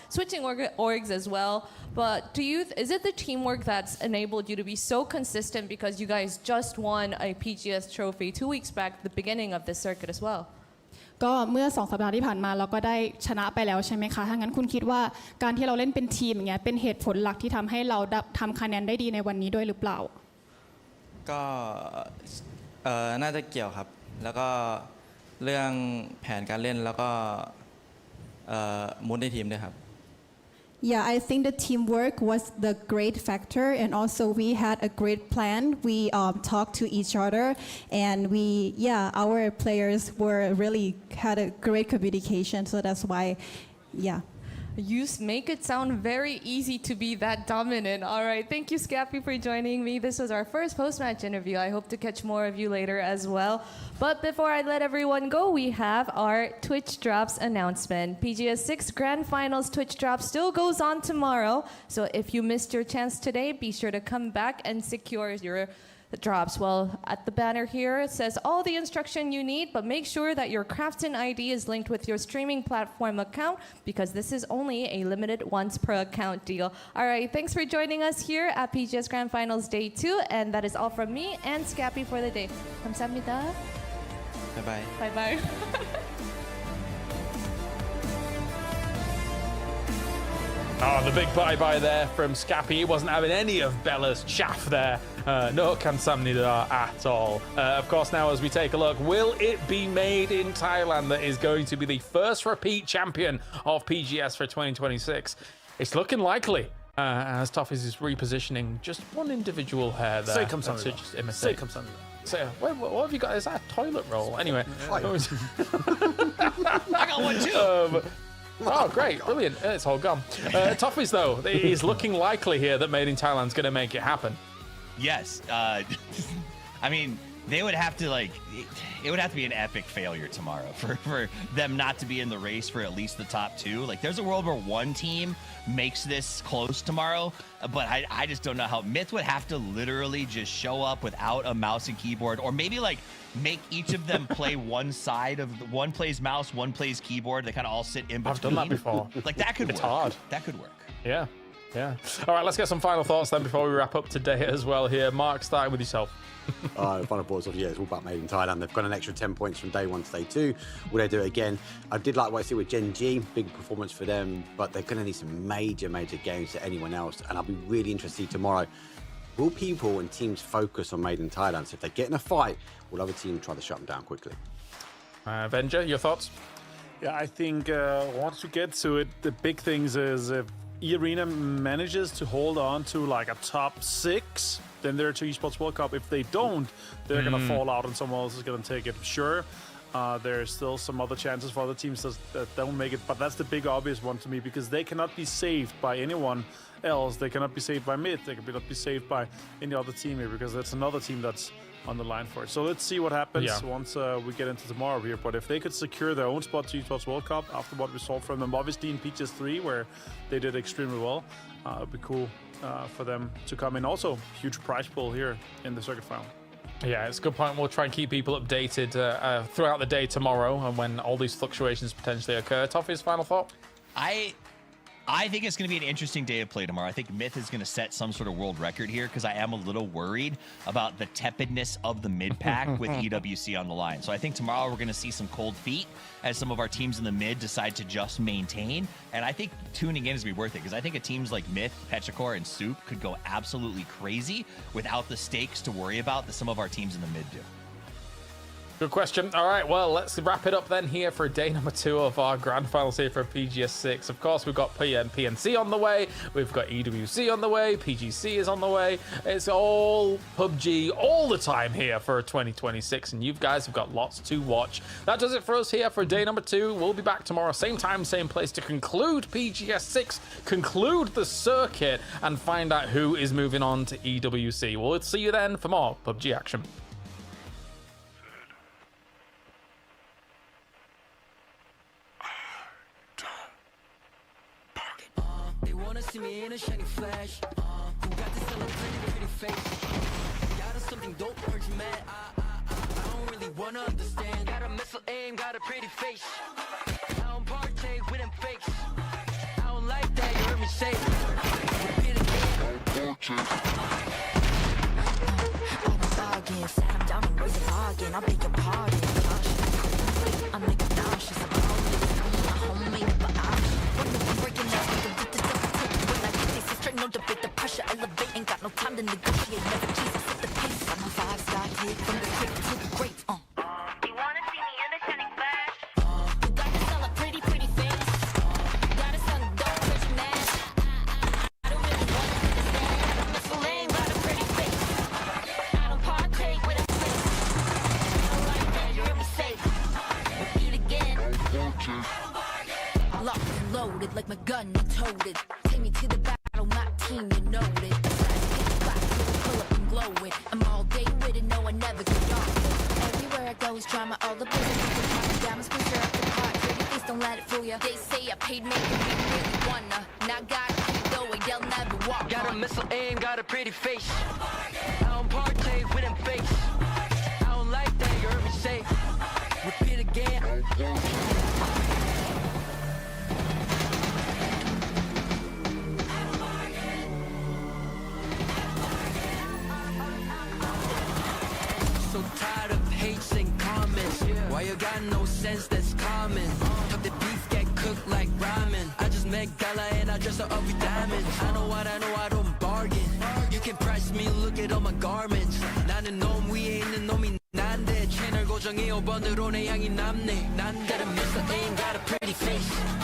switching orgs as well. But is it the teamwork that's enabled you to be so consistent because you guys just won a PGS trophy 2 weeks back at the beginning of this circuit as well? ก็เมื่อ2 สัปดาห์ที่ผ่านมาเราก็ได้ชนะไปแล้วใช่ไหมคะถ้างั้นคุณคิดว่าการที่เราเล่นเป็นทีมอย่างเงี้ยเป็นเหตุผลหลักที่ทำให้เราทำคะแนนได้ดีในวันนี้ด้วยหรือเปล่าก็น่าจะเกี่ยวครับแล้วก็เรื่องแผนการเล่นแล้วก็มูดในทีมด้วยครับ Yeah, I think the teamwork was the great factor and also we had a great plan. We talked to each other and our players had a great communication so that's why You make it sound very easy to be that dominant. All right. Thank you, Scappy, for joining me. This was our first post-match interview. I hope to catch more of you later as well. But before I let everyone go, we have our Twitch Drops announcement. PGS 6 Grand Finals Twitch Drop still goes on tomorrow. So if you missed your chance today, be sure to come back and secure your drops. Well, at the banner here, it says all the instruction you need, but make sure that your Crafton ID is linked with your streaming platform account because this is only a limited once per account deal. All right, thanks for joining us here at PGS Grand Finals Day 2, and that is all from me and Scappy for the day. 감사합니다. Bye-bye. Bye-bye. Oh, the big bye-bye there from Scappy. He wasn't having any of Bella's chaff there. No kamsamnida at all. Of course, now as we take a look, will it be Made in Thailand that is going to be the first repeat champion of PGS for 2026? It's looking likely. As TWIS is repositioning just one individual hair there. Say kamsamnida. Just imitate. Say kamsamnida. So, what have you got? Is that a toilet roll? Anyway. I got one too. Oh, great. Brilliant. It's all gone. TWIS, though, it is looking likely here that Made in Thailand is going to make it happen. Yes. I mean, they would have to it would have to be an epic failure tomorrow for them not to be in the race for at least the top 2. Like, there's a world where one team makes this close tomorrow, but I just don't know how. MiTH would have to literally just show up without a mouse and keyboard, or maybe make each of them play one side of one plays mouse, one plays keyboard. They kind of all sit in between. I've done that before. Like, that could work. It's hard. That could work. Yeah. All right, let's get some final thoughts then before we wrap up today as well here. Mark, starting with yourself. Final thoughts of, it's all about Made in Thailand. They've got an extra 10 points from day 1 to day 2. Will they do it again? I did like what I see with Gen G. Big performance for them, but they're going to need some major games to anyone else. And I'll be really interested tomorrow. Will people and teams focus on Made in Thailand? So if they get in a fight, will other teams try to shut them down quickly? Avenger, your thoughts? Yeah, I think once we get to it, the big things is if E-Arena manages to hold on to like a top 6, then they're to Esports World Cup. If they don't, they're going to fall out and someone else is going to take it. Sure, there's still some other chances for other teams that don't make it, but that's the big obvious one to me because they cannot be saved by anyone else. They cannot be saved by MiTH. They cannot be saved by any other team here because that's another team that's on the line for it. So let's see what happens once we get into tomorrow here. But if they could secure their own spot to Esports World Cup after what we saw from them, obviously in PGS3 where they did extremely well, it'd be cool for them to come in. Also, huge prize pool here in the circuit final. Yeah, it's a good point. We'll try and keep people updated throughout the day tomorrow and when all these fluctuations potentially occur. Toffee's final thought? I think it's going to be an interesting day of play tomorrow. I think MiTH is going to set some sort of world record here because I am a little worried about the tepidness of the mid pack with EWC on the line. So I think tomorrow we're going to see some cold feet as some of our teams in the mid decide to just maintain. And I think tuning in is going to be worth it because I think teams like MiTH, Petrichor, and Soup could go absolutely crazy without the stakes to worry about that some of our teams in the mid do. Good question. All right, well, let's wrap it up then here for day number 2 of our grand finals here for PGS 6. Of course, we've got PNC on the way. We've got EWC on the way. PGC is on the way. It's all PUBG all the time here for 2026, and you guys have got lots to watch. That does it for us here for day number 2. We'll be back tomorrow, same time, same place, to conclude PGS 6, conclude the circuit, and find out who is moving on to EWC. We'll see you then for more PUBG action. See me in a shiny flash. Who got this pretty face? Got us something dope, aren't you mad? I don't really wanna understand. Got a missile aim, got a pretty face. I don't partake with them fakes. I don't like that, you heard me say. Repeat again. Bargain, said I'm down and raise a bargain. I beg your pardon. I'm nigga nauseous. I'm my homemade, but I'm breaking out. No debate, the pressure elevate, ain't got no time to negotiate, never Jesus at the pace. I'm a 5-star hit from the quick to the great. You wanna see me in the shining flash? You got to sell a pretty face. You gotta sell a dope, but you mad. I don't really wanna understand. I'm a flame, got a pretty face. I don't partake with a face. I don't like that, you hear me say. Repeat again. Locked and loaded like my gun, I told it. Take me to the back. My team, you know it. Pull up and glow it. I'm all day with it, no, I never get off. Everywhere I go is drama, all the business. Diamonds push her up the pot. Pretty face, don't let it fool ya. They say I paid me, you really wanna. Now gotta keep going, they'll never walk. Got a missile aim, got a pretty face. I don't partake with them fakes. I don't like that, you heard me say. Repeat again. So tired of hates and comments. Why you got no sense that's common? Talk the beef get cooked like ramen. I just make gala and I dress her up with diamonds. I know I don't bargain. You can price me, look at all my garments. 나는 놈 위에 있는 놈이 난데 채널 고정해 5번으로 내 향이 남네. 난 다른 Mr. Ain't got a pretty face.